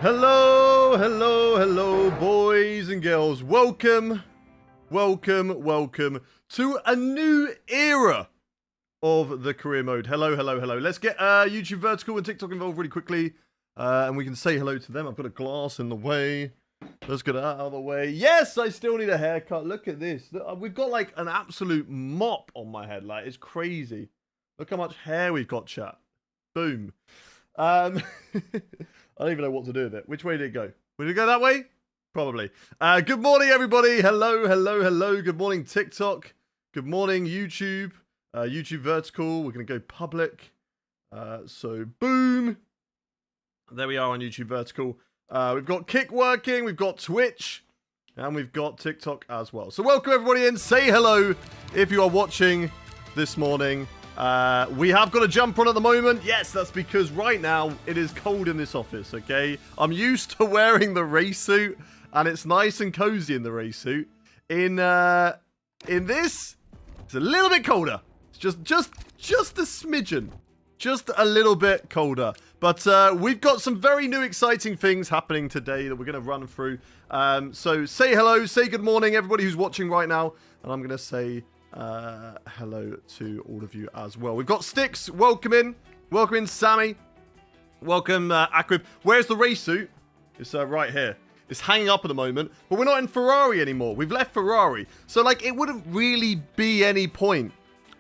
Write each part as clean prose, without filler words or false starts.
Hello, hello, hello, boys and girls. Welcome to a new era of the career mode. Hello. Let's get YouTube Vertical and TikTok involved really quickly, and we can say hello to them. I've got a glass in the way. Let's get that out of the way. Yes, I still need a haircut. Look at this. We've got like an absolute mop on my head. Like, it's crazy. Look how much hair we've got, chat. Boom. I don't even know what to do with it. Which way did it go? Did it go that way? Probably. Good morning, everybody. Hello. Good morning, TikTok. Good morning, YouTube. YouTube Vertical. We're going to go public. So, boom. There we are on YouTube Vertical. We've got Kick working. We've got Twitch. And we've got TikTok as well. So, welcome, everybody in. Say hello if you are watching this morning. We have got a jumper on at the moment. Yes, that's because right now it is cold in this office, okay? I'm used to wearing the race suit, and it's nice and cozy in the race suit. In this, it's a little bit colder. It's just a smidgen. Just a little bit colder. But we've got some very new exciting things happening today that we're going to run through. So say hello, say good morning, everybody who's watching right now. And I'm going to say hello to all of you as well. We've got Sticks. Welcome in Sammy. Welcome Aquib. Where's the race suit? It's right here. It's hanging up at the moment, but we're not in Ferrari anymore. We've left Ferrari, so like it wouldn't really be any point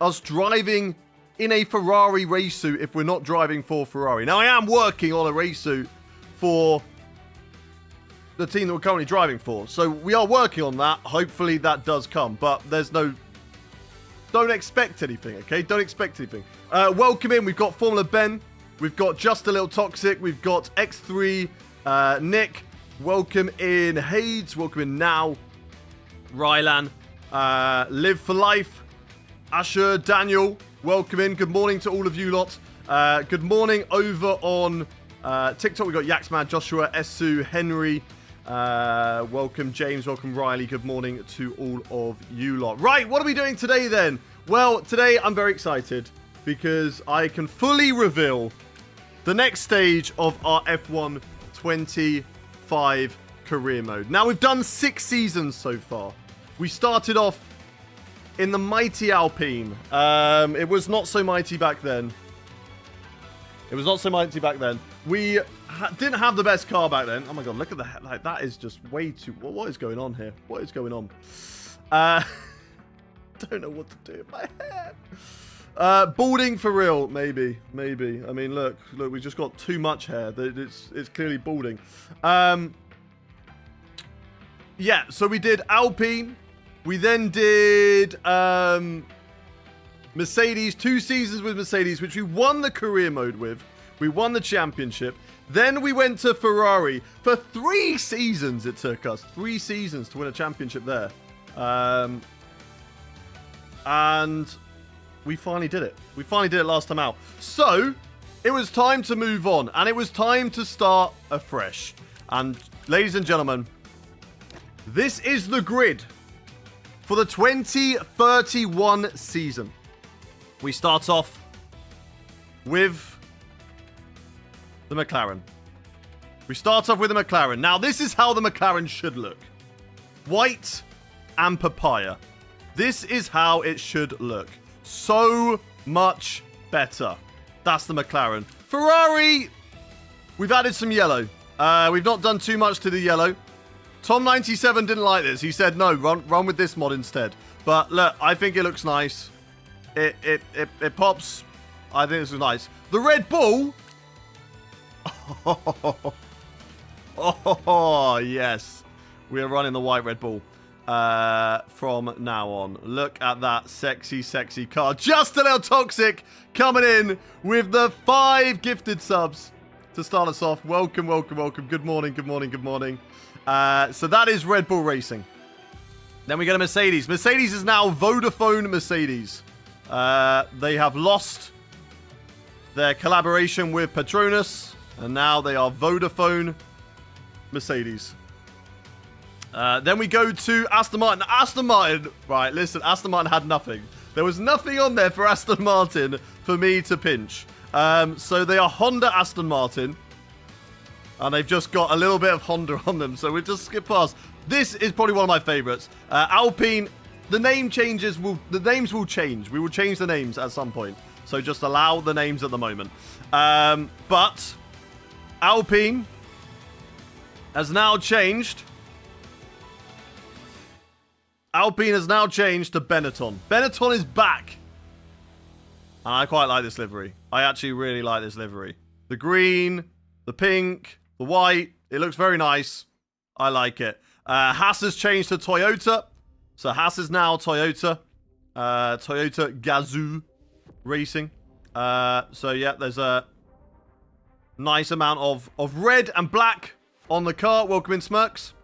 us driving in a Ferrari race suit if we're not driving for Ferrari. Now I am working on a race suit for the team that we're currently driving for, so we are working on that. Hopefully that does come, but don't expect anything, okay? Don't expect anything. Welcome in. We've got Formula Ben. We've got Just a Little Toxic. We've got X3, Nick. Welcome in Hades. Welcome in Now. Rylan. Live for Life. Asher, Daniel. Welcome in. Good morning to all of you lot. Good morning over on TikTok. We've got Yaxman, Joshua, Esu, Henry. Welcome James, welcome Riley, good morning to all of you lot. Right, what are we doing today then? Well, today I'm very excited because I can fully reveal the next stage of our F1 25 career mode. Now, we've done 6 seasons so far. We started off in the mighty Alpine. It was not so mighty back then. We didn't have the best car back then. Oh my god, look at that. Like, that is just way too... What is going on here? What is going on? Don't know what to do with my hair. Balding for real, maybe. I mean, look, we just got too much hair. It's clearly balding. Yeah, so we did Alpine. We then did Mercedes. 2 seasons with Mercedes, which we won the career mode with. We won the championship. Then we went to Ferrari. For 3 seasons it took us. 3 seasons to win a championship there. And we finally did it. We finally did it last time out. So, it was time to move on. And it was time to start afresh. And, ladies and gentlemen, this is the grid for the 2031 season. We start off with the McLaren. We start off with the McLaren. Now, this is how the McLaren should look. White and papaya. This is how it should look. So much better. That's the McLaren. Ferrari, we've added some yellow. We've not done too much to the yellow. Tom97 didn't like this. He said, no, run with this mod instead. But look, I think it looks nice. It pops. I think this is nice. The Red Bull... Oh, yes. We are running the white Red Bull from now on. Look at that sexy car. Just a Little Toxic coming in with the 5 gifted subs to start us off. Welcome. Good morning. So that is Red Bull Racing. Then we get a Mercedes. Mercedes is now Vodafone Mercedes. They have lost their collaboration with Petronas. And now they are Vodafone Mercedes. Then we go to Aston Martin. Aston Martin, right, listen, Aston Martin had nothing. There was nothing on there for Aston Martin for me to pinch. So they are Honda Aston Martin. And they've just got a little bit of Honda on them. So we'll just skip past. This is probably one of my favorites. Alpine, the names will change. We will change the names at some point. So just allow the names at the moment. But Alpine has now changed. Alpine has now changed to Benetton. Benetton is back. And I quite like this livery. I actually really like this livery. The green, the pink, the white. It looks very nice. I like it. Haas has changed to Toyota. So Haas is now Toyota. Toyota Gazoo Racing. So yeah, there's a nice amount of red and black on the car. Welcome in, Smirks.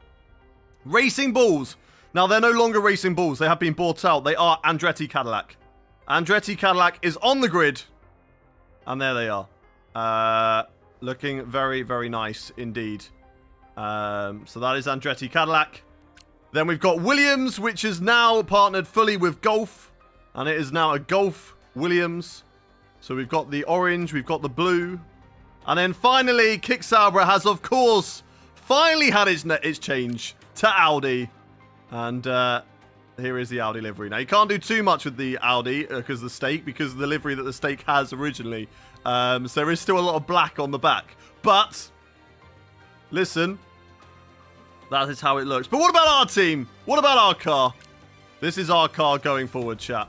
Racing Bulls. Now, they're no longer Racing Bulls. They have been bought out. They are Andretti Cadillac. Andretti Cadillac is on the grid. And there they are. Looking very, very nice indeed. So that is Andretti Cadillac. Then we've got Williams, which is now partnered fully with Golf. And it is now a Golf Williams. So we've got the orange, we've got the blue. And then finally, Kick Sauber has, of course, finally had its change to Audi. And here is the Audi livery. Now, you can't do too much with the Audi because of the livery that the Stake has originally. So there is still a lot of black on the back. But, listen, that is how it looks. But what about our team? What about our car? This is our car going forward, chat.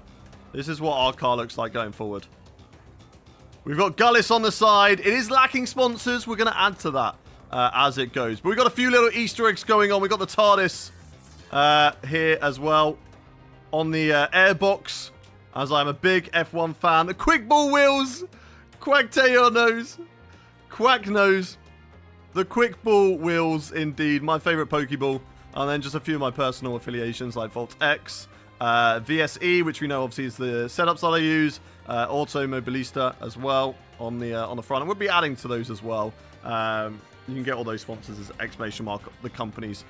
This is what our car looks like going forward. We've got Gullis on the side. It is lacking sponsors. We're going to add to that as it goes. But we've got a few little Easter eggs going on. We've got the TARDIS here as well on the airbox, as I'm a big F1 fan. The quick ball wheels. Quacktail nose. Quack nose. The quick ball wheels, indeed. My favorite Pokeball. And then just a few of my personal affiliations like Volt X, VSE, which we know obviously is the setups that I use. Automobilista as well on the front. And we'll be adding to those as well. You can get all those sponsors as exclamation mark the companies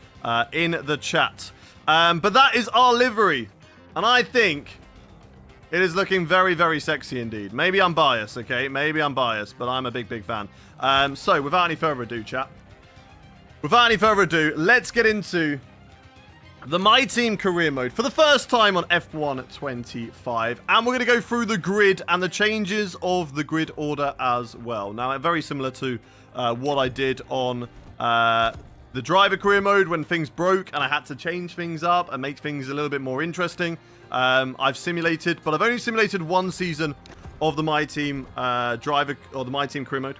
in the chat. But that is our livery. And I think it is looking very, very sexy indeed. Maybe I'm biased, okay? Maybe I'm biased, but I'm a big, big fan. So without any further ado, chat. Without any further ado, let's get into the My Team career mode for the first time on F1 25. And we're going to go through the grid and the changes of the grid order as well. Now, very similar to what I did on the driver career mode when things broke and I had to change things up and make things a little bit more interesting. I've simulated, but I've only simulated one season of the My Team driver or the My Team career mode.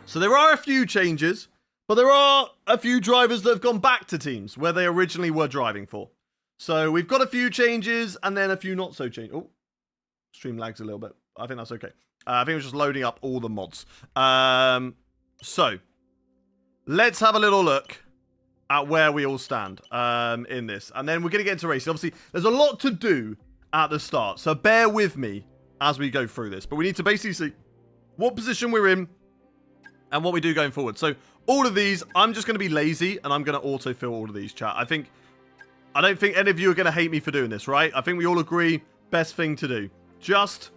So there are a few changes, but there are a few drivers that have gone back to teams where they originally were driving for. So we've got a few changes and then a few not so changes. Oh, stream lags a little bit. I think that's okay. I think it was just loading up all the mods. So let's have a little look at where we all stand in this. And then we're going to get into racing. Obviously, there's a lot to do at the start. So bear with me as we go through this. But we need to basically see what position we're in and what we do going forward. So all of these, I'm just going to be lazy and I'm going to autofill all of these, chat. I don't think any of you are going to hate me for doing this, right? I think we all agree, best thing to do. Just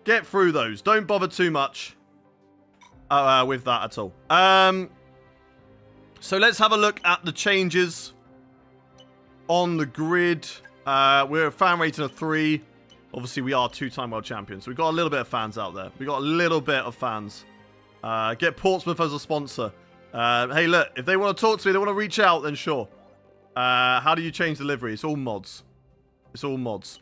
get through those. Don't bother too much with that at all. So let's have a look at the changes on the grid. We're a fan rating of 3. Obviously, we are 2-time world champions. So we've got a little bit of fans out there. We've got a little bit of fans. Get Portsmouth as a sponsor. Hey, look, if they want to talk to me, they want to reach out, then sure. How do you change the livery? It's all mods. It's all mods.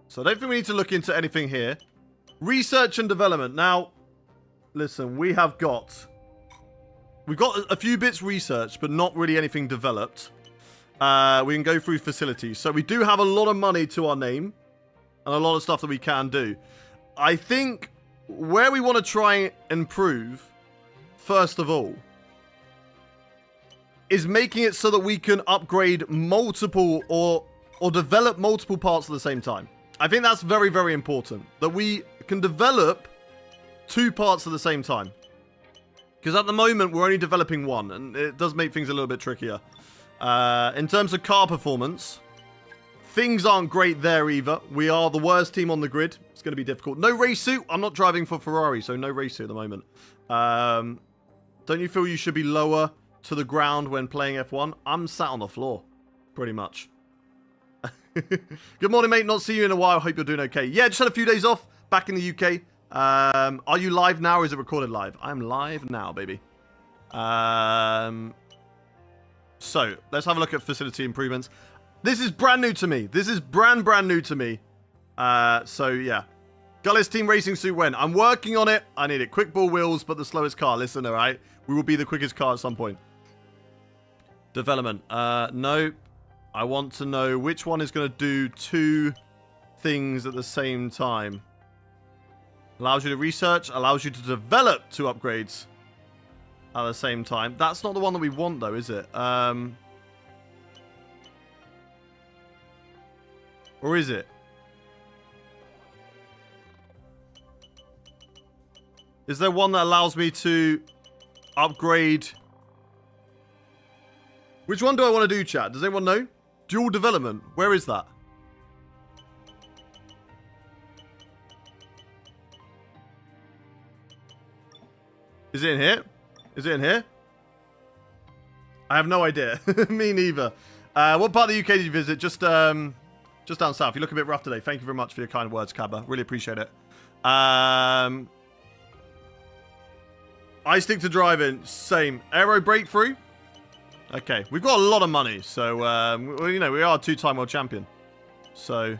So I don't think we need to look into anything here. Research and development. Now, listen, we've got a few bits researched, but not really anything developed. We can go through facilities. So we do have a lot of money to our name and a lot of stuff that we can do. I think where we want to try and improve, first of all, is making it so that we can upgrade multiple or develop multiple parts at the same time. I think that's very, very important. That we can develop 2 parts at the same time. Because at the moment, we're only developing 1. And it does make things a little bit trickier. In terms of car performance, things aren't great there either. We are the worst team on the grid. going to be difficult. No race suit. I'm not driving for Ferrari, so no race suit at the moment. Don't you feel you should be lower to the ground when playing F1? I'm sat on the floor, pretty much. Good morning, mate. Not seen you in a while. Hope you're doing okay. Yeah, just had a few days off back in the UK. Are you live now or is it recorded live? I'm live now, baby. So, let's have a look at facility improvements. This is brand new to me. This is brand new to me. So, yeah. Gullis Team Racing Suit when? I'm working on it. I need it. Quick ball wheels, but the slowest car. Listen, alright? We will be the quickest car at some point. Development. No. I want to know which one is going to do 2 things at the same time. Allows you to research, allows you to develop 2 upgrades at the same time. That's not the one that we want, though, is it? Or is it? Is there one that allows me to upgrade? Which one do I want to do, chat? Does anyone know? Dual development. Where is that? Is it in here? Is it in here? I have no idea. Me neither. What part of the UK did you visit? Just down south. You look a bit rough today. Thank you very much for your kind words, Cabba. Really appreciate it. I stick to driving. Same. Aero breakthrough. Okay, we've got a lot of money, so, you know, we are a 2-time world champion. So,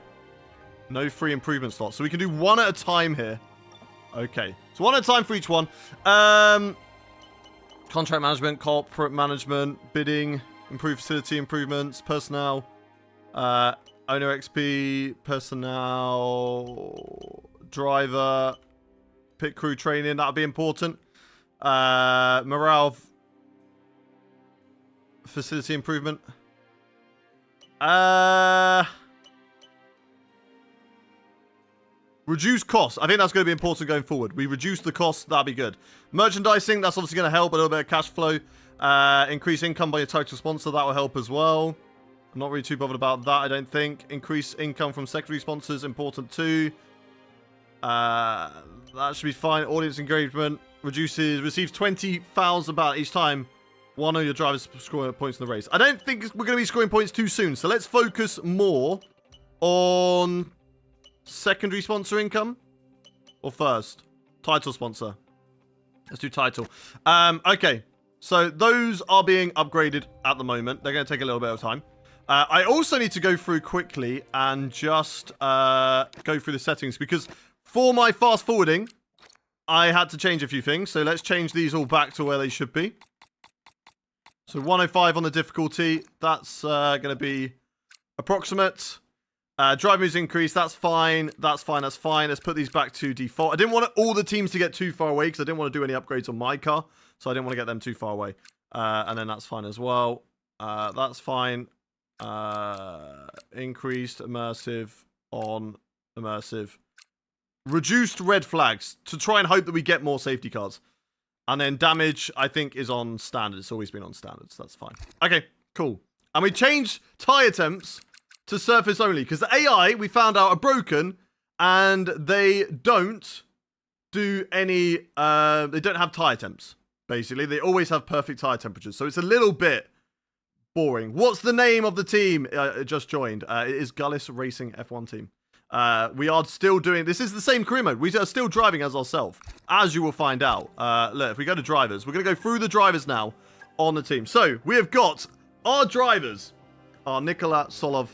no free improvement slots. So we can do 1 at a time here. Okay, so 1 at a time for each one. Contract management, corporate management, bidding, improved facility improvements, personnel, owner XP, personnel, driver, pit crew training, that'll be important. Morale, facility improvement. Reduce costs. I think that's going to be important going forward. We reduce the costs. That'll be good. Merchandising. That's obviously going to help. A little bit of cash flow. Increase income by your title sponsor. That will help as well. I'm not really too bothered about that, I don't think. Increase income from secondary sponsors. Important too. That should be fine. Audience engagement. Receives 20,000 baht each time one of your drivers scoring points in the race. I don't think we're going to be scoring points too soon. So let's focus more on secondary sponsor income. Or first? Title sponsor. Let's do title. Okay. So those are being upgraded at the moment. They're going to take a little bit of time. I also need to go through quickly and just go through the settings. Because for my fast forwarding, I had to change a few things. So let's change these all back to where they should be. So 105 on the difficulty. That's going to be approximate. Drive moves increase. That's fine. That's fine. That's fine. Let's put these back to default. I didn't want all the teams to get too far away because I didn't want to do any upgrades on my car. So I didn't want to get them too far away. And then that's fine as well. That's fine. Increased immersive on immersive. Reduced red flags to try and hope that we get more safety cars. And then damage, I think, is on standard. It's always been on standards. That's fine. Okay, cool. And we changed tie attempts to surface only. Because the AI, we found out, are broken. And they don't do any... they don't have tie attempts, basically. They always have perfect tire temperatures. So it's a little bit boring. What's the name of the team just joined? It is Gullis Racing F1 team. We are still doing... This is the same career mode. We are still driving as ourselves, as you will find out. Look, if we go to drivers, we're going to go through the drivers now on the team. So, we have got our drivers are Nikola Solov,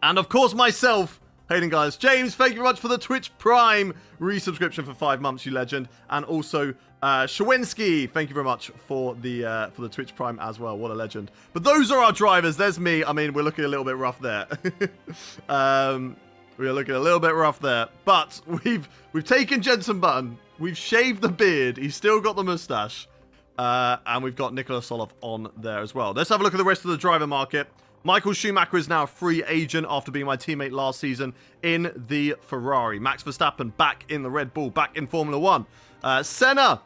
and of course myself, Hayden Guys. James, thank you very much for the Twitch Prime resubscription for 5 months, you legend. And also, Shawensky, thank you very much for the Twitch Prime as well. What a legend. But those are our drivers. There's me. I mean, we're looking a little bit rough there. We are looking a little bit rough there. But we've taken Jensen Button. We've shaved the beard. He's still got the mustache. And we've got Nikola Solov on there as well. Let's have a look at the rest of the driver market. Michael Schumacher is now a free agent after being my teammate last season in the Ferrari. Max Verstappen back in the Red Bull, back in Formula 1. Senna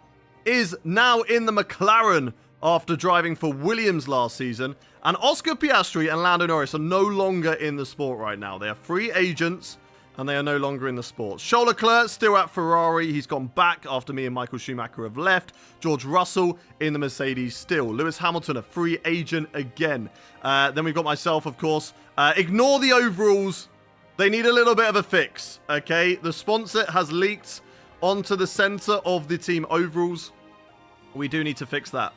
is now in the McLaren after driving for Williams last season. And Oscar Piastri and Lando Norris are no longer in the sport right now. They are free agents and they are no longer in the sport. Charles Leclerc still at Ferrari. He's gone back after me and Michael Schumacher have left. George Russell in the Mercedes still. Lewis Hamilton, a free agent again. Then we've got myself, of course. Ignore the overalls. They need a little bit of a fix, okay? The sponsor has leaked onto the center of the team overalls. We do need to fix that.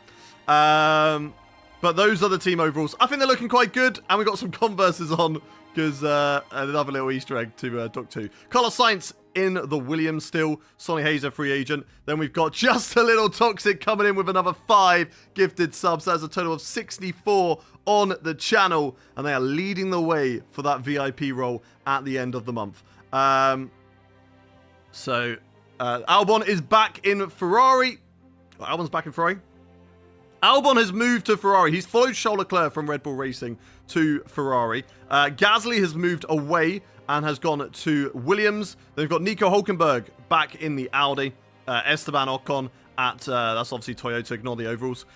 But those are the team overalls. I think they're looking quite good, and we got some Converses on because another little Easter egg to Duck 2. Carlos Sainz in the Williams still. Sonny Hayes, free agent. Then we've got just a little Toxic coming in with another 5 gifted subs. That's a total of 64 on the channel, and they are leading the way for that VIP role at the end of the month. Albon is back in Ferrari. Albon's back in Ferrari. Albon has moved to Ferrari. He's followed Charles Leclerc from Red Bull Racing to Ferrari. Gasly has moved away and has gone to Williams. Then we've got Nico Hülkenberg back in the Audi. Esteban Ocon at, that's obviously Toyota, ignore the overalls.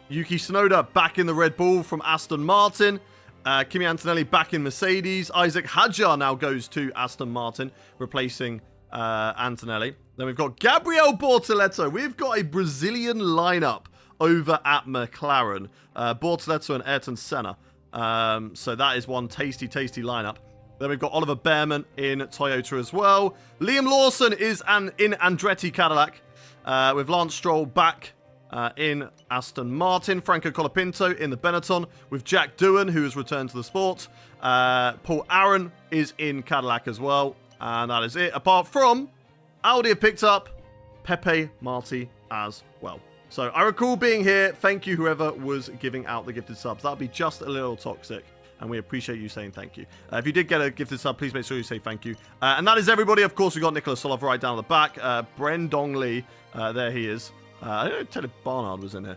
Yuki Tsunoda back in the Red Bull from Aston Martin. Kimi Antonelli back in Mercedes. Isaac Hadjar now goes to Aston Martin, replacing Antonelli. Then we've got Gabriel Bortoleto. We've got a Brazilian lineup over at McLaren. Bortoleto and Ayrton Senna. So that is one tasty, tasty lineup. Then we've got Oliver Behrman in Toyota as well. Liam Lawson is in Andretti Cadillac. With Lance Stroll back in Aston Martin. Franco Colapinto in the Benetton. With Jack Doohan, who has returned to the sport. Paul Aaron is in Cadillac as well. And that is it. Apart from, Audi have picked up Pepe Marti as well. So I recall being here. Thank you, whoever was giving out the gifted subs. That'll be just a little toxic, and we appreciate you saying thank you. If you did get a gifted sub, please make sure you say thank you. And that is everybody. Of course, we've got Nicholas Solov right down the back. Bren Dong Lee, there he is. I don't know if Teddy Barnard was in here.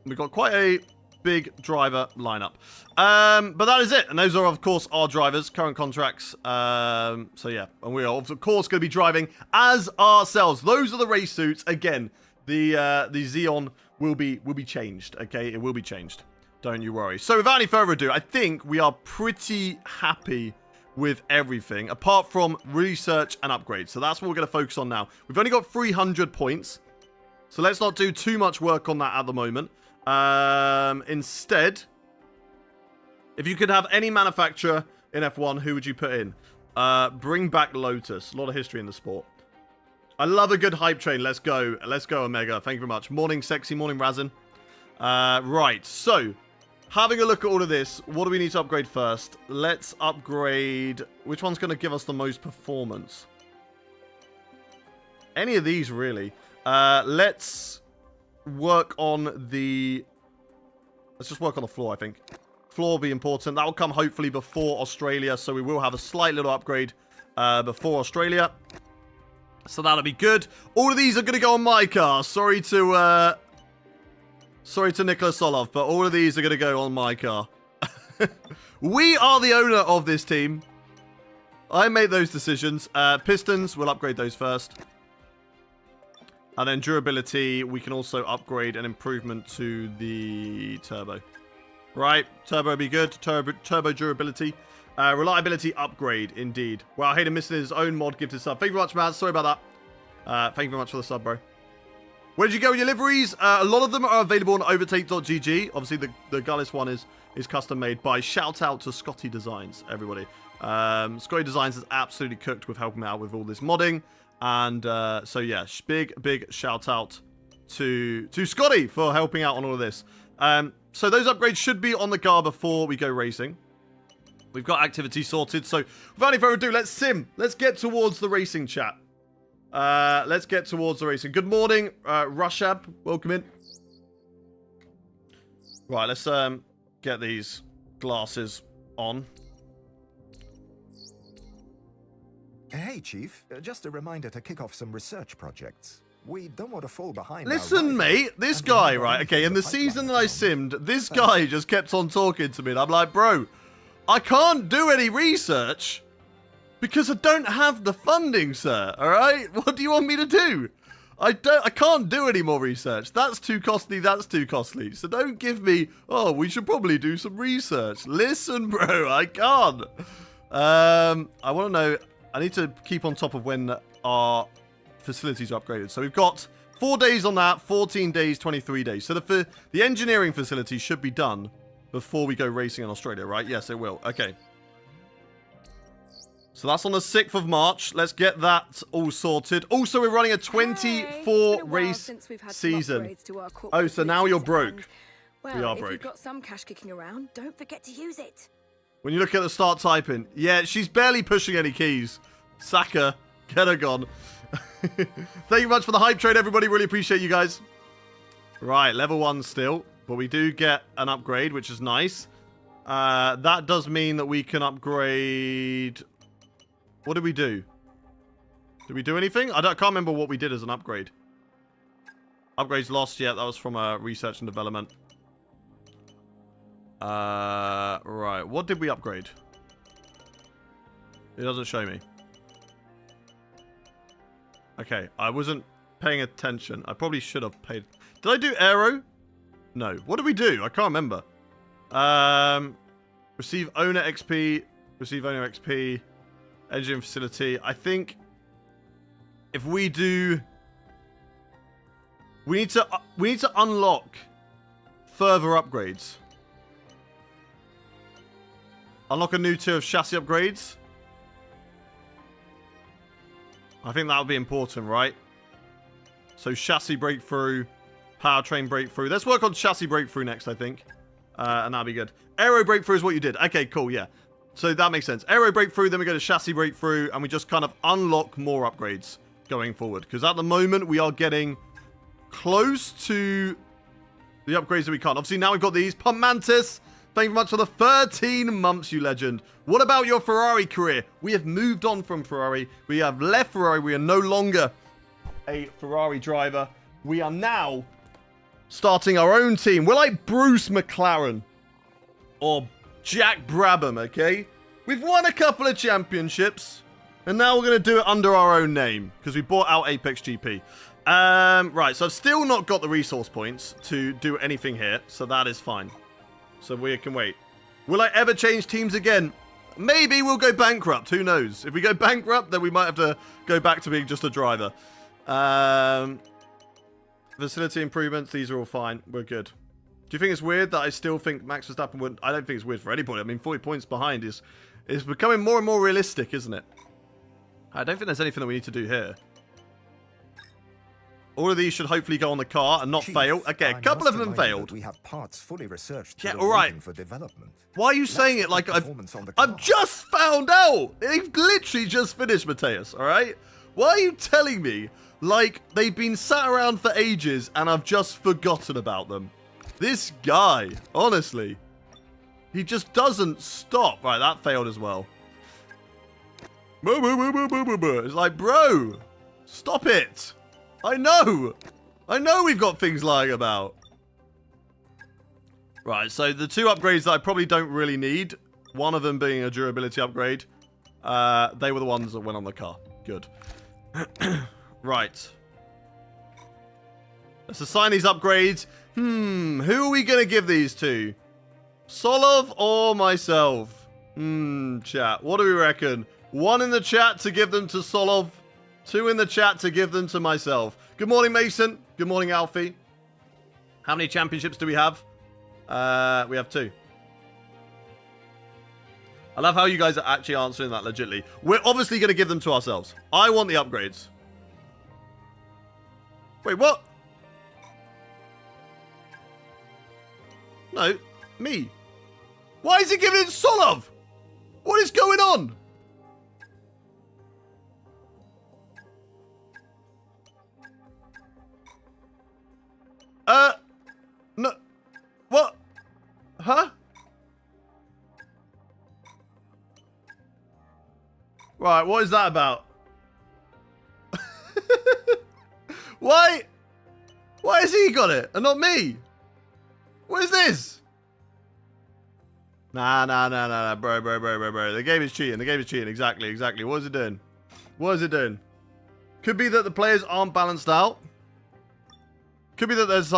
We've got quite a big driver lineup. But that is it. And those are, of course, our drivers, current contracts. So, yeah. And we are, of course, going to be driving as ourselves. Those are the race suits. Again, the Xeon will be changed. Okay? It will be changed. Don't you worry. So, without any further ado, I think we are pretty happy with everything, apart from research and upgrades. So, that's what we're going to focus on now. We've only got 300 points. So, let's not do too much work on that at the moment. Instead, if you could have any manufacturer in F1, who would you put in? Bring back Lotus. A lot of history in the sport. I love a good hype train. Let's go. Let's go, Omega. Thank you very much. Morning, Sexy. Morning, Razin. Right. So, having a look at all of this, what do we need to upgrade first? Let's upgrade... Which one's going to give us the most performance? Any of these, really. Let's work on the... Let's just work on the floor, I think. Floor will be important. That will come hopefully before Australia, so we will have a slight little upgrade before Australia. So that'll be good. All of these are going to go on my car. Sorry to Nicholas Solov, but all of these are going to go on my car. We are the owner of this team. I made those decisions. Pistons, we'll upgrade those first. And then durability, we can also upgrade an improvement to the turbo. Right, turbo be good. Turbo durability. Reliability upgrade, indeed. Wow, Hayden missing his own mod gifted sub. Thank you very much, man. Sorry about that. Thank you very much for the sub, bro. Where did you go with your liveries? A lot of them are available on overtake.gg. Obviously, the Gullis one is custom made by shout out to Scotty Designs, everybody. Scotty Designs is absolutely cooked with helping out with all this modding. And so, yeah, big shout out to Scotty for helping out on all of this. So those upgrades should be on the car before we go racing. We've got activity sorted. So without any further ado, let's sim. Let's get towards the racing chat. Let's get towards the racing. Good morning, Rushab. Welcome in. Right, let's get these glasses on. Hey, Chief. Just a reminder to kick off some research projects. We don't want to fall behind. Listen, mate, this guy, right? Okay, in the season that I simmed, this guy just kept on talking to me. And I'm like, bro, I can't do any research because I don't have the funding, sir. All right? What do you want me to do? I can't do any more research. That's too costly, that's too costly. So don't give me, oh, we should probably do some research. Listen, bro, I can't. I want to know, I need to keep on top of when our facilities are upgraded. So we've got 4 days on that, 14 days, 23 days. So the engineering facility should be done before we go racing in Australia, right? Yes, it will. Okay. So that's on the 6th of March. Let's get that all sorted. Also, we're running a 24 race season. Oh, so now you're broke. Well, we are if broke. you've got some cash kicking around, don't forget to use it. When you look at the start typing, yeah, she's barely pushing any keys. Saka, get her gone. Thank you much for the hype trade, everybody. Really appreciate you guys. Right, level 1 still, but we do get an upgrade, which is nice. That does mean that we can upgrade. What did we do? Did we do anything? I can't remember what we did as an upgrade. Upgrades lost. Yeah, that was from research and development. Right. What did we upgrade? It doesn't show me. Okay, I wasn't paying attention. I probably should have paid. Did I do aero? No. What did we do? I can't remember. Receive owner XP. Receive owner XP. Engine facility. I think if we do, we need to unlock further upgrades. Unlock a new tier of chassis upgrades. I think that would be important, right? So chassis breakthrough, powertrain breakthrough. Let's work on chassis breakthrough next, I think. And that'll be good. Aero breakthrough is what you did. Okay, cool, yeah. So that makes sense. Aero breakthrough, then we go to chassis breakthrough, and we just kind of unlock more upgrades going forward. Because at the moment, we are getting close to the upgrades that we can't. Obviously, now we've got these. Pump Mantis, thank you very much for the 13 months, you legend. What about your Ferrari career? We have moved on from Ferrari. We have left Ferrari. We are no longer a Ferrari driver. We are now starting our own team. We're like Bruce McLaren or Jack Brabham, okay? We've won a couple of championships, and now we're going to do it under our own name, because we bought out Apex GP. Right, so I've still not got the resource points to do anything here, so that is fine. So we can wait. Will I ever change teams again? Maybe we'll go bankrupt, who knows? If we go bankrupt, then we might have to go back to being just a driver. Facility improvements, these are all fine. We're good. Do you think it's weird that I still think Max Verstappen wouldn't? I don't think it's weird for anybody. I mean, 40 points behind is becoming more and more realistic, isn't it? I don't think there's anything that we need to do here. All of these should hopefully go on the car and not fail. Okay, a couple of them failed. We have parts fully researched. Yeah, all right. For development. Why are you saying it like I've just found out? They've literally just finished, Mateus, all right? Why are you telling me like they've been sat around for ages and I've just forgotten about them? This guy, honestly, he just doesn't stop. Right, that failed as well. It's like, bro, stop it. I know we've got things lying about. Right, so the two upgrades that I probably don't really need, one of them being a durability upgrade, they were the ones that went on the car. Good. Right. Let's assign these upgrades. Who are we going to give these to? Solov or myself? Chat. What do we reckon? 1 in the chat to give them to Solov. 2 in the chat to give them to myself. Good morning, Mason. Good morning, Alfie. How many championships do we have? We have 2. I love how you guys are actually answering that legitly. We're obviously going to give them to ourselves. I want the upgrades. Wait, what? No, me. Why is he giving it to Solov? What is going on? No. What? Huh? Right, what is that about? Why? Why has he got it and not me? What is this? Nah, bro. The game is cheating. Exactly. What is it doing? Could be that the players aren't balanced out. Could be that there's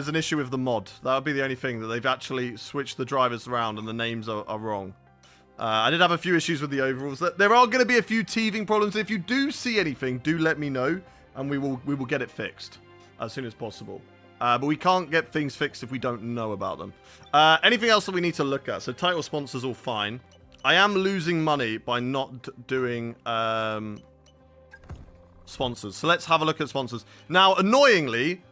an issue with the mod. That would be the only thing, that they've actually switched the drivers around and the names are wrong. I did have a few issues with the overalls. There are going to be a few teething problems. If you do see anything, do let me know, and we will get it fixed as soon as possible. But we can't get things fixed if we don't know about them. Anything else that we need to look at? So title sponsors all fine. I am losing money by not doing sponsors. So let's have a look at sponsors. Now, annoyingly,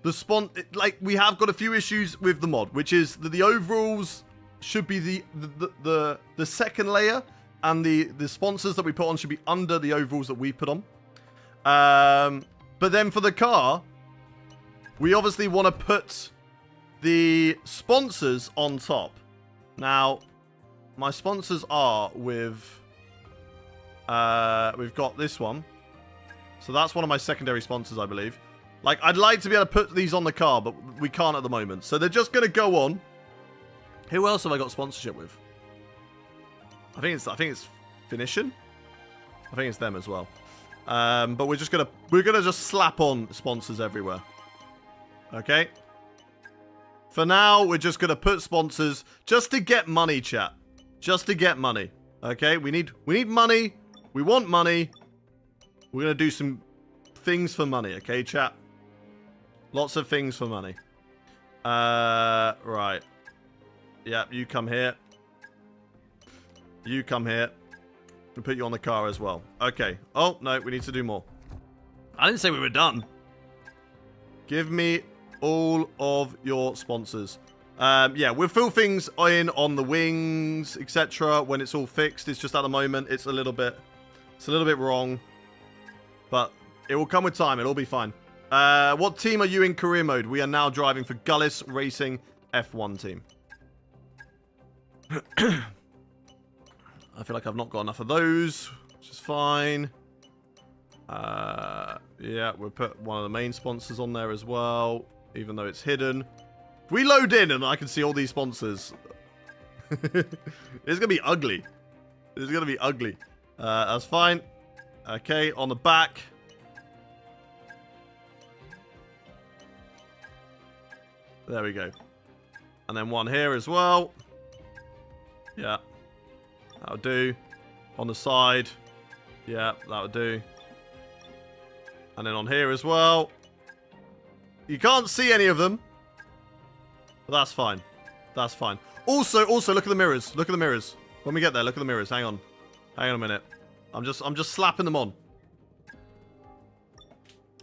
we have got a few issues with the mod, which is that the overalls should be the second layer, and the sponsors that we put on should be under the overalls that we put on. But then for the car, we obviously want to put the sponsors on top. Now, my sponsors are with... we've got this one. So that's one of my secondary sponsors, I believe. Like, I'd like to be able to put these on the car, but we can't at the moment. So they're just going to go on. Who else have I got sponsorship with? I think it's Finishing. I think it's them as well. But we're gonna just slap on sponsors everywhere. Okay. For now, we're just gonna put sponsors just to get money, chat. Just to get money. Okay. We need money. We want money. We're gonna do some things for money. Okay, chat. Lots of things for money. Right. Yeah, you come here. You come here. We'll put you on the car as well. Okay. Oh, no, we need to do more. I didn't say we were done. Give me all of your sponsors. Yeah, we'll fill things in on the wings, etc. when it's all fixed. It's just at the moment, it's a little bit wrong. But it will come with time. It'll be fine. What team are you in career mode? We are now driving for Gullis Racing F1 team. I feel like I've not got enough of those, which is fine. Yeah, we'll put one of the main sponsors on there as well, even though it's hidden. If we load in and I can see all these sponsors, it's going to be ugly. It's going to be ugly. That's fine. Okay, on the back. There we go. And then one here as well. Yeah. That'll do. On the side. Yeah, that'll do. And then on here as well. You can't see any of them. But that's fine. That's fine. Also, look at the mirrors. Look at the mirrors. When we get there, look at the mirrors. Hang on. Hang on a minute. I'm just slapping them on.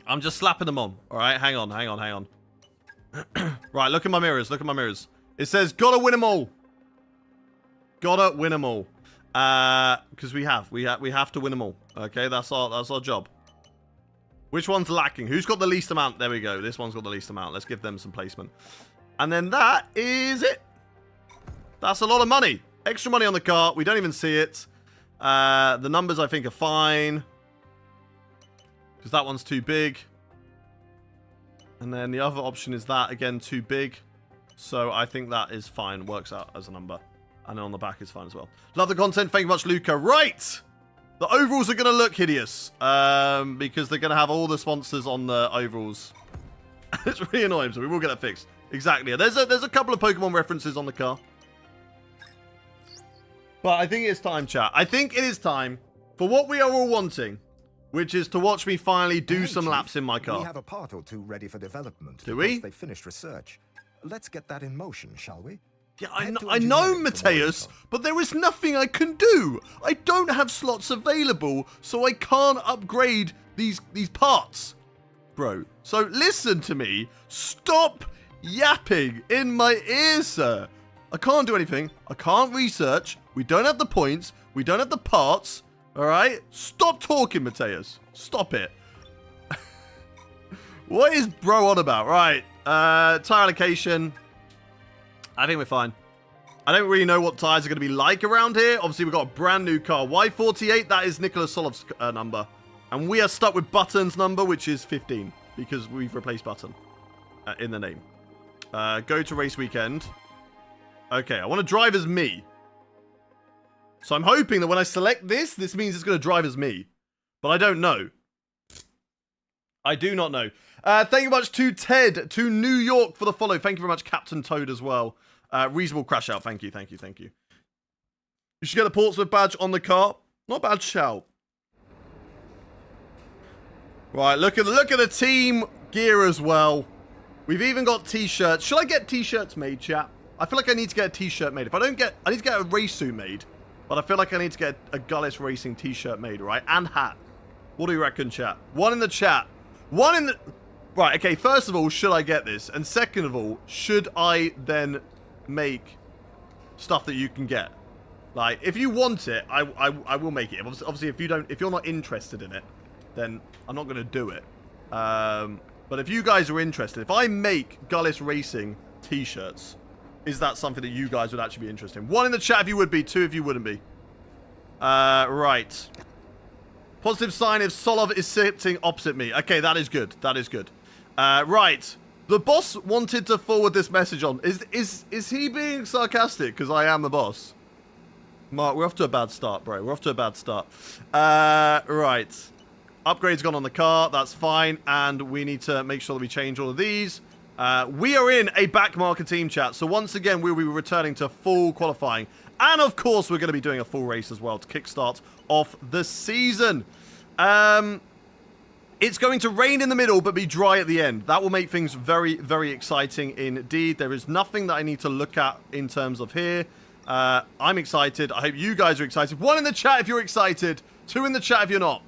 I'm just slapping them on. Alright, hang on. Right, look at my mirrors. Look at my mirrors. It says, gotta win them all. Gotta win them all. Because we have to win them all. Okay, that's our job. Which one's lacking? Who's got the least amount? There we go. This one's got the least amount. Let's give them some placement. And then that is it. That's a lot of money. Extra money on the car. We don't even see it. The numbers, I think, are fine. Because that one's too big. And then the other option is that, again, too big. So I think that is fine. Works out as a number. And then on the back is fine as well. Love the content. Thank you much, Luca. Right. The overalls are going to look hideous. Because they're going to have all the sponsors on the overalls. It's really annoying, so we will get that fixed. Exactly. There's a couple of Pokemon references on the car. But I think it's time, chat. I think it is time for what we are all wanting. Which is to watch me finally do some laps in my car. We have a part or two ready for development. Do we? They finished research. Let's get that in motion, shall we? Yeah, I know, Mateus, but there is nothing I can do. I don't have slots available, so I can't upgrade these parts, bro. So listen to me. Stop yapping in my ear, sir. I can't do anything. I can't research. We don't have the points. We don't have the parts. All right? Stop talking, Mateus. Stop it. What is bro on about? Right. Tire allocation. I think we're fine. I don't really know what tires are going to be like around here. Obviously, we've got a brand new car. Y48, that is Nicholas Solov's number. And we are stuck with Button's number, which is 15. Because we've replaced Button in the name. Go to race weekend. Okay, I want to drive as me. So I'm hoping that when I select this, this means it's going to drive as me. But I don't know. I do not know. Thank you much to Ted, to New York for the follow. Thank you very much, Captain Toad, as well. Reasonable crash out. Thank you, thank you, thank you. You should get a Portsmouth badge on the car. Not a bad shout. Right, look at the team gear as well. We've even got t-shirts. Should I get t-shirts made, chat? I feel like I need to get a t-shirt made. If I don't get, I need to get a race suit made. But I feel like I need to get a Gullis Racing t-shirt made, right? And hat. What do you reckon, chat? One in the chat. One in the... Right, okay, first of all, should I get this? And second of all, should I then make stuff that you can get? Like, if you want it, I will make it. Obviously, if you're not interested in it, then I'm not going to do it. But if you guys are interested, if I make Gullis Racing t-shirts, is that something that you guys would actually be interested in? One in the chat if you would be, two if you wouldn't be. Right. Positive sign if Solov is sitting opposite me. Okay, that is good. That is good. Right. The boss wanted to forward this message on. Is he being sarcastic? Because I am the boss. Mark, we're off to a bad start, bro. We're off to a bad start. Right. Upgrade's gone on the car. That's fine. And we need to make sure that we change all of these. We are in a backmarker team chat. So once again, we'll be returning to full qualifying. And of course, we're going to be doing a full race as well to kickstart off the season. It's going to rain in the middle, but be dry at the end. That will make things very, very exciting indeed. There is nothing that I need to look at in terms of here. I'm excited. I hope you guys are excited. One in the chat if you're excited. Two in the chat if you're not.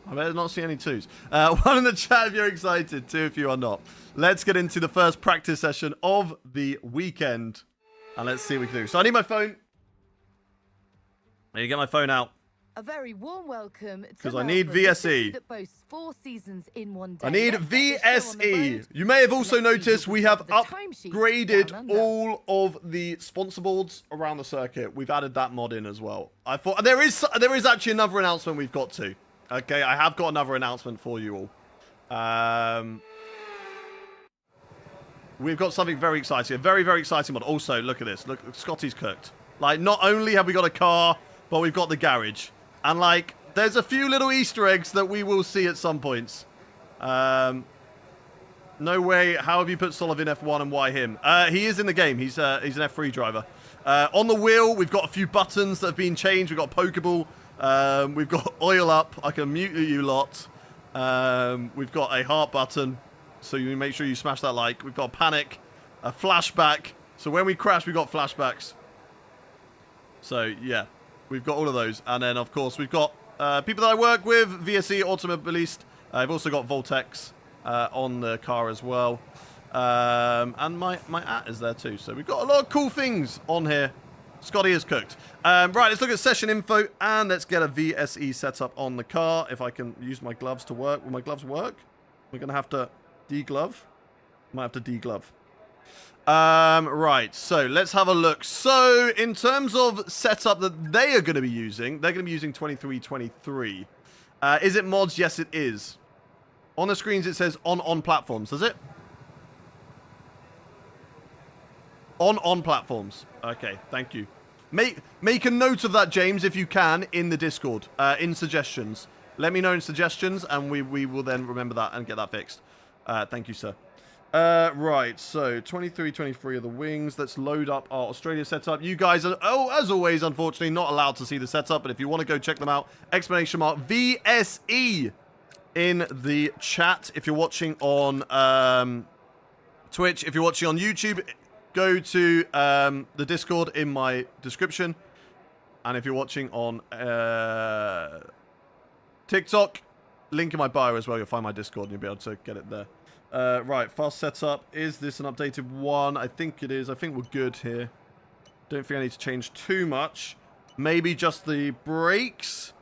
I better not see any twos. One in the chat if you're excited. Two if you are not. Let's get into the first practice session of the weekend. And let's see what we can do. So I need my phone. I need to get my phone out. A very warm welcome to because I need VSE. That boasts 4 seasons in one day. I need VSE. You may have also noticed we have upgraded all of the sponsor boards around the circuit. We've added that mod in as well. I thought there is actually another announcement we've got to. Okay, I have got another announcement for you all. We've got something very exciting. A very, very exciting mod. Also, look at this. Look, Scotty's cooked. Like, not only have we got a car, but we've got the garage. And, like, there's a few little Easter eggs that we will see at some points. No way. How have you put Solov in F1 and why him? He is in the game. He's an F3 driver. On the wheel, we've got a few buttons that have been changed. We've got Pokeball. We've got oil up. I can mute you lot. We've got a heart button. So you make sure you smash that like. We've got a panic. A flashback. So when we crash, we've got flashbacks. So, yeah. We've got all of those. And then, of course, we've got people that I work with. VSE, Automobilist. I've also got Voltex on the car as well. And my at is there too. So we've got a lot of cool things on here. Scotty is cooked. Right, let's look at session info. And let's get a VSE setup on the car. If I can use my gloves to work. Will my gloves work? We're going to have to de-glove. Might have to de-glove. Right, so let's have a look. So, in terms of setup that they are going to be using, they're going to be using 2323. Is it mods? Yes, it is. On the screens, it says on platforms. Does it? On platforms. Okay, thank you. Make a note of that, James, if you can, in the Discord, in suggestions. Let me know in suggestions, and we will then remember that and get that fixed. Thank you, sir. Right, so 2323 are the wings. Let's load up our Australia setup. You guys are, as always, unfortunately, not allowed to see the setup, but if you want to go check them out, exclamation mark VSE in the chat. If you're watching on Twitch, if you're watching on YouTube, go to the Discord in my description. And if you're watching on TikTok, link in my bio as well. You'll find my Discord and you'll be able to get it there. Right, fast setup. Is this an updated one? I think it is. I think we're good here. Don't think I need to change too much. Maybe just the brakes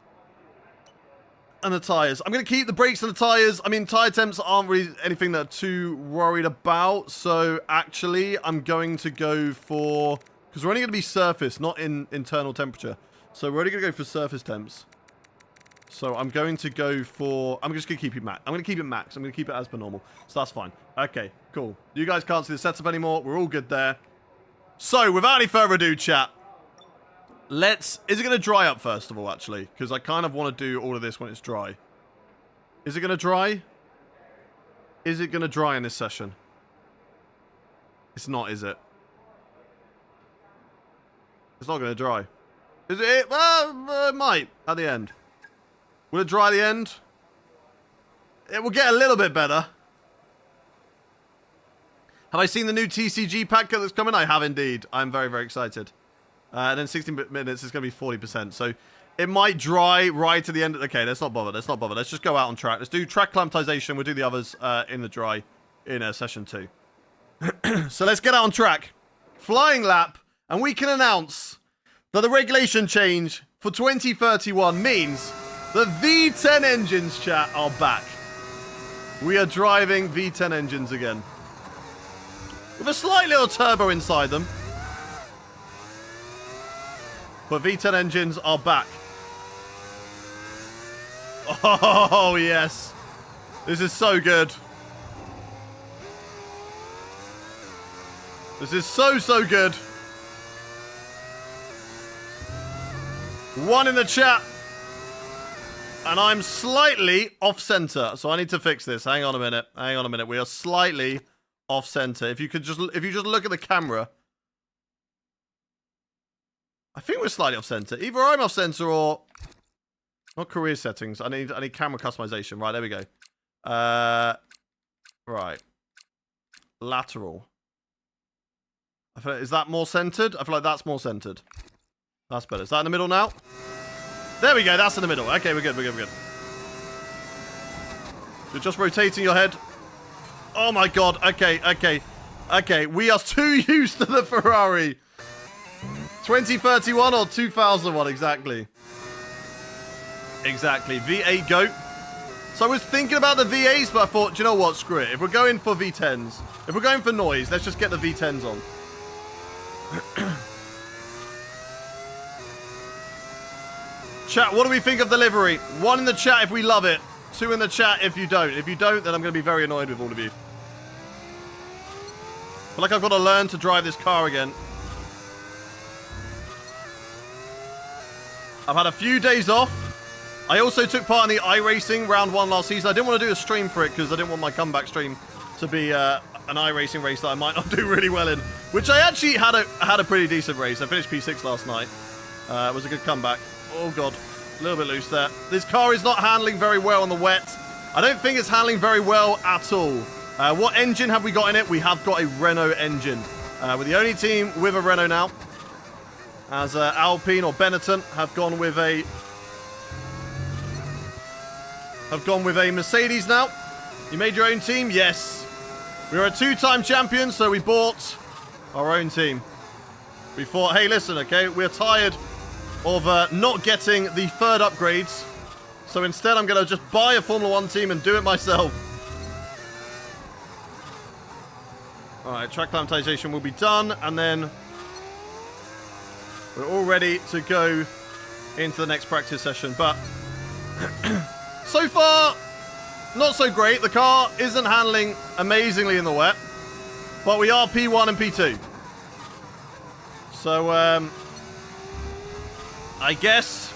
and the tyres. I'm going to keep the brakes and the tyres. I mean, tyre temps aren't really anything that I'm too worried about. So, actually, I'm going to go for... Because we're only going to be surface, not in internal temperature. So, we're only going to go for surface temps. So I'm going to go for... I'm just going to keep it max. I'm going to keep it max. I'm going to keep it as per normal. So that's fine. Okay, cool. You guys can't see the setup anymore. We're all good there. So, without any further ado, chat. Let's... Is it going to dry up first of all, actually? Because I kind of want to do all of this when it's dry. Is it going to dry? Is it going to dry in this session? It's not, is it? It's not going to dry. Is it? Well, it might at the end. Will it dry at the end? It will get a little bit better. Have I seen the new TCG pack that's coming? I have indeed. I'm very, very excited. And then 16 minutes is going to be 40%. So it might dry right to the end. Okay, let's not bother. Let's not bother. Let's just go out on track. Let's do track climatization. We'll do the others in the dry in session 2. So let's get out on track. Flying lap. And we can announce that the regulation change for 2031 means the V10 engines, chat, are back. We are driving V10 engines again. With a slight little turbo inside them. But V10 engines are back. Oh, yes. This is so good. This is so, so good. 1 in the chat. And I'm slightly off-center. So I need to fix this. Hang on a minute. Hang on a minute. We are slightly off-center. If you just look at the camera. I think we're slightly off-center. Either I'm off-center or... Not career settings. I need camera customization. Right, there we go. Right. Lateral. I feel like, is that more centered? I feel like that's more centered. That's better. Is that in the middle now? There we go. That's in the middle. Okay, we're good. We're good. We're good. You're just rotating your head. Oh my god. Okay, okay. Okay, we are too used to the Ferrari. 2031 or 2001, exactly. Exactly. V8 GOAT. So I was thinking about the V8s, but I thought, do you know what? Screw it. If we're going for V10s, if we're going for noise, let's just get the V10s on. Chat, what do we think of the livery? 1 in the chat if we love it. 2 in the chat if you don't. If you don't, then I'm going to be very annoyed with all of you. I feel like I've got to learn to drive this car again. I've had a few days off. I also took part in the iRacing round 1 last season. I didn't want to do a stream for it because I didn't want my comeback stream to be an iRacing race that I might not do really well in. Which I actually had a pretty decent race. I finished P6 last night. It was a good comeback. Oh god, a little bit loose there. This car is not handling very well on the wet. I don't think it's handling very well at all. What engine have we got in it? We have got a Renault engine. We're the only team with a Renault now. As Alpine or Benetton have gone with a Mercedes now. You made your own team? Yes. We were a 2-time champion, so we bought our own team. We thought, hey, listen, okay, we're tired of not getting the 3rd upgrades. So instead, I'm going to just buy a Formula 1 team and do it myself. All right, track climatization will be done, and then we're all ready to go into the next practice session. But so far, not so great. The car isn't handling amazingly in the wet, but we are P1 and P2. So, I guess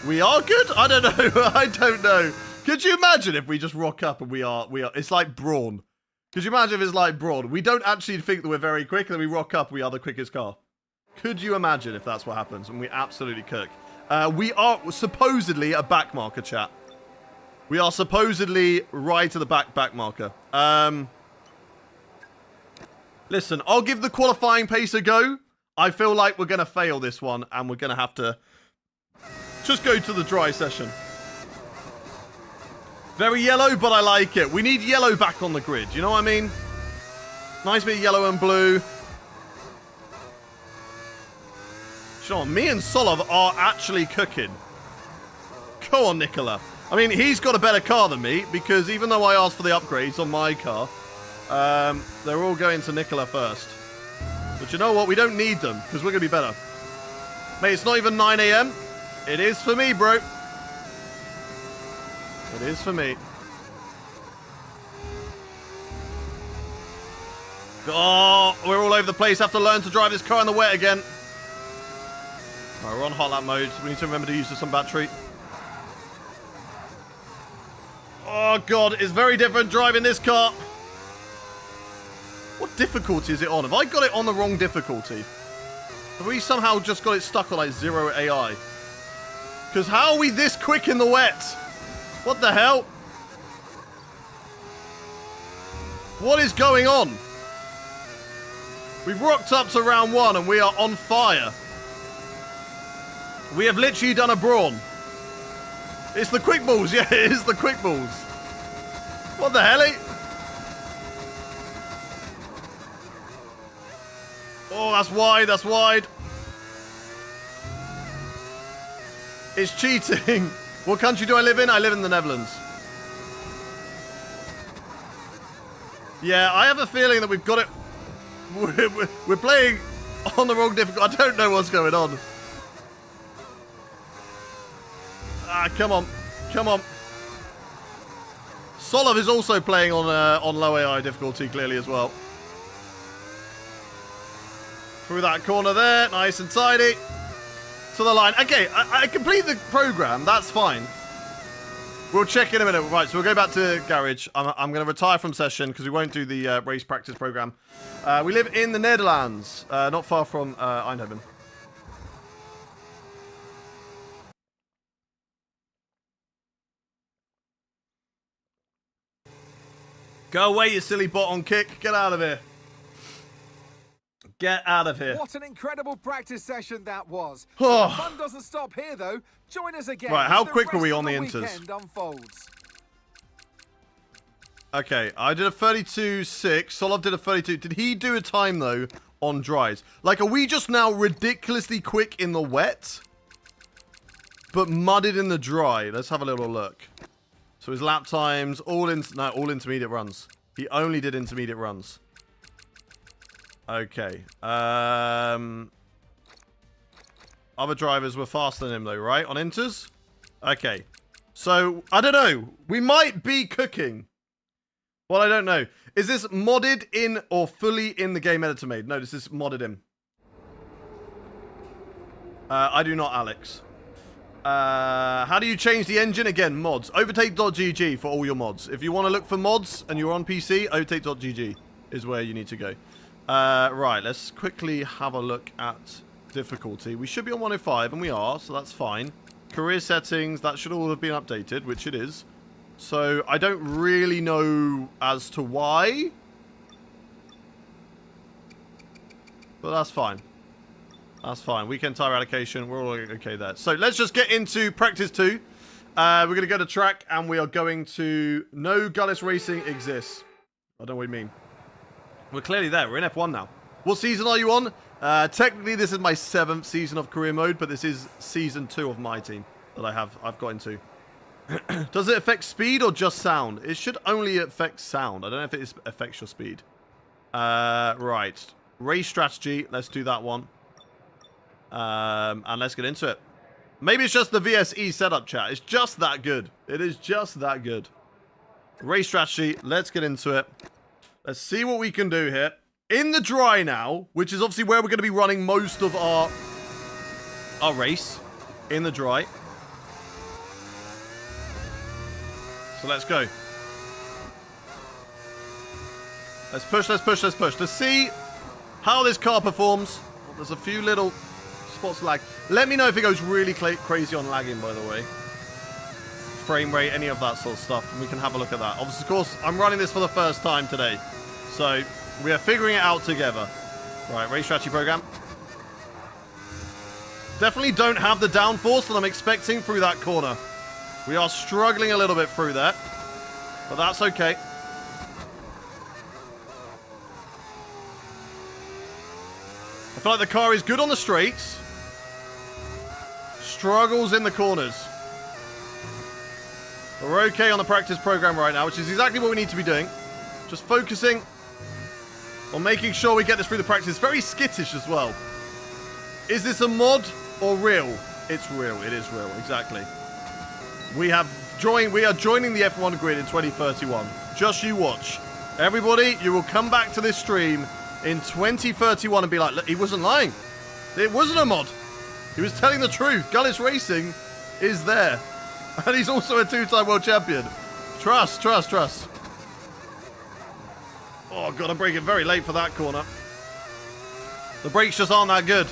we are good? I don't know. I don't know. Could you imagine if we just rock up and we are, it's like Brawn. Could you imagine if it's like Brawn? We don't actually think that we're very quick, and then we rock up, we are the quickest car. Could you imagine if that's what happens? And we absolutely cook. We are supposedly a back marker, chat. We are supposedly right to the back marker. Listen, I'll give the qualifying pace a go. I feel like we're going to fail this one, and we're going to have to just go to the dry session. Very yellow, but I like it. We need yellow back on the grid. You know what I mean? Nice bit of yellow and blue. You know what? Me and Solov are actually cooking. Go on, Nicola. I mean, he's got a better car than me, because even though I asked for the upgrades on my car, they're all going to Nicola first. But you know what? We don't need them, because we're going to be better. Mate, it's not even 9 a.m. It is for me, bro. It is for me. Oh, we're all over the place. Have to learn to drive this car in the wet again. Right, we're on hot lap mode. We need to remember to use some battery. Oh, God. It's very different driving this car. What difficulty is it on? Have I got it on the wrong difficulty? Have we somehow just got it stuck on like 0 AI? Because how are we this quick in the wet? What the hell? What is going on? We've rocked up to round 1 and we are on fire. We have literally done a brawn. It's the quick balls. Yeah, it is the quick balls. What the hell? Oh, that's wide. That's wide. It's cheating. What country do I live in? I live in the Netherlands. Yeah, I have a feeling that we've got it. We're playing on the wrong difficulty. I don't know what's going on. Ah, come on. Come on. Solov is also playing on low AI difficulty, clearly, as well. Through that corner there. Nice and tidy. To the line. Okay, I complete the program. That's fine. We'll check in a minute. Right, so we'll go back to garage. I'm going to retire from session because we won't do the race practice program. We live in the Netherlands, not far from Eindhoven. Go away, you silly bot on kick. Get out of here. Get out of here. What an incredible practice session that was. Oh. The fun doesn't stop here, though. Join us again. Right, how as the quick were we rest on of the inters? weekend unfolds. Okay, I did a 32.6. Solov did a 32. Did he do a time, though, on dries? Like, are we just now ridiculously quick in the wet, but mudded in the dry? Let's have a little look. So his lap times, all intermediate runs. He only did intermediate runs. Okay. Other drivers were faster than him, though, right? On inters? Okay. So, I don't know. We might be cooking. Well, I don't know. Is this modded in or fully in the game editor made? No, this is modded in. I do not, Alex. How do you change the engine? Again, mods. Overtake.gg for all your mods. If you want to look for mods and you're on PC, overtake.gg is where you need to go. Right, let's quickly have a look at difficulty. We should be on 105, and we are, so that's fine. Career settings, that should all have been updated, which it is. So, I don't really know as to why. But that's fine. That's fine. Weekend tire allocation, we're all okay there. So, let's just get into practice 2. We're going to go to track, and we are going to... No Gullis Racing exists. I don't know what you mean. We're clearly there. We're in F1 now. What season are you on? Technically, this is my 7th season of career mode, but this is season 2 of my team that I've got into. Does it affect speed or just sound? It should only affect sound. I don't know if it affects your speed. Right. Race strategy. Let's do that one. And let's get into it. Maybe it's just the VSE setup, chat. It's just that good. It is just that good. Race strategy. Let's get into it. Let's see what we can do here. In the dry now, which is obviously where we're going to be running most of our race. In the dry. So let's go. Let's push, let's push, let's push. Let's see how this car performs. Oh, there's a few little spots lag. Let me know if it goes really crazy on lagging, by the way. Frame rate, any of that sort of stuff. And we can have a look at that. Obviously, of course, I'm running this for the first time today. So, we are figuring it out together. Right, race strategy program. Definitely don't have the downforce that I'm expecting through that corner. We are struggling a little bit through that. But that's okay. I feel like the car is good on the straights. Struggles in the corners. We're okay on the practice program right now, which is exactly what we need to be doing. Just focusing on making sure we get this through the practice. Very skittish as well. Is this a mod or real? It's real. It is real. Exactly. We are joining the F1 grid in 2031. Just you watch. Everybody, you will come back to this stream in 2031 and be like, look, he wasn't lying. It wasn't a mod. He was telling the truth. Gullis Racing is there. And he's also a 2-time world champion. Trust, trust, trust. Oh, God, I'm braking very late for that corner. The brakes just aren't that good.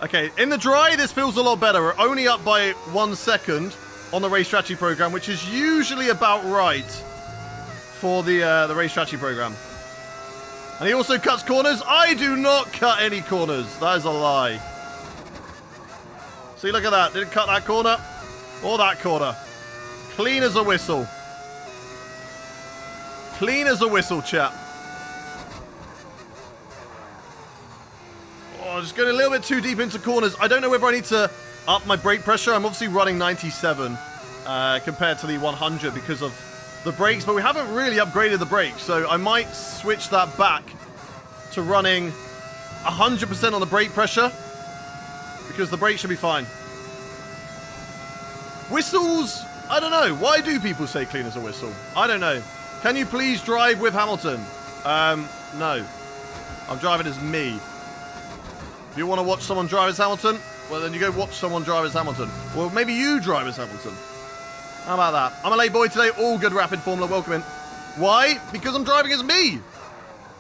Okay, in the dry, this feels a lot better. We're only up by 1 second on the race strategy program, which is usually about right for the race strategy program. And he also cuts corners. I do not cut any corners. That is a lie. See, look at that. Didn't cut that corner or that corner. Clean as a whistle. Clean as a whistle, chap. Oh, just going a little bit too deep into corners. I don't know whether I need to up my brake pressure. I'm obviously running 97 compared to the 100 because of the brakes, but we haven't really upgraded the brakes, so I might switch that back to running 100% on the brake pressure because the brakes should be fine. Whistles, I don't know. Why do people say clean as a whistle? I don't know. Can you please drive with Hamilton? No. I'm driving as me. If you want to watch someone drive as Hamilton, well, then you go watch someone drive as Hamilton. Well, maybe you drive as Hamilton. How about that? I'm a late boy today. All good Rapid Formula. Welcome in. Why? Because I'm driving as me.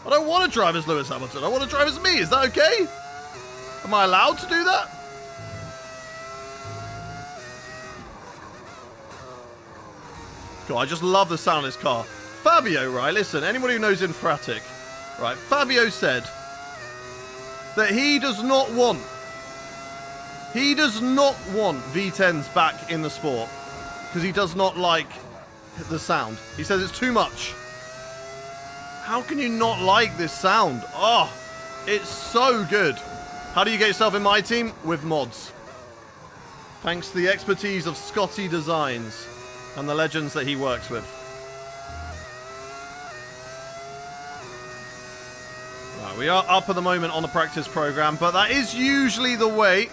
I don't want to drive as Lewis Hamilton. I want to drive as me. Is that okay? Am I allowed to do that? God, I just love the sound of this car. Fabio, right? Listen, anybody who knows Infratic, right? Fabio said that he does not want V10s back in the sport because he does not like the sound. He says it's too much. How can you not like this sound? Oh, it's so good. How do you get yourself in my team? With mods. Thanks to the expertise of Scotty Designs and the legends that he works with. Right, we are up at the moment on the practice program, but that is usually the way.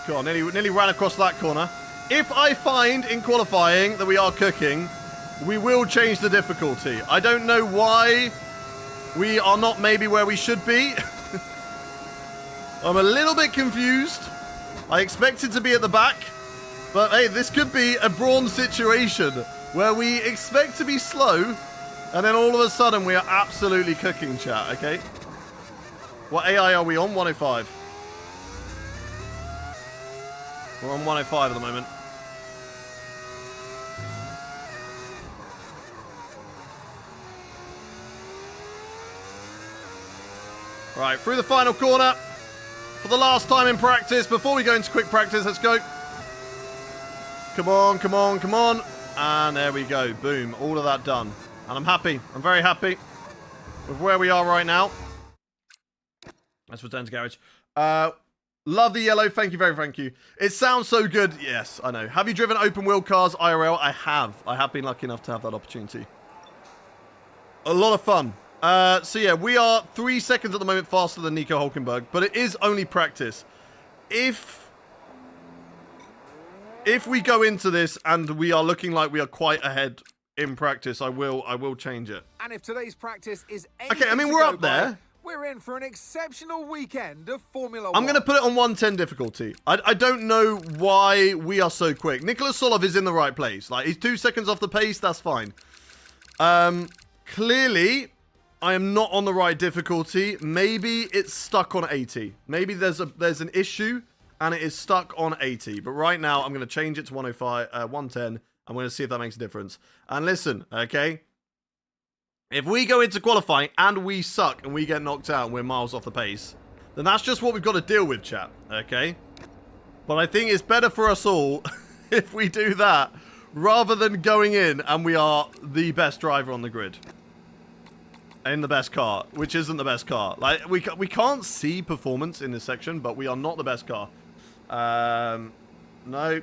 God, nearly ran across that corner. If I find in qualifying that we are cooking, we will change the difficulty. I don't know why we are not maybe where we should be. I'm a little bit confused. I expected to be at the back, but hey, this could be a Brawn situation where we expect to be slow, and then all of a sudden we are absolutely cooking, chat, okay? What AI are we on? 105. We're on 105 at the moment. Right, through the final corner for the last time in practice. Before we go into quick practice, let's go. Come on, come on, come on. And there we go. Boom. All of that done. And I'm happy. I'm very happy with where we are right now. Let's return to garage. Love the yellow. Thank you, thank you. It sounds so good. Yes, I know. Have you driven open wheel cars IRL? I have. I have been lucky enough to have that opportunity. A lot of fun. So yeah, we are 3 seconds at the moment faster than Nico Hulkenberg, but it is only practice. If we go into this and we are looking like we are quite ahead in practice, I will change it. And if today's practice is okay, I mean we're up there. We're in for an exceptional weekend of Formula 1. I'm going to put it on 110 difficulty. I don't know why we are so quick. Nicholas Solov is in the right place. Like, he's 2 seconds off the pace. That's fine. Clearly, I am not on the right difficulty. Maybe it's stuck on 80. Maybe there's an issue and it is stuck on 80. But right now, I'm going to change it to 105, 110. I'm going to see if that makes a difference. And listen, okay? If we go into qualifying and we suck and we get knocked out and we're miles off the pace, then that's just what we've got to deal with, chat, okay? But I think it's better for us all if we do that rather than going in and we are the best driver on the grid. In the best car, which isn't the best car. Like, we can't see performance in this section, but we are not the best car. No.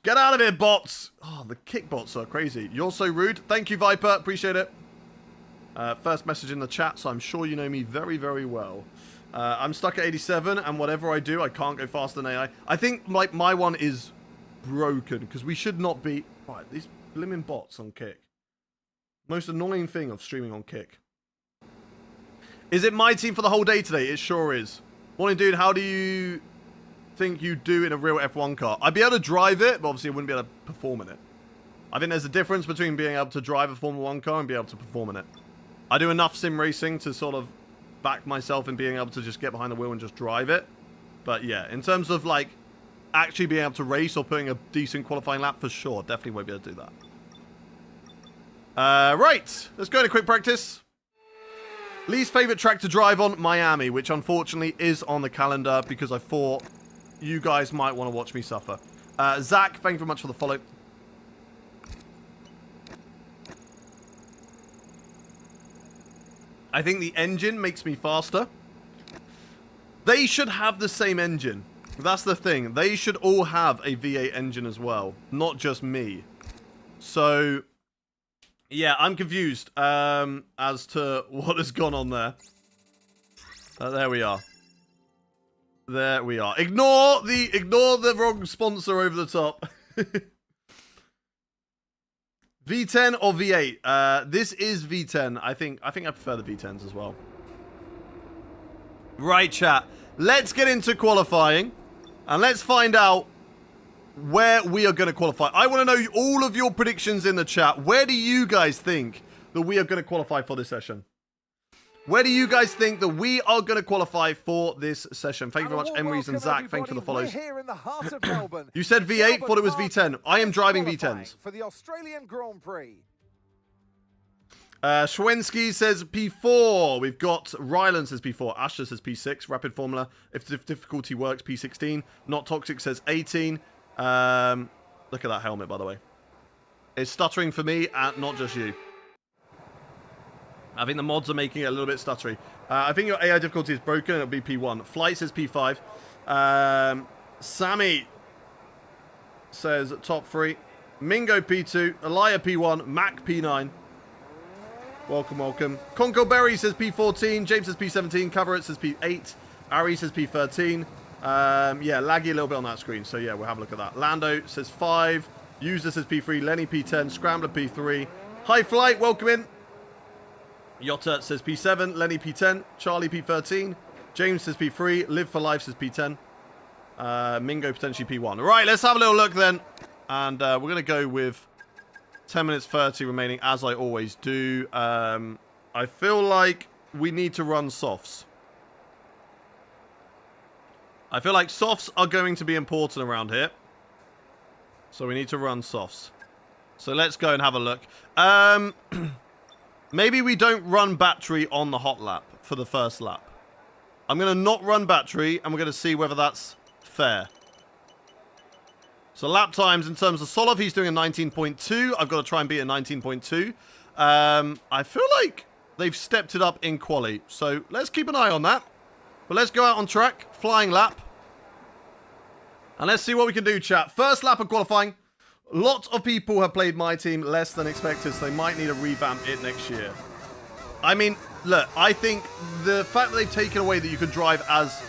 Get out of here, bots. Oh, the kick bots are crazy. You're so rude. Thank you, Viper. Appreciate it. First message in the chat, so I'm sure you know me very, very well. I'm stuck at 87, and whatever I do, I can't go faster than AI. I think like my one is broken, because we should not be... Right, these blimmin' bots on Kick. Most annoying thing of streaming on Kick. Is it my team for the whole day today? It sure is. Morning, dude. How do you think you do in a real F1 car. I'd be able to drive it, but obviously I wouldn't be able to perform in it. I think there's a difference between being able to drive a Formula 1 car and be able to perform in it. I do enough sim racing to sort of back myself in being able to just get behind the wheel and just drive it. But yeah, in terms of like actually being able to race or putting a decent qualifying lap, for sure, definitely won't be able to do that. Right, let's go into quick practice. Least favorite track to drive on, Miami, which unfortunately is on the calendar because I thought you guys might want to watch me suffer. Zach, thank you very much for the follow. I think the engine makes me faster. They should have the same engine. That's the thing. They should all have a V8 engine as well, not just me. So, yeah, I'm confused as to what has gone on there. There we are. There we are. Ignore the wrong sponsor over the top. V10 or V8? This is V10. I think I prefer the V10s as well. Right, chat. Let's get into qualifying. And let's find out where we are going to qualify. I want to know all of your predictions in the chat. Where do you guys think that we are going to qualify for this session? Where do you guys think that we are going to qualify for this session? Thank you very much, Emery's and Zach. Thank you for the follows. Here in the heart of Melbourne. You said V8, thought it was V10. I am driving V10s. For the Australian Grand Prix. Schwensky says P4. We've got Ryland says P4. Asher says P6. Rapid Formula. If difficulty works, P16. Not Toxic says 18. Look at that helmet, by the way. It's stuttering for me and not just you. I think the mods are making it a little bit stuttery. I think your AI difficulty is broken. It'll be P1. Flight says P5. Sammy says top 3. Mingo P2. Elia P1. Mac P9. Welcome, welcome. Conco Berry says P14. James says P17. Coverett says P8. Ari says P13. Yeah, laggy a little bit on that screen. So yeah, we'll have a look at that. Lando says 5. User says P3. Lenny P10. Scrambler P3. High Flight, welcome in. Yotta says P7, Lenny P10, Charlie P13, James says P3, Live for Life says P10, Mingo potentially P1. Right, let's have a little look then. And we're going to go with 10 minutes 30 remaining, as I always do. I feel like we need to run softs. I feel like softs are going to be important around here. So we need to run softs. So let's go and have a look. Maybe we don't run battery on the hot lap for the first lap. I'm going to not run battery, and we're going to see whether that's fair. So lap times in terms of Solov, he's doing a 19.2. I've got to try and beat a 19.2. I feel like they've stepped it up in quali. So let's keep an eye on that. But let's go out on track. Flying lap. And let's see what we can do, chat. First lap of qualifying. Lots of people have played my team less than expected, so they might need to revamp it next year. I mean, look, I think the fact that they've taken away that you could drive as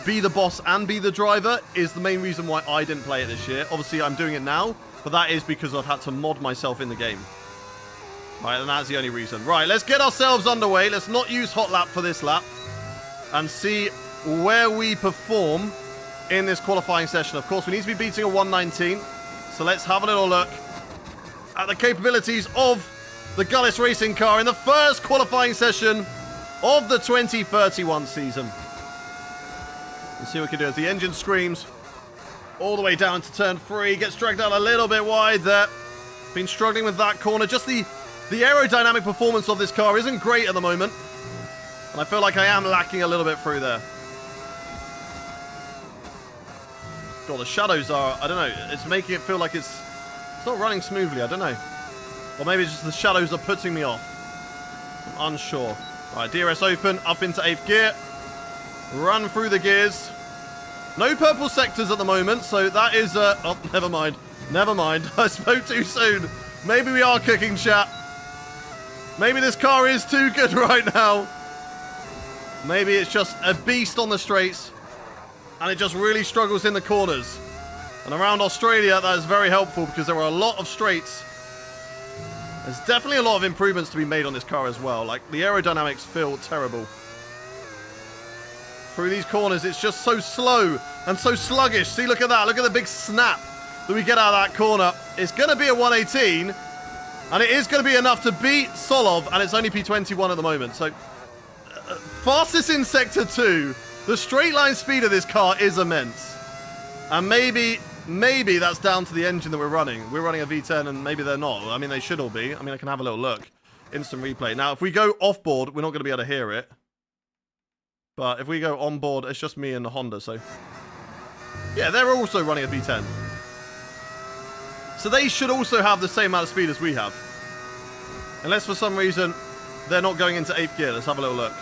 be the boss and be the driver is the main reason why I didn't play it this year. Obviously, I'm doing it now, but that is because I've had to mod myself in the game. Right, and that's the only reason. Right, let's get ourselves underway. Let's not use hot lap for this lap and see where we perform in this qualifying session. Of course, we need to be beating a 119. So let's have a little look at the capabilities of the Gullis Racing car in the first qualifying session of the 2031 season. Let's see what we can do as the engine screams all the way down to turn 3. Gets dragged out a little bit wide there. Been struggling with that corner. Just the aerodynamic performance of this car isn't great at the moment. And I feel like I am lacking a little bit through there. God, the shadows are, I don't know, it's making it feel like it's not running smoothly, I don't know. Or maybe it's just the shadows are putting me off. I'm unsure. Right, DRS open, up into 8th gear. Run through the gears. No purple sectors at the moment, so that is, oh, never mind. Never mind, I spoke too soon. Maybe we are cooking, chat. Maybe this car is too good right now. Maybe it's just a beast on the straights. And it just really struggles in the corners. And around Australia, that is very helpful because there are a lot of straights. There's definitely a lot of improvements to be made on this car as well. Like, the aerodynamics feel terrible. Through these corners, it's just so slow. and so sluggish. See, look at that. Look at the big snap that we get out of that corner. It's going to be a 118, and it is going to be enough to beat Solov, and it's only P21 at the moment. So, fastest in Sector 2. The straight line speed of this car is immense. And maybe that's down to the engine that we're running. We're running a V10, and maybe they're not. I mean, they should all be. I mean, I can have a little look. Instant replay. Now, if we go off-board, we're not going to be able to hear it. But if we go on-board, it's just me and the Honda, so... Yeah, they're also running a V10. So they should also have the same amount of speed as we have. Unless for some reason, they're not going into 8th gear. Let's have a little look.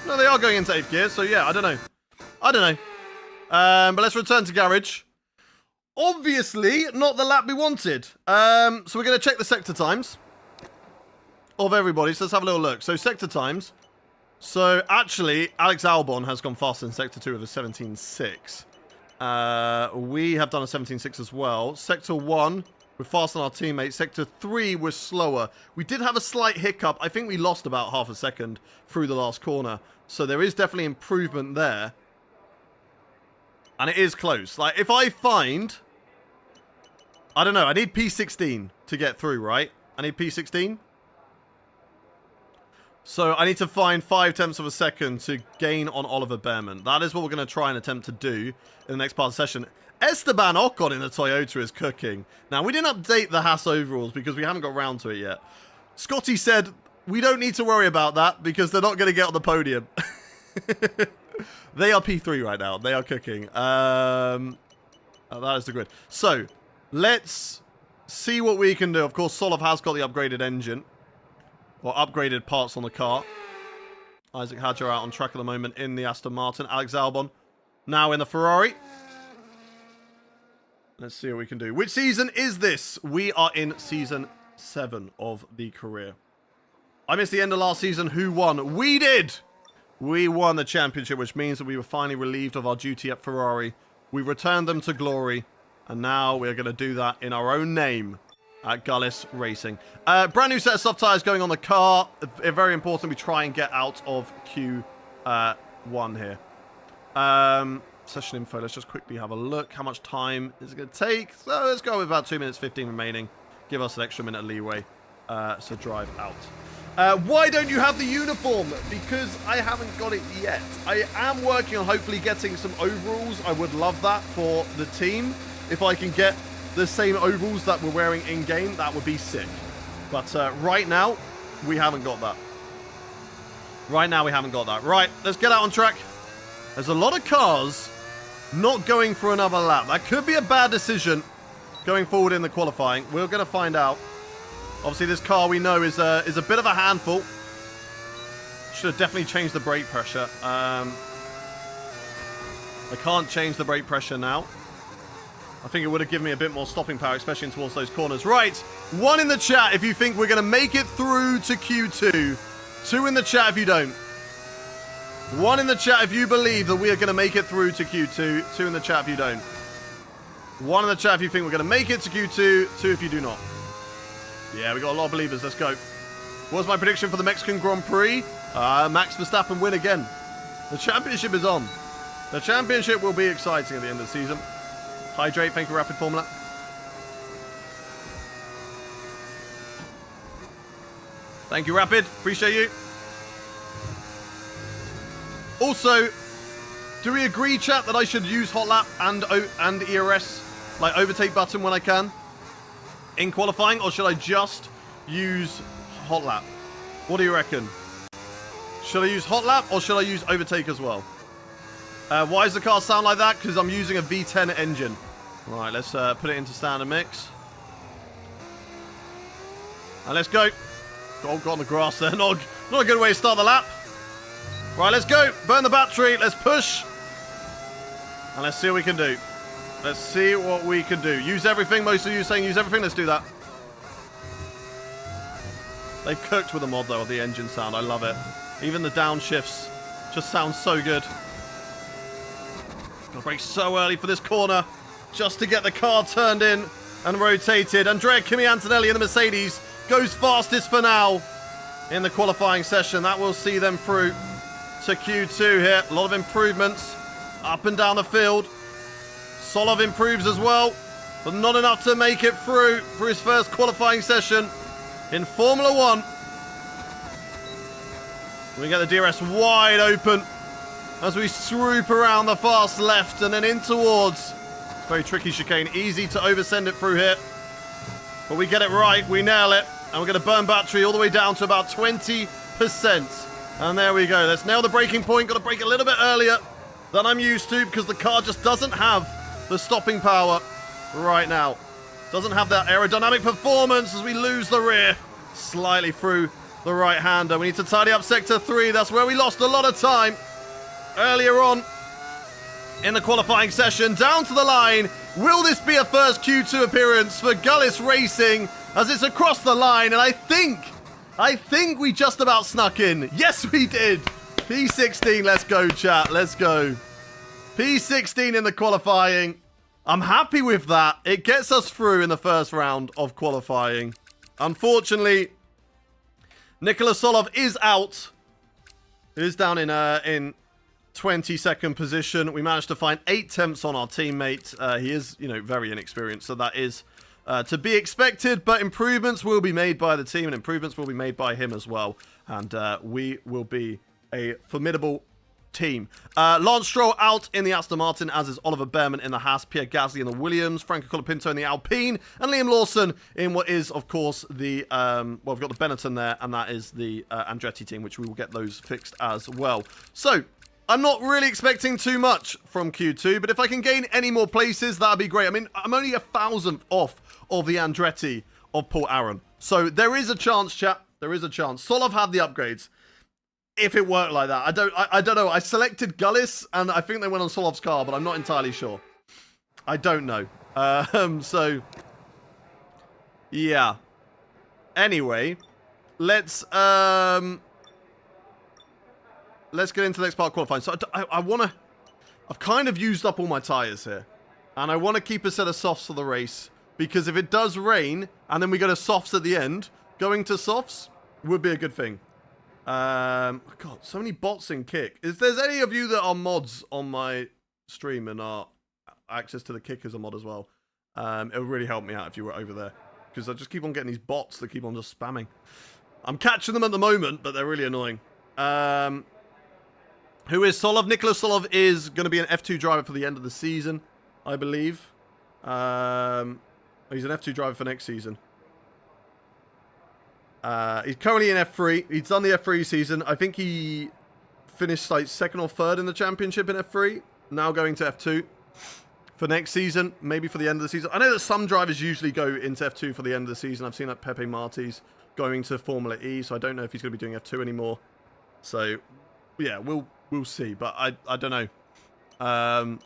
No, they are going into 8th gear, so yeah, I don't know. But let's return to garage. Obviously, not the lap we wanted. So we're going to check the sector times of everybody. So let's have a little look. So sector times. So actually, Alex Albon has gone faster in sector 2 with a 17.6. We have done a 17.6 as well. Sector 1, we're faster than our teammates. Sector 3, we're slower. We did have a slight hiccup. I think we lost about half a second through the last corner. So there is definitely improvement there. And it is close. Like, if I find... I don't know. I need P16 to get through, right? I need P16. So I need to find 0.5 of a second to gain on Oliver Behrman. That is what we're going to try and attempt to do in the next part of the session. Esteban Ocon in the Toyota is cooking. Now, we didn't update the Haas overalls because we haven't got around to it yet. Scotty said, we don't need to worry about that because they're not going to get on the podium. They are P3 right now. They are cooking. That is the grid. So, let's see what we can do. Of course, Solov has got the upgraded engine. Or upgraded parts on the car. Isaac Hadjar out on track at the moment in the Aston Martin. Alex Albon now in the Ferrari. Let's see what we can do. Which season is this? We are in season 7 of the career. I missed the end of last season. Who won? We did! We won the championship, which means that we were finally relieved of our duty at Ferrari. We returned them to glory. And now we're going to do that in our own name. At Gullis Racing. Brand new set of soft tyres going on the car. Very important we try and get out of Q1 here. Session info. Let's just quickly have a look. How much time is it going to take? So let's go with about 2 minutes 15 remaining. Give us an extra minute leeway. So drive out. Why don't you have the uniform? Because I haven't got it yet. I am working on hopefully getting some overalls. I would love that for the team. If I can get the same overalls that we're wearing in-game, that would be sick. But right now, we haven't got that. Right, let's get out on track. There's a lot of cars not going for another lap. That could be a bad decision going forward in the qualifying. We're going to find out. Obviously, this car we know is a bit of a handful. Should have definitely changed the brake pressure. I can't change the brake pressure now. I think it would have given me a bit more stopping power, especially towards those corners. Right, 1 in the chat if you think we're going to make it through to Q2. 2 in the chat if you don't. 1 in the chat if you believe that we are going to make it through to Q2. 2 in the chat if you don't. 1 in the chat if you think we're going to make it to Q2. 2 if you do not. Yeah, we got a lot of believers. Let's go. What's my prediction for the Mexican Grand Prix? Max Verstappen win again. The championship is on. The championship will be exciting at the end of the season. Hydrate, thank you, Rapid Formula. Thank you, Rapid. Appreciate you. Also, do we agree, chat, that I should use Hot Lap and ERS, like overtake button when I can, in qualifying, or should I just use Hot Lap? What do you reckon? Should I use Hot Lap or should I use overtake as well? Why does the car sound like that? Because I'm using a V10 engine. Right, let's put it into standard mix. And let's go. Oh, got on the grass there. Not a good way to start the lap. Right, let's go. Burn the battery. Let's push. And let's see what we can do. Let's see what we can do. Use everything. Most of you saying use everything. Let's do that. They've cooked with the mod, though, of the engine sound. I love it. Even the downshifts just sound so good. Got to brake so early for this corner just to get the car turned in and rotated. Andrea Kimi Antonelli in the Mercedes goes fastest for now in the qualifying session. That will see them through to Q2 here. A lot of improvements Up and down the field. Solov improves as well, but not enough to make it through for his first qualifying session in Formula 1. We get the DRS wide open as we swoop around the fast left and then in towards. Very tricky chicane, easy to oversend it through here. But we get it right, we nail it, and we're going to burn battery all the way down to about 20%. And there we go. Let's nail the braking point. Got to brake a little bit earlier than I'm used to because the car just doesn't have the stopping power right now. Doesn't have that aerodynamic performance as we lose the rear slightly through the right-hander. We need to tidy up Sector 3. That's where we lost a lot of time earlier on in the qualifying session. Down to the line. Will this be a first Q2 appearance for Gullis Racing as it's across the line? And I think we just about snuck in. Yes, we did. P16, let's go, chat. Let's go. P16 in the qualifying. I'm happy with that. It gets us through in the first round of qualifying. Unfortunately, Nikola Solov is out. He is down in 22nd position. We managed to find 8 temps on our teammate. He is, very inexperienced, so that is to be expected, but improvements will be made by the team and improvements will be made by him as well. And we will be a formidable team. Lance Stroll out in the Aston Martin, as is Oliver Behrman in the Haas, Pierre Gasly in the Williams, Franco Colapinto in the Alpine, and Liam Lawson in what is, of course, the, we've got the Benetton there, and that is the Andretti team, which we will get those fixed as well. So, I'm not really expecting too much from Q2, but if I can gain any more places, that'd be great. I mean, I'm only 1,000th off of the Andretti of Paul Aaron. So there is a chance, chat. There is a chance. Solov had the upgrades. If it worked like that. I don't know. I selected Gullis, and I think they went on Solov's car, but I'm not entirely sure. I don't know. So, yeah. Anyway, let's get into the next part of qualifying. So I've kind of used up all my tyres here. And I want to keep a set of softs for the race. Because if it does rain, and then we go to softs at the end, going to softs would be a good thing. God, so many bots in Kick. If there's any of you that are mods on my stream and are access to the Kick as a mod as well, it would really help me out if you were over there. Because I just keep on getting these bots that keep on just spamming. I'm catching them at the moment, but they're really annoying. Who is Solov? Nikola Solov is going to be an F2 driver for the end of the season, I believe. He's an F2 driver for next season. He's currently in F3. He's done the F3 season. I think he finished like 2nd or 3rd in the championship in F3. Now going to F2 for next season, maybe for the end of the season. I know that some drivers usually go into F2 for the end of the season. I've seen like Pepe Martis going to Formula E, so I don't know if he's going to be doing F2 anymore. So, yeah, we'll see, but I don't know.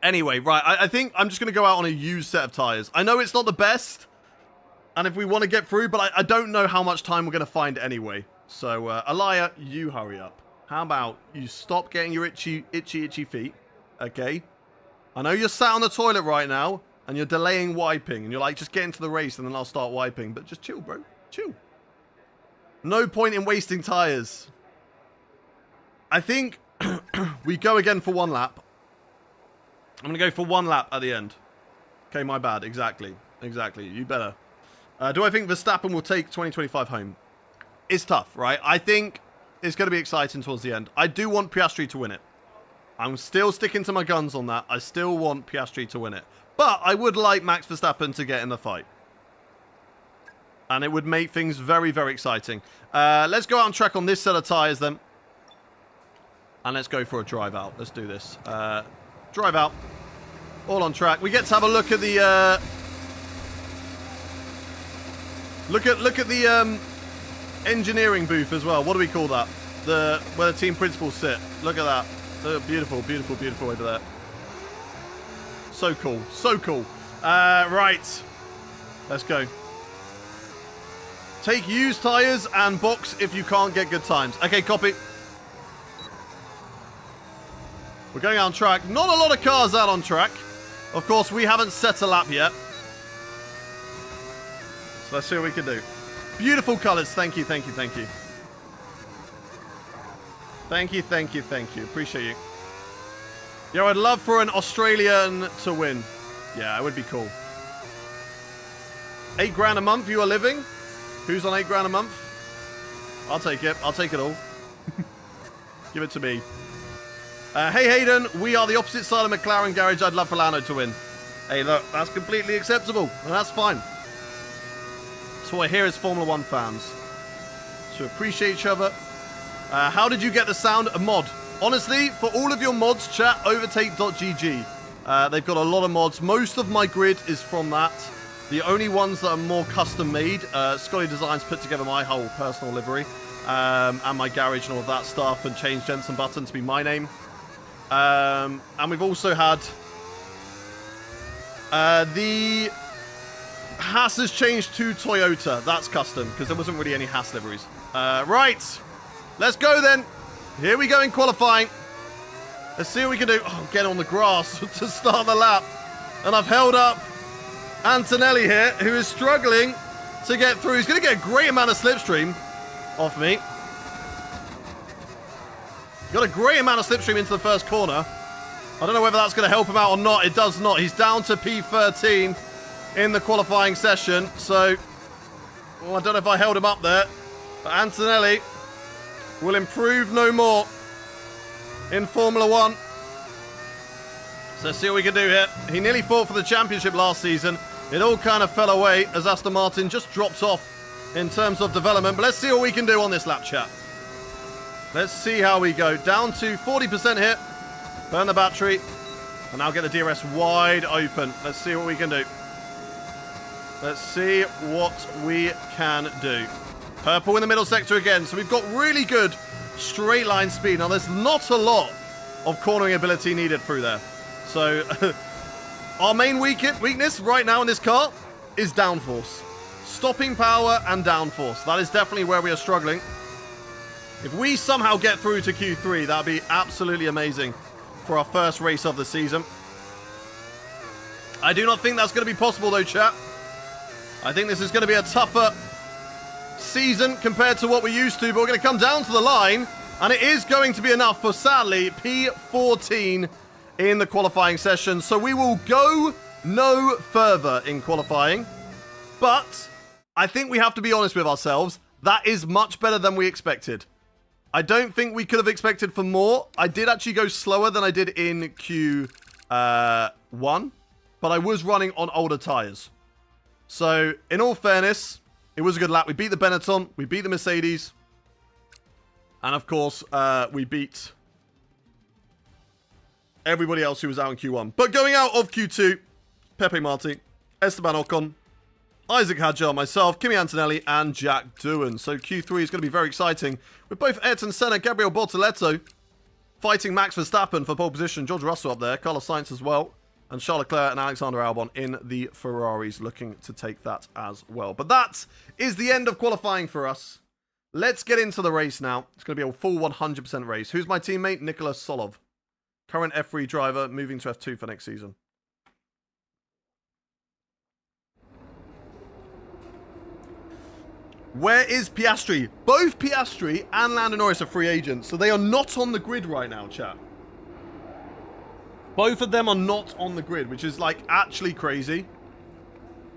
Anyway, right, I think I'm just going to go out on a used set of tyres. I know it's not the best, and if we want to get through, but I don't know how much time we're going to find anyway. So, Alaya, you hurry up. How about you stop getting your itchy feet, okay? I know you're sat on the toilet right now, and you're delaying wiping, and you're like, just get into the race, and then I'll start wiping. But just chill, bro. Chill. No point in wasting tyres. I think we go again for one lap. I'm going to go for one lap at the end. Okay, my bad. Exactly. You better. Do I think Verstappen will take 2025 home? It's tough, right? I think it's going to be exciting towards the end. I do want Piastri to win it. I'm still sticking to my guns on that. I still want Piastri to win it. But I would like Max Verstappen to get in the fight. And it would make things very, very exciting. Let's go out on track on this set of tyres then. And let's go for a drive out. Let's do this. Drive out. All on track. We get to have a look at the look at the engineering booth as well. What do we call that? Where the team principals sit. Look at that. Beautiful over there. So cool. Right. Let's go. Take used tyres and box if you can't get good times. Okay, copy. We're going out on track. Not a lot of cars out on track. Of course, we haven't set a lap yet. So let's see what we can do. Beautiful colours. Thank you. Thank you. Appreciate you. Yeah, I'd love for an Australian to win. Yeah, it would be cool. 8 grand a month you are living? Who's on 8 grand a month? I'll take it. I'll take it all. Give it to me. Hey, Hayden, we are the opposite side of McLaren Garage. I'd love for Lando to win. Hey, look, that's completely acceptable, and that's fine. So what I hear is Formula 1 fans. So appreciate each other. How did you get the sound? A mod. Honestly, for all of your mods, chat overtake.gg. They've got a lot of mods. Most of my grid is from that. The only ones that are more custom made, Scotty Designs put together my whole personal livery. And my garage and all of that stuff, and changed Jensen Button to be my name. And we've also had the Haas has changed to Toyota. That's custom, because there wasn't really any Haas liveries. Right, let's go then. Here we go in qualifying. Let's see what we can do. Oh, get on the grass to start the lap. And I've held up Antonelli here, who is struggling to get through. He's going to get a great amount of slipstream off me. Got a great amount of slipstream into the first corner. I don't know whether that's going to help him out or not. It does not. He's down to P13 in the qualifying session. So, well, I don't know if I held him up there. But Antonelli will improve no more in Formula 1. So let's see what we can do here. He nearly fought for the championship last season. It all kind of fell away as Aston Martin just dropped off in terms of development. But let's see what we can do on this lap, chat. Let's see how we go. Down to 40% here. Burn the battery. And now get the DRS wide open. Let's see what we can do. Let's see what we can do. Purple in the middle sector again. So we've got really good straight line speed. Now there's not a lot of cornering ability needed through there. So our main weakness right now in this car is downforce. Stopping power and downforce. That is definitely where we are struggling. If we somehow get through to Q3, that'd be absolutely amazing for our first race of the season. I do not think that's going to be possible though, chat. I think this is going to be a tougher season compared to what we're used to, but we're going to come down to the line, and it is going to be enough for, sadly, P14 in the qualifying session. So we will go no further in qualifying, but I think we have to be honest with ourselves. That is much better than we expected. I don't think we could have expected for more. I did actually go slower than I did in Q1, but I was running on older tyres. So, in all fairness, it was a good lap. We beat the Benetton, we beat the Mercedes, and of course, we beat everybody else who was out in Q1. But going out of Q2, Pepe Marti, Esteban Ocon, Isaac Hadjar, myself, Kimi Antonelli, and Jack Doohan. So Q3 is going to be very exciting, with both Ayrton Senna, Gabriel Bortoleto fighting Max Verstappen for pole position, George Russell up there, Carlos Sainz as well, and Charles Leclerc and Alexander Albon in the Ferraris looking to take that as well. But that is the end of qualifying for us. Let's get into the race now. It's going to be a full 100% race. Who's my teammate? Nicholas Solov. Current F3 driver, moving to F2 for next season. Where is Piastri? Both Piastri and Lando Norris are free agents, so they are not on the grid right now, chat. Both of them are not on the grid, which is, like, actually crazy.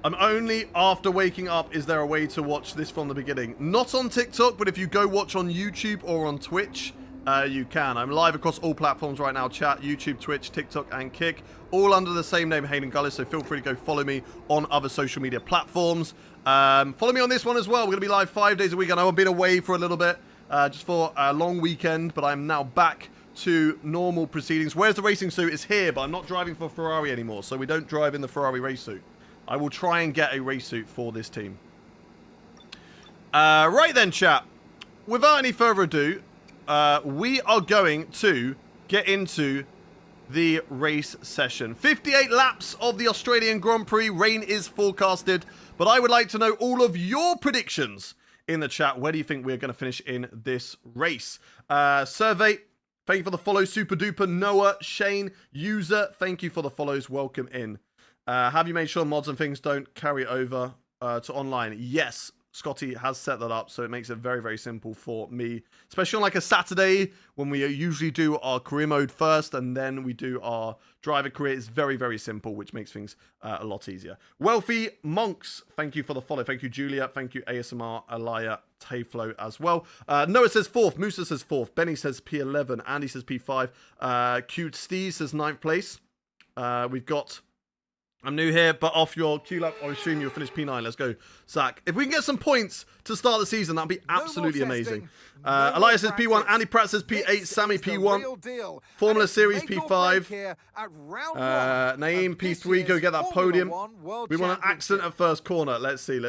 I'm only after waking up, is there a way to watch this from the beginning? Not on TikTok, but if you go watch on YouTube or on Twitch, you can. I'm live across all platforms right now, chat, YouTube, Twitch, TikTok, and Kick, all under the same name, Hayden Gullis, so feel free to go follow me on other social media platforms. Follow me on this one as well. We're going to be live 5 days a week. I know I've been away for a little bit, just for a long weekend, but I'm now back to normal proceedings. Where's the racing suit? It's here, but I'm not driving for Ferrari anymore, so we don't drive in the Ferrari race suit. I will try and get a race suit for this team. Right then, chat. Without any further ado, we are going to get into the race session. 58 laps of the Australian Grand Prix. Rain is forecasted, but I would like to know all of your predictions in the chat. Where do you think we're going to finish in this race? Survey, thank you for the follow. Super duper. Noah, Shane, user, thank you for the follows. Welcome in. Have you made sure mods and things don't carry over to online? Yes. Scotty has set that up, so it makes it very, very simple for me, especially on like a Saturday when we usually do our career mode first and then we do our driver career. It's very, very simple, which makes things a lot easier. Wealthy Monks, thank you for the follow. Thank you, Julia. Thank you, ASMR, Alaya, Tayflow as well. Noah says 4th. Musa says 4th. Benny says P11. Andy says P5. Cute Steve says 9th place. We've got... I'm new here, but off your queue lap, I assume you'll finish P9. Let's go, Zach. If we can get some points to start the season, that'd be absolutely amazing. Elias says P1, Andy Pratt says P8, Sammy P1, Formula Series P5, Naeem P3, go get that podium. We want an accident at first corner. Let's see.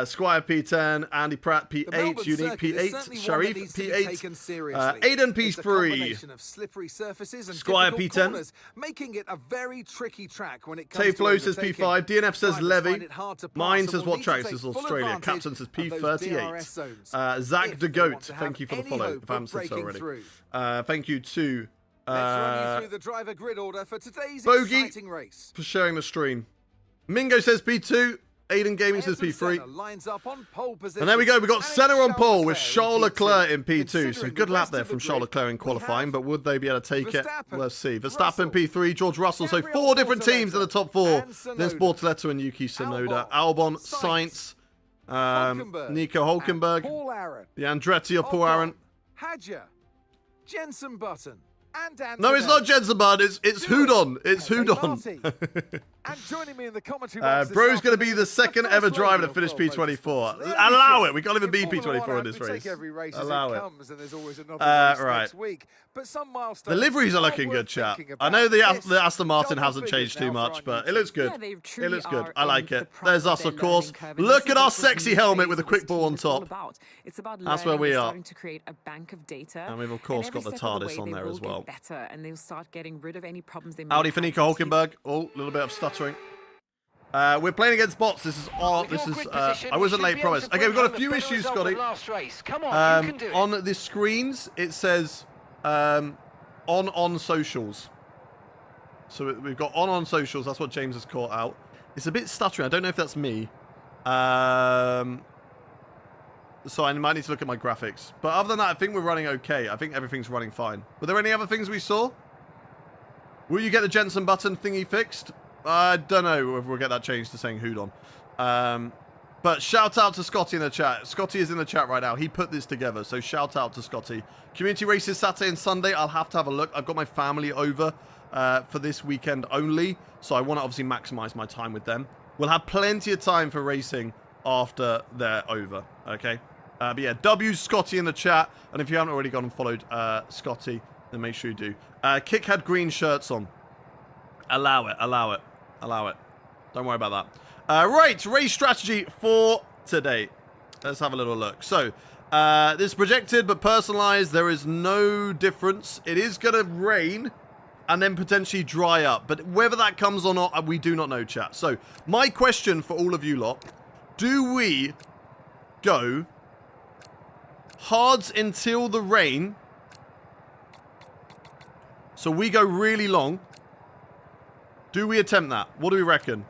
Squire P10, Andy Pratt P8, Unique P8, Sharif P8, Aiden P3, Squire P10, making it a very tricky track when it comes Tayflow says P5, DNF says Levy, mine says what track? This is Australia, Captain says P38, Zach the Goat, thank you for the follow, if I haven't said so already. Thank you to Let's run you through the driver grid order for today's Bogey exciting race. for sharing the stream. Mingo says P2. Aiden Gaming says P3. And there we go. We've got Senna on pole with Charles Leclerc in P2. So good lap there from Charles Leclerc in qualifying. But would they be able to take it? Let's see. Verstappen P3. George Russell. So 4 different teams in the top 4. There's Bortoletto and Yuki Tsunoda. Albon, Sainz, Nico Hulkenberg. The Andretti of Paul Aaron. Hadja, Jenson Button. No, it's not Jensen Bud. It's Houdon. It's Houdon. And joining me in the commentary box Bro's going to be the second ever driver to finish P24. Allow it. We can't even be P24 in this race. Allow it. Right. The liveries are looking good, chat. I know the Aston Martin hasn't changed too much, but it looks good. It looks good. I like it. There's us, of course. Look at our sexy helmet with a quick ball on top. That's where we are. And we've, of course, got the TARDIS on there as well. Audi for Nico Hulkenberg. Oh, a little bit of stuttering. We're playing against bots. This is I wasn't late, promise. Okay, we've got a few issues, Scotty. On the screens, it says on socials. So we've got on socials. That's what James has caught out. It's a bit stuttering. I don't know if that's me. So I might need to look at my graphics. But other than that, I think we're running okay. I think everything's running fine. Were there any other things we saw? Will you get the Jensen Button thingy fixed? I don't know if we'll get that changed to saying Houdon. But shout out to Scotty in the chat. Scotty is in the chat right now. He put this together, so shout out to Scotty. Community races Saturday and Sunday. I'll have to have a look. I've got my family over for this weekend only, so I want to obviously maximize my time with them. We'll have plenty of time for racing after they're over, okay? But yeah, W Scotty in the chat, and if you haven't already gone and followed Scotty, then make sure you do. Kick had green shirts on. Allow it. Don't worry about that. Right, race strategy for today. Let's have a little look. So, this is projected but personalized. There is no difference. It is going to rain and then potentially dry up. But whether that comes or not, we do not know, chat. So, my question for all of you lot, do we go hards until the rain? So we go really long. Do we attempt that? What do we reckon?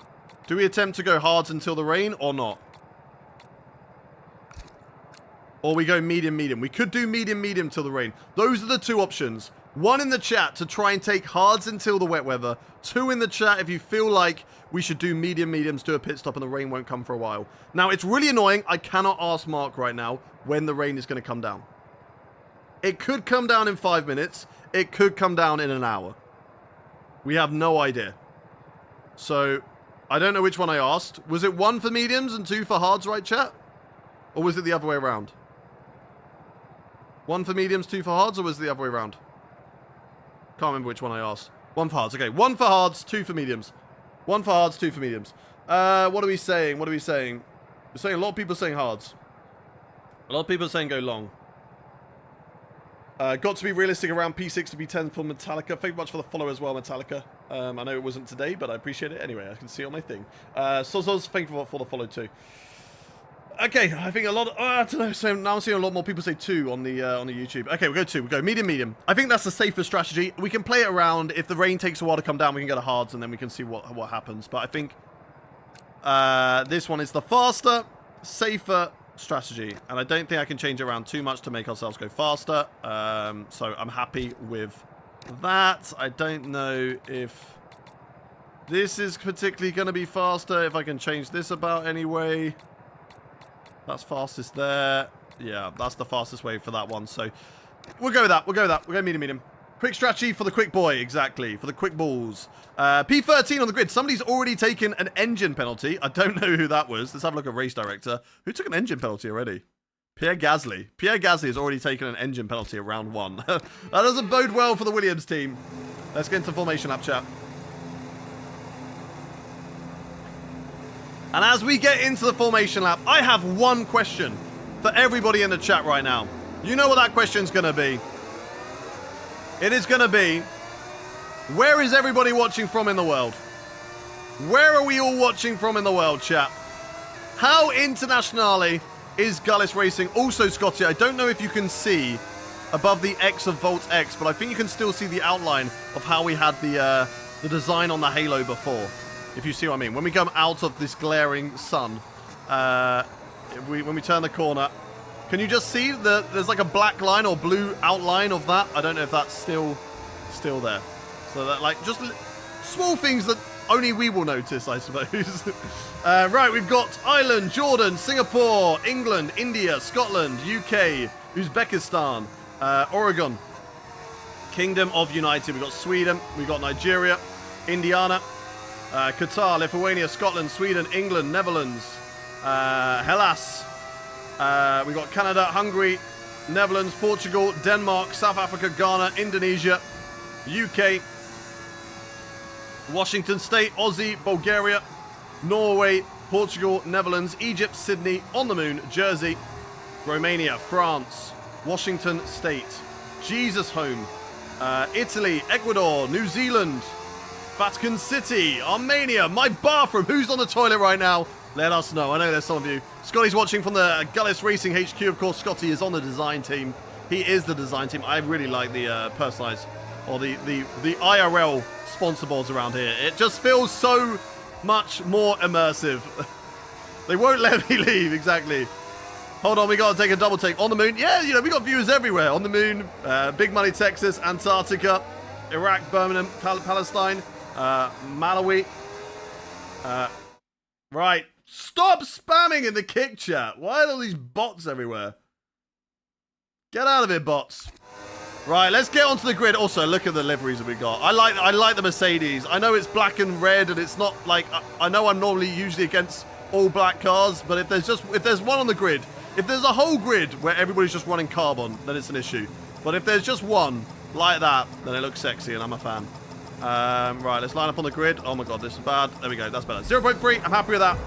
Do we attempt to go hards until the rain or not? Or we go medium. We could do medium till the rain. Those are the two options. 1 in the chat to try and take hards until the wet weather. 2 in the chat if you feel like we should do mediums, do a pit stop and the rain won't come for a while. Now, it's really annoying. I cannot ask Mark right now when the rain is going to come down. It could come down in 5 minutes. It could come down in an hour. We have no idea. So, I don't know which one I asked. Was it 1 for mediums and 2 for hards, right, chat? Or was it the other way around? 1 for mediums, 2 for hards, or was it the other way around? Can't remember which one I asked. 1 for hards. Okay, 1 for hards, 2 for mediums. 1 for hards, 2 for mediums. What are we saying? We're saying a lot of people are saying hards. A lot of people are saying go long. Got to be realistic around P6 to P10 for Metallica. Thank you much for the follow as well, Metallica. I know it wasn't today, but I appreciate it anyway. I can see it on my thing. Sozos, thank you for the follow too. Okay, I think a lot. I don't know. So now I'm seeing a lot more people say 2 on the YouTube. Okay, we go 2. We go medium. I think that's the safer strategy. We can play it around. If the rain takes a while to come down, we can go to hards, and then we can see what happens. But I think this one is the faster. safer strategy, and I don't think I can change it around too much to make ourselves go faster. So I'm happy with that. I don't know if this is particularly going to be faster, if I can change this about anyway. That's fastest there. Yeah, that's the fastest way for that one. So we'll go with that. We'll go with that. We'll go medium. Quick strategy for the quick boy, exactly. For the quick balls. P13 on the grid. Somebody's already taken an engine penalty. I don't know who that was. Let's have a look at race director. Who took an engine penalty already? Pierre Gasly. Pierre Gasly has already taken an engine penalty at round 1. That doesn't bode well for the Williams team. Let's get into formation lap chat. And as we get into the formation lap, I have one question for everybody in the chat right now. You know what that question's going to be. It is going to be, where is everybody watching from in the world? Where are we all watching from in the world, chat? How internationally is Gullis Racing? Also, Scotty, I don't know if you can see above the X of Volt X, but I think you can still see the outline of how we had the design on the halo before, if you see what I mean. When we come out of this glaring sun, when we turn the corner, can you just see that there's like a black line or blue outline of that? I don't know if that's still there. So that, like, just small things that only we will notice, I suppose. Right, we've got Ireland, Jordan, Singapore, England, India, Scotland, UK, Uzbekistan, Oregon, Kingdom of United. We've got Sweden, we've got Nigeria, Indiana, Qatar, Lithuania, Scotland, Sweden, England, Netherlands, Hellas. We've got Canada, Hungary, Netherlands, Portugal, Denmark, South Africa, Ghana, Indonesia, UK, Washington State, Aussie, Bulgaria, Norway, Portugal, Netherlands, Egypt, Sydney, on the moon, Jersey, Romania, France, Washington State, Jesus Home, Italy, Ecuador, New Zealand, Vatican City, Armenia, my bathroom. Who's on the toilet right now? Let us know. I know there's some of you. Scotty's watching from the Gullis Racing HQ. Of course, Scotty is on the design team. He is the design team. I really like the personalized, or the IRL sponsor boards around here. It just feels so much more immersive. They won't let me leave, exactly. Hold on, we got to take a double take. On the moon, yeah, you know, we got viewers everywhere. On the moon, Big Money, Texas, Antarctica, Iraq, Birmingham, Palestine, Malawi. Right. Stop spamming in the kick chat. Why are all these bots everywhere? Get out of it, bots. Right, let's get onto the grid. Also, look at the liveries that we got. I like the Mercedes. I know it's black and red, and it's not like, I know I'm normally usually against all black cars, but if there's one on the grid, if there's a whole grid where everybody's just running carbon, then it's an issue. But if there's just one like that, then it looks sexy, and I'm a fan. Right, let's line up on the grid. Oh my god, this is bad. There we go, that's better. 0.3, I'm happy with that.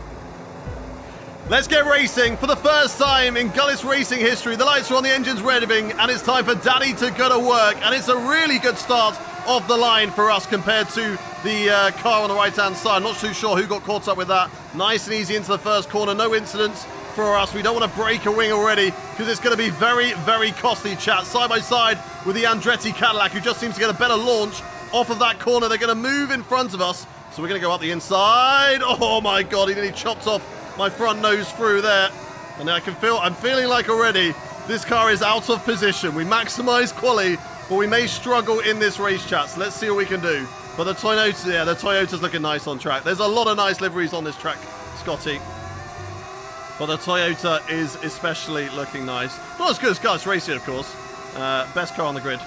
Let's get racing for the first time in Gullis Racing history. The lights are on, the engine's revving, and it's time for Daddy to go to work. And it's a really good start of the line for us compared to the car on the right-hand side. I'm not too sure who got caught up with that. Nice and easy into the first corner. No incidents for us. We don't want to break a wing already because it's going to be very, very costly, chat. Side by side with the Andretti Cadillac, who just seems to get a better launch off of that corner. They're going to move in front of us. So we're going to go up the inside. Oh my god, he nearly chopped off my front nose through there. And I'm feeling like already this car is out of position. We maximize quali, but we may struggle in this race, chat. So let's see what we can do. But the Toyota's looking nice on track. There's a lot of nice liveries on this track, Scotty. But the Toyota is especially looking nice. Not as good as Gullis Racing, of course. Best car on the grid.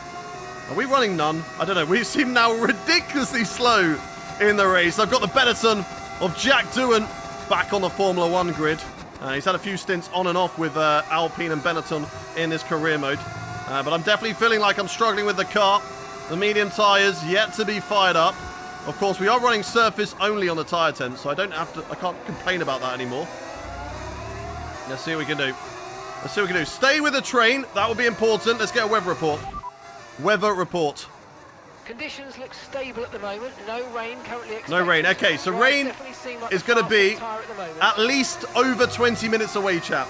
Are we running none? I don't know. We seem now ridiculously slow in the race. I've got the Benetton of Jack Doohan back on the Formula 1 grid. He's had a few stints on and off with Alpine and Benetton in this career mode. But I'm definitely feeling like I'm struggling with the car. The medium tyres yet to be fired up. Of course, we are running surface only on the tyre tent, so I can't complain about that anymore. Let's see what we can do. Let's see what we can do. Stay with the train. That will be important. Let's get a weather report. Weather report. Conditions look stable at the moment. No rain currently expected. No rain. Okay, so rain is going to be at least over 20 minutes away, chap.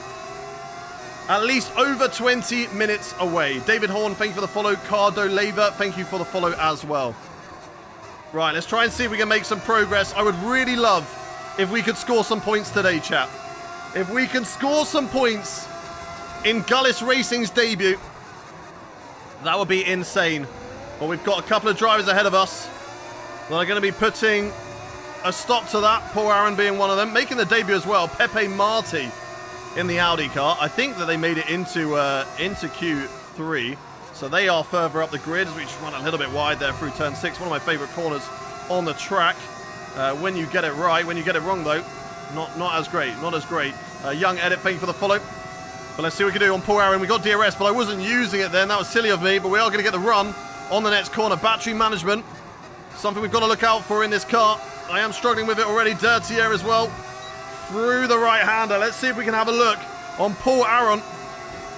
At least over 20 minutes away. David Horn, thank you for the follow. Cardo Laver, thank you for the follow as well. Right, let's try and see if we can make some progress. I would really love if we could score some points today, chap. If we can score some points in Gullis Racing's debut, that would be insane. But we've got a couple of drivers ahead of us that are going to be putting a stop to that. Paul Aaron being one of them. Making the debut as well, Pepe Marti in the Audi car. I think that they made it into Q3. So they are further up the grid as we just run a little bit wide there through turn 6. One of my favourite corners on the track. When you get it right, when you get it wrong though, not as great, not as great. Young Edit, thank you for the follow. But let's see what we can do on Paul Aaron. We got DRS, but I wasn't using it then. That was silly of me, but we are going to get the run on the next corner. Battery management, something we've got to look out for in this car. I am struggling with it already. Dirty air as well. Through the right-hander. Let's see if we can have a look on Paul Aaron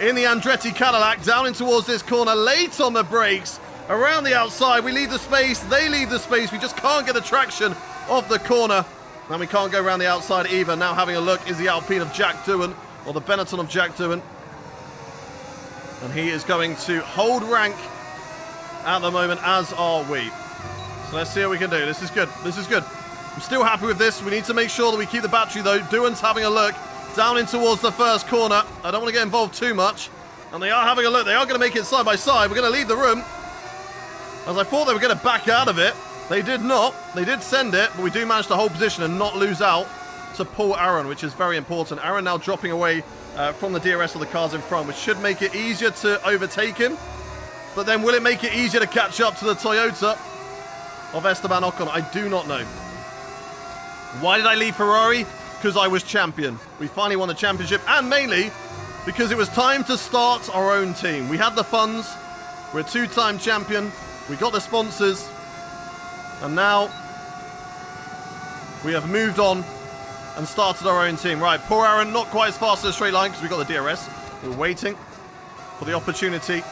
in the Andretti Cadillac, down in towards this corner, late on the brakes, around the outside. We leave the space, they leave the space. We just can't get the traction off the corner. And we can't go around the outside either. Now having a look is the Alpine of Jack Doohan, or the Benetton of Jack Doohan. And he is going to hold rank at the moment, as are we. So let's see what we can do. This is good. This is good. I'm still happy with this. We need to make sure that we keep the battery, though. Doohan's having a look down in towards the first corner. I don't want to get involved too much. And they are having a look. They are going to make it side by side. We're going to leave the room. As I thought they were going to back out of it. They did not. They did send it, but we do manage to hold position and not lose out to Paul Aaron, which is very important. Aaron now dropping away from the DRS of the cars in front, which should make it easier to overtake him. But then will it make it easier to catch up to the Toyota of Esteban Ocon? I do not know. Why did I leave Ferrari? Because I was champion. We finally won the championship, and mainly because it was time to start our own team. We had the funds. We're a two-time champion. We got the sponsors. And now we have moved on and started our own team. Right, poor Aaron, not quite as fast as a straight line because we got the DRS. We're waiting for the opportunity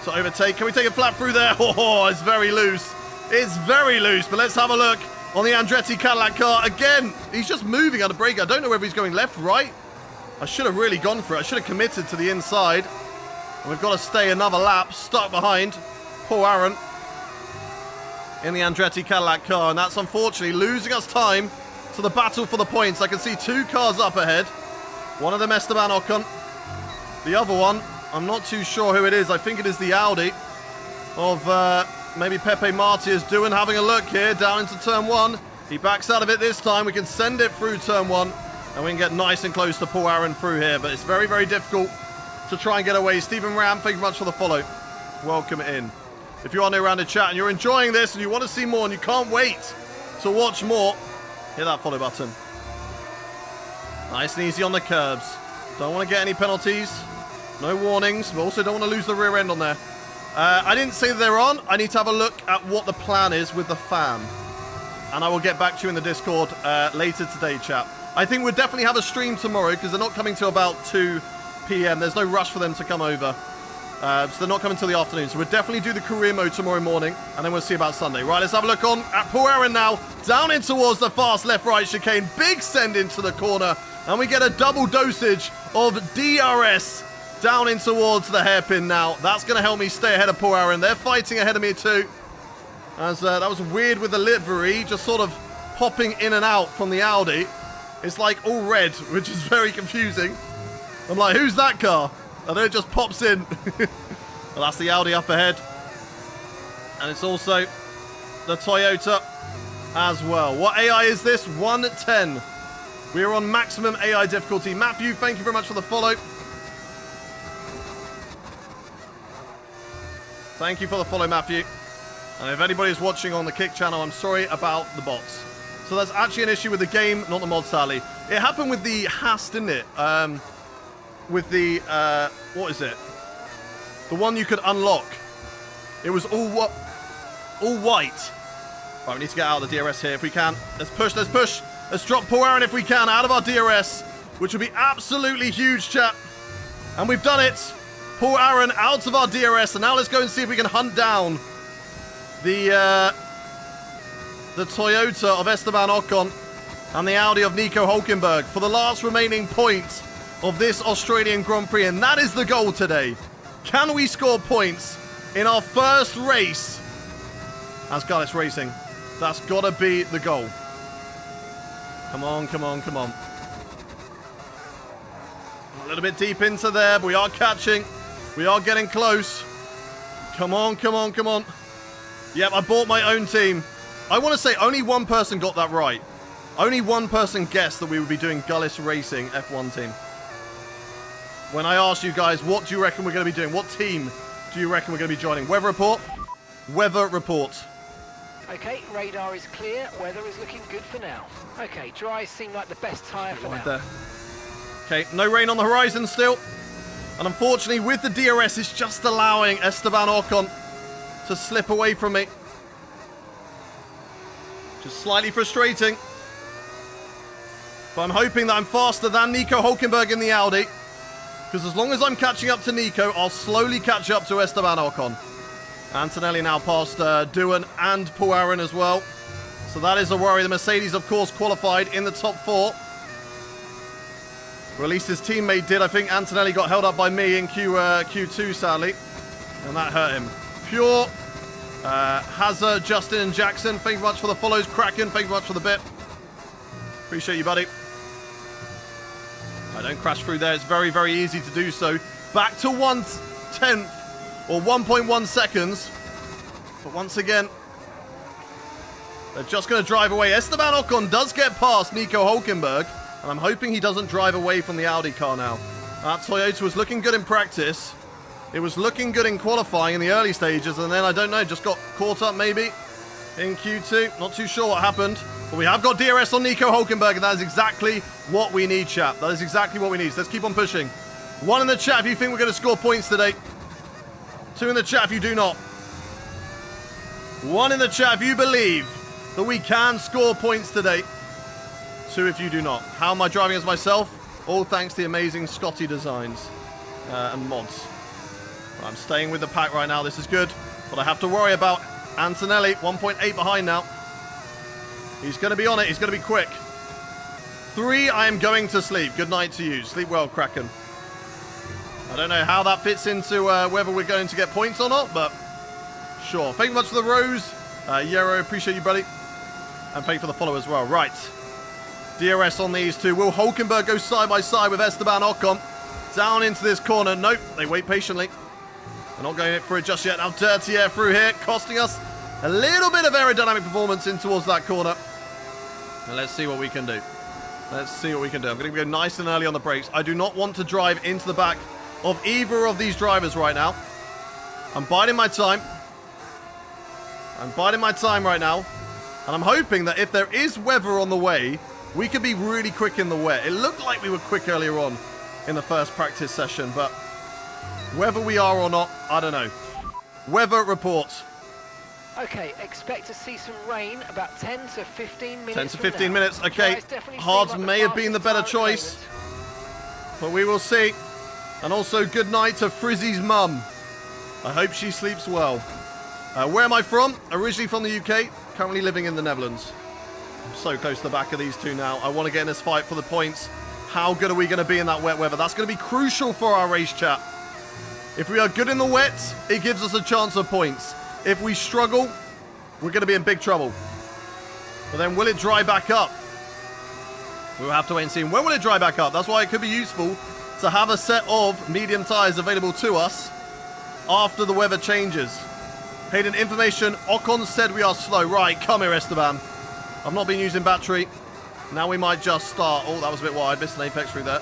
to overtake. Can we take a flap through there? Oh, it's very loose. It's very loose, but let's have a look on the Andretti Cadillac car. Again, he's just moving out of brake. I don't know whether he's going left, right. I should have really gone for it. I should have committed to the inside. And we've got to stay another lap, stuck behind poor Aaron in the Andretti Cadillac car. And that's unfortunately losing us time to the battle for the points. I can see two cars up ahead. One of them Esteban Ocon. The other one, I'm not too sure who it is. I think it is the Audi of maybe Pepe Marti is doing. Having a look here down into turn 1. He backs out of it this time. We can send it through turn 1 and we can get nice and close to Paul Aaron through here. But it's very, very difficult to try and get away. Stephen Ram, thank you very much for the follow. Welcome in. If you are new around the chat and you're enjoying this and you want to see more and you can't wait to watch more, hit that follow button. Nice and easy on the curbs. Don't want to get any penalties. No warnings. We also don't want to lose the rear end on there. I didn't say that they're on. I need to have a look at what the plan is with the fan. And I will get back to you in the Discord later today, chat. I think we'll definitely have a stream tomorrow because they're not coming till about 2 p.m. There's no rush for them to come over. So they're not coming till the afternoon. So we'll definitely do the career mode tomorrow morning. And then we'll see about Sunday. Right, let's have a look on at Paul Aaron now. Down in towards the fast left-right chicane. Big send into the corner. And we get a double dosage of DRS down in towards the hairpin now. That's going to help me stay ahead of Paul Aaron. They're fighting ahead of me too. As that was weird with the livery. Just sort of popping in and out from the Audi. It's like all red, which is very confusing. I'm like, who's that car? And then it just pops in. Well, that's the Audi up ahead. And it's also the Toyota as well. What AI is this? 110. We are on maximum AI difficulty. Matthew, thank you very much for the follow. Thank you for the follow, Matthew. And if anybody's watching on the Kick channel, I'm sorry about the bots. So that's actually an issue with the game, not the mod, sadly. It happened with the Haas, didn't it? With the, what is it? The one you could unlock. It was all white. Right, we need to get out of the DRS here if we can. Let's push, let's push. Let's drop Paul Aaron if we can out of our DRS, which would be absolutely huge, chat. And we've done it. Paul Aaron out of our DRS. And now let's go and see if we can hunt down the Toyota of Esteban Ocon and the Audi of Nico Hulkenberg for the last remaining point of this Australian Grand Prix. And that is the goal today. Can we score points in our first race as Gullis Racing? That's got to be the goal. Come on, come on, come on. A little bit deep into there, but we are catching. We are getting close. Come on, come on, come on. Yep, I bought my own team. I want to say only one person got that right. Only one person guessed that we would be doing Gullis Racing F1 team. When I asked you guys, what do you reckon we're going to be doing? What team do you reckon we're going to be joining? Weather report? Weather report. Okay, radar is clear. Weather is looking good for now. Okay, dries seem like the best tyre for now. There. Okay, no rain on the horizon still. And unfortunately, with the DRS, it's just allowing Esteban Ocon to slip away from me. Just slightly frustrating. But I'm hoping that I'm faster than Nico Hulkenberg in the Audi. Because as long as I'm catching up to Nico, I'll slowly catch up to Esteban Ocon. Antonelli now past Doohan and Paul Aaron as well. So that is a worry. The Mercedes, of course, qualified in the top 4. Or at least his teammate did. I think Antonelli got held up by me in Q2, sadly. And that hurt him. Pure, Hazard, Justin, and Jackson. Thank you very much for the follows. Kraken, thank you very much for the bit. Appreciate you, buddy. I don't crash through there. It's very, very easy to do so. Back to 1/10 or 1.1 seconds. But once again, they're just going to drive away. Esteban Ocon does get past Nico Hulkenberg. And I'm hoping he doesn't drive away from the Audi car now. That Toyota was looking good in practice. It was looking good in qualifying in the early stages. And then, I don't know, just got caught up maybe in Q2. Not too sure what happened. But we have got DRS on Nico Hulkenberg. And that is exactly what we need, chap. That is exactly what we need. So let's keep on pushing. 1 in the chat if you think we're going to score points today. 2 in the chat if you do not. 1 in the chat if you believe that we can score points today. 2 if you do not. How am I driving as myself? All thanks to the amazing Scotty designs and mods. I'm staying with the pack right now. This is good. But I have to worry about Antonelli. 1.8 behind now. He's going to be on it. He's going to be quick. 3, I am going to sleep. Good night to you. Sleep well, Kraken. I don't know how that fits into whether we're going to get points or not, but sure. Thank you much for the rose. Yero, appreciate you, buddy. And thank you for the follow as well. Right. DRS on these 2. Will Hulkenberg go side by side with Esteban Ocon? Down into this corner. Nope. They wait patiently. They're not going for it just yet. Now dirty air through here, costing us a little bit of aerodynamic performance in towards that corner. And let's see what we can do. Let's see what we can do. I'm going to go nice and early on the brakes. I do not want to drive into the back of either of these drivers right now. I'm biding my time. I'm biding my time right now. And I'm hoping that if there is weather on the way, we could be really quick in the wet. It looked like we were quick earlier on in the first practice session, but whether we are or not, I don't know. Weather reports. Okay, expect to see some rain about 10 to 15 minutes 10 to 15 minutes, okay. Hards may have been the better choice, but we will see. And also, good night to Frizzy's mum. I hope she sleeps well. Where am I from? Originally from the UK, currently living in the Netherlands. I'm so close to the back of these 2 now. I want to get in this fight for the points. How good are we going to be in that wet weather? That's going to be crucial for our race, chat. If we are good in the wet, it gives us a chance of points. If we struggle, we're going to be in big trouble. But then will it dry back up? We'll have to wait and see. When will it dry back up? That's why it could be useful to have a set of medium tyres available to us after the weather changes. Hayden, information. Ocon said we are slow. Right, come here, Esteban. I've not been using battery. Now we might just start. Oh, that was a bit wide. Missed an apex through there.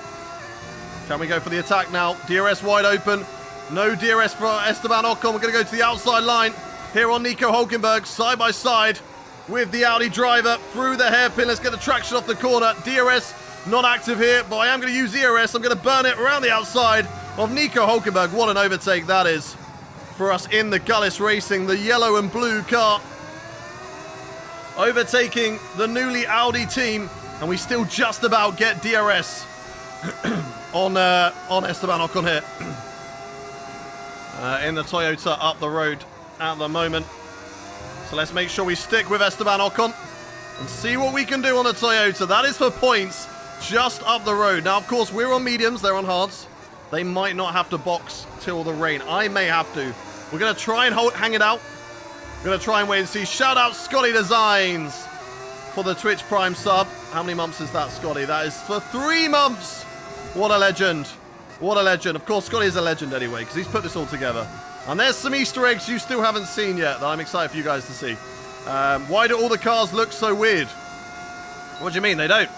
Can we go for the attack now? DRS wide open. No DRS for Esteban Ocon. We're going to go to the outside line. Here on Nico Hulkenberg, side by side with the Audi driver through the hairpin. Let's get the traction off the corner. DRS not active here, but I am going to use ERS. I'm going to burn it around the outside of Nico Hulkenberg. What an overtake that is for us in the Gullis Racing, the yellow and blue car. Overtaking the newly Audi team, and we still just about get DRS on Esteban Ocon here. In the Toyota up the road at the moment. So let's make sure we stick with Esteban Ocon and see what we can do on the Toyota. That is for points just up the road. Now, of course, we're on mediums. They're on hards. They might not have to box till the rain. I may have to. We're going to try and hang it out. We're going to try and wait and see. Shout out Scotty Designs for the Twitch Prime sub. How many months is that, Scotty? That is for 3 months. What a legend. What a legend. Of course, Scotty is a legend anyway, because he's put this all together. And there's some Easter eggs you still haven't seen yet that I'm excited for you guys to see. Why do all the cars look so weird? What do you mean? They don't.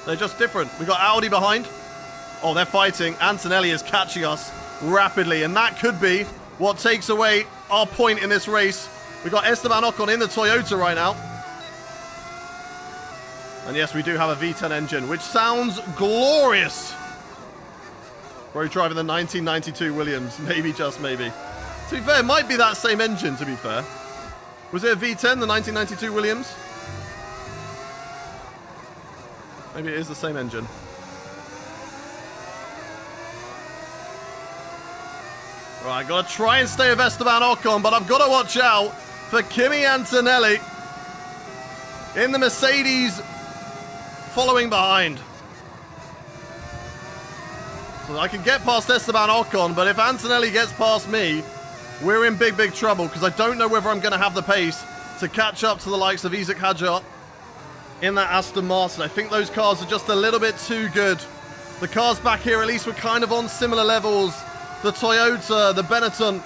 They're just different. We've got Audi behind. Oh, they're fighting. Antonelli is catching us rapidly, and that could be what takes away our point in this race. We've got Esteban Ocon in the Toyota right now. And yes, we do have a V10 engine, which sounds glorious. Bro driving the 1992 Williams. Maybe, just maybe. To be fair, it might be that same engine, to be fair. Was it a V10, the 1992 Williams? Maybe it is the same engine. Right, gotta try and stay with Esteban Ocon, but I've got to watch out for Kimi Antonelli in the Mercedes following behind. So I can get past Esteban Ocon, but if Antonelli gets past me, we're in big, big trouble, because I don't know whether I'm going to have the pace to catch up to the likes of Isaac Hadjar in that Aston Martin. I think those cars are just a little bit too good. The cars back here at least were kind of on similar levels. The Toyota, the Benetton,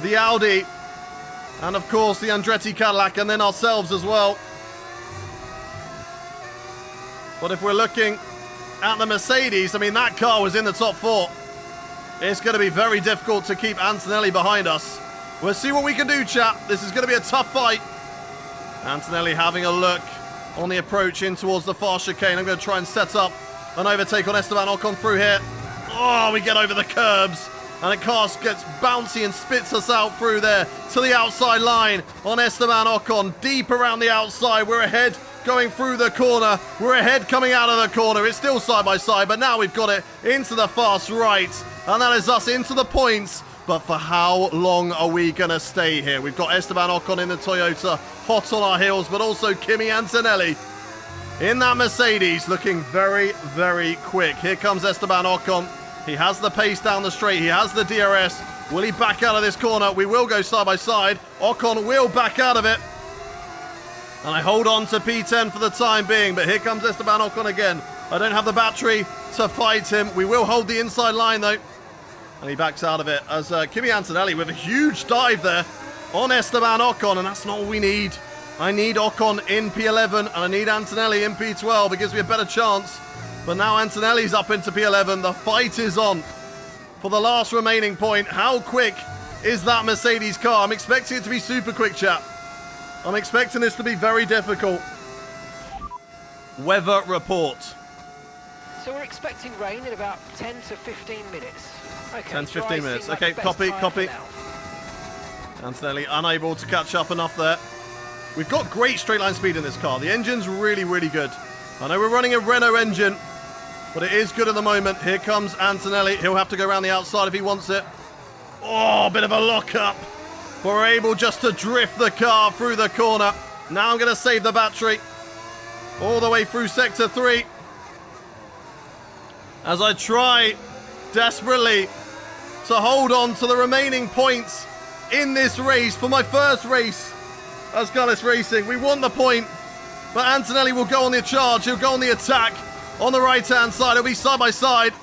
the Audi, and of course the Andretti Cadillac, and then ourselves as well. But if we're looking at the Mercedes, I mean, that car was in the top 4. It's going to be very difficult to keep Antonelli behind us. We'll see what we can do, chap. This is going to be a tough fight. Antonelli having a look on the approach in towards the far chicane. I'm going to try and set up an overtake on Esteban Ocon through here. Oh, we get over the curbs. And the car gets bouncy and spits us out through there to the outside line on Esteban Ocon. Deep around the outside. We're ahead going through the corner. We're ahead coming out of the corner. It's still side by side, but now we've got it into the fast right. And that is us into the points. But for how long are we going to stay here? We've got Esteban Ocon in the Toyota, hot on our heels, but also Kimi Antonelli in that Mercedes, looking very, very quick. Here comes Esteban Ocon. He has the pace down the straight. He has the DRS. Will he back out of this corner? We will go side by side. Ocon will back out of it. And I hold on to P10 for the time being, but here comes Esteban Ocon again. I don't have the battery to fight him. We will hold the inside line, though. And he backs out of it as Kimi Antonelli with a huge dive there on Esteban Ocon, and that's not all we need. I need Ocon in P11, and I need Antonelli in P12. It gives me a better chance. But now Antonelli's up into P11. The fight is on for the last remaining point. How quick is that Mercedes car? I'm expecting it to be super quick, chap. I'm expecting this to be very difficult. Weather report. So we're expecting rain in about 10 to 15 minutes. Okay, 10 to 15 minutes. Okay, copy. Antonelli unable to catch up enough there. We've got great straight line speed in this car. The engine's really, really good. I know we're running a Renault engine, but it is good at the moment. Here comes Antonelli. He'll have to go around the outside if he wants it. Oh, a bit of a lock-up. But we're able just to drift the car through the corner. Now I'm going to save the battery all the way through Sector 3. As I try desperately to hold on to the remaining points in this race for my first race as Gullis Racing. We want the point, but Antonelli will go on the charge. He'll go on the attack on the right-hand side. It'll be side by side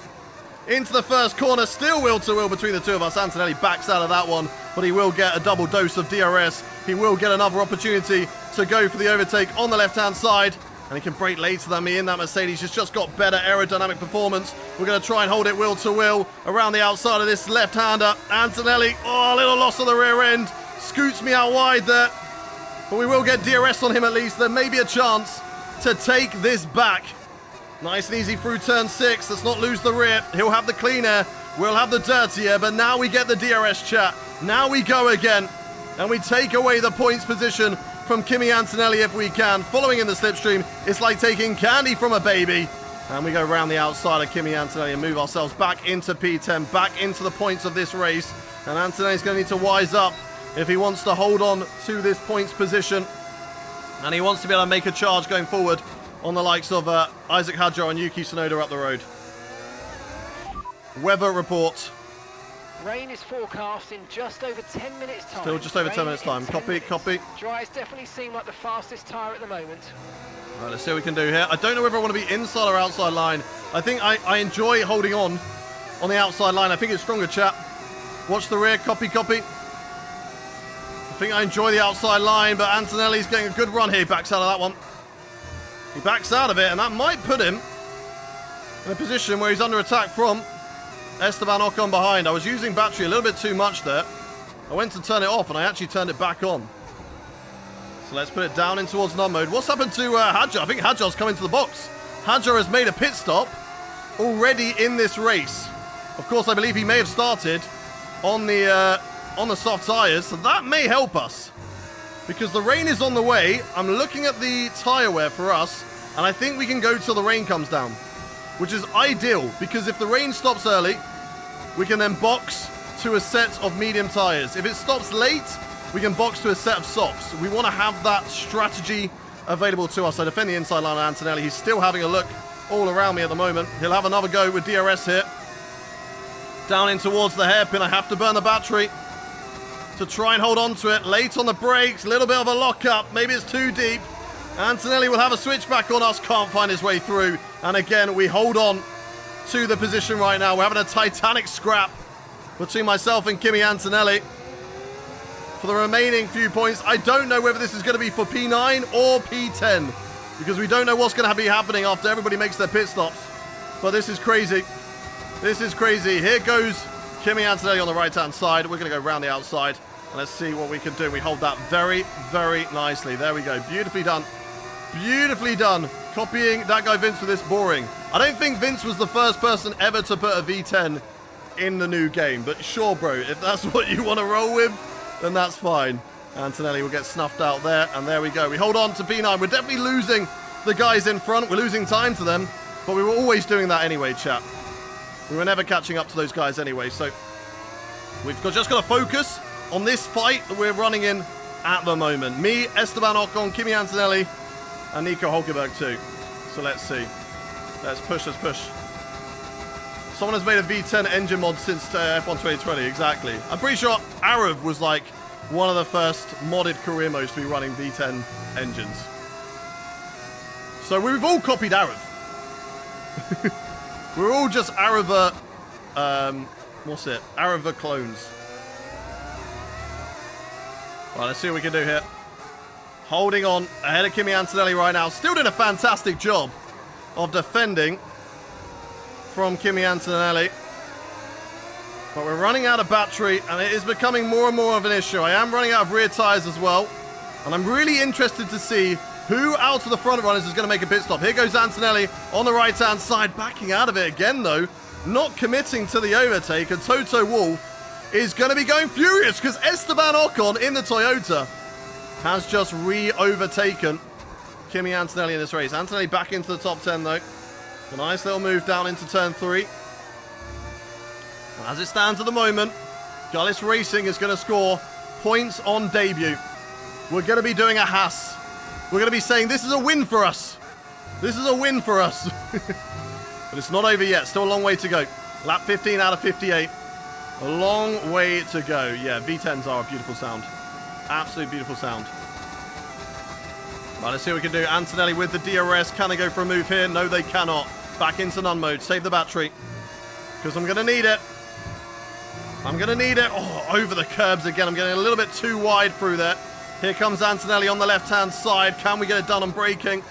into the first corner. Still wheel to wheel between the two of us. Antonelli backs out of that one, but he will get a double dose of DRS. He will get another opportunity to go for the overtake on the left-hand side. And he can brake later than me in that Mercedes. It's just got better aerodynamic performance. We're going to try and hold it wheel to wheel around the outside of this left-hander. Antonelli, oh, a little loss on the rear end. Scoots me out wide there. But we will get DRS on him at least. There may be a chance to take this back. Nice and easy through turn 6. Let's not lose the rear. He'll have the clean air. We'll have the dirty air. But now we get the DRS chat. Now we go again. And we take away the points position from Kimi Antonelli if we can. Following in the slipstream, it's like taking candy from a baby. And we go around the outside of Kimi Antonelli and move ourselves back into P10, back into the points of this race. And Antonelli's going to need to wise up if he wants to hold on to this points position. And he wants to be able to make a charge going forward on the likes of Isaac Hadjar and Yuki Tsunoda up the road. Weather report. Rain is forecast in just over 10 minutes time. Still just over 10 minutes time. Copy. Dry's definitely seem like the fastest tyre at the moment. All right, let's see what we can do here. I don't know whether I want to be inside or outside line. I think I enjoy holding on the outside line. I think it's stronger, chat. Watch the rear. Copy, copy. I think I enjoy the outside line, but Antonelli's getting a good run here. He backs out of that one. He backs out of it, and that might put him in a position where he's under attack from Esteban Ocon behind. I was using battery a little bit too much there. I went to turn it off, and I actually turned it back on. So let's put it down in towards none mode. What's happened to Hadjar? I think Hadjar's come into the box. Hadjar has made a pit stop already in this race. Of course, I believe he may have started on the soft tyres, so that may help us. Because the rain is on the way. I'm looking at the tyre wear for us, and I think we can go till the rain comes down, which is ideal, because if the rain stops early, we can then box to a set of medium tyres. If it stops late, we can box to a set of softs. We want to have that strategy available to us. I defend the inside line of Antonelli. He's still having a look all around me at the moment. He'll have another go with DRS here. Down in towards the hairpin. I have to burn the battery to try and hold on to it. Late on the brakes, a little bit of a lock-up. Maybe it's too deep. Antonelli will have a switch back on us. Can't find his way through. And again, we hold on to the position right now. We're having a titanic scrap between myself and Kimi Antonelli for the remaining few points. I don't know whether this is going to be for P9 or P10, because we don't know what's going to be happening after everybody makes their pit stops. But this is crazy. This is crazy. Here goes Kimi Antonelli on the right-hand side. We're going to go around the outside, and let's see what we can do. We hold that very, very nicely. There we go. Beautifully done. Beautifully done. Copying that guy Vince with this boring. I don't think Vince was the first person ever to put a V10 in the new game, but sure, bro, if that's what you want to roll with, then that's fine. Antonelli will get snuffed out there, and there we go. We hold on to P9. We're definitely losing the guys in front. We're losing time to them, but we were always doing that anyway, chat. We were never catching up to those guys anyway, so we've just got to focus on this fight that we're running in at the moment. Me, Esteban Ocon, Kimi Antonelli, and Nico Hulkenberg too. So let's see. Let's push, let's push. Someone has made a V10 engine mod since F1 2020, exactly. I'm pretty sure Arav was like one of the first modded career modes to be running V10 engines. So we've all copied Arav. We're all just Arava, Arava clones. Right, let's see what we can do here. Holding on ahead of Kimi Antonelli right now. Still doing a fantastic job of defending from Kimi Antonelli. But we're running out of battery, and it is becoming more and more of an issue. I am running out of rear tyres as well. And I'm really interested to see who out of the front runners is going to make a pit stop. Here goes Antonelli on the right-hand side, backing out of it again, though. Not committing to the overtake, and Toto Wolff is going to be going furious because Esteban Ocon in the Toyota has just re-overtaken Kimi Antonelli in this race. Antonelli back into the top 10, though. A nice little move down into turn 3. As it stands at the moment, Gullis Racing is going to score points on debut. We're going to be doing a Haas. We're going to be saying, this is a win for us. This is a win for us. But it's not over yet. Still a long way to go. Lap 15 out of 58. A long way to go. Yeah, V10s are a beautiful sound. Absolute beautiful sound. Right, let's see what we can do. Antonelli with the DRS. Can they go for a move here? No, they cannot. Back into none mode. Save the battery. Because I'm going to need it. I'm going to need it. Oh, over the curbs again. I'm getting a little bit too wide through there. Here comes Antonelli on the left-hand side. Can we get it done on braking?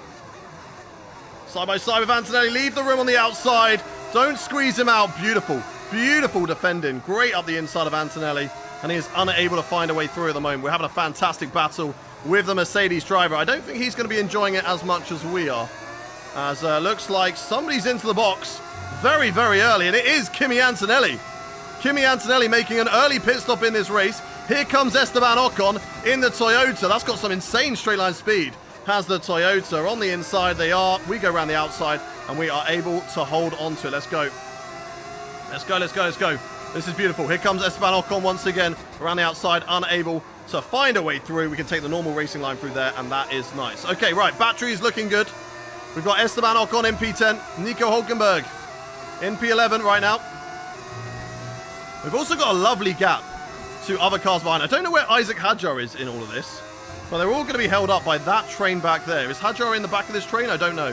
Side by side with Antonelli. Leave the room on the outside. Don't squeeze him out. Beautiful. Beautiful defending. Great up the inside of Antonelli. And he is unable to find a way through at the moment. We're having a fantastic battle with the Mercedes driver. I don't think he's going to be enjoying it as much as we are. As looks like somebody's into the box very, very early. And it is Kimi Antonelli. Kimi Antonelli making an early pit stop in this race. Here comes Esteban Ocon in the Toyota. That's got some insane straight line speed. Has the Toyota on the inside. They are. We go around the outside and we are able to hold on to it. Let's go. Let's go, let's go, let's go. This is beautiful. Here comes Esteban Ocon once again around the outside, unable to find a way through. We can take the normal racing line through there, and that is nice. Okay, right. Battery is looking good. We've got Esteban Ocon in P10. Nico Hulkenberg in P11 right now. We've also got a lovely gap to other cars behind. I don't know where Isaac Hadjar is in all of this. Well, they're all going to be held up by that train back there. Is Hadjar in the back of this train? I don't know.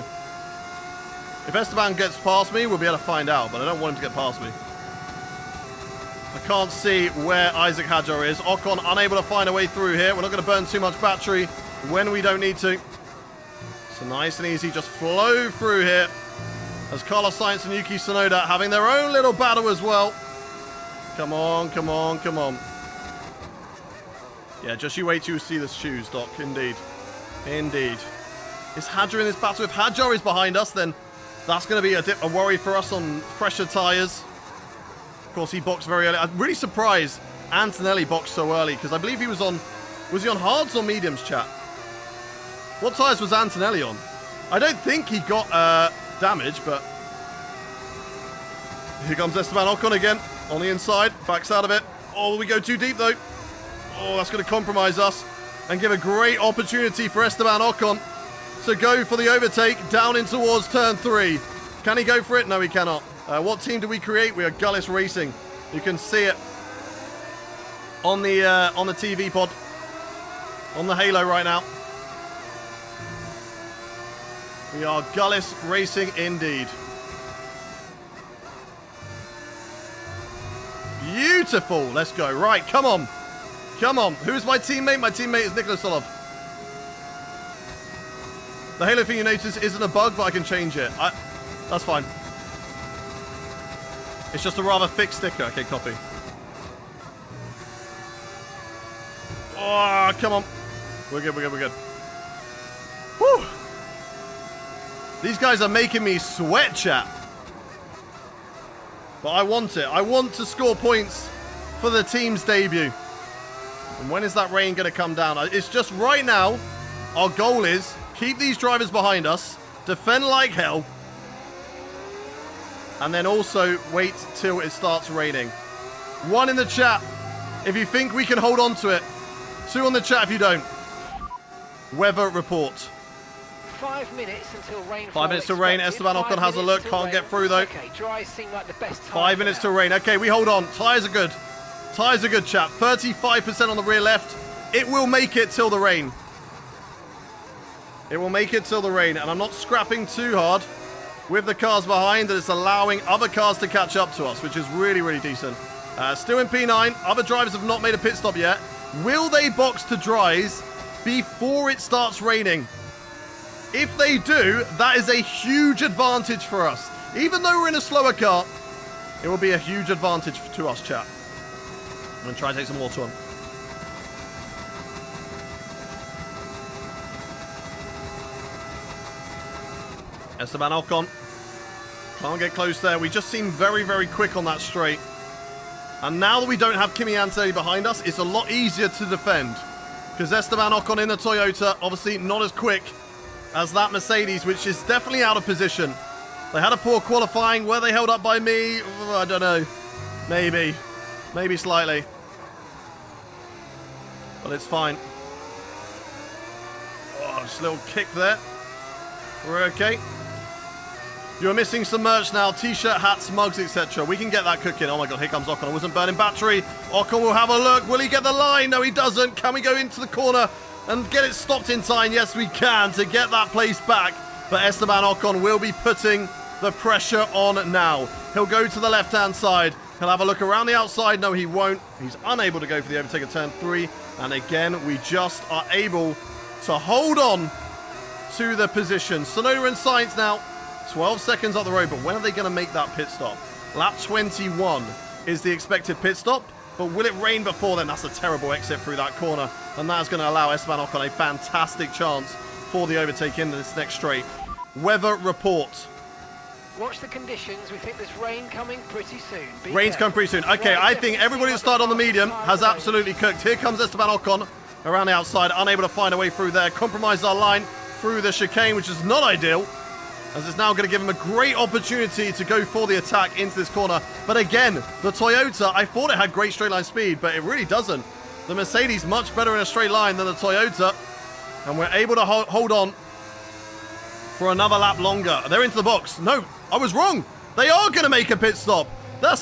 If Esteban gets past me, we'll be able to find out, but I don't want him to get past me. I can't see where Isaac Hadjar is. Ocon unable to find a way through here. We're not going to burn too much battery when we don't need to. So nice and easy, just flow through here. As Carlos Sainz and Yuki Tsunoda having their own little battle as well. Come on, come on, come on. Yeah, just you wait till you see the shoes, Doc. Indeed. Indeed. Is Hadjar in this battle? If Hadjar is behind us, then that's going to be a worry for us on fresher tyres. Of course, he boxed very early. I'm really surprised Antonelli boxed so early, because I believe he was on... Was he on hards or mediums, chat? What tyres was Antonelli on? I don't think he got damage, but... Here comes Esteban Ocon again. On the inside. Backs out of it. Oh, we go too deep, though. Oh, that's going to compromise us. And give a great opportunity for Esteban Ocon to go for the overtake down in towards turn 3. Can he go for it? No, he cannot. What team do we create? We are Gullis Racing. You can see it on the TV pod. On the Halo right now. We are Gullis Racing indeed. Beautiful. Let's go. Right, come on. Come on. Who's my teammate? My teammate is Nicholas Solov. The Halo thing you notice isn't a bug, but I can change it. That's fine. It's just a rather thick sticker. Okay, copy. Oh, come on. We're good, we're good, we're good. Whew. These guys are making me sweat, chat. But I want it. I want to score points for the team's debut. And when is that rain going to come down? It's just right now, our goal is keep these drivers behind us, defend like hell, and then also wait till it starts raining. 1 in the chat if you think we can hold on to it. 2 on the chat if you don't. Weather report. 5 minutes until rain. 5 minutes to rain. Esteban Ocon has a look. Can't get through though. Okay, dry seem like the best 5 minutes to rain. Okay, we hold on. Tyres are good. Tyres are good, chap. 35% on the rear left. It will make it till the rain. It will make it till the rain. And I'm not scrapping too hard with the cars behind. That it's allowing other cars to catch up to us, which is really, really decent. Still in P9. Other drivers have not made a pit stop yet. Will they box to dries before it starts raining? If they do, that is a huge advantage for us. Even though we're in a slower car, it will be a huge advantage to us, chat. I'm going to try and take some water on. Esteban Ocon. Can't get close there. We just seem very, very quick on that straight. And now that we don't have Kimi Antonelli behind us, it's a lot easier to defend. Because Esteban Ocon in the Toyota, obviously not as quick as that Mercedes, which is definitely out of position. They had a poor qualifying. Were they held up by me? I don't know. Maybe. Maybe slightly. But it's fine. Oh, just a little kick there. We're okay. You're missing some merch now. T-shirt, hats, mugs, etc. We can get that cooking. Oh my god, here comes Ocon. I wasn't burning battery. Ocon will have a look. Will he get the line? No, he doesn't. Can we go into the corner and get it stopped in time? Yes, we can to get that place back. But Esteban Ocon will be putting the pressure on now. He'll go to the left-hand side. He'll have a look around the outside. No, he won't. He's unable to go for the overtake at turn 3. And again, we just are able to hold on to the position. Tsunoda and Sainz now, 12 seconds up the road. But when are they going to make that pit stop? Lap 21 is the expected pit stop. But will it rain before then? That's a terrible exit through that corner. And that is going to allow Esteban Ocon a fantastic chance for the overtake in this next straight. Weather report. Watch the conditions. We think there's rain coming pretty soon. Rain's coming pretty soon. Okay, I think everybody that started on the medium has absolutely cooked. Here comes Esteban Ocon around the outside, unable to find a way through there. Compromised our line through the chicane, which is not ideal, as it's now going to give him a great opportunity to go for the attack into this corner. But again, the Toyota, I thought it had great straight line speed, but it really doesn't. The Mercedes much better in a straight line than the Toyota, and we're able to hold on for another lap longer. They're into the box. No, I was wrong. They are going to make a pit stop. That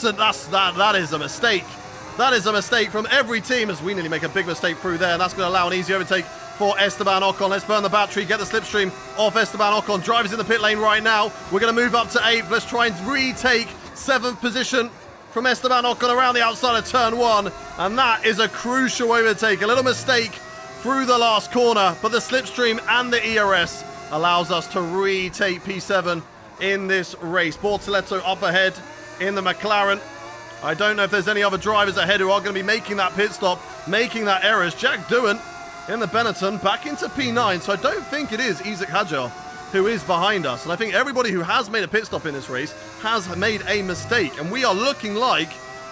is a mistake. That is a mistake from every team, as we nearly make a big mistake through there, and that's going to allow an easy overtake for Esteban Ocon. Let's burn the battery, get the slipstream off Esteban Ocon. Drivers in the pit lane right now. We're going to move up to 8th. Let's try and retake 7th position from Esteban Ocon around the outside of turn 1. And that is a crucial overtake. A little mistake through the last corner, but the slipstream and the ERS allows us to retake P7 in this race. Bortoletto up ahead in the McLaren. I don't know if there's any other drivers ahead who are going to be making that pit stop, making that errors. Jack Doohan in the Benetton back into P9, so I don't think it is Isaac Hadjar who is behind us. And I think everybody who has made a pit stop in this race has made a mistake. And we are looking like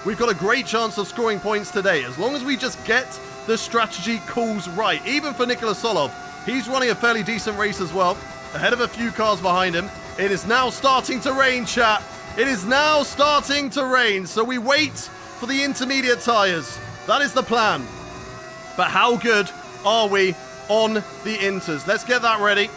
we've got a great chance of scoring points today, as long as we just get the strategy calls right. Even for Nikola Solov, he's running a fairly decent race as well, ahead of a few cars behind him. It is now starting to rain, chat. It is now starting to rain, so we wait for the intermediate tyres. That is the plan. But how good are we on the inters? Let's get that ready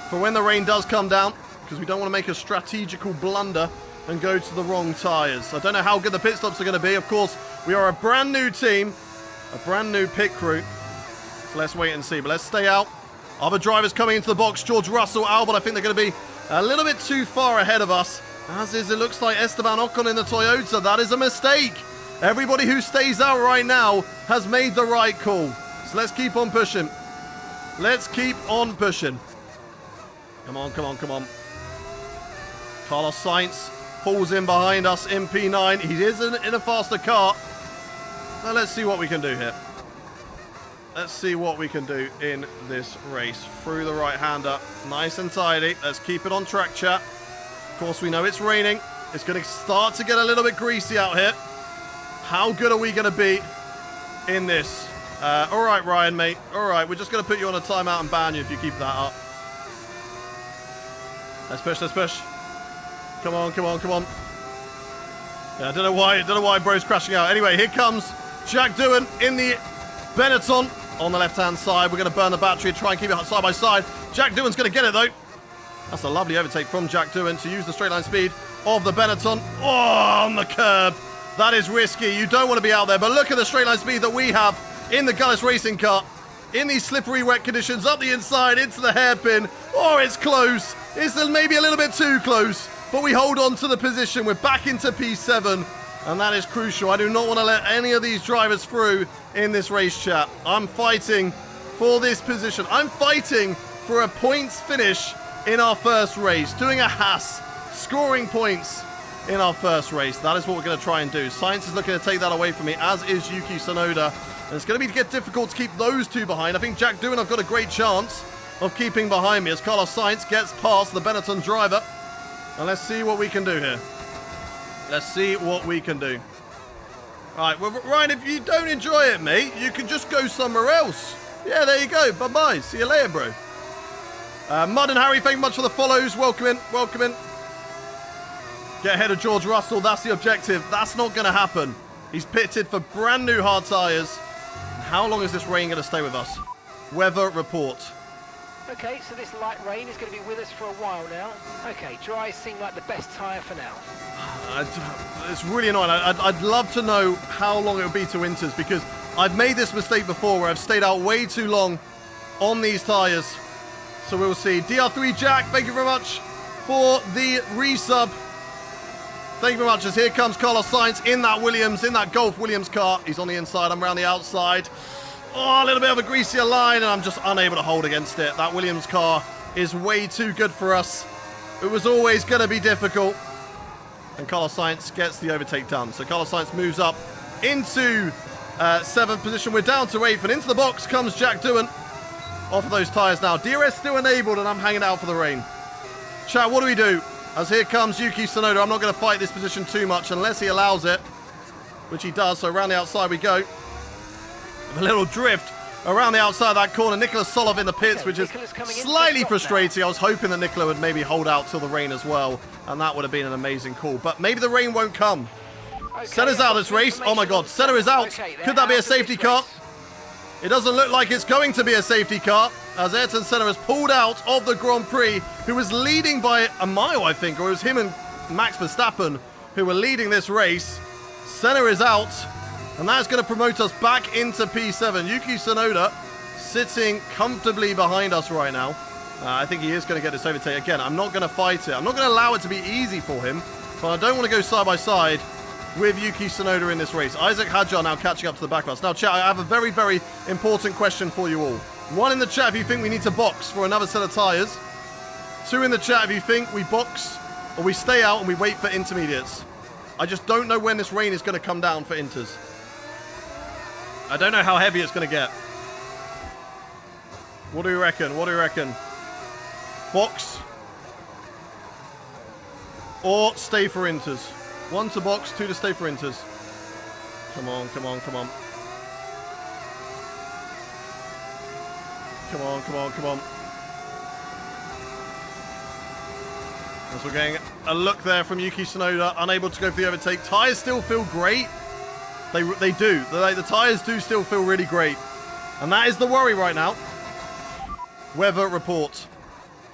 for when the rain does come down, because we don't want to make a strategical blunder and go to the wrong tyres. I don't know how good the pit stops are going to be. Of course, we are a brand new team, a brand new pit crew. So let's wait and see. But let's stay out. Other drivers coming into the box. George Russell, Albon, I think they're going to be a little bit too far ahead of us. As is, it looks like Esteban Ocon in the Toyota. That is a mistake. Everybody who stays out right now has made the right call. So let's keep on pushing. Let's keep on pushing. Come on, come on, come on. Carlos Sainz falls in behind us in P9. He is in a faster car. Now let's see what we can do here. Let's see what we can do in this race. Through the right-hander. Nice and tidy. Let's keep it on track, chat. Of course, we know it's raining. It's going to start to get a little bit greasy out here. How good are we going to be in this? All right, Ryan, mate. All right, we're just going to put you on a timeout and ban you if you keep that up. Let's push, let's push. Come on, come on, come on. Yeah, I don't know why bro's crashing out. Anyway, here comes Jack Doohan in the Benetton on the left-hand side. We're going to burn the battery and try and keep it side by side. Jack Doohan's going to get it, though. That's a lovely overtake from Jack Doohan to use the straight line speed of the Benetton. Oh, on the curb. That is risky. You don't want to be out there, but look at the straight line speed that we have in the Gullis Racing car. In these slippery, wet conditions, up the inside, into the hairpin. Oh, it's close. It's maybe a little bit too close, but we hold on to the position. We're back into P7, and that is crucial. I do not want to let any of these drivers through in this race, chat. I'm fighting for this position. I'm fighting for a points finish in our first race, doing a Haas, scoring points in our first race. That is what we're going to try and do. Sainz is looking to take that away from me, as is Yuki Tsunoda. And it's going to get difficult to keep those two behind. I think Jack Doohan, I've got a great chance of keeping behind me as Carlos Sainz gets past the Benetton driver. And let's see what we can do here. Let's see what we can do. All right, well, Ryan, if you don't enjoy it, mate, you can just go somewhere else. Yeah, there you go. Bye-bye. See you later, bro. Mud and Harry, thank you much for the follows. Welcome in. Welcome in. Get ahead of George Russell. That's the objective. That's not going to happen. He's pitted for brand new hard tyres. How long is this rain going to stay with us? Weather report. Okay, so this light rain is going to be with us for a while now. Okay, dry seem like the best tyre for now. It's really annoying. I'd love to know how long it would be to winters, because I've made this mistake before where I've stayed out way too long on these tyres. So we'll see. DR3 Jack, thank you very much for the resub. Thank you very much. As here comes Carlos Sainz in that Williams, in that Golf Williams car. He's on the inside. I'm around the outside. Oh, a little bit of a greasier line, and I'm just unable to hold against it. That Williams car is way too good for us. It was always going to be difficult. And Carlos Sainz gets the overtake done. So Carlos Sainz moves up into 7th position. We're down to 8th, and into the box comes Jack Doohan. Off of those tyres now. DRS still enabled, and I'm hanging out for the rain. Chat, what do we do? As here comes Yuki Tsunoda. I'm not going to fight this position too much unless he allows it, which he does. So around the outside we go. With a little drift around the outside of that corner. Nikola Solov in the pits, which is slightly frustrating. I was hoping that Nikola would maybe hold out till the rain as well, and that would have been an amazing call. But maybe the rain won't come. Okay, Senna's out of this race. Oh my God, Senna is out. Could that be a safety car? It doesn't look like it's going to be a safety car, as Ayrton Senna has pulled out of the Grand Prix, who was leading by a mile, I think, or it was him and Max Verstappen who were leading this race. Senna is out, and that's going to promote us back into P7. Yuki Tsunoda sitting comfortably behind us right now. I think he is going to get this overtake. Again, I'm not going to fight it. I'm not going to allow it to be easy for him, but I don't want to go side by side with Yuki Tsunoda in this race. Isaac Hadjar now catching up to the back of us. Now, chat, I have a very, very important question for you all. One in the chat if you think we need to box for another set of tyres. Two in the chat if you think we box or we stay out and we wait for intermediates. I just don't know when this rain is going to come down for inters. I don't know how heavy it's going to get. What do you reckon? What do you reckon? Box or stay for inters? 1 to box, 2 to stay for inters. Come on, come on, come on. Come on, come on, come on. As we're getting a look there from Yuki Tsunoda, unable to go for the overtake. Tyres still feel great. They do. The tyres do still feel really great. And that is the worry right now. Weather report.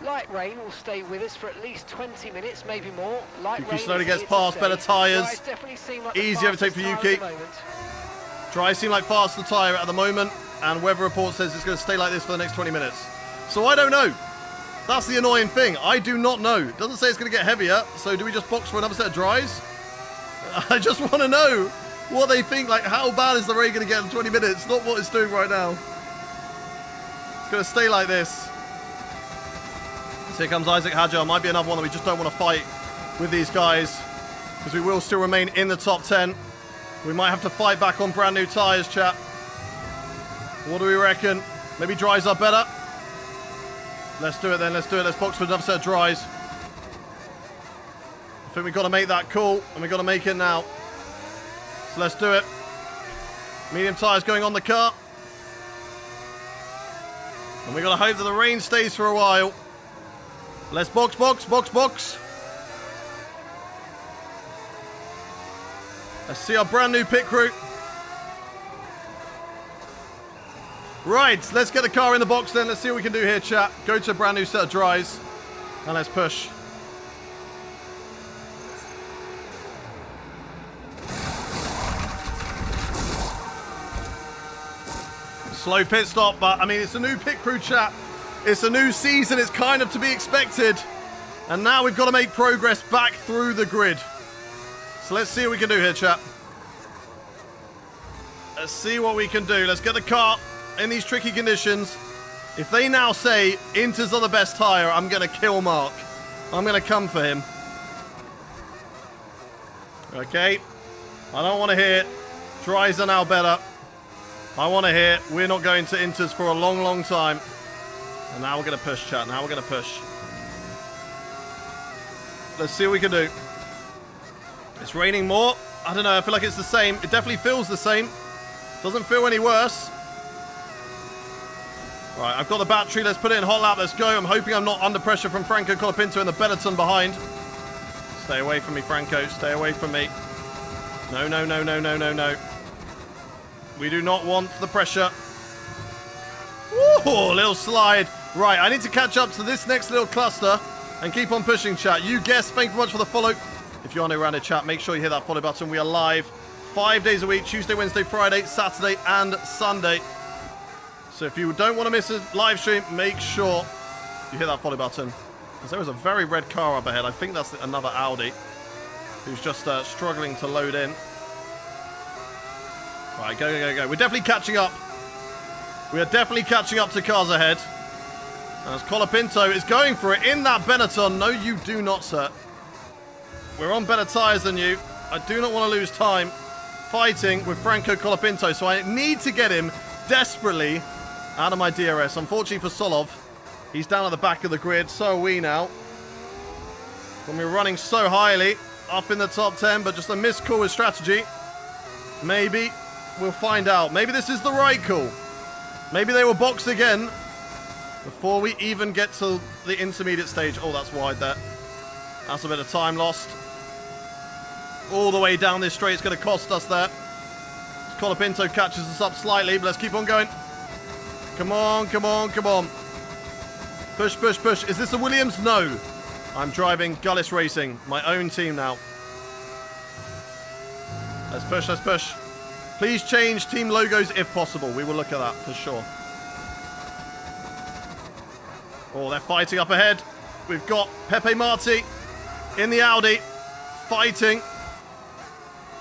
Light rain will stay with us for at least 20 minutes, maybe more. Light Yuki rain Tsunoda is gets here to past, stay. better tyres. Dries definitely seem like the Easy overtake for fastest tyre Yuki. at the moment. Dries seem like faster tyre at the moment. And weather report says it's going to stay like this for the next 20 minutes. So I don't know. That's the annoying thing. I do not know. It doesn't say it's going to get heavier. So do we just box for another set of dries? I just want to know what they think. Like, how bad is the rain going to get in 20 minutes? Not what it's doing right now. It's going to stay like this. So here comes Isaac Hadjar. Might be another one that we just don't want to fight with these guys, because we will still remain in the top 10. We might have to fight back on brand new tyres, chat. What do we reckon? Maybe dries are better? Let's do it then, let's do it. Let's box for another set of dries. I think we've got to make that call, and we've got to make it now. So let's do it. Medium tyres going on the car. And we've got to hope that the rain stays for a while. Let's box, box, box, box. Let's see our brand new pit crew. Right, let's get the car in the box then. Let's see what we can do here, chat. Go to a brand new set of dries. And let's push. Slow pit stop, but I mean, it's a new pit crew, chat. It's a new season. It's kind of to be expected. And now we've got to make progress back through the grid. So let's see what we can do here, chat. Let's see what we can do. Let's get the car in these tricky conditions. If they now say Inters are the best tyre, I'm going to kill Mark. I'm going to come for him. Okay. I don't want to hear dries are now better. I want to hear we're not going to Inters for a long, long time. And now we're going to push, chat. Now we're going to push. Let's see what we can do. It's raining more. I don't know. I feel like it's the same. It definitely feels the same. Doesn't feel any worse. Right, I've got the battery. Let's put it in hot lap. Let's go. I'm hoping I'm not under pressure from Franco Colapinto in the Benetton behind. Stay away from me, Franco. Stay away from me. No, no, no, no, no, no, no. We do not want the pressure. Ooh, little slide. Right, I need to catch up to this next little cluster and keep on pushing, chat. You guessed. Thank you very much for the follow. If you're new around the chat, make sure you hit that follow button. We are live 5 days a week, Tuesday, Wednesday, Friday, Saturday, and Sunday. So if you don't want to miss a live stream, make sure you hit that follow button. Because there is a very red car up ahead. I think that's another Audi who's just struggling to load in. Right, go, go, go, go. We're definitely catching up. We are definitely catching up to cars ahead. As Colapinto is going for it in that Benetton. No, you do not, sir. We're on better tyres than you. I do not want to lose time fighting with Franco Colapinto, so I need to get him desperately out of my DRS. Unfortunately for Solov, he's down at the back of the grid. So are we now. When we're running so highly up in the top 10, but just a missed call with strategy. Maybe we'll find out. Maybe this is the right call. Maybe they will box again before we even get to the intermediate stage. Oh, that's wide there. That's a bit of time lost. All the way down this straight. It's going to cost us there. Colapinto catches us up slightly, but let's keep on going. Come on, come on, come on. Push, push, push. Is this a Williams? No. I'm driving Gullis Racing, my own team now. Let's push, let's push. Please change team logos if possible. We will look at that for sure. Oh, they're fighting up ahead. We've got Pepe Marti in the Audi, fighting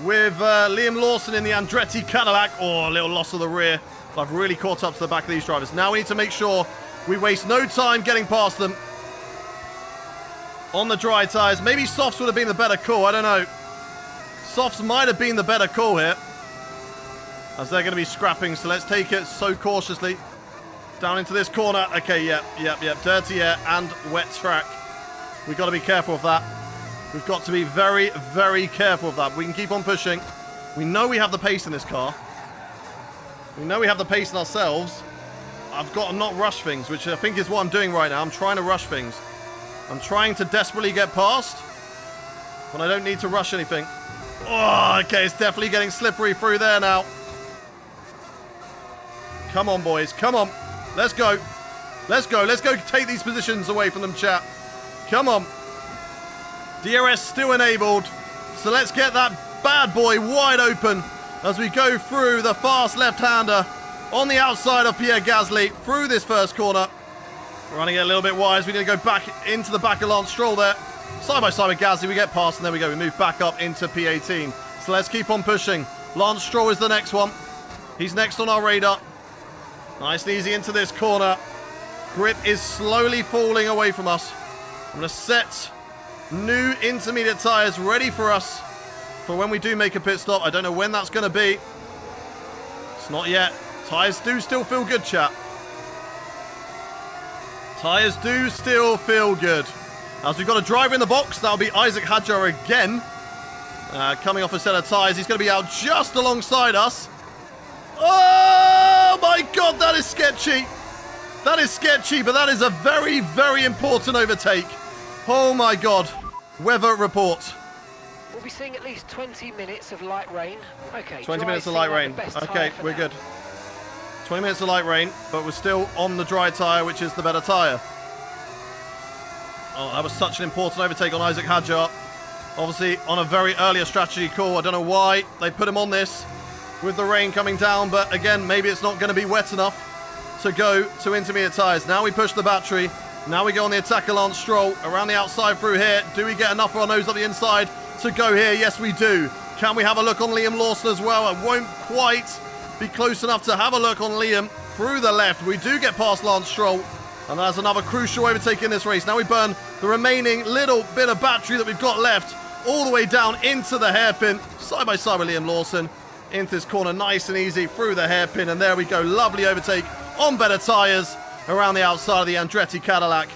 with Liam Lawson in the Andretti Cadillac. Oh, a little loss of the rear. I've really caught up to the back of these drivers. Now we need to make sure we waste no time getting past them on the dry tyres. Maybe softs would have been the better call. I don't know. Softs might have been the better call here, as they're going to be scrapping. So let's take it so cautiously. Down into this corner. Okay, yep. Dirty air and wet track. We've got to be careful of that. We've got to be very, very careful of that. We can keep on pushing. We know we have the pace in this car. We know we have the pace in ourselves. I've got to not rush things, which I think is what I'm doing right now. I'm trying to rush things. I'm trying to desperately get past, but I don't need to rush anything. Oh, okay, it's definitely getting slippery through there now. Come on, boys. Come on. Let's go. Let's go. Let's go take these positions away from them, chat. Come on. DRS still enabled. So let's get that bad boy wide open as we go through the fast left-hander on the outside of Pierre Gasly through this first corner. Running it a little bit wide. We're going to go back into the back of Lance Stroll there. Side by side with Gasly. We get past and there we go. We move back up into P18. So let's keep on pushing. Lance Stroll is the next one. He's next on our radar. Nice and easy into this corner. Grip is slowly falling away from us. I'm going to set new intermediate tyres ready for us for when we do make a pit stop. I don't know when that's going to be. It's not yet. Tyres do still feel good, chat. Tyres do still feel good. As we've got a driver in the box, that'll be Isaac Hadjar again. Coming off a set of tyres. He's going to be out just alongside us. Oh my God, that is sketchy. That is sketchy, but that is a very, very important overtake. Oh my God. Weather report. We'll be seeing at least 20 minutes of light rain. Okay. 20 minutes of light rain. Okay, we're good. 20 minutes of light rain, but we're still on the dry tyre, which is the better tyre. Oh, that was such an important overtake on Isaac Hadjar. Obviously, on a very earlier strategy call. I don't know why they put him on this with the rain coming down, but again, maybe it's not going to be wet enough to go to intermediate tyres. Now we push the battery. Now we go on the attack of Lance Stroll around the outside through here. Do we get enough of our nose up the inside to go here? Yes, we do. Can we have a look on Liam Lawson as well? It won't quite be close enough to have a look on Liam through the left. We do get past Lance Stroll, and that's another crucial overtake in this race. Now we burn the remaining little bit of battery that we've got left all the way down into the hairpin, side by side with Liam Lawson, into this corner nice and easy through the hairpin, and there we go. Lovely overtake on better tyres around the outside of the Andretti Cadillac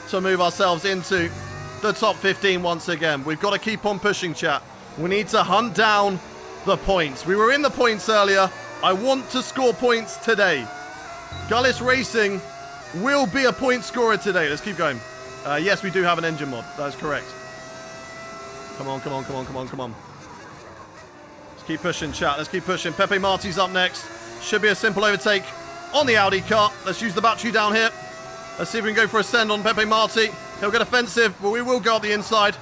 to move ourselves into the top 15 once again. We've got to keep on pushing, chat. We need to hunt down the points. We were in the points earlier. I want to score points today. Gullis Racing will be a point scorer today. Let's keep going. Yes, we do have an engine mod. That is correct. Come on, come on, come on, come on, come on. Let's keep pushing, chat. Let's keep pushing. Pepe Marti's up next. Should be a simple overtake on the Audi car. Let's use the battery down here. Let's see if we can go for a send on Pepe Marti. He'll get offensive, but we will go up the inside.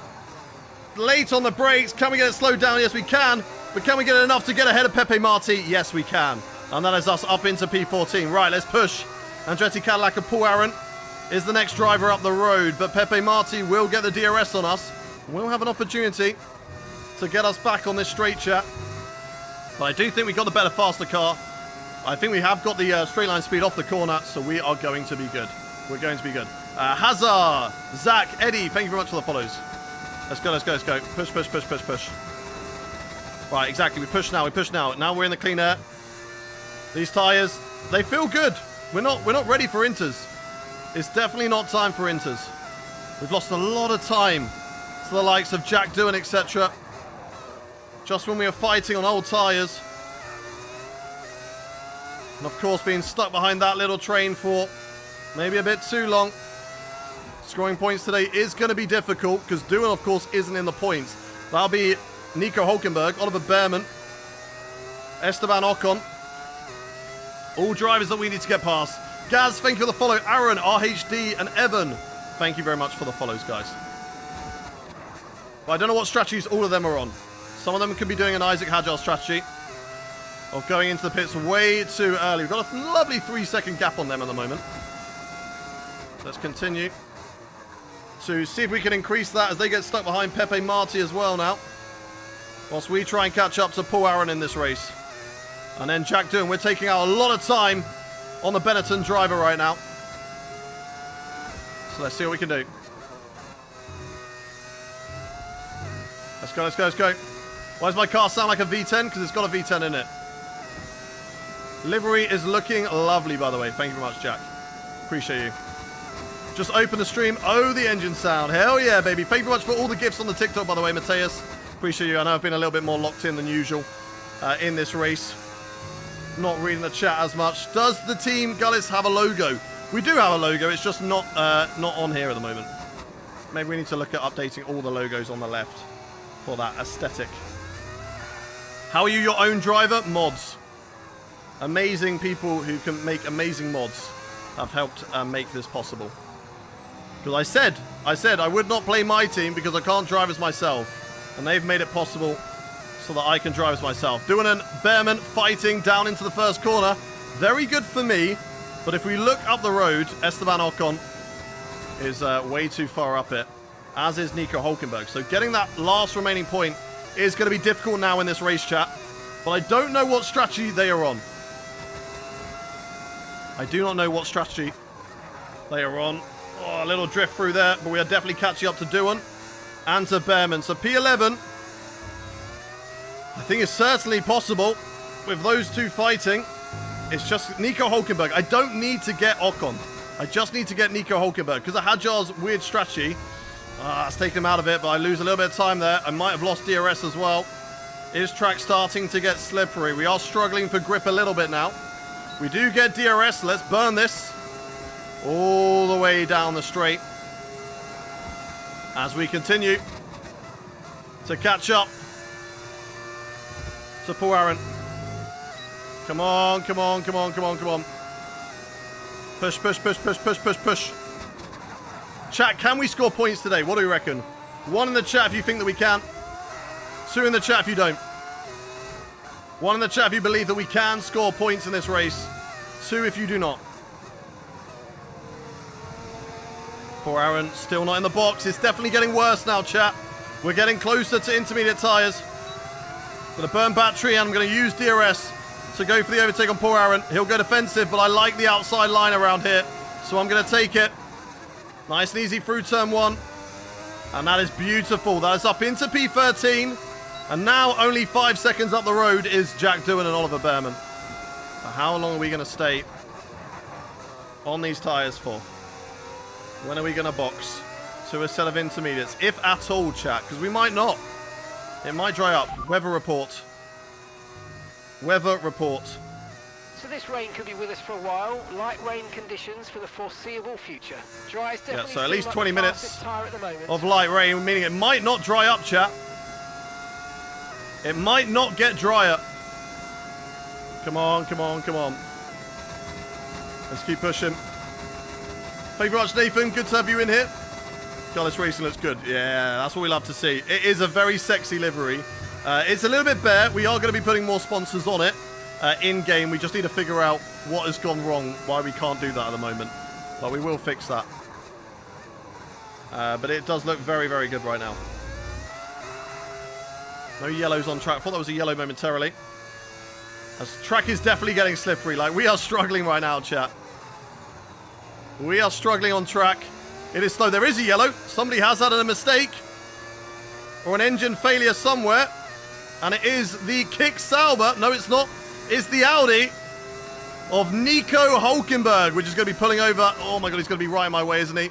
Late on the brakes. Can we get it slowed down? Yes, we can. But can we get it enough to get ahead of Pepe Marti? Yes, we can. And that is us up into P14. Right, let's push. Andretti Cadillac and Paul Aaron is the next driver up the road. But Pepe Marti will get the DRS on us. We'll have an opportunity to get us back on this straight, chat. But I do think we got the better, faster car. I think we have got the straight line speed off the corner, so we are going to be good. We're going to be good. Hazard, Zach, Eddie, thank you very much for the follows. Let's go, let's go, let's go. Push, push, push, push, push. Right, exactly. We push now, we push now. Now we're in the clean air. These tyres, they feel good. We're not ready for inters. It's definitely not time for inters. We've lost a lot of time to the likes of Jack Doohan, etc. Just when we were fighting on old tyres. And of course being stuck behind that little train for maybe a bit too long. Scoring points today is going to be difficult because Doohan, of course, isn't in the points. That'll be Nico Hulkenberg, Oliver Behrman, Esteban Ocon. All drivers that we need to get past. Gaz, thank you for the follow. Aaron, RHD, and Evan, thank you very much for the follows, guys. But I don't know what strategies all of them are on. Some of them could be doing an Isaac Hadjar strategy of going into the pits way too early. We've got a lovely 3-second gap on them at the moment. Let's continue to see if we can increase that as they get stuck behind Pepe Marti as well now. Whilst we try and catch up to Paul Aaron in this race. And then Jack Doohan, we're taking out a lot of time on the Benetton driver right now. So let's see what we can do. Let's go, let's go, let's go. Why does my car sound like a V10? Because it's got a V10 in it. Livery is looking lovely, by the way. Thank you very much, Jack. Appreciate you. Just open the stream. Oh, the engine sound. Hell yeah, baby. Thank you very much for all the gifts on the TikTok, by the way, Mateus. Appreciate you. I know I've been a little bit more locked in than usual in this race. Not reading the chat as much. Does the team Gullis have a logo? We do have a logo. It's just not on here at the moment. Maybe we need to look at updating all the logos on the left for that aesthetic. How are you your own driver? Mods. Amazing people who can make amazing mods have helped make this possible. Because I said I would not play my team because I can't drive as myself. And they've made it possible so that I can drive as myself. Doohan and Behrman fighting down into the first corner. Very good for me. But if we look up the road, Esteban Ocon is way too far up it. As is Nico Hulkenberg. So getting that last remaining point is going to be difficult now in this race, chat. But I don't know what strategy they are on. I do not know what strategy they are on. Oh, a little drift through there. But we are definitely catching up to Doohan and to Behrman. So P11, I think it's certainly possible with those two fighting. It's just Nico Hulkenberg. I don't need to get Ocon. I just need to get Nico Hulkenberg because of Hadjar's weird strategy. It's taken him out of it, but I lose a little bit of time there. I might have lost DRS as well. Is track starting to get slippery? We are struggling for grip a little bit now. We do get DRS. Let's burn this all the way down the straight as we continue to catch up to Paul Aaron. Come on, come on, come on, come on, come on. Push, push, push, push, push, push, push. Chat, can we score points today? What do you reckon? 1 in the chat if you think that we can. 2 in the chat if you don't. 1 in the chat if you believe that we can score points in this race. 2 if you do not. Poor Aaron, still not in the box. It's definitely getting worse now, chat. We're getting closer to intermediate tyres. Going to burn battery and I'm going to use DRS to go for the overtake on poor Aaron. He'll go defensive, but I like the outside line around here. So I'm going to take it. Nice and easy through turn 1. And that is beautiful. That is up into P13. And now only 5 seconds up the road is Jack Doohan and Oliver Behrman. How long are we going to stay on these tyres for? When are we going to box to a set of intermediates? If at all, chat, because we might not. It might dry up. Weather report. Weather report. So this rain could be with us for a while. Light rain conditions for the foreseeable future. Dry is definitely so at least 20 like the minutes fastest tyre at the moment. of light rain, meaning it might not dry up, chat. It might not get drier. Come on, come on, come on. Let's keep pushing. Thank you very much, Nathan. Good to have you in here. Gullis Racing looks good. Yeah, that's what we love to see. It is a very sexy livery. It's a little bit bare. We are going to be putting more sponsors on it in-game. We just need to figure out what has gone wrong, why we can't do that at the moment. But we will fix that. But it does look very, very good right now. No yellows on track. I thought that was a yellow momentarily. As track is definitely getting slippery. Like, we are struggling right now, chat. We are struggling on track. It is slow. There is a yellow. Somebody has had a mistake. Or an engine failure somewhere. And it is the Kick Sauber. No, it's not. It's the Audi of Nico Hulkenberg, which is going to be pulling over. Oh my God, he's going to be right in my way, isn't he?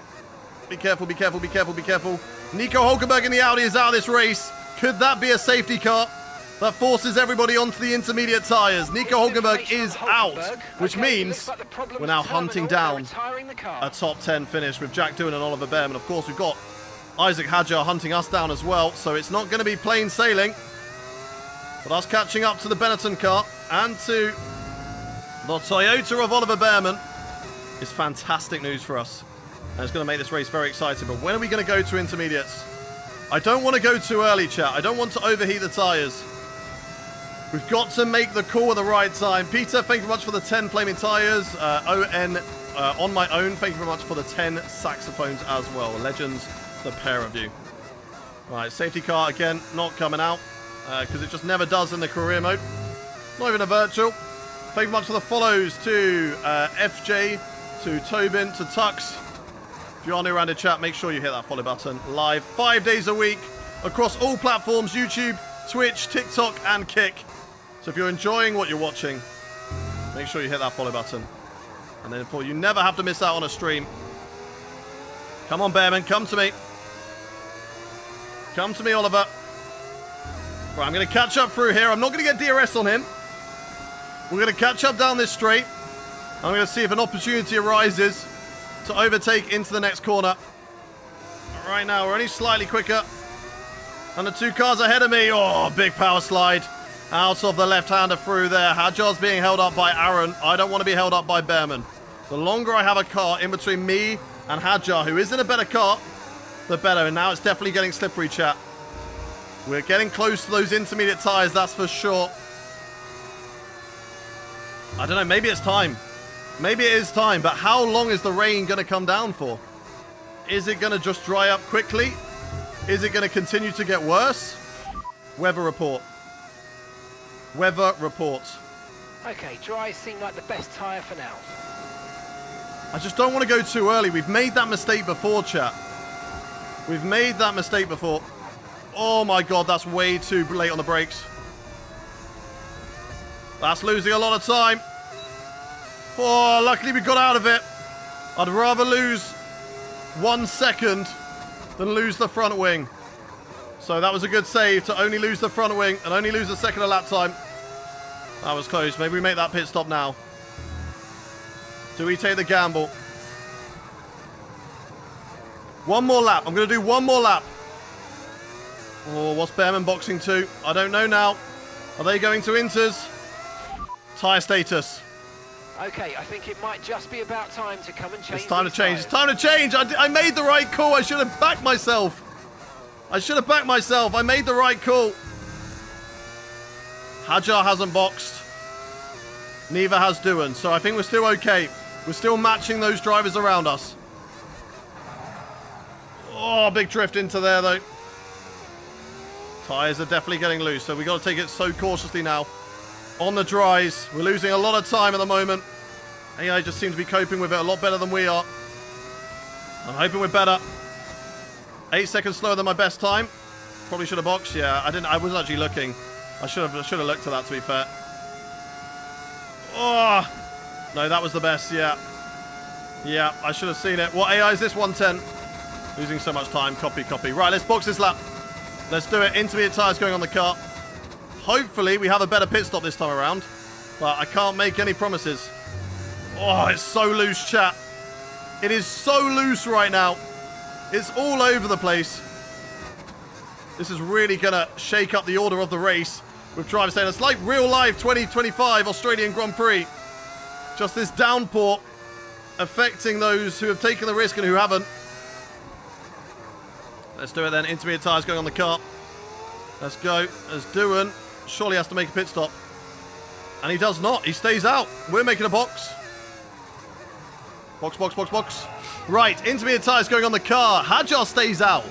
Be careful, be careful, be careful, be careful. Nico Hulkenberg in the Audi is out of this race. Could that be a safety car that forces everybody onto the intermediate tyres? Nico Hulkenberg is out, which means we're now hunting down a top 10 finish with Jack Doohan and Oliver Behrman. Of course, we've got Isaac Hadjar hunting us down as well, so it's not going to be plain sailing. But us catching up to the Benetton car and to the Toyota of Oliver Behrman is fantastic news for us. And it's going to make this race very exciting. But when are we going to go to intermediates? I don't want to go too early, chat. I don't want to overheat the tyres. We've got to make the call at the right time. Peter, thank you very much for the 10 flaming tyres. on my own. Thank you very much for the 10 saxophones as well. Legends, the pair of you. Right, safety car again, not coming out because it just never does in the career mode. Not even a virtual. Thank you very much for the follows to FJ, to Tobin, to Tux. If you are new around the chat, make sure you hit that follow button. Live 5 days a week across all platforms, YouTube, Twitch, TikTok, and Kick. So if you're enjoying what you're watching, make sure you hit that follow button. And then you never have to miss out on a stream. Come on, Bearman, come to me. Come to me, Oliver. Right, I'm going to catch up through here. I'm not going to get DRS on him. We're going to catch up down this straight. I'm going to see if an opportunity arises to overtake into the next corner. Right now, we're only slightly quicker. And the two cars ahead of me. Oh, big power slide. Out of the left-hander through there. Hadjar's being held up by Aaron. I don't want to be held up by Bearman. The longer I have a car in between me and Hadjar, who is in a better car, the better. And now it's definitely getting slippery, chat. We're getting close to those intermediate tyres, that's for sure. I don't know, maybe it's time. Maybe it is time, but how long is the rain going to come down for? Is it going to just dry up quickly? Is it going to continue to get worse? Weather report. Weather report. Okay, dries seem like the best tyre for now. I just don't want to go too early. We've made that mistake before, chat. We've made that mistake before. Oh my god, that's way too late on the brakes. That's losing a lot of time. Oh, luckily we got out of it. I'd rather lose 1 second than lose the front wing. So that was a good save to only lose the front wing and only lose a second of lap time. That was close. Maybe we make that pit stop now. Do we take the gamble? One more lap. I'm going to do one more lap. Oh, what's Bearman boxing to? I don't know now. Are they going to Inters? Tyre status. Okay, I think it might just be about time to come and change. It's time to change. Tyres. It's time to change. I made the right call. I should have backed myself. I should have backed myself. I made the right call. Hadjar hasn't boxed. Neither has Doohan. So I think we're still okay. We're still matching those drivers around us. Oh, big drift into there, though. Tyres are definitely getting loose, so we've got to take it so cautiously now. On the dries, we're losing a lot of time at the moment. AI just seems to be coping with it a lot better than we are. I'm hoping we're better. 8 seconds slower than my best time. Probably should have boxed. Yeah, I wasn't actually looking. I should have looked at that, to be fair. Oh, no, that was the best. Yeah. Yeah, I should have seen it. What AI is this? 110. Losing so much time. Copy, copy. Right, let's box this lap. Let's do it. Intermediate tyres going on the car. Hopefully, we have a better pit stop this time around. But I can't make any promises. Oh, it's so loose, chat. It is so loose right now. It's all over the place. This is really going to shake up the order of the race with drivers saying it's like real life 2025 Australian Grand Prix. Just this downpour affecting those who have taken the risk and who haven't. Let's do it then. Intermediate tyres going on the car. Let's go. As Doohan surely has to make a pit stop. And he does not. He stays out. We're making a box. Box, box, box, box. Right. Intermediate tyres going on the car. Hadjar stays out.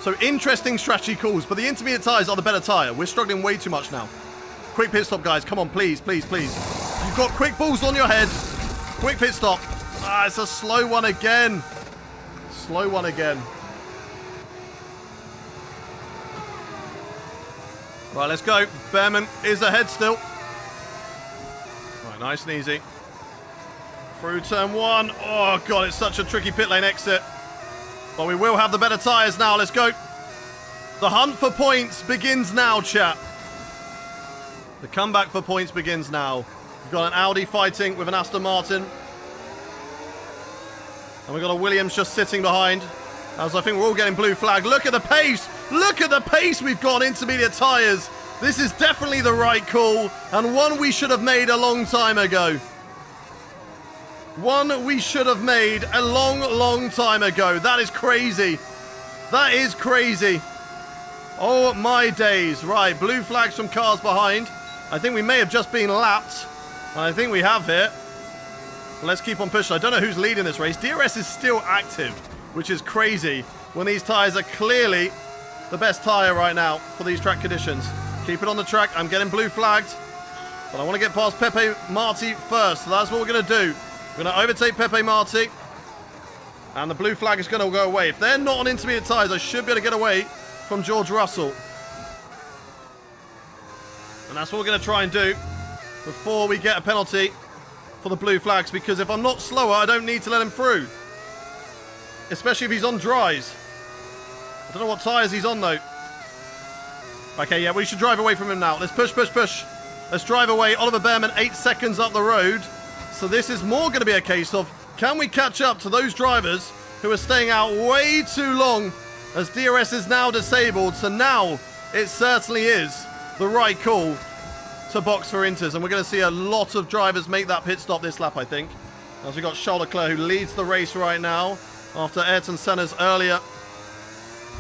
So interesting strategy calls. But the intermediate tyres are the better tyre. We're struggling way too much now. Quick pit stop, guys. Come on, please, please, please. You've got quick balls on your head. Quick pit stop. Ah, it's a slow one again. Slow one again. Right, let's go. Bearman is ahead still. Right, nice and easy. Through turn one. Oh, God, it's such a tricky pit lane exit. But we will have the better tyres now. Let's go. The hunt for points begins now, chat. The comeback for points begins now. We've got an Audi fighting with an Aston Martin. And we've got a Williams just sitting behind. As I think we're all getting blue flag. Look at the pace. Look at the pace we've got on intermediate tyres. This is definitely the right call. And one we should have made a long time ago. One we should have made a long, long time ago. That is crazy. That is crazy. Oh, my days. Right, blue flags from cars behind. I think we may have just been lapped. And I think we have here. Let's keep on pushing. I don't know who's leading this race. DRS is still active, which is crazy when these tyres are clearly the best tyre right now for these track conditions. Keep it on the track. I'm getting blue flagged, but I want to get past Pepe Marti first. So that's what we're going to do. We're going to overtake Pepe Marti, and the blue flag is going to go away. If they're not on intermediate tyres, I should be able to get away from George Russell. And that's what we're going to try and do before we get a penalty for the blue flags, because if I'm not slower, I don't need to let him through. Especially if he's on dries. I don't know what tyres he's on, though. Okay, yeah, we should drive away from him now. Let's push, push, push. Let's drive away. Oliver Behrman, 8 seconds up the road. So this is more going to be a case of, can we catch up to those drivers who are staying out way too long, as DRS is now disabled. So now it certainly is the right call to box for Inters. And we're going to see a lot of drivers make that pit stop this lap, I think. As we've got Charles Leclerc, who leads the race right now after Ayrton Senna's earlier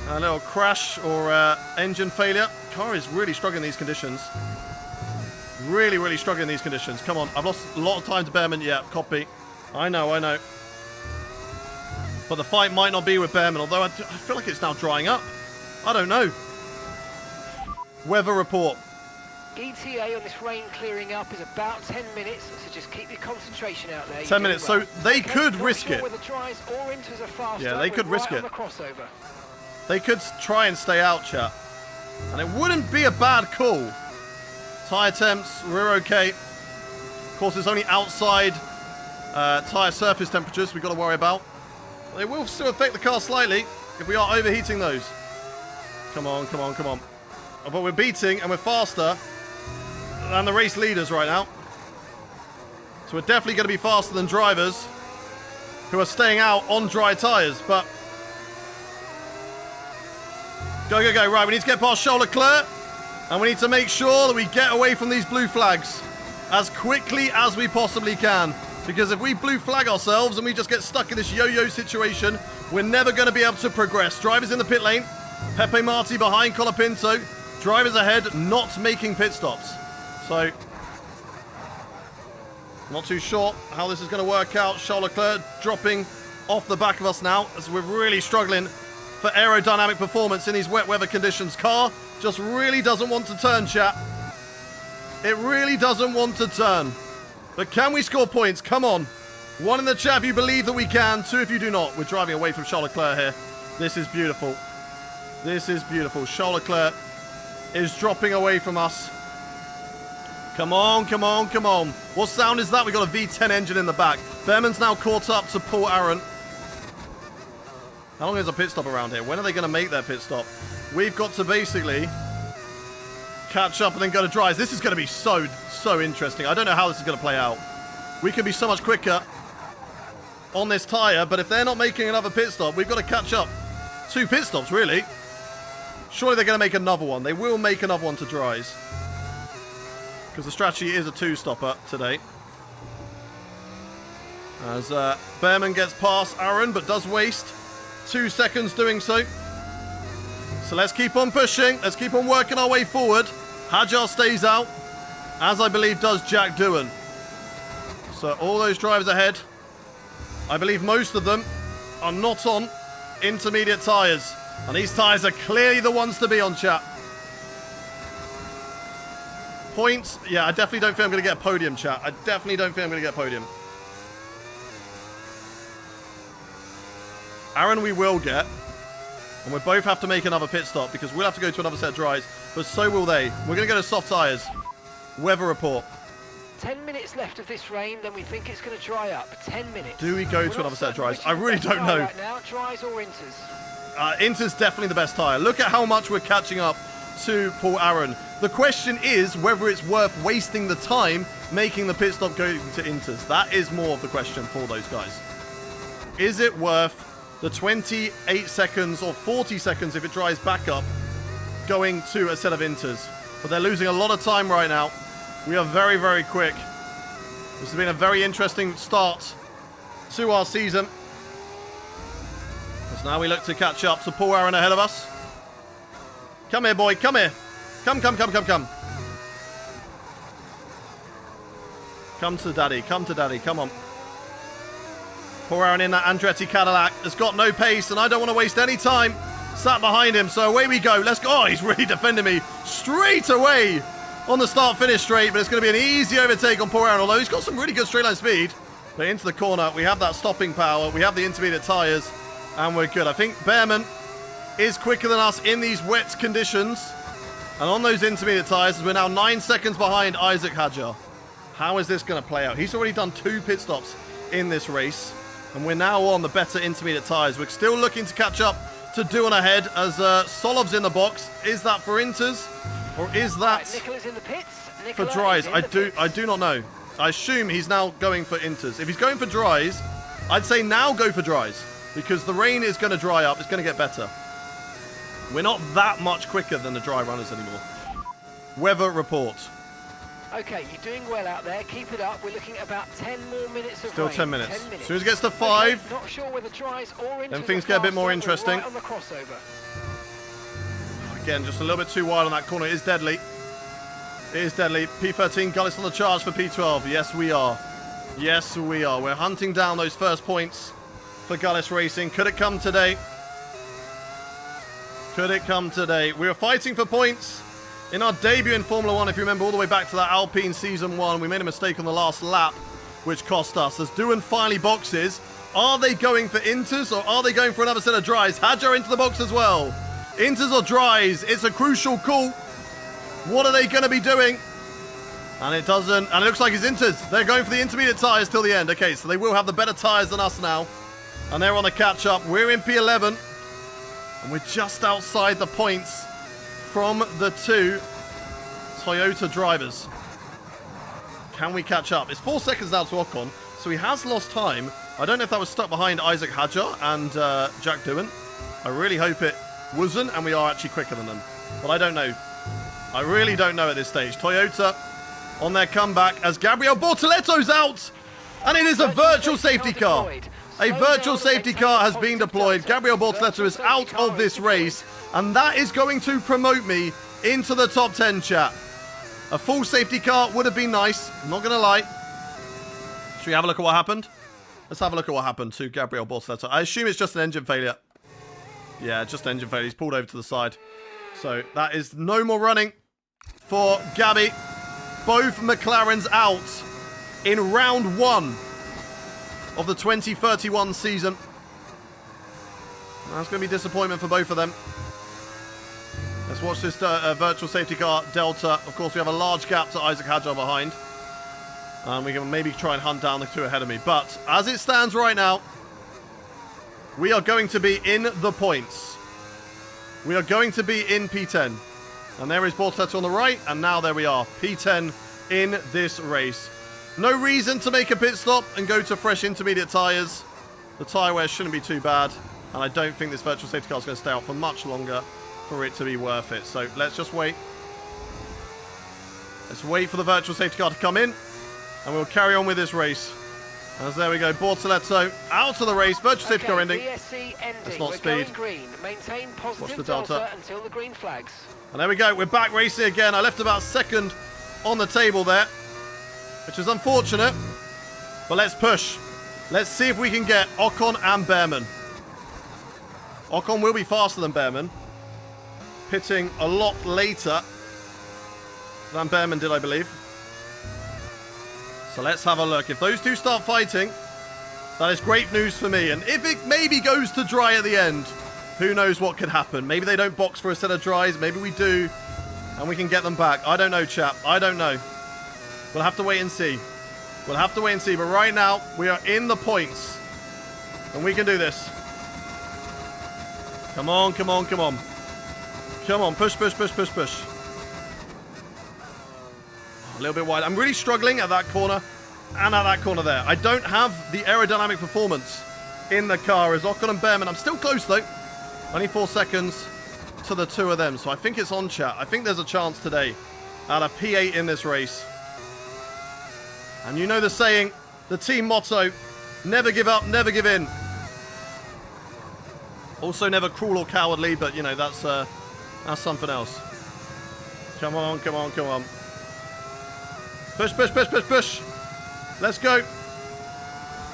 a little crash or engine failure. Car is really struggling in these conditions. Really, really struggling in these conditions. Come on, I've lost a lot of time to Behrman. Yeah, copy. I know, I know. But the fight might not be with Behrman, although I feel like it's now drying up. I don't know. Weather report. ETA on this rain clearing up is about 10 minutes, so just keep your concentration out there. 10 minutes, so they could risk it. Whether dries or Inters are faster, yeah, they could risk it. The crossover. They could try and stay out, chat. And it wouldn't be a bad call. Tyre temps, we're okay. Of course, it's only outside tyre surface temperatures we've got to worry about. They will still affect the car slightly if we are overheating those. Come on, come on, come on. But we're beating and we're faster than the race leaders right now. So we're definitely going to be faster than drivers who are staying out on dry tyres. But go, go, go. Right, we need to get past Charles Leclerc. And we need to make sure that we get away from these blue flags as quickly as we possibly can. Because if we blue flag ourselves and we just get stuck in this yo-yo situation, we're never going to be able to progress. Drivers in the pit lane. Pepe Marti behind Colapinto. Drivers ahead, not making pit stops. So, not too sure how this is going to work out. Charles Leclerc dropping off the back of us now as we're really struggling for aerodynamic performance in these wet weather conditions. Car just really doesn't want to turn, chat. It really doesn't want to turn. But can we score points? Come on. 1 in the chat if you believe that we can. 2 if you do not. We're driving away from Charles Leclerc here. This is beautiful. This is beautiful. Charles Leclerc is dropping away from us. Come on, come on, come on. What sound is that? We've got a V10 engine in the back. Behrman's now caught up to Paul Aron. How long is a pit stop around here? When are they going to make their pit stop? We've got to basically catch up and then go to dries. This is going to be so interesting. I don't know how this is going to play out. We could be so much quicker on this tyre, but if they're not making another pit stop, we've got to catch up. 2 pit stops, really. Surely they're going to make another one. They will make another one to dries. Because the strategy is a 2-stopper today. As Behrman gets past Aaron, but does waste 2 seconds doing so. So let's keep on pushing. Let's keep on working our way forward. Hajar stays out, as I believe does Jack Doohan. So all those drivers ahead, I believe most of them are not on intermediate tyres. And these tyres are clearly the ones to be on, chat. Points. Yeah, I definitely don't think I'm going to get a podium, chat. I definitely don't think I'm going to get a podium. Aaron we will get. And we'll both have to make another pit stop because we'll have to go to another set of dries. But so will they. We're going to go to soft tyres. Weather report. 10 minutes left of this rain, then we think it's going to dry up. 10 minutes. Do we go to another set of dries? I really don't know. Right now, dries or Inters? Inter's definitely the best tyre. Look at how much we're catching up to Paul Aron. The question is whether it's worth wasting the time making the pit stop going to Inters. That is more of the question for those guys. Is it worth the 28 seconds or 40 seconds if it dries back up going to a set of Inters? But they're losing a lot of time right now. We are very, very quick. This has been a very interesting start to our season. As now we look to catch up to Paul Aron ahead of us. Come here, boy. Come here. Come, come, come, come, come. Come to daddy. Come to daddy. Come on. Paul Aaron in that Andretti Cadillac has got no pace, and I don't want to waste any time sat behind him. So away we go. Let's go. Oh, he's really defending me straight away on the start-finish straight, but it's going to be an easy overtake on Paul Aaron, although he's got some really good straight-line speed. But into the corner, we have that stopping power, we have the intermediate tyres, and we're good. I think Behrman is quicker than us in these wet conditions. And on those intermediate tyres, we're now 9 seconds behind Isaac Hadjar. How is this going to play out? He's already done 2 pit stops in this race, and we're now on the better intermediate tyres. We're still looking to catch up to Duan ahead as Solov's in the box. Is that for Inters, or is that Nicola's in the pits. for dries? I do not know. I assume he's now going for Inters. If he's going for dries, I'd say now go for dries, because the rain is going to dry up. It's going to get better. We're not that much quicker than the dry runners anymore. Weather report. Okay, you're doing well out there. Keep it up. We're looking at about 10 more minutes of Still rain. 10 minutes. 10 minutes. As soon as it gets to 5, okay, not sure whether dries or into then things get a bit more interesting. Right on the crossover. Again, just a little bit too wide on that corner. It is deadly. It is deadly. P13, Gullis on the charge for P12. Yes, we are. Yes, we are. We're hunting down those first points for Gullis Racing. Could it come today? Could it come today? We were fighting for points in our debut in Formula 1. If you remember all the way back to that Alpine Season 1, we made a mistake on the last lap, which cost us. As Duan finally boxes, are they going for Inters or are they going for another set of dries? Hadjar into the box as well. Inters or dries? It's a crucial call. What are they going to be doing? And it doesn't. And it looks like it's Inters. They're going for the intermediate tyres till the end. Okay, so they will have the better tyres than us now. And they're on the catch-up. We're in P11. And we're just outside the points from the 2 Toyota drivers. Can we catch up? It's 4 seconds now to Ocon, so he has lost time. I don't know if that was stuck behind Isaac Hadjar and Jack Duan. I really hope it wasn't, and we are actually quicker than them. But I don't know. I really don't know at this stage. Toyota on their comeback as Gabriel Bortoletto's out, and it is a virtual safety car. A virtual safety car has been deployed. Gabriel Bortoletto is out of this race, and that is going to promote me into the top 10, chat. A full safety car would have been nice, I'm not going to lie. Should we have a look at what happened? Let's have a look at what happened to Gabriel Bortoletto. I assume it's just an engine failure. Yeah, just engine failure. He's pulled over to the side. So that is no more running for Gabby. Both McLarens out in round 1 of the 2031 season. That's going to be disappointment for both of them. Let's watch this virtual safety car, Delta. Of course, we have a large gap to Isaac Hadjar behind. We can maybe try and hunt down the 2 ahead of me. But as it stands right now, we are going to be in the points. We are going to be in P10. And there is Bortoletto on the right. And now there we are, P10 in this race. No reason to make a pit stop and go to fresh intermediate tyres. The tyre wear shouldn't be too bad. And I don't think this virtual safety car is going to stay out for much longer for it to be worth it. So let's just wait. Let's wait for the virtual safety car to come in. And we'll carry on with this race. As there we go, Bortoletto out of the race. Virtual safety car ending. That's not speed. Green. Maintain positive Watch the Delta until the green flags. And there we go. We're back racing again. I left about 2nd on the table there, which is unfortunate. But let's push. Let's see if we can get Ocon and Behrman. Ocon will be faster than Behrman. Pitting a lot later than Behrman did, I believe. So let's have a look. If those 2 start fighting, that is great news for me. And if it maybe goes to dry at the end, who knows what could happen. Maybe they don't box for a set of dries. Maybe we do. And we can get them back. I don't know, chap. I don't know. We'll have to wait and see. We'll have to wait and see. But right now, we are in the points. And we can do this. Come on, come on, come on. Come on, push, push, push, push, push. A little bit wide. I'm really struggling at that corner and at that corner there. I don't have the aerodynamic performance in the car as Ocon and Behrman. I'm still close though. Only 4 seconds to the 2 of them. So I think it's on, chat. I think there's a chance today at a P8 in this race. And you know the saying, the team motto, never give up, never give in. Also never cruel or cowardly, but you know, that's something else. Come on, come on, come on. Push, push, push, push, push. Let's go.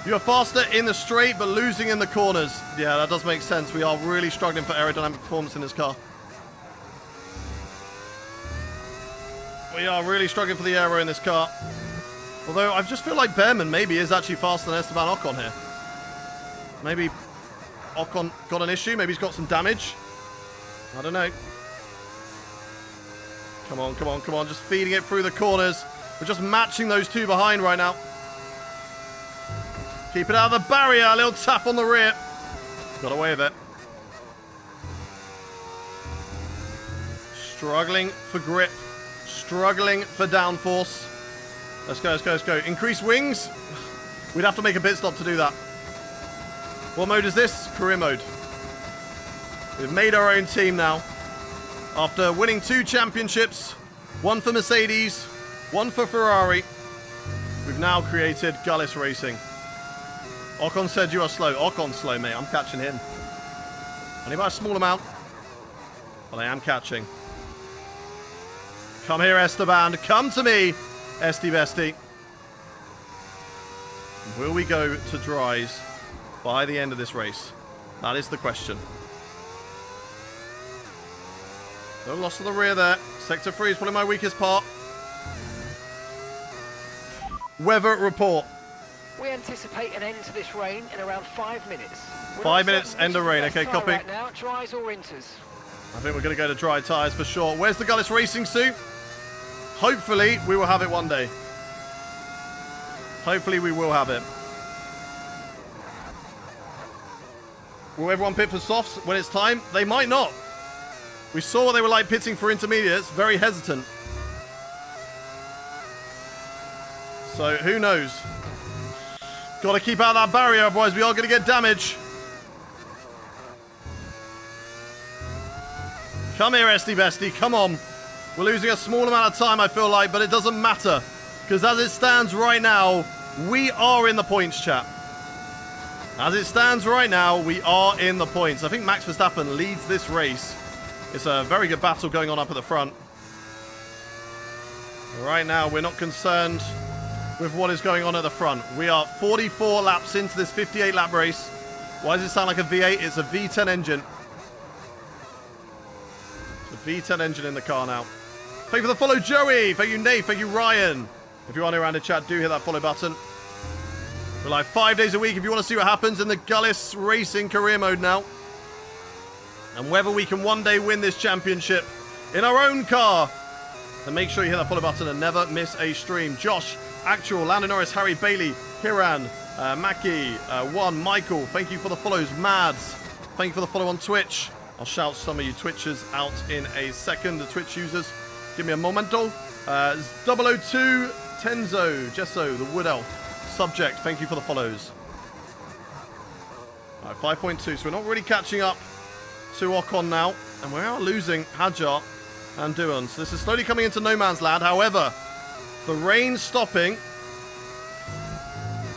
You are faster in the straight, but losing in the corners. Yeah, that does make sense. We are really struggling for aerodynamic performance in this car. We are really struggling for the aero in this car. Although, I just feel like Behrman maybe is actually faster than Esteban Ocon here. Maybe Ocon got an issue. Maybe he's got some damage. I don't know. Come on, come on, come on. Just feeding it through the corners. We're just matching those two behind right now. Keep it out of the barrier. A little tap on the rear. Got away with it. Struggling for grip. Struggling for downforce. Let's go, let's go, let's go. Increase wings. We'd have to make a pit stop to do that. What mode is this? Career mode. We've made our own team now. After winning 2 championships, 1 for Mercedes, 1 for Ferrari, we've now created Gullis Racing. Ocon said you are slow. Ocon's slow, mate. I'm catching him. Only by a small amount, but I am catching. Come here, Esteban. Come to me, Esti Bestie. Will we go to dries by the end of this race? That is the question. No loss to the rear there. Sector 3 is probably my weakest part. Weather report. We anticipate an end to this rain in around 5 minutes. 5 minutes, end of rain. Okay, copy. Right now, dries or inters? I think we're going to go to dry tyres for sure. Where's the Gullis Racing suit? Hopefully, we will have it one day. Hopefully, we will have it. Will everyone pit for softs when it's time? They might not. We saw what they were like pitting for intermediates. Very hesitant. So, who knows? Got to keep out that barrier, otherwise we are going to get damage. Come here, Esti Bestie. Come on. We're losing a small amount of time, I feel like, but it doesn't matter. Because as it stands right now, we are in the points, chat. As it stands right now, we are in the points. I think Max Verstappen leads this race. It's a very good battle going on up at the front. Right now, we're not concerned with what is going on at the front. We are 44 laps into this 58-lap race. Why does it sound like a V8? It's a V10 engine. It's a V10 engine in the car now. Thank you for the follow, Joey. Thank you, Nate. Thank you, Ryan. If you are new around the chat, do hit that follow button. We're live 5 days a week if you want to see what happens in the Gullis Racing career mode now. And whether we can one day win this championship in our own car. Then make sure you hit that follow button and never miss a stream. Josh, Actual, Landon Norris, Harry Bailey, Hiran, Mackie, One, Michael, thank you for the follows. Mads, thank you for the follow on Twitch. I'll shout some of you Twitchers out in a second, the Twitch users. Give me a momento. 002, Tenzo, Jesso, the Wood Elf, Subject, thank you for the follows. All right, 5.2, so we're not really catching up to Ocon now. And we are losing Hadjar and Duan. So this is slowly coming into no man's land. However, the rain stopping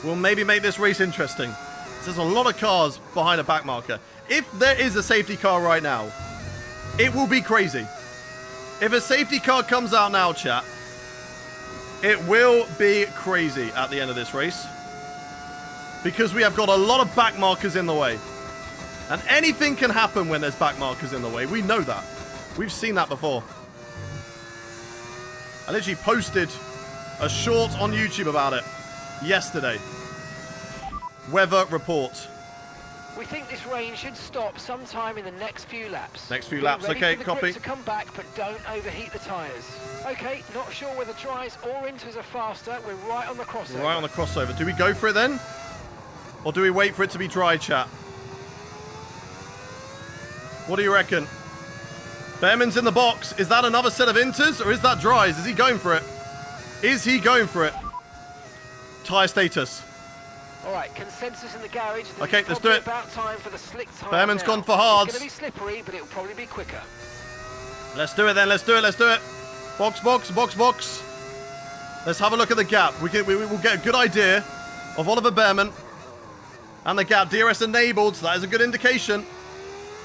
will maybe make this race interesting. There's a lot of cars behind a back marker. If there is a safety car right now, it will be crazy. If a safety car comes out now, chat, it will be crazy at the end of this race. Because we have got a lot of back markers in the way. And anything can happen when there's back markers in the way. We know that. We've seen that before. I literally posted a short on YouTube about it yesterday. Weather report. We think this rain should stop sometime in the next few laps. Next few We're laps, ready okay, for the copy. grip to come back, but don't overheat the tyres. Okay, not sure whether dries or inters are faster. We're right on the crossover. Right on the crossover. Do we go for it then? Or do we wait for it to be dry, chat? What do you reckon? Behrman's in the box. Is that another set of inters or is that dries? Is he going for it? Is he going for it? Tyre status. All right, consensus in the garage. Okay, let's do it. About time for the slick tyre. Behrman's now. gone for hards. It's going to be slippery, but it'll probably be quicker. Let's do it then. Let's do it. Let's do it. Box, box, box, box. Let's have a look at the gap. We will get a good idea of Oliver Behrman and the gap. DRS enabled, so that is a good indication.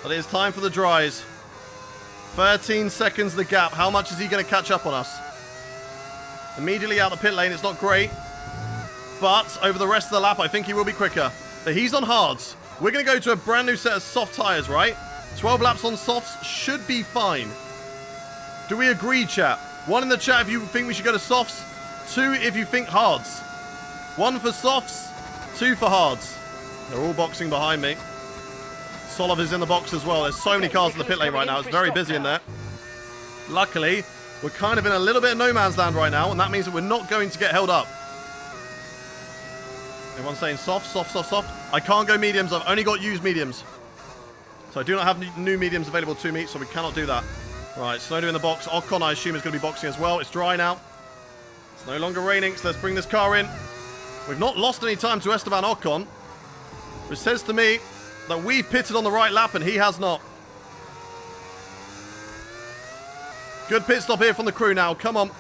But it is time for the dries. 13 seconds the gap. How much is he going to catch up on us? Immediately out the pit lane. It's not great. but over the rest of the lap, I think he will be quicker. But he's on hards. We're going to go to a brand new set of soft tyres, right? 12 laps on softs should be fine. Do we agree, chat? 1 in the chat if you think we should go to softs. 2 if you think hards. 1 for softs, 2 for hards. They're all boxing behind me. Solov is in the box as well. There's so many cars in the pit lane right now. It's very busy in there. Luckily, we're kind of in a little bit of no man's land right now, and that means that we're not going to get held up. Everyone's saying soft, soft, soft, soft. I can't go mediums. I've only got used mediums. So I do not have new mediums available to me, so we cannot do that. Right, Snowdo in the box. Ocon, I assume, is going to be boxing as well. It's dry now. It's no longer raining, so let's bring this car in. We've not lost any time to Esteban Ocon, which says to me that we've pitted on the right lap and he has not. Good pit stop here from the crew now. Come on.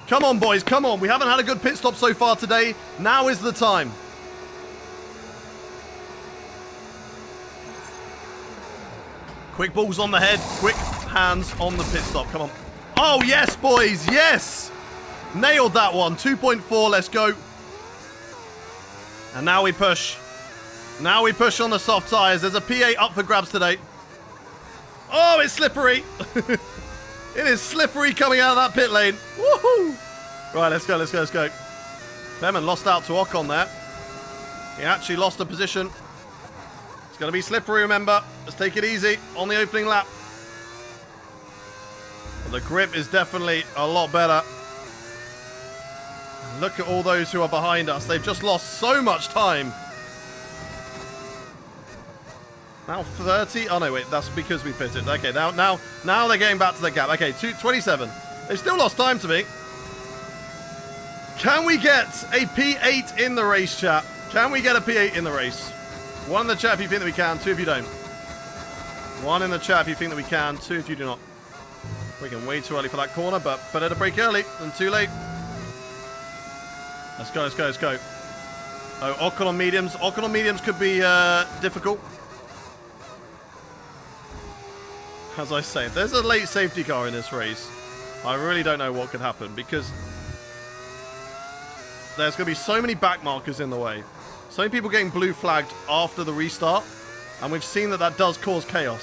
Come on, boys. Come on. We haven't had a good pit stop so far today. Now is the time. Quick balls on the head. Quick hands on the pit stop. Come on. Oh, yes, boys. Yes. Nailed that one. 2.4. Let's go. And now we push. Now we push on the soft tyres. There's a P8 up for grabs today. Oh, it's slippery. It is slippery coming out of that pit lane. Woohoo! Right, let's go, let's go, let's go. Behrman lost out to Ocon there. He actually lost a position. It's going to be slippery, remember. Let's take it easy on the opening lap. Well, the grip is definitely a lot better. Look at all those who are behind us. They've just lost so much time. Now 30. Oh, no, wait. That's because we pitted. Okay, now they're getting back to the gap. Okay, 27. They've still lost time to me. Can we get a P8 in the race, chat? Can we get a P8 in the race? 1 in the chat if you think that we can. 2 if you don't. 1 in the chat if you think that we can. 2 if you do not. We're way too early for that corner, but better to brake early than too late. Let's go, let's go, let's go. Oh, Ocon on mediums. Ocon on mediums could be difficult. As I say, if there's a late safety car in this race, I really don't know what could happen because there's going to be so many back markers in the way. So many people getting blue flagged after the restart, and we've seen that that does cause chaos.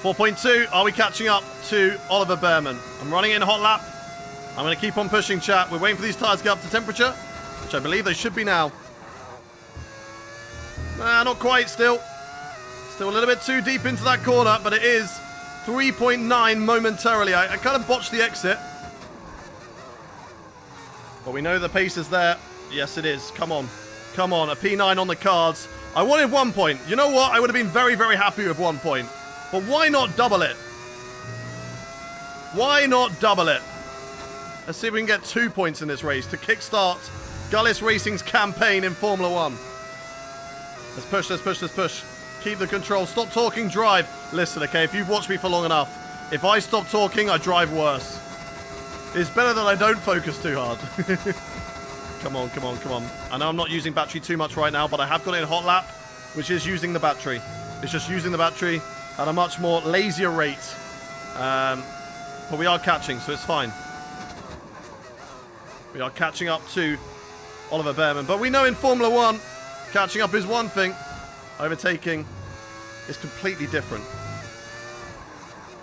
4.2, are we catching up to Oliver Behrman? I'm running in a hot lap. I'm going to keep on pushing, chat. We're waiting for these tyres to get up to temperature, which I believe they should be now. Nah, not quite still. Still a little bit too deep into that corner, but it is 3.9 momentarily. I kind of botched the exit. But we know the pace is there. Yes, it is. Come on. Come on. A P9 on the cards. I wanted 1 point. You know what? I would have been very, very happy with 1 point. But why not double it? Why not double it? Let's see if we can get 2 points in this race to kickstart Gullis Racing's campaign in Formula 1. Let's push, let's push, let's push. Keep the control. Stop talking, drive. Listen, okay, if you've watched me for long enough, if I stop talking, I drive worse. It's better that I don't focus too hard. Come on, come on, come on. I know I'm not using battery too much right now, but I have got it in hot lap, which is using the battery. It's just using the battery at a much more lazier rate. But we are catching, so it's fine. We are catching up to Oliver Behrman. But we know in Formula 1, catching up is one thing. Overtaking is completely different.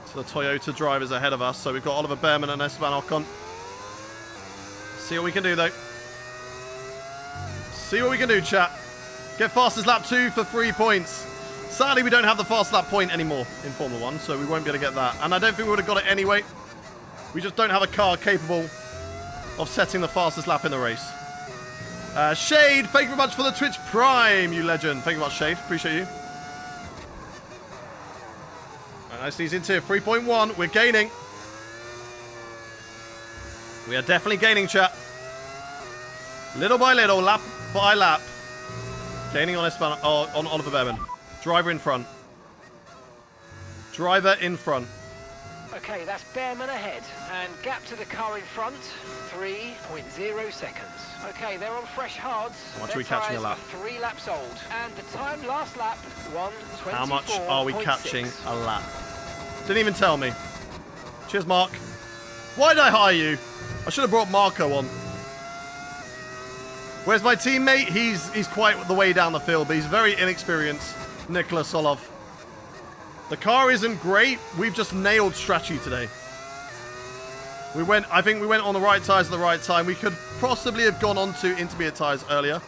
So the Toyota drivers ahead of us. So we've got Oliver Behrman and Esteban Ocon. See what we can do, though. See what we can do, chat. Get fastest lap 2 for 3 points. Sadly, we don't have the fast lap point anymore in Formula 1, so we won't be able to get that. And I don't think we would have got it anyway. We just don't have a car capable of setting the fastest lap in the race. Shade, thank you very much for the Twitch Prime, you legend. Thank you very much, Shade. Appreciate you. Nice, these into 3.1. We're gaining. We are definitely gaining, chat. Little by little, lap by lap. Gaining on Oliver Behrman. Driver in front. Driver in front. Okay, that's Behrman ahead. And gap to the car in front, 3.0 seconds. Okay, they're on fresh hards. How much are we catching a lap? 3 laps old. And the time last lap, 1:24.6. How much are we catching a lap? Didn't even tell me. Cheers, Mark. Why did I hire you? I should have brought Marco on. Where's my teammate? He's quite the way down the field, but he's very inexperienced. Nicholas Solov. The car isn't great. We've just nailed strategy today. I think we went on the right tyres at the right time. We could possibly have gone on to intermediate tyres earlier.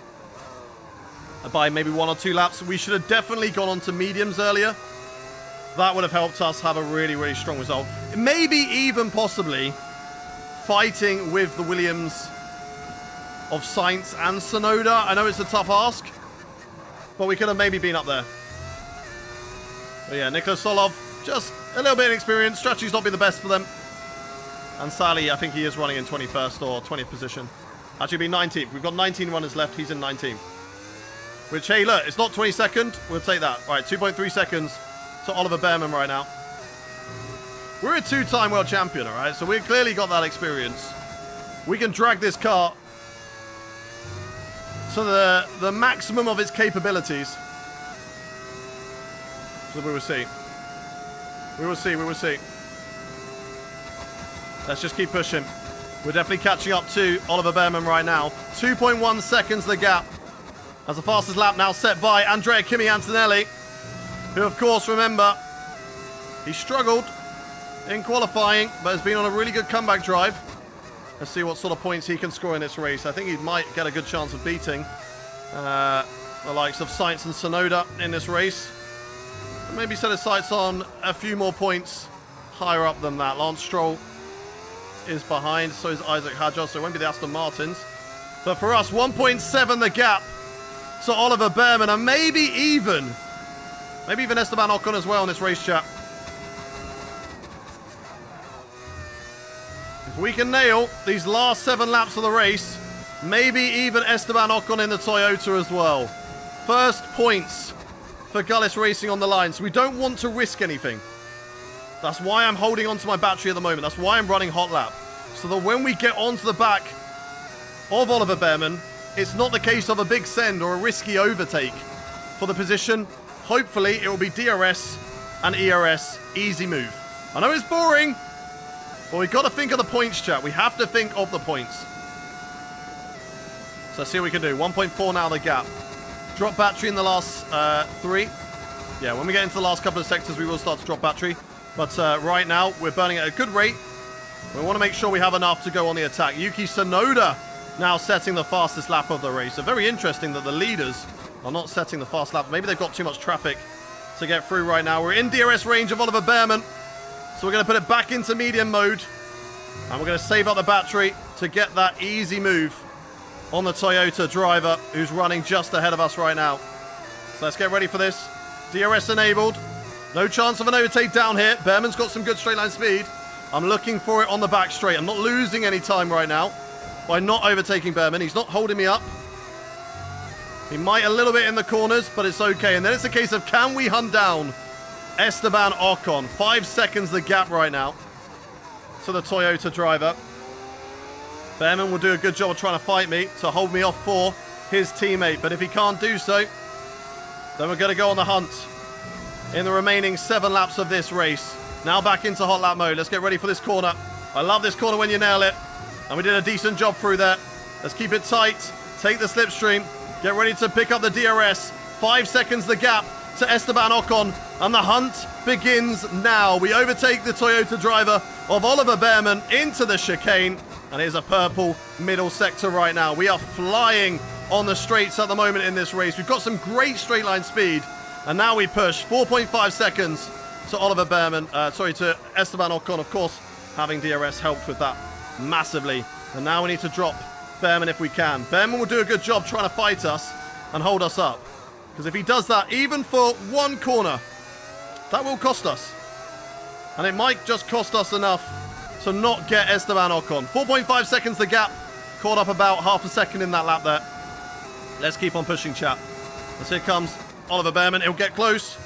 By maybe 1 or 2 laps. We should have definitely gone on to mediums earlier. That would have helped us have a really, really strong result. Maybe even possibly fighting with the Williams of Sainz and Sonoda. I know it's a tough ask, but we could have maybe been up there. But yeah, Nicholas Solov, just a little bit inexperienced. Strategy's not been the best for them. And Sally, I think he is running in 21st or 20th position. Actually, be 19th. We've got 19 runners left. He's in 19th. Which, hey, look, it's not 22nd. We'll take that. All right, 2.3 seconds to Oliver Behrman right now. We're a 2-time world champion, all right? So we've clearly got that experience. We can drag this car to the maximum of its capabilities. So we will see. We will see. We will see. Let's just keep pushing. We're definitely catching up to Oliver Behrman right now. 2.1 seconds the gap. As the fastest lap now set by Andrea Kimi Antonelli, who, of course, remember, he struggled in qualifying, but has been on a really good comeback drive. Let's see what sort of points he can score in this race. I think he might get a good chance of beating the likes of Sainz and Sonoda in this race. And maybe set his sights on a few more points higher up than that. Lance Stroll is behind, so is Isaac Hadjar, so it won't be the Aston Martins. But for us, 1.7 the gap to Oliver Behrman, and maybe even Esteban Ocon as well in this race, chat. If we can nail these last 7 laps of the race, maybe even Esteban Ocon in the Toyota as well. First points for Gullis Racing on the line, so we don't want to risk anything. That's why I'm holding on to my battery at the moment. That's why I'm running hot lap. So that when we get onto the back of Oliver Behrman, it's not the case of a big send or a risky overtake for the position. Hopefully, it will be DRS and ERS. Easy move. I know it's boring, but we've got to think of the points, chat. We have to think of the points. So let's see what we can do. 1.4 now the gap. Drop battery in the last 3. Yeah, when we get into the last couple of sectors, we will start to drop battery. But right now, we're burning at a good rate. We want to make sure we have enough to go on the attack. Yuki Tsunoda now setting the fastest lap of the race. So very interesting that the leaders are not setting the fast lap. Maybe they've got too much traffic to get through right now. We're in DRS range of Oliver Behrman. So we're going to put it back into medium mode. And we're going to save up the battery to get that easy move on the Toyota driver who's running just ahead of us right now. So let's get ready for this. DRS enabled. No chance of an overtake down here. Behrman's got some good straight line speed. I'm looking for it on the back straight. I'm not losing any time right now by not overtaking Behrman. He's not holding me up. He might a little bit in the corners, but it's okay. And then it's a case of, can we hunt down Esteban Ocon? 5 seconds the gap right now to the Toyota driver. Behrman will do a good job of trying to fight me to hold me off for his teammate. But if he can't do so, then we're going to go on the hunt in the remaining 7 laps of this race. Now back into hot lap mode. Let's get ready for this corner. I love this corner when you nail it. And we did a decent job through there. Let's keep it tight. Take the slipstream. Get ready to pick up the DRS. 5 seconds the gap to Esteban Ocon. And the hunt begins now. We overtake the Toyota driver of Oliver Behrman into the chicane. And here's a purple middle sector right now. We are flying on the straights at the moment in this race. We've got some great straight line speed. And now we push 4.5 seconds to Oliver Behrman. To Esteban Ocon, of course. Having DRS helped with that massively. And now we need to drop Behrman if we can. Behrman will do a good job trying to fight us and hold us up. Because if he does that, even for one corner, that will cost us. And it might just cost us enough to not get Esteban Ocon. 4.5 seconds the gap. Caught up about half a second in that lap there. Let's keep on pushing, chat. As here comes Oliver Behrman. He'll get close,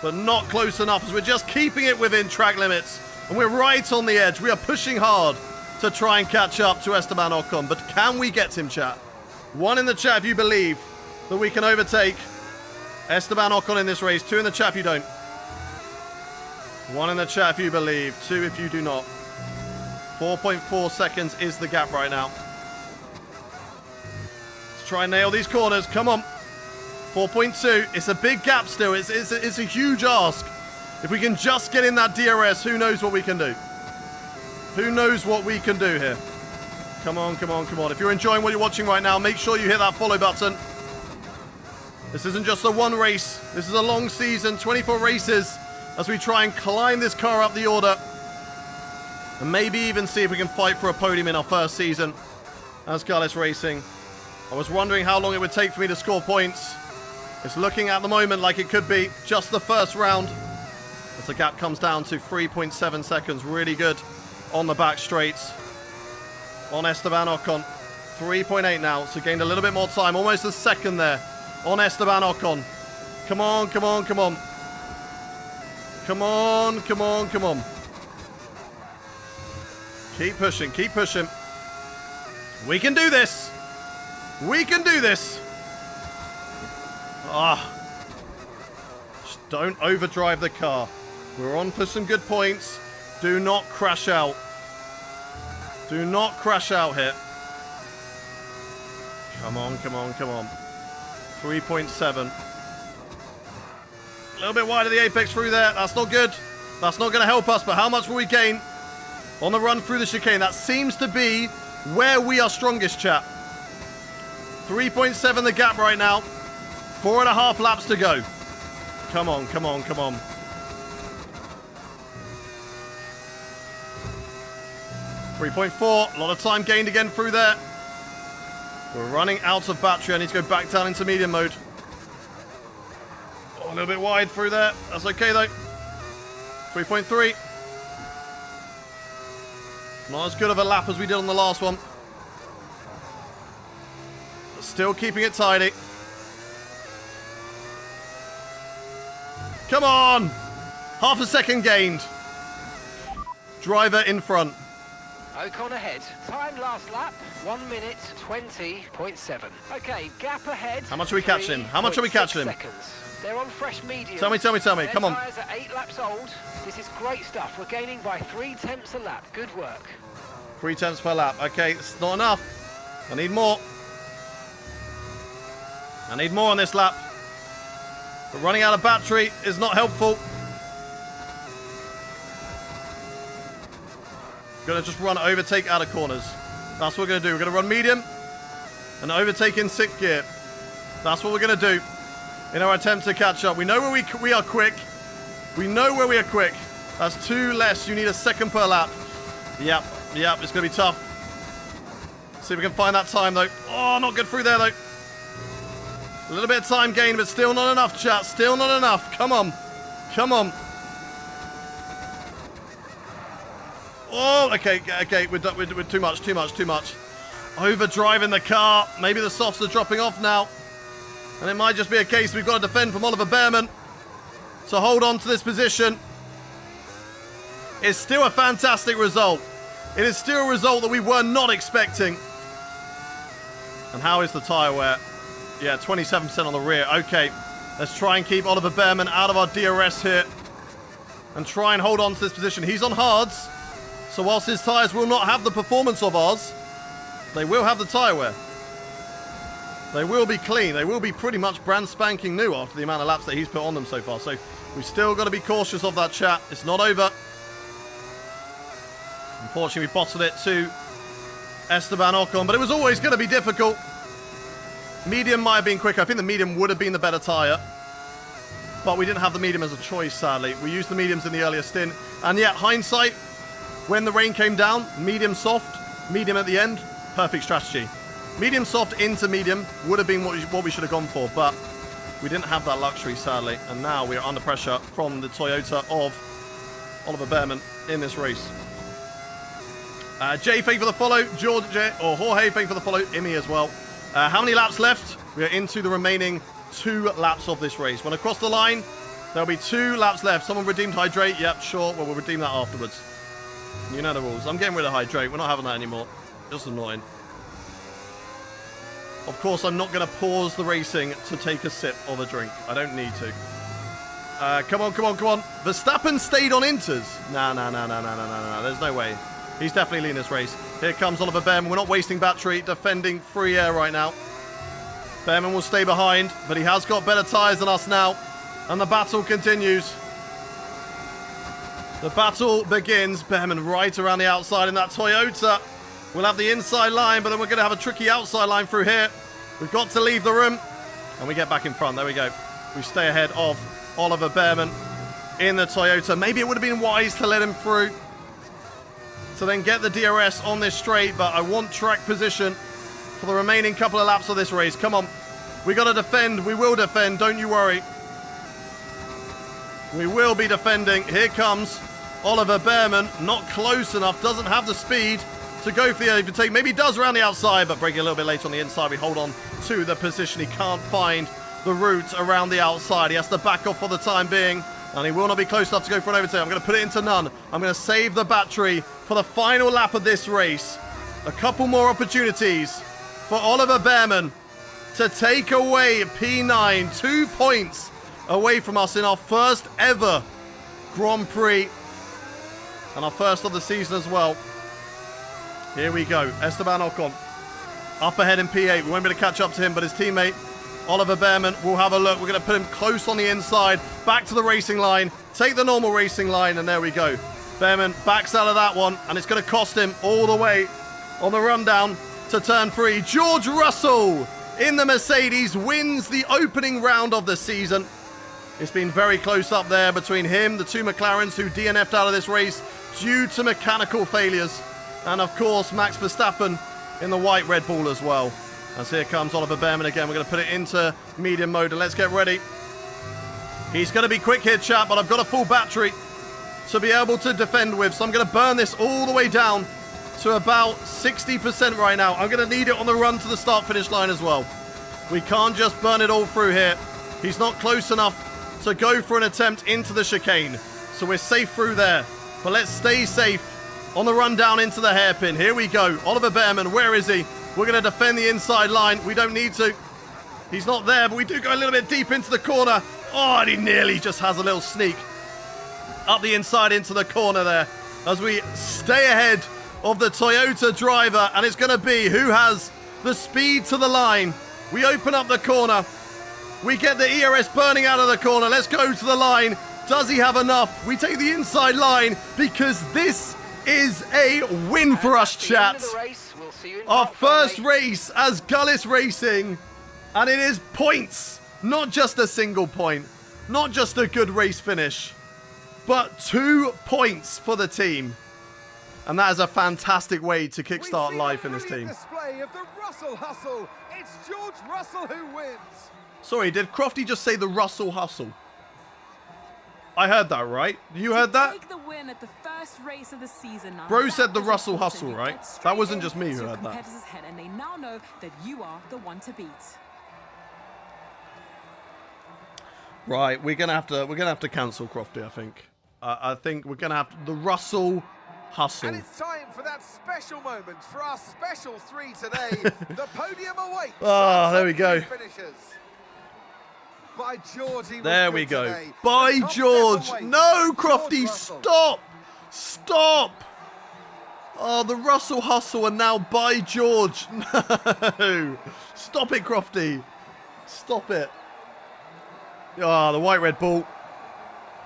but not close enough as we're just keeping it within track limits. And we're right on the edge. We are pushing hard to try and catch up to Esteban Ocon. But can we get him, chat? 1 in the chat if you believe that we can overtake Esteban Ocon in this race. 2 in the chat if you don't. 1 in the chat if you believe. 2 if you do not. 4.4 seconds is the gap right now. Let's try and nail these corners. Come on. 4.2. It's a big gap still. It's a huge ask. If we can just get in that DRS, who knows what we can do? Who knows what we can do here? Come on, come on, come on. If you're enjoying what you're watching right now, make sure you hit that follow button. This isn't just a one race. This is a long season, 24 races, as we try and climb this car up the order. And maybe even see if we can fight for a podium in our first season as Gullis Racing. I was wondering how long it would take for me to score points. It's looking at the moment like it could be just the first round. As the gap comes down to 3.7 seconds. Really good on the back straights. On Esteban Ocon. 3.8 now, so gained a little bit more time. Almost a second there on Esteban Ocon. Come on, come on, come on. Come on, come on, come on. Keep pushing, keep pushing. We can do this. We can do this. Just don't overdrive the car. We're on for some good points. Do not crash out. Do not crash out here. Come on, come on, come on. 3.7. A little bit wide of the apex through there. That's not good. That's not going to help us, but how much will we gain on the run through the chicane? That seems to be where we are strongest, chat. 3.7 the gap right now. 4.5 laps to go. Come on, come on, come on. .4. A lot of time gained again through there. We're running out of battery. I need to go back down into medium mode. Oh, a little bit wide through there. That's okay, though. 3.3. Not as good of a lap as we did on the last one. But still keeping it tidy. Come on! Half a second gained. Driver in front. Ocon ahead. Time last lap, 1 minute 20.7. Okay, gap ahead. How much are we catching? How much are we catching? Seconds. They're on fresh medium. Tell me. Come on. Tyres are 8 laps old. This is great stuff. We're gaining by 3 tenths a lap. Good work. 3 tenths per lap. Okay, it's not enough. I need more. I need more on this lap. But running out of battery is not helpful. Gonna just run overtake out of corners. That's what we're gonna do. We're gonna run medium and overtake in 6th gear. That's what we're gonna do in our attempt to catch up. We know where we are quick. We know where we are quick. That's 2 less. You need a second per lap. Yep, it's gonna be tough. See if we can find that time though. Oh, not good through there though. A little bit of time gained, but still not enough, chat. Still not enough. Come on. Come on. Oh, okay. We're too much. Overdriving the car. Maybe the softs are dropping off now. And it might just be a case we've got to defend from Oliver Behrman. So hold on to this position. It's still a fantastic result. It is still a result that we were not expecting. And how is the tyre wear? Yeah, 27% on the rear. Okay, let's try and keep Oliver Behrman out of our DRS here. And try and hold on to this position. He's on hards. So whilst his tyres will not have the performance of ours, they will have the tyre wear. They will be clean. They will be pretty much brand spanking new after the amount of laps that he's put on them so far. So we've still got to be cautious of that, chat. It's not over. Unfortunately, we bottled it to Esteban Ocon, but it was always going to be difficult. Medium might have been quicker. I think the medium would have been the better tyre. But we didn't have the medium as a choice, sadly. We used the mediums in the earlier stint. And yet, hindsight, when the rain came down, medium soft, medium at the end, perfect strategy. Medium soft into medium would have been what we should have gone for, but we didn't have that luxury, sadly. And now we are under pressure from the Toyota of Oliver Behrman in this race. Jay, thank you for the follow. Jorge, thank you for the follow. Imi as well. How many laps left? We are into the remaining 2 laps of this race. When across the line, there'll be 2 laps left. Someone redeemed hydrate. Yep, sure. Well, we'll redeem that afterwards. You know the rules. I'm getting rid of hydrate. We're not having that anymore. Just annoying. Of course, I'm not going to pause the racing to take a sip of a drink. I don't need to. Come on. Verstappen stayed on inters. Nah. There's no way. He's definitely leading this race. Here comes Oliver Behrman. We're not wasting battery, defending free air right now. Behrman will stay behind, but he has got better tyres than us now. And the battle continues. The battle begins. Behrman right around the outside in that Toyota. We'll have the inside line, but then we're going to have a tricky outside line through here. We've got to leave the room. And we get back in front. There we go. We stay ahead of Oliver Behrman in the Toyota. Maybe it would have been wise to let him through to then get the DRS on this straight, but I want track position for the remaining couple of laps of this race. Come on. We got to defend. We will defend. Don't you worry. We will be defending. Here comes Oliver Behrman. Not close enough. Doesn't have the speed to go for the overtake. Maybe he does around the outside, but braking a little bit late on the inside. We hold on to the position. He can't find the route around the outside. He has to back off for the time being, and he will not be close enough to go for an overtake. I'm going to put it into none. I'm going to save the battery for the final lap of this race. A couple more opportunities for Oliver Behrman to take away P9. 2 points away from us in our first ever Grand Prix, and our first of the season as well. Here we go. Esteban Ocon up ahead in P8. We won't be able to catch up to him, but his teammate Oliver Behrman will have a look. We're going to put him close on the inside, back to the racing line, take the normal racing line, and there we go. Behrman backs out of that one, and it's going to cost him all the way on the rundown to turn 3. George Russell in the Mercedes wins the opening round of the season. It's been very close up there between him, the two McLarens who DNF'd out of this race due to mechanical failures, and of course Max Verstappen in the white Red Bull as well. As here comes Oliver Behrman again. We're going to put it into medium mode, and let's get ready. He's going to be quick here, chat, but I've got a full battery to be able to defend with, so I'm going to burn this all the way down to about 60% right now. I'm going to need it on the run to the start-finish line as well. We can't just burn it all through here. He's not close enough to go for an attempt into the chicane, so we're safe through there. But let's stay safe on the run down into the hairpin. Here we go. Oliver Behrman, where is he? We're going to defend the inside line. We don't need to. He's not there, but we do go a little bit deep into the corner. Oh, and he nearly just has a little sneak up the inside into the corner there as we stay ahead of the Toyota driver, and it's going to be who has the speed to the line. We open up the corner. We get the ERS burning out of the corner. Let's go to the line. Does he have enough? We take the inside line because this is a win for us, chat. Our first race as Gullis Racing, and it is points. Not just a single point, not just a good race finish, but 2 points for the team. And that is a fantastic way to kickstart life in this team. Display of the Russell hustle. It's George Russell who wins. Sorry, did Crofty just say the Russell hustle? I heard that, right? You heard that? Take the win at the first race of the season now. Bro said the Russell hustle, right? That wasn't just me who heard that. Head, and they now know that you are the one to beat. Right, we're gonna have to cancel Crofty. I think. I think we're gonna have the Russell hustle. And it's time for that special moment for our special 3 today. The podium awaits. Oh, there we go. Finishers. By George, there we go. By George. No, Crofty, stop. Stop. Oh, the Russell hustle, and now by George. No. Stop it, Crofty. Stop it. Ah, the white Red Bull.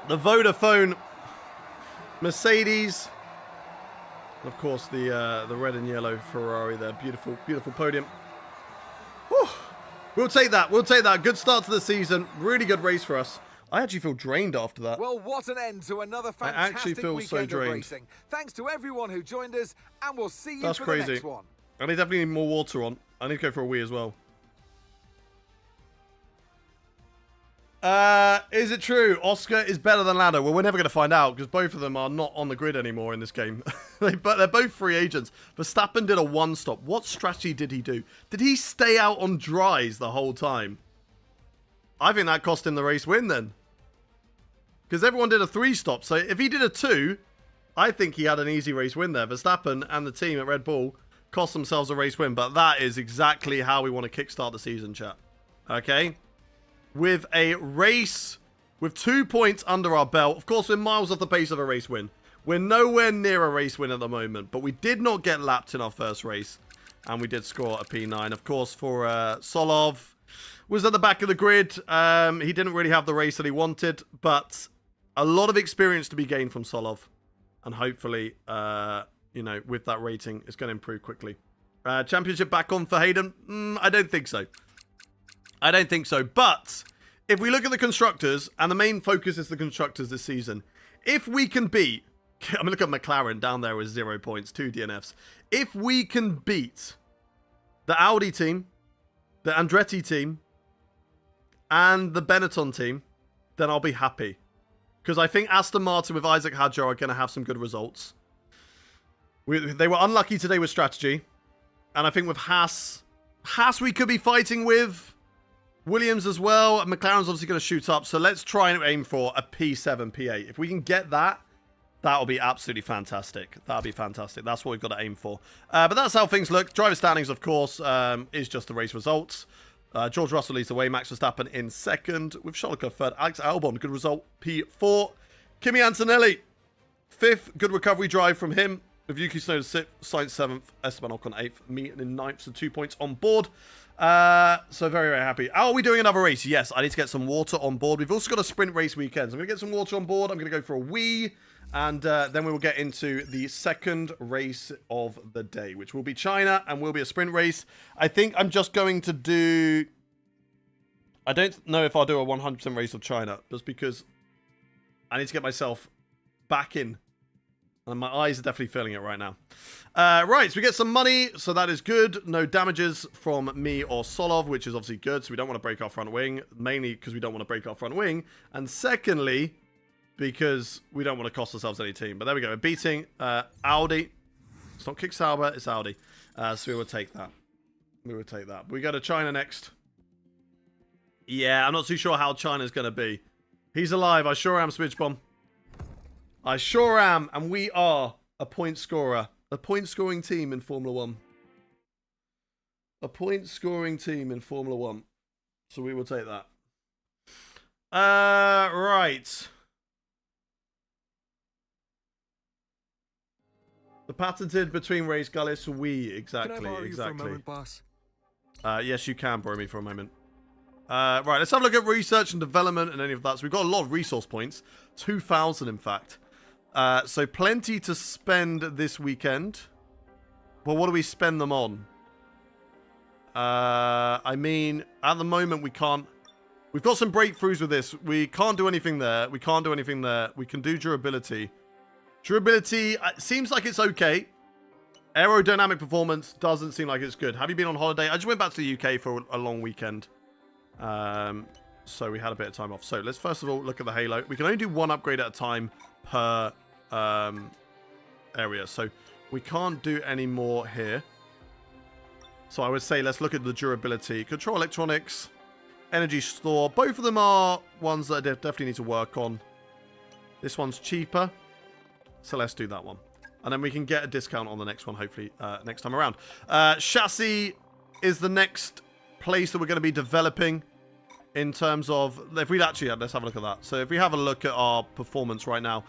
The Vodafone Mercedes. Of course, the red and yellow Ferrari there. Beautiful, beautiful podium. Whew. We'll take that. We'll take that. Good start to the season. Really good race for us. I actually feel drained after that. Well, what an end to another fantastic I actually feel so weekend drained. of racing. Thanks to everyone who joined us, and we'll see you That's for crazy. the next one. I definitely need more water on. I need to go for a wee as well. Is it true? Oscar is better than Lando? Well, we're never going to find out because both of them are not on the grid anymore in this game. They're both free agents. Verstappen did a one-stop. What strategy did he do? Did he stay out on dries the whole time? I think that cost him the race win then. Because everyone did a 3-stop. So if he did a 2, I think he had an easy race win there. Verstappen and the team at Red Bull cost themselves a race win. But that is exactly how we want to kickstart the season, chat. Okay? With a race with 2 points under our belt. Of course, we're miles off the pace of a race win. We're nowhere near a race win at the moment, but we did not get lapped in our first race, and we did score a P9. Of course, for Solov, was at the back of the grid. He didn't really have the race that he wanted, but a lot of experience to be gained from Solov, and hopefully, you know, with that rating, it's going to improve quickly. Championship back on for Hayden? I don't think so. I don't think so. But if we look at the constructors, and the main focus is the constructors this season, if we can beat, I mean, look at McLaren down there with 0 points, 2 DNFs. If we can beat the Audi team, the Andretti team, and the Benetton team, then I'll be happy. Because I think Aston Martin with Isaac Hadjar are going to have some good results. They were unlucky today with strategy. And I think with Haas we could be fighting with. Williams as well. And McLaren's obviously going to shoot up. So let's try and aim for a P7, P8. If we can get that, that'll be absolutely fantastic. That'll be fantastic. That's what we've got to aim for. But that's how things look. Driver standings, of course, is just the race results. George Russell leads the way. Max Verstappen in second. With Charles Leclerc third. Alex Albon, good result. P4. Kimi Antonelli, fifth. Good recovery drive from him. With Yuki Tsunoda 6th, Sainz 7th, Esteban Ocon 8th, me in 9th, so 2 points on board. So very, very happy. Are we doing another race? Yes, I need to get some water on board. We've also got a sprint race weekend. So I'm going to get some water on board. I'm going to go for a wee. And then we will get into the second race of the day, which will be China and will be a sprint race. I think I'm just going to do... I don't know if I'll do a 100% race of China, just because I need to get myself back in. And my eyes are definitely feeling it right now. Right, so we get some money, so that is good. No damages from me or Solov, which is obviously good. So we don't want to break our front wing, mainly because we don't want to break our front wing. And secondly, because we don't want to cost ourselves any team. But there we go. We're beating Audi. It's not Kick Sauber, it's Audi. So we will take that. We will take that. We go to China next. Yeah, I'm not too sure how China's going to be. He's alive. I sure am, Switch Bomb. I sure am, and we are a point scorer. A point-scoring team in Formula 1. A point-scoring team in Formula 1. So we will take that. Right. The patented between race Gullis, we exactly. Can I borrow exactly. you for a moment, boss? Yes, you can borrow me for a moment. Right, let's have a look at research and development and any of that. So we've got a lot of resource points. 2,000, in fact. So plenty to spend this weekend. Well, what do we spend them on? I mean, at the moment, we can't... We've got some breakthroughs with this. We can't do anything there. We can't do anything there. We can do durability. Durability seems like it's okay. Aerodynamic performance doesn't seem like it's good. Have you been on holiday? I just went back to the UK for a long weekend. So we had a bit of time off. So let's first of all look at the Halo. We can only do one upgrade at a time per area. So we can't do any more here. So I would say let's look at the durability. Control electronics, energy store. Both of them are ones that I definitely need to work on. This one's cheaper. So let's do that one. And then we can get a discount on the next one, hopefully, next time around. Chassis is the next place that we're going to be developing in terms of... If we actually... Let's have a look at that. So if we have a look at our performance right now,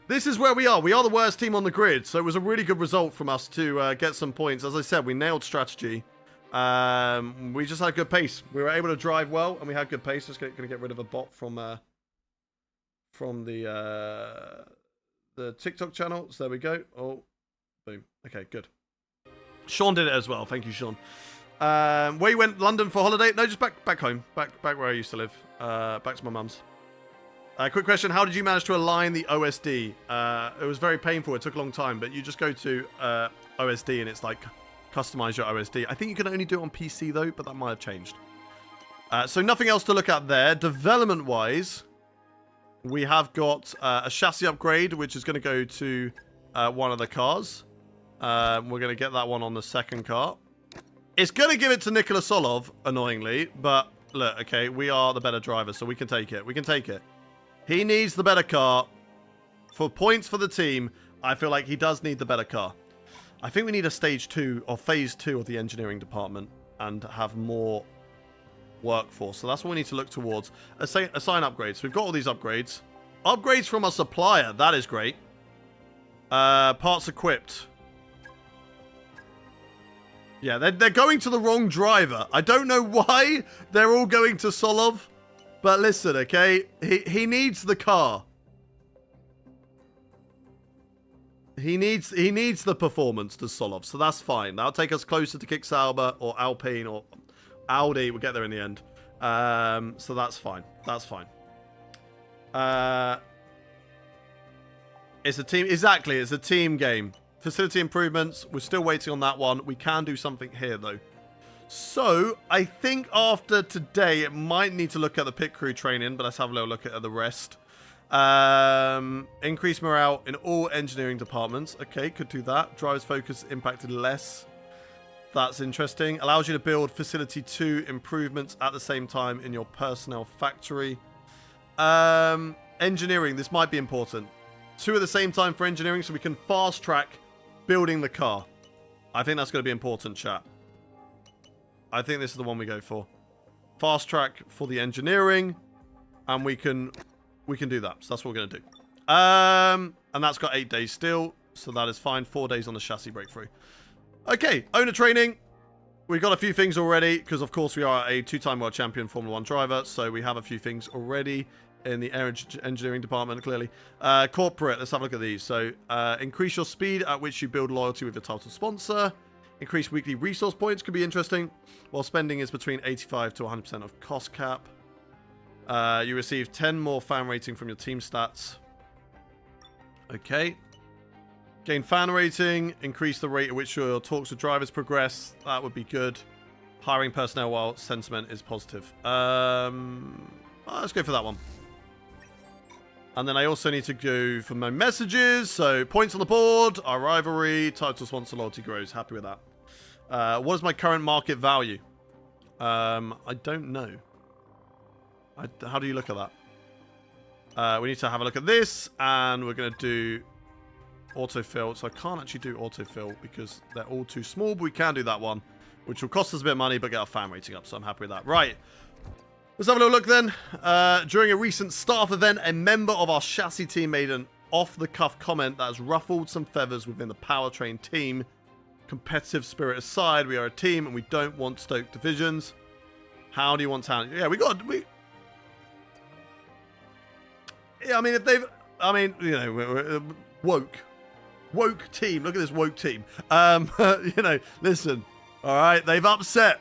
this is where we are. We are the worst team on the grid. So it was a really good result from us to get some points. As I said, we nailed strategy. We just had a good pace. We were able to drive well, and we had good pace. Just going to get rid of a bot from the TikTok channel. So there we go. Oh, boom. Okay, good. Sean did it as well. Thank you, Sean. Where you went? London for holiday? No, just back home. Back where I used to live. Back to my mum's. Quick question. How did you manage to align the OSD? It was very painful. It took a long time, but you just go to OSD and it's like customize your OSD. I think you can only do it on PC though, but that might have changed. So nothing else to look at there. Development-wise, we have got a chassis upgrade, which is going to go to one of the cars. We're going to get that one on the second car. It's going to give it to Nikola Solov, annoyingly, but look, okay, we are the better driver, so we can take it. We can take it. He needs the better car. For points for the team, I feel like he does need the better car. I think we need a stage 2 or phase 2 of the engineering department and have more workforce. So that's what we need to look towards. Assign upgrades. So we've got all these upgrades. Upgrades from our supplier. That is great. Parts equipped. Yeah, they're going to the wrong driver. I don't know why they're all going to Solov. But listen, okay? He needs the car. He needs the performance to Solov, so that's fine. That'll take us closer to Kicksauber or Alpine or Audi. We'll get there in the end. So that's fine. That's fine. It's a team. Exactly, it's a team game. Facility improvements. We're still waiting on that one. We can do something here, though. So, I think after today, it might need to look at the pit crew training, but let's have a little look at the rest. Increase morale in all engineering departments. Okay, could do that. Driver's focus impacted less. That's interesting. Allows you to build Facility 2 improvements at the same time in your personnel factory. Engineering. This might be important. 2 at the same time for engineering so we can fast track building the car. I think that's going to be important, chat. I think this is the one we go for. Fast track for the engineering. And we can do that. So that's what we're going to do. And that's got 8 days still. So that is fine. 4 days on the chassis breakthrough. Okay. Owner training. We've got a few things already. Because, of course, we are a 2-time world champion Formula 1 driver. So we have a few things already in the engineering department, clearly. Corporate. Let's have a look at these. So increase your speed at which you build loyalty with your title sponsor. Increase weekly resource points. Could be interesting. While spending is between 85 to 100% of cost cap. You receive 10 more fan rating from your team stats. Okay. Gain fan rating. Increase the rate at which your talks with drivers progress. That would be good. Hiring personnel while sentiment is positive. Let's go for that one. And then I also need to go for my messages. So points on the board. Our rivalry. Title sponsor loyalty grows. Happy with that. What is my current market value? I don't know. How do you look at that? We need to have a look at this, and we're going to do autofill. So I can't actually do autofill because they're all too small, but we can do that one, which will cost us a bit of money, but get our fan rating up, so I'm happy with that. Right. Let's have a little look then. During a recent staff event, a member of our chassis team made an off-the-cuff comment that has ruffled some feathers within the powertrain team. Competitive spirit aside, we are a team, and we don't want stoked divisions. How do you want talent? Yeah, yeah, I mean, if they've... I mean, you know, we're woke team. Look at this woke team. You know, listen. All right, they've upset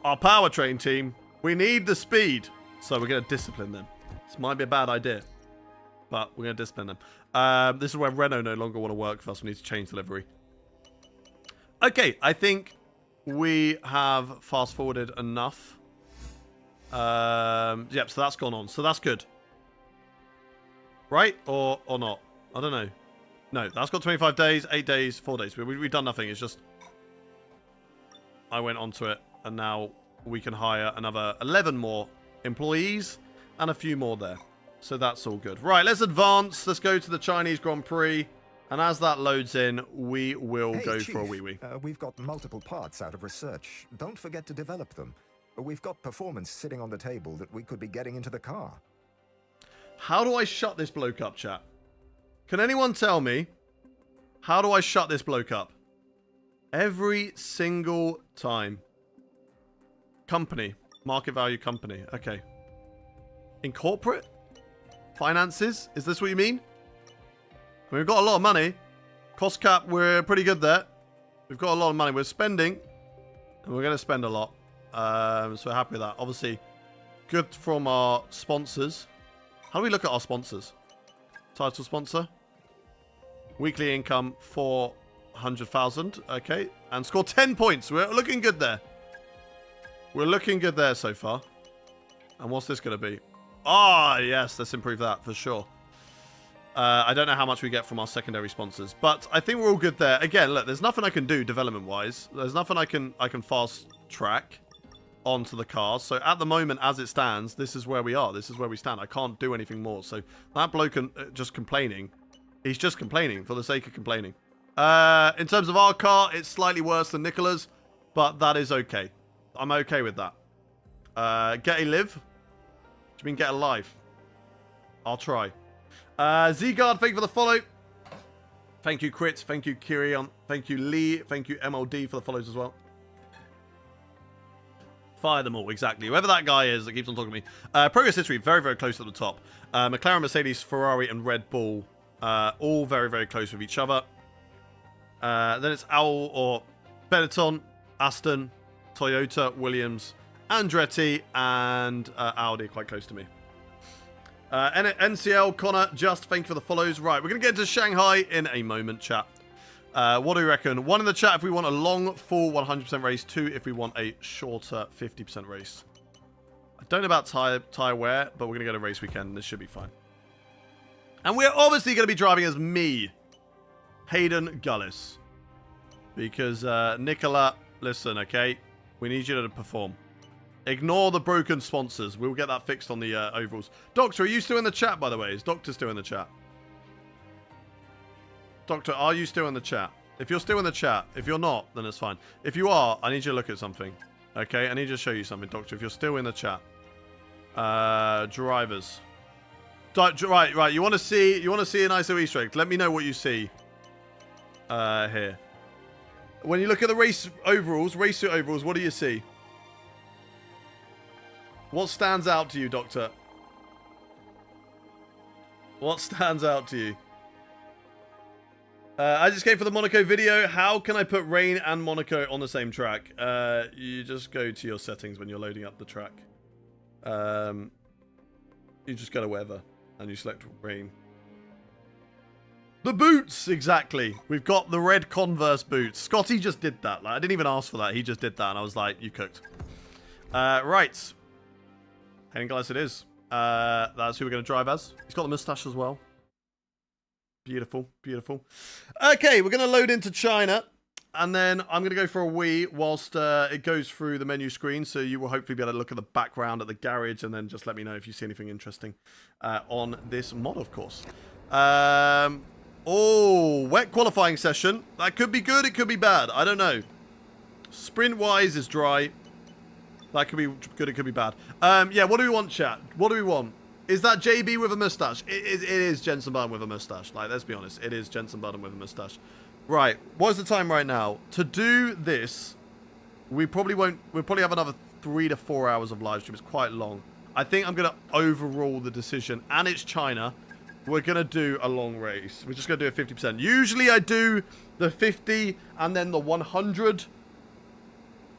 our powertrain team. We need the speed. So we're going to discipline them. This might be a bad idea, but we're going to discipline them. This is where Renault no longer want to work for us. We need to change delivery. Okay, I think we have fast-forwarded enough. Yep, so that's gone on. So that's good. Right? Or not? I don't know. No, that's got 25 days, 8 days, 4 days. We've done nothing. It's just... I went onto it, and now we can hire another 11 more employees and a few more there. So that's all good. Right, let's advance. Let's go to the Chinese Grand Prix. And as that loads in, we will go Chief, for a wee-wee. We've got multiple parts out of research. Don't forget to develop them. We've got performance sitting on the table that we could be getting into the car. How do I shut this bloke up, chat? Can anyone tell me? How do I shut this bloke up? Every single time. Company. Market value company. Okay. In corporate? Finances? Is this what you mean? I mean, we've got a lot of money. Cost cap, we're pretty good there. We've got a lot of money. We're spending. And we're going to spend a lot. So we're happy with that. Obviously, good from our sponsors. How do we look at our sponsors? Title sponsor. Weekly income 400,000. Okay. And score 10 points. We're looking good there. We're looking good there so far. And what's this going to be? Ah, yes. Let's improve that for sure. I don't know how much we get from our secondary sponsors, but I think we're all good there. Again, look, there's nothing I can do development-wise. There's nothing I can fast track onto the cars. So at the moment, as it stands, this is where we are. This is where we stand. I can't do anything more. So that bloke just complaining. He's just complaining for the sake of complaining. In terms of our car, it's slightly worse than Nicola's, but that is okay. I'm okay with that. Get a live? Do you mean get a life? I'll try. Z-Guard, thank you for the follow. Thank you, Crit. Thank you, Kirion. Thank you, Lee. Thank you, MLD, for the follows as well. Fire them all, exactly. Whoever that guy is that keeps on talking to me. Progress history, very, very close at the top. McLaren, Mercedes, Ferrari, and Red Bull, all very, very close with each other. Then it's Owl or Benetton, Aston, Toyota, Williams, Andretti, and Audi quite close to me. NCL, Connor, Just, thank you for the follows. Right, we're going to get into Shanghai in a moment, chat. What do we reckon? 1 in the chat if we want a long, full 100% race. 2 if we want a shorter 50% race. I don't know about tire wear, but we're going to go to race weekend. This should be fine. And we're obviously going to be driving as me, Hayden Gullis. Because, Nicola, listen, okay? We need you to perform. Ignore the broken sponsors. We'll get that fixed on the overalls. Doctor, are you still in the chat, by the way? Is Doctor still in the chat? Doctor, are you still in the chat? If you're still in the chat, if you're not, then it's fine. If you are, I need you to look at something. Okay? I need you to show you something, Doctor, if you're still in the chat. Drivers. Right. You want to see a nice little Easter egg? Let me know what you see. Here. When you look at the race suit overalls, what do you see? What stands out to you, Doctor? What stands out to you? I just came for the Monaco video. How can I put rain and Monaco on the same track? You just go to your settings when you're loading up the track. You just go to weather and you select rain. The boots, exactly. We've got the red Converse boots. Scotty just did that. Like, I didn't even ask for that. He just did that, and I was like, you cooked. Right. Hayden Gullis it is. That's who we're going to drive as. He's got the moustache as well. Beautiful, beautiful. Okay, we're going to load into China, and then I'm going to go for a wee whilst it goes through the menu screen, so you will hopefully be able to look at the background at the garage, and then just let me know if you see anything interesting on this mod, of course. Oh, wet qualifying session. That could be good, it could be bad. I don't know. Sprint-wise is dry. That could be good, it could be bad. Yeah, what do we want, chat? What do we want? Is that JB with a mustache? It is Jensen Button with a mustache. Like, let's be honest. It is Jensen Button with a mustache. Right, what is the time right now? To do this, we'll probably have another 3 to 4 hours of live stream. It's quite long. I think I'm going to overrule the decision, and it's China. We're going to do a long race. We're just going to do a 50%. Usually I do the 50 and then the 100.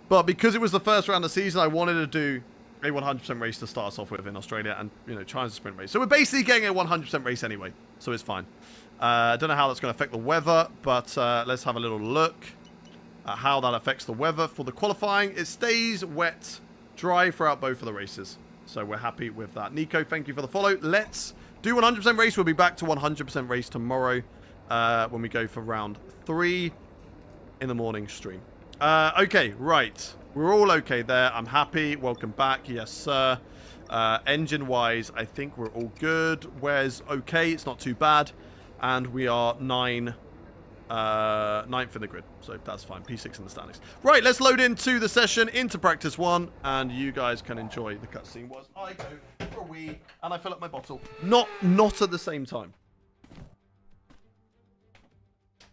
But because it was the first round of the season, I wanted to do a 100% race to start us off with in Australia. And, you know, China's a sprint race. So we're basically getting a 100% race anyway. So it's fine. I don't know how that's going to affect the weather. But let's have a little look at how that affects the weather for the qualifying. It stays wet, dry throughout both of the races. So we're happy with that. Nico, thank you for the follow. Let's do 100% race. We'll be back to 100% race tomorrow when we go for round 3 in the morning stream. Okay, right. We're all okay there. I'm happy. Welcome back. Yes, sir. Engine-wise, I think we're all good. Where's okay? It's not too bad. And we are 9th in the grid. So that's fine. P6 in the standings. Right, let's load into the session, into practice 1. And you guys can enjoy the cutscene whilst I go for a wee and I fill up my bottle. Not at the same time.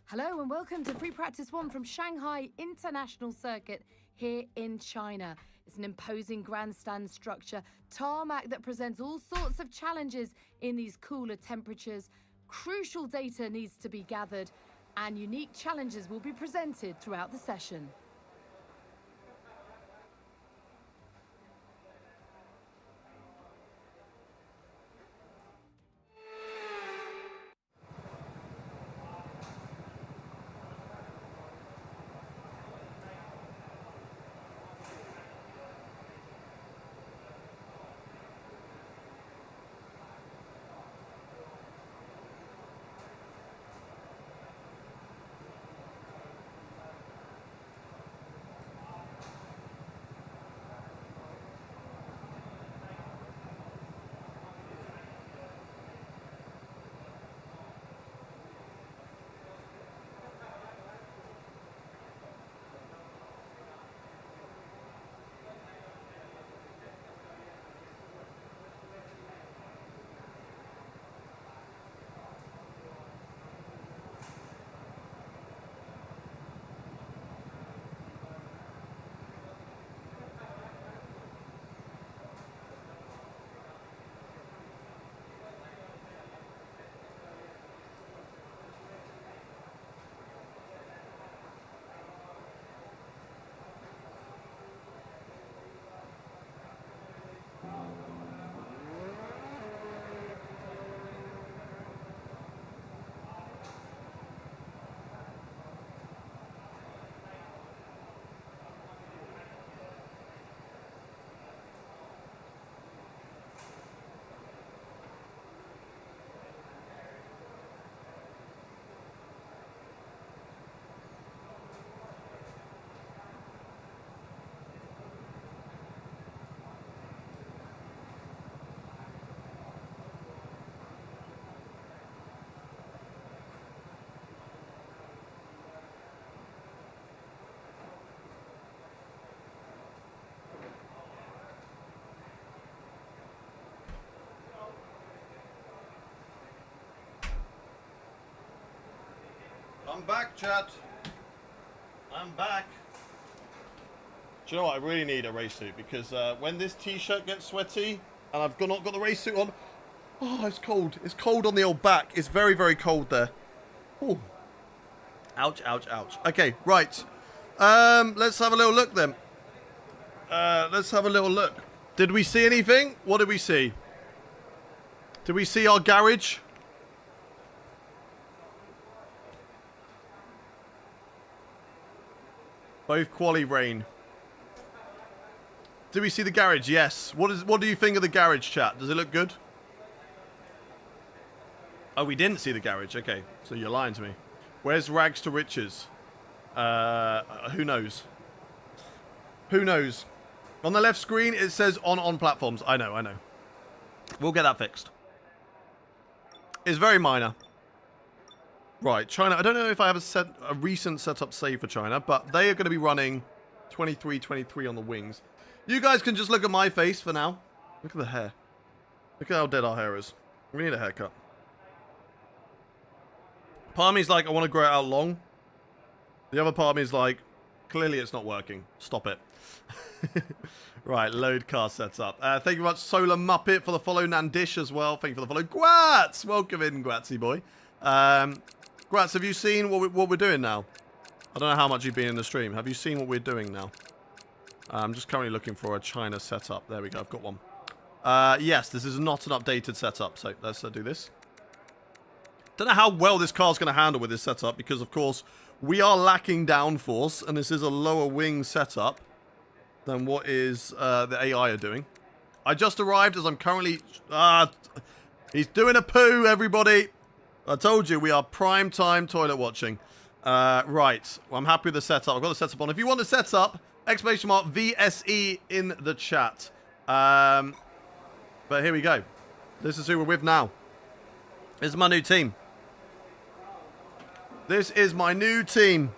Hello and welcome to Free Practice 1 from Shanghai International Circuit here in China. It's an imposing grandstand structure, tarmac that presents all sorts of challenges in these cooler temperatures. Crucial data needs to be gathered and unique challenges will be presented throughout the session. I'm back, chat. I'm back. Do you know what? I really need a race suit because when this t-shirt gets sweaty and I've not got the race suit on, oh, it's cold. It's cold on the old back. It's very, very cold there. Oh. Ouch, ouch, ouch. Okay, right. Let's have a little look then. Let's have a little look. Did we see anything? What did we see? Did we see our garage? Both quali rain. Did we see the garage? Yes. What do you think of the garage, chat? Does it look good? Oh, we didn't see the garage. Okay, so you're lying to me. Where's rags to riches? Who knows? Who knows? On the left screen, it says on platforms. I know. We'll get that fixed. It's very minor. Right, China. I don't know if I have a recent setup saved for China, but they are going to be running 23-23 on the wings. You guys can just look at my face for now. Look at the hair. Look at how dead our hair is. We need a haircut. Part of me is like, I want to grow it out long. The other part of me is like, clearly it's not working. Stop it. Right, load car setup. Thank you very much, Solar Muppet, for the follow. Nandish as well. Thank you for the follow. Gwats! Welcome in, Gwatsy boy. Gwats, have you seen what we're doing now? I don't know how much you've been in the stream. Have you seen what we're doing now? I'm just currently looking for a China setup. There we go. I've got one. Yes, this is not an updated setup. So let's do this. Don't know how well this car's going to handle with this setup because, of course, we are lacking downforce, and this is a lower wing setup than what is the AI are doing. I just arrived as I'm currently... he's doing a poo, everybody. I told you, we are prime time toilet watching. Right, well, I'm happy with the setup. I've got the setup on. If you want the setup, exclamation mark VSE in the chat. But here we go. This is who we're with now. This is my new team. This is my new team.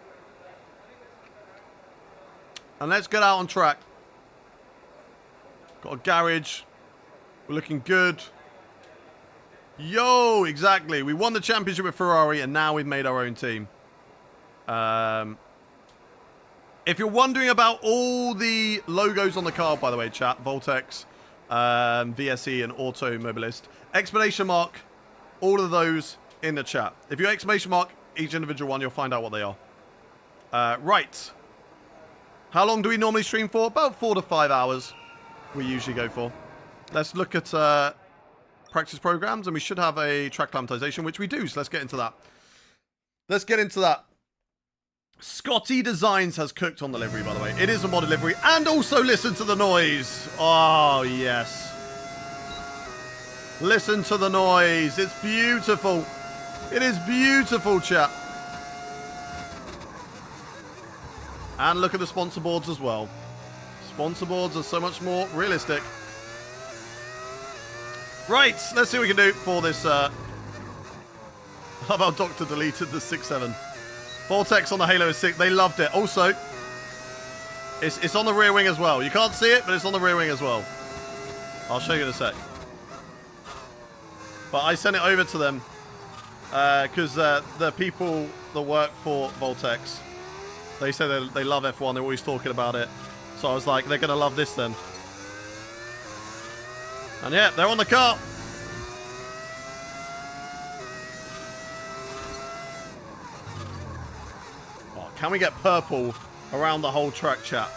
And let's get out on track. Got a garage. We're looking good. Yo, exactly. We won the championship with Ferrari, and now we've made our own team. If you're wondering about all the logos on the car, by the way, chat, Voltex, VSE, and Automobilist, exclamation mark, all of those in the chat. If you exclamation mark each individual one, you'll find out what they are. Right. How long do we normally stream for? About 4 to 5 hours we usually go for. Let's look at practice programs, and we should have a track climatization, which we do, so let's get into that. Let's get into that. Scotty Designs has cooked on the livery, by the way. It is a mod livery, and also listen to the noise. Oh, yes. Listen to the noise. It's beautiful. It is beautiful, chat. And look at the sponsor boards as well. Sponsor boards are so much more realistic. Right, let's see what we can do for this. How about Doctor deleted the 6.7? Vortex on the Halo 6. They loved it. Also, it's on the rear wing as well. You can't see it, but it's on the rear wing as well. I'll show you in a sec. But I sent it over to them because the people that work for Voltex, they say they love F1. They're always talking about it. So I was like, they're going to love this then. And yeah, they're on the car. Oh, can we get purple around the whole track, chat?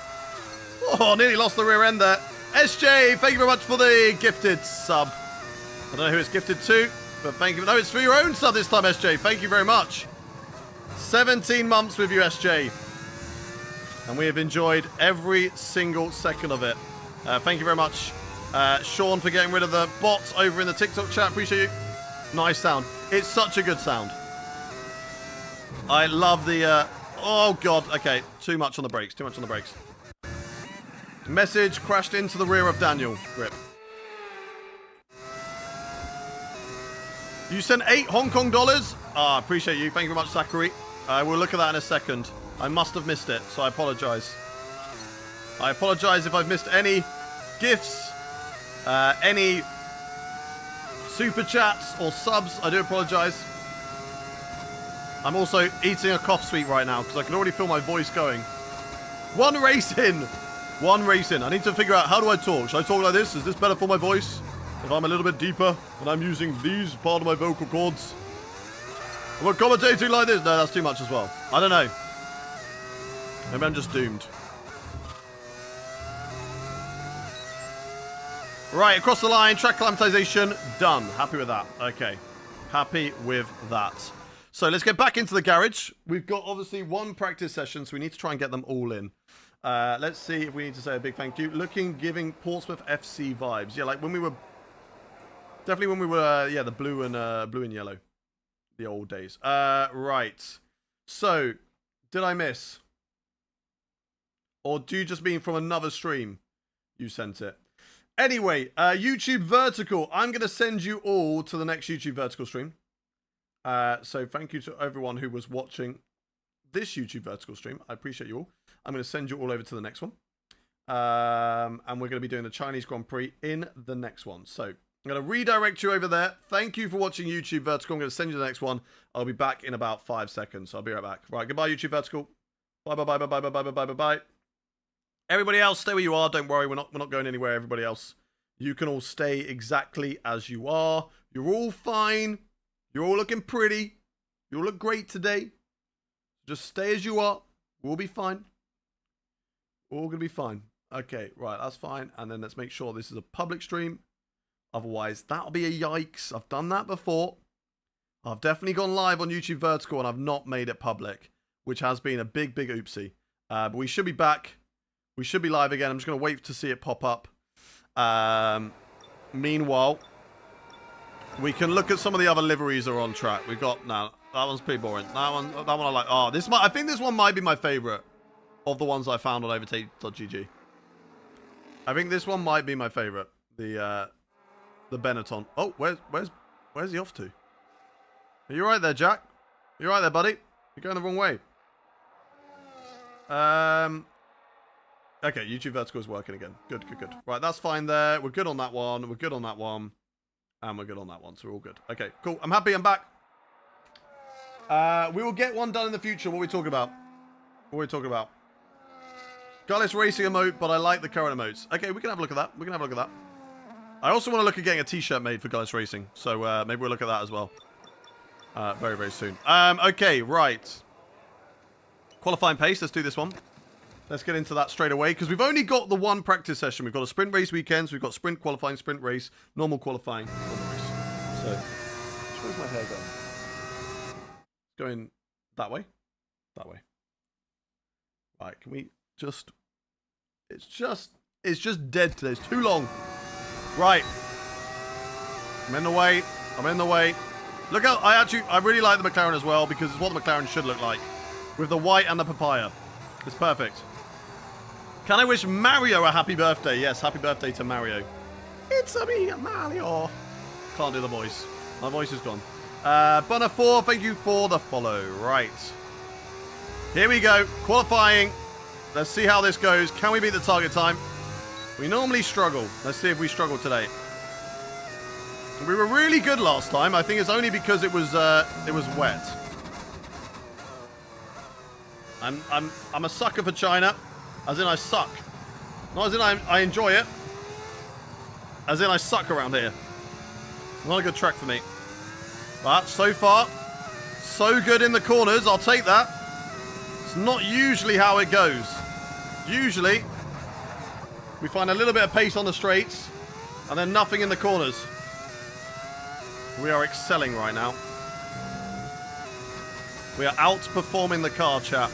Oh, nearly lost the rear end there. SJ, thank you very much for the gifted sub. I don't know who it's gifted to, but thank you. No, it's for your own sub this time, SJ. Thank you very much. 17 months with you, SJ. And we have enjoyed every single second of it. Thank you very much, Sean, for getting rid of the bots over in the TikTok chat. Appreciate you. Nice sound. It's such a good sound. I love the... oh, God. Okay, too much on the brakes. Too much on the brakes. Message crashed into the rear of Daniel. Rip. You sent 8 Hong Kong dollars? Ah, appreciate you. Thank you very much, Zachary. We'll look at that in a second. I must have missed it, so I apologize. I apologize if I've missed any gifts, any super chats or subs. I do apologize. I'm also eating a cough sweet right now because I can already feel my voice going. One race in. One race in. I need to figure out, how do I talk? Should I talk like this? Is this better for my voice? If I'm a little bit deeper and I'm using these part of my vocal cords? Am I commentating like this? No, that's too much as well. I don't know. Maybe I'm just doomed. Right, across the line, track acclimatization, done. Happy with that. Okay. Happy with that. So let's get back into the garage. We've got obviously one practice session, so we need to try and get them all in. Let's see if we need to say a big thank you. Giving Portsmouth FC vibes. Yeah, like when we were... Definitely when we were, yeah, the blue and yellow. The old days. Right. So, did I miss? Or do you just mean from another stream you sent it? Anyway, YouTube Vertical. I'm going to send you all to the next YouTube Vertical stream. So thank you to everyone who was watching this YouTube Vertical stream. I appreciate you all. I'm going to send you all over to the next one. And we're going to be doing the Chinese Grand Prix in the next one. So I'm going to redirect you over there. Thank you for watching YouTube Vertical. I'm going to send you the next one. I'll be back in about 5 seconds. So I'll be right back. Right, goodbye, YouTube Vertical. Bye, bye, bye, bye, bye, bye, bye, bye, bye, bye. Everybody else, stay where you are. Don't worry, we're not going anywhere. Everybody else, you can all stay exactly as you are. You're all fine. You're all looking pretty. You all look great today. Just stay as you are. We'll be fine. We're all gonna be fine. Okay, right, that's fine. And then let's make sure this is a public stream. Otherwise, that'll be a yikes. I've done that before. I've definitely gone live on YouTube Vertical and I've not made it public, which has been a big, big oopsie. But we should be back. We should be live again. I'm just going to wait to see it pop up. Meanwhile, we can look at some of the other liveries that are on track. We've got... No, that one's pretty boring. That one I like. Oh, I think this one might be my favorite of the ones I found on overtake.gg. I think this one might be my favorite. The Benetton. Oh, where's he off to? Are you right there, Jack? You right there, buddy? You're going the wrong way. Okay, YouTube Vertical is working again. Good, good, good. Right, that's fine there. We're good on that one. We're good on that one. And we're good on that one, so we're all good. Okay, cool. I'm happy I'm back. We will get one done in the future. What are we talking about? What are we talking about? Gullis Racing emote, but I like the current emotes. Okay, we can have a look at that. We can have a look at that. I also want to look at getting a t-shirt made for Gullis Racing. So maybe we'll look at that as well. Very, very soon. Okay, right. Qualifying pace. Let's do this one. Let's get into that straight away, because we've only got the one practice session. We've got a sprint race weekend, so we've got sprint qualifying, sprint race, normal qualifying, normal race. So, where's my hair going? Going that way? That way. Right, can we just... It's just dead today. It's too long. Right. I'm in the way. I'm in the way. Look out, I really like the McLaren as well, because it's what the McLaren should look like. With the white and the papaya. It's perfect. Can I wish Mario a happy birthday? Yes, happy birthday to Mario. It's a me, Mario. Can't do the voice. My voice is gone. Bunner4, thank you for the follow. Right. Here we go. Qualifying. Let's see how this goes. Can we beat the target time? We normally struggle. Let's see if we struggle today. We were really good last time. I think it's only because it was wet. I'm a sucker for China, as in I suck. Not as in I enjoy it, as in I suck around here. Not a good track for me. But so far, so good in the corners. I'll take that. It's not usually how it goes. Usually, we find a little bit of pace on the straights, and then nothing in the corners. We are excelling right now. We are outperforming the car, chat.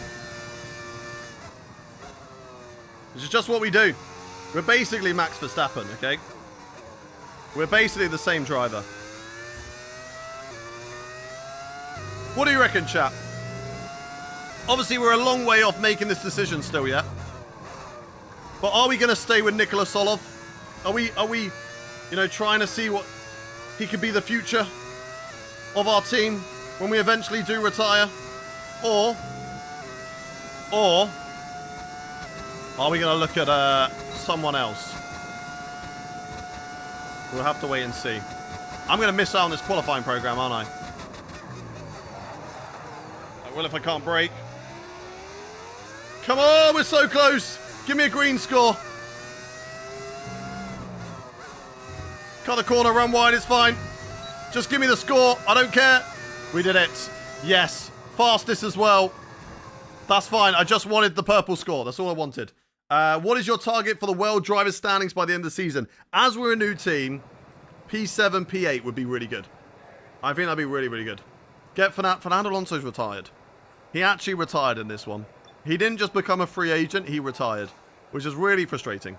This is just what we do. We're basically Max Verstappen, okay? We're basically the same driver. What do you reckon, chat? Obviously, we're a long way off making this decision still yet. But are we going to stay with Nikola Solov? Are we, you know, trying to see what he could be the future of our team when we eventually do retire? Or are we going to look at someone else? We'll have to wait and see. I'm going to miss out on this qualifying program, aren't I? I will if I can't brake. Come on, we're so close. Give me a green score. Cut the corner, run wide, it's fine. Just give me the score. I don't care. We did it. Yes. Fastest as well. That's fine. I just wanted the purple score. That's all I wanted. What is your target for the world driver standings by the end of the season? As we're a new team, P7, P8 would be really good. I think that'd be really, really good. Get Fernando Alonso's retired. He actually retired in this one. He didn't just become a free agent, he retired, which is really frustrating.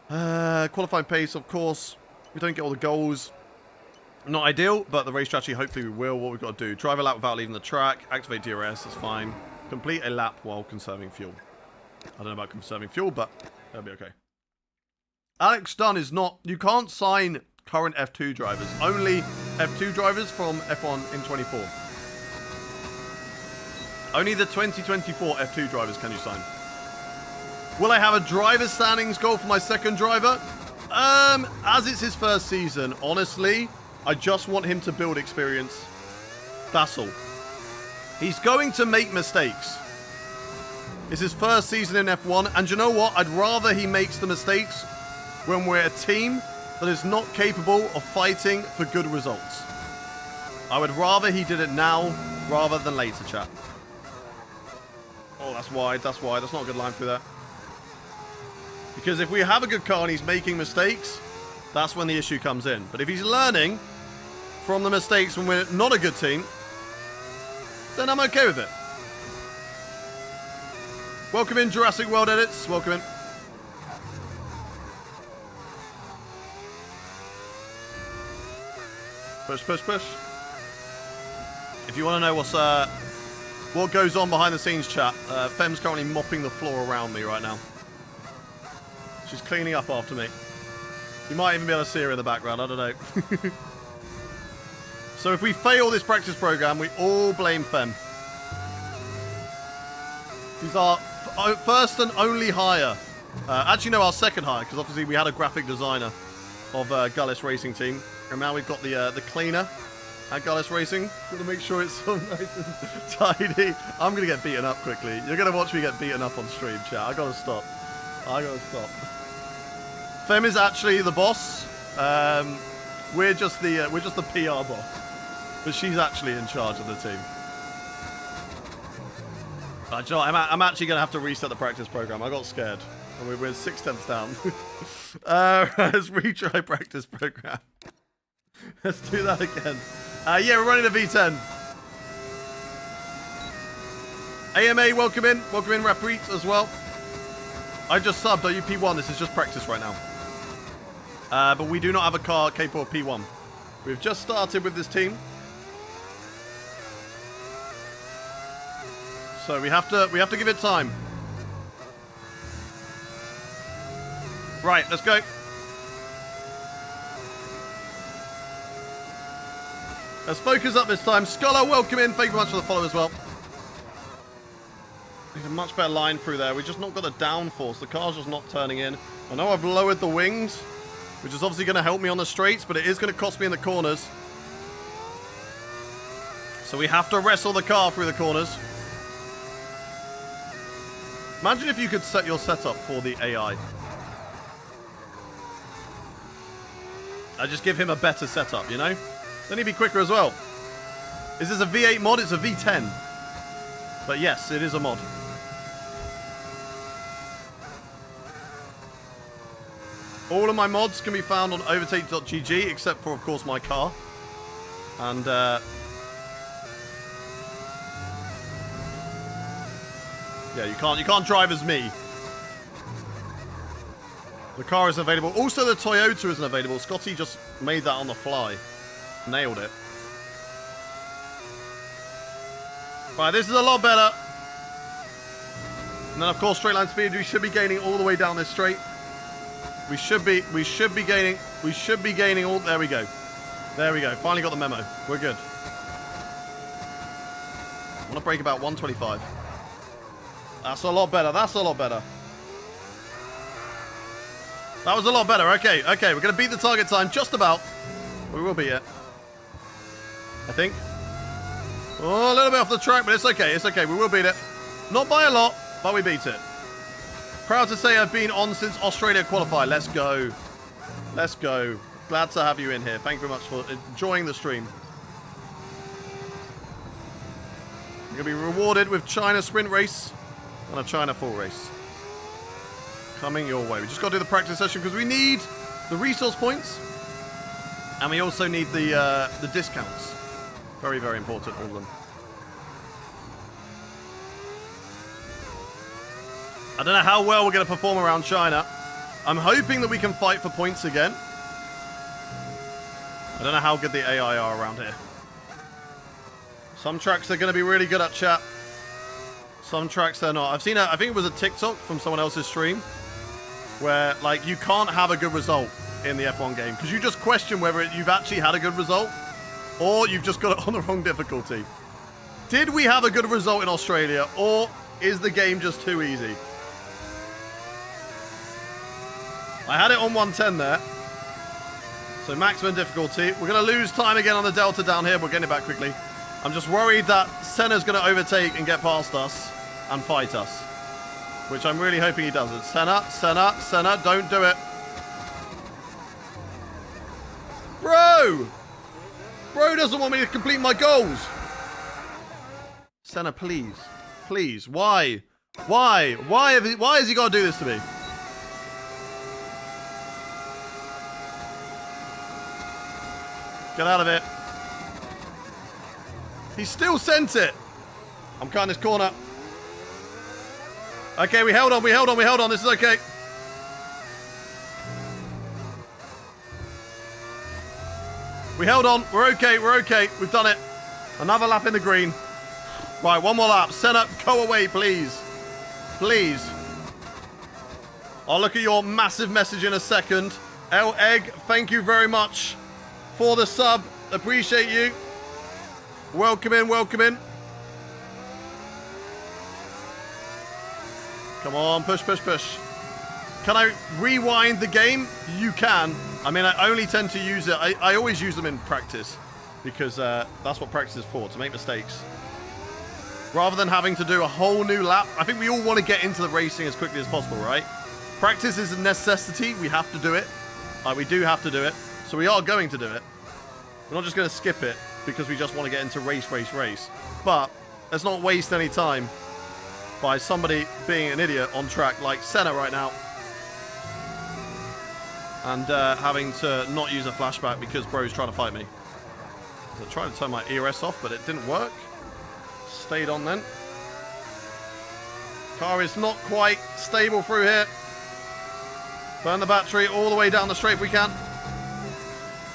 Qualifying pace, of course. We don't get all the goals. Not ideal, but the race strategy, hopefully we will. What we've got to do, drive a lap without leaving the track, activate DRS, that's fine. Complete a lap while conserving fuel. I don't know about conserving fuel, but that'll be okay. Alex Dunn is not... You can't sign current F2 drivers. Only F2 drivers from F1 in 24. Only the 2024 F2 drivers can you sign. Will I have a driver's standings goal for my second driver? As it's his first season, honestly, I just want him to build experience. That's all. He's going to make mistakes. It's his first season in F1, and you know what? I'd rather he makes the mistakes when we're a team that is not capable of fighting for good results. I would rather he did it now rather than later, chat. Oh, that's wide, that's wide. That's not a good line through there. Because if we have a good car and he's making mistakes, that's when the issue comes in. But if he's learning from the mistakes when we're not a good team, then I'm okay with it. Welcome in, Jurassic World Edits. Welcome in. Push, push, push. If you want to know what goes on behind the scenes, chat, Fem's currently mopping the floor around me right now. She's cleaning up after me. You might even be able to see her in the background. I don't know. So if we fail this practice program, we all blame Fem. He's our first and only hire. Actually, no, our second hire, because obviously we had a graphic designer of Gullis Racing Team. And now we've got the cleaner at Gullis Racing. Got to make sure it's all nice and tidy. I'm going to get beaten up quickly. You're going to watch me get beaten up on stream, chat. I got to stop. I got to stop. Fem is actually the boss. We're just the PR boss. But she's actually in charge of the team. Do you know what? I'm actually going to have to reset the practice program. I got scared. And we're 6/10 down. Let's retry practice program. Let's do that again. Yeah, we're running a V10. AMA, welcome in. Welcome in, Raprit, as well. I just subbed P1. This is just practice right now. But we do not have a car capable of P1. We've just started with this team. So we have to give it time. Right, let's go. Let's focus up this time. Scholar, welcome in. Thank you very much for the follow as well. There's a much better line through there. We've just not got the downforce. The car's just not turning in. I know I've lowered the wings, which is obviously going to help me on the straights, but it is going to cost me in the corners. So we have to wrestle the car through the corners. Imagine if you could set your setup for the AI. I'd just give him a better setup, you know? Then he'd be quicker as well. Is this a V8 mod? It's a V10. But yes, it is a mod. All of my mods can be found on overtake.gg, except for, of course, my car. And, yeah, you can't drive as me. The car isn't available. Also, the Toyota isn't available. Scotty just made that on the fly. Nailed it. Right, this is a lot better. And then, of course, straight line speed. We should be gaining all the way down this straight. We should be gaining all... There we go. There we go. Finally got the memo. We're good. I want to break about 125. That's a lot better. That's a lot better. That was a lot better. Okay, okay. We're going to beat the target time just about. We will beat it. I think. Oh, a little bit off the track, but it's okay. It's okay. We will beat it. Not by a lot, but we beat it. Proud to say I've been on since Australia qualified. Let's go. Let's go. Glad to have you in here. Thank you very much for enjoying the stream. You're going to be rewarded with China sprint race and a China full race. Coming your way. We just got to do the practice session because we need the resource points. And we also need the discounts. Very, very important, all of them. I don't know how well we're going to perform around China. I'm hoping that we can fight for points again. I don't know how good the AI are around here. Some tracks they're going to be really good at, chat. Some tracks they're not. I think it was a TikTok from someone else's stream where, like, you can't have a good result in the F1 game because you just question whether you've actually had a good result or you've just got it on the wrong difficulty. Did we have a good result in Australia, or is the game just too easy? I had it on 110 there. So maximum difficulty. We're going to lose time again on the Delta down here. We're getting it back quickly. I'm just worried that Senna's going to overtake and get past us and fight us. Which I'm really hoping he doesn't. Senna, don't do it. Bro! Bro doesn't want me to complete my goals. Senna, please. Please. Why? Why? Why has he got to do this to me? Get out of it. He still sent it. I'm cutting this corner. Okay, we held on. This is okay. We held on. We're okay. We've done it. Another lap in the green. Right, one more lap. Senna, go away, please. Please. I'll look at your massive message in a second. El Egg, thank you very much for the sub. Appreciate you. Welcome in. Come on, push. Can I rewind the game? You can. I mean, I only tend to use it. I always use them in practice because that's what practice is for, to make mistakes. Rather than having to do a whole new lap. I think we all want to get into the racing as quickly as possible, right? Practice is a necessity. We have to do it. We do have to do it. So we are going to do it. We're not just going to skip it because we just want to get into race. But let's not waste any time by somebody being an idiot on track like Senna right now. And having to not use a flashback because bro's trying to fight me. So I tried to turn my ERS off, but it didn't work. Stayed on then. Car is not quite stable through here. Burn the battery all the way down the straight if we can.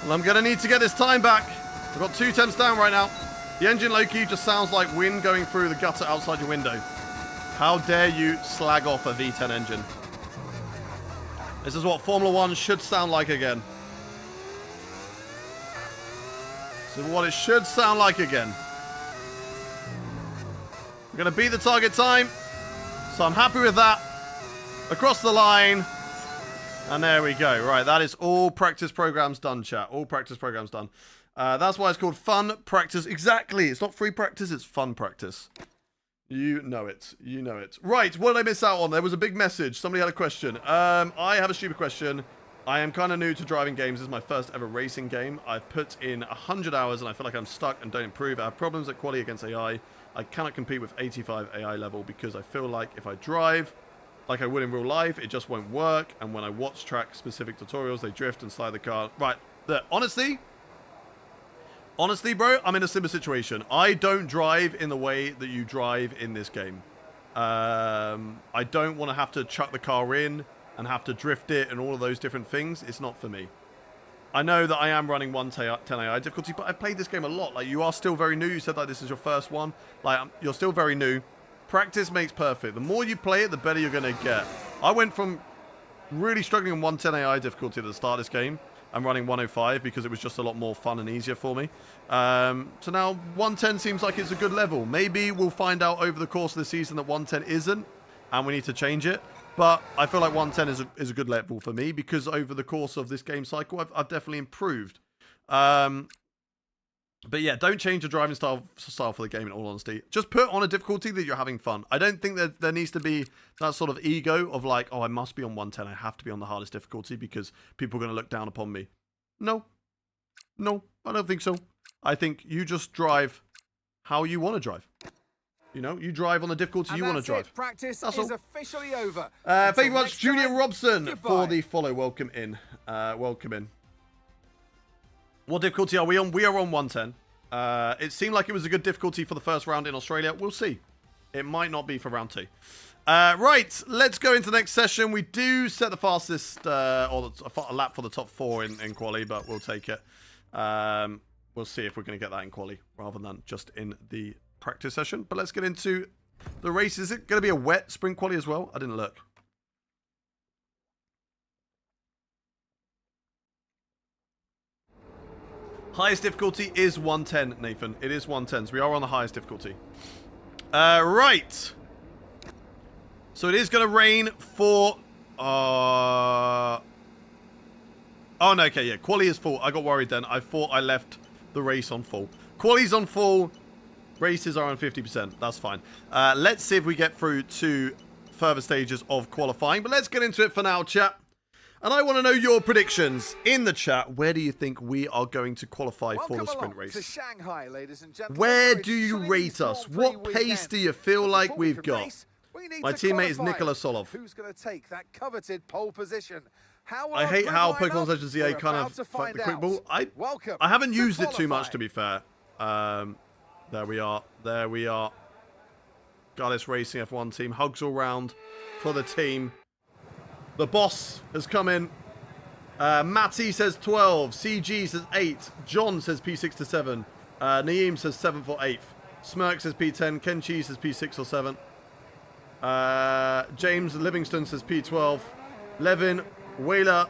Well, I'm going to need to get this time back. I've got 2 temps down right now. The engine low-key just sounds like wind going through the gutter outside your window. How dare you slag off a V10 engine? This is what Formula 1 should sound like again. This is what it should sound like again. We're going to beat the target time. So I'm happy with that. Across the line. And there we go. Right, that is all practice programs done, chat. All practice programs done. That's why it's called fun practice. Exactly. It's not free practice, it's fun practice. You know it. Right, what did I miss out on? There was a big message. Somebody had a question. I have a stupid question. I am kind of new to driving games. This is my first ever racing game. I've put in 100 hours and I feel like I'm stuck and don't improve. I have problems at quality against AI. I cannot compete with 85 AI level because I feel like if I drive like I would in real life, it just won't work. And when I watch track-specific tutorials, they drift and slide the car. Right, honestly, bro, I'm in a similar situation. I don't drive in the way that you drive in this game. I don't want to have to chuck the car in and have to drift it and all of those different things. It's not for me. I know that I am running 110 AI difficulty, but I've played this game a lot. Like, you are still very new. You said that this is your first one. Like, you're still very new. Practice makes perfect. The more you play it, the better you're going to get. I went from really struggling on 110 AI difficulty at the start of this game and running 105 because it was just a lot more fun and easier for me. So now 110 seems like it's a good level. Maybe we'll find out over the course of the season that 110 isn't, and we need to change it. But I feel like 110 is a good level for me because over the course of this game cycle, I've definitely improved. But yeah, don't change your driving style for the game, in all honesty. Just put on a difficulty that you're having fun. I don't think that there needs to be that sort of ego of like, oh, I must be on 110. I have to be on the hardest difficulty because people are going to look down upon me. No. No, I don't think so. I think you just drive how you want to drive. You know, you drive on the difficulty you want to drive. Practice That's is all. officially over. Thank you very much, next Julia time, Robson, goodbye. for the follow. Welcome in. Welcome in. What difficulty are we on? We are on 110. It seemed like it was a good difficulty for the first round in Australia. We'll see. It might not be for round 2. Right, let's go into the next session. We do set the fastest, or a lap for the top 4 in quali, but we'll take it. We'll see if we're going to get that in quali rather than just in the practice session. But let's get into the race. Is it going to be a wet sprint quali as well? I didn't look. Highest difficulty is 110, Nathan. It is 110, so we are on the highest difficulty. Right. So it is going to rain for... Oh, no, okay, yeah. Quali is full. I got worried then. I thought I left the race on full. Quali's on full. Races are on 50%. That's fine. Let's see if we get through to further stages of qualifying. But let's get into it for now, chat. And I want to know your predictions in the chat. Where do you think we are going to qualify for the sprint race? To Shanghai, ladies and gentlemen. Where do you rate us? What pace do you feel like we've got? My teammate is Nikola Solov. Who's going to take that coveted pole position? I hate how Pokemon Legends ZA kind of fuck the quick ball. I haven't used it too much, to be fair. There we are. There we are. Gullis Racing F1 team. Hugs all round for the team. The boss has come in. Matty says 12. CG says 8. John says P6 to 7. Naeem says 7th or 8th. Smirk says P10. Kenchi says P6 or 7. James Livingston says P12. Levin, Whaler.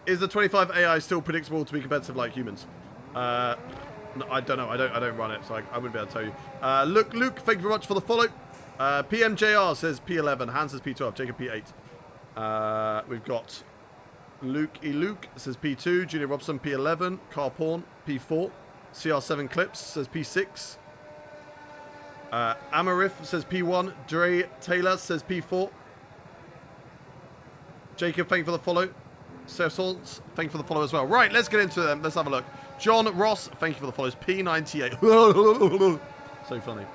Is the 25 AI still predictable to be competitive like humans? No, I don't know. I don't run it, so I wouldn't be able to tell you. Luke, thank you very much for the follow. PMJR says P11. Hans says P12. Jacob P8. We've got Luke says P2, Julia Robson P11, Carl Porn P4, CR7 Clips says P6, Amarif says P1, Dre Taylor says P4, Jacob, thank you for the follow, Sesons, thank you for the follow as well. Right, let's get into them, let's have a look. John Ross, thank you for the follows, P98, so funny.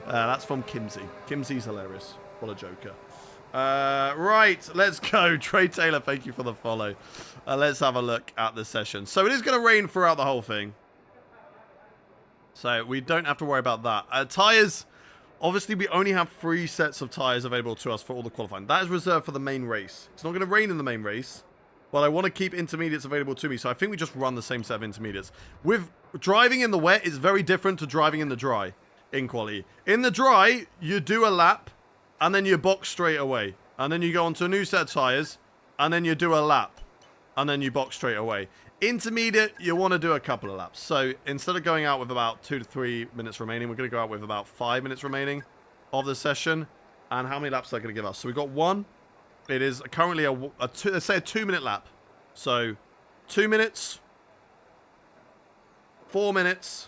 That's from Kimsey. Kimsey's hilarious. What a joker. Right, let's go. Trey Taylor, thank you for the follow. Let's have a look at the session. So it is going to rain throughout the whole thing. So we don't have to worry about that. Tyres, obviously we only have 3 sets of tyres available to us for all the qualifying. That is reserved for the main race. It's not going to rain in the main race, but I want to keep intermediates available to me. So I think we just run the same set of intermediates. With driving in the wet, it's very different to driving in the dry in quali. In the dry, you do a lap, and then you box straight away. And then you go onto a new set of tyres. And then you do a lap. And then you box straight away. Intermediate, you want to do a couple of laps. So instead of going out with about 2 to 3 minutes remaining, we're going to go out with about 5 minutes remaining of the session. And how many laps are they going to give us? So we've got 1. It is currently let's say a 2-minute lap. So 2 minutes. 4 minutes.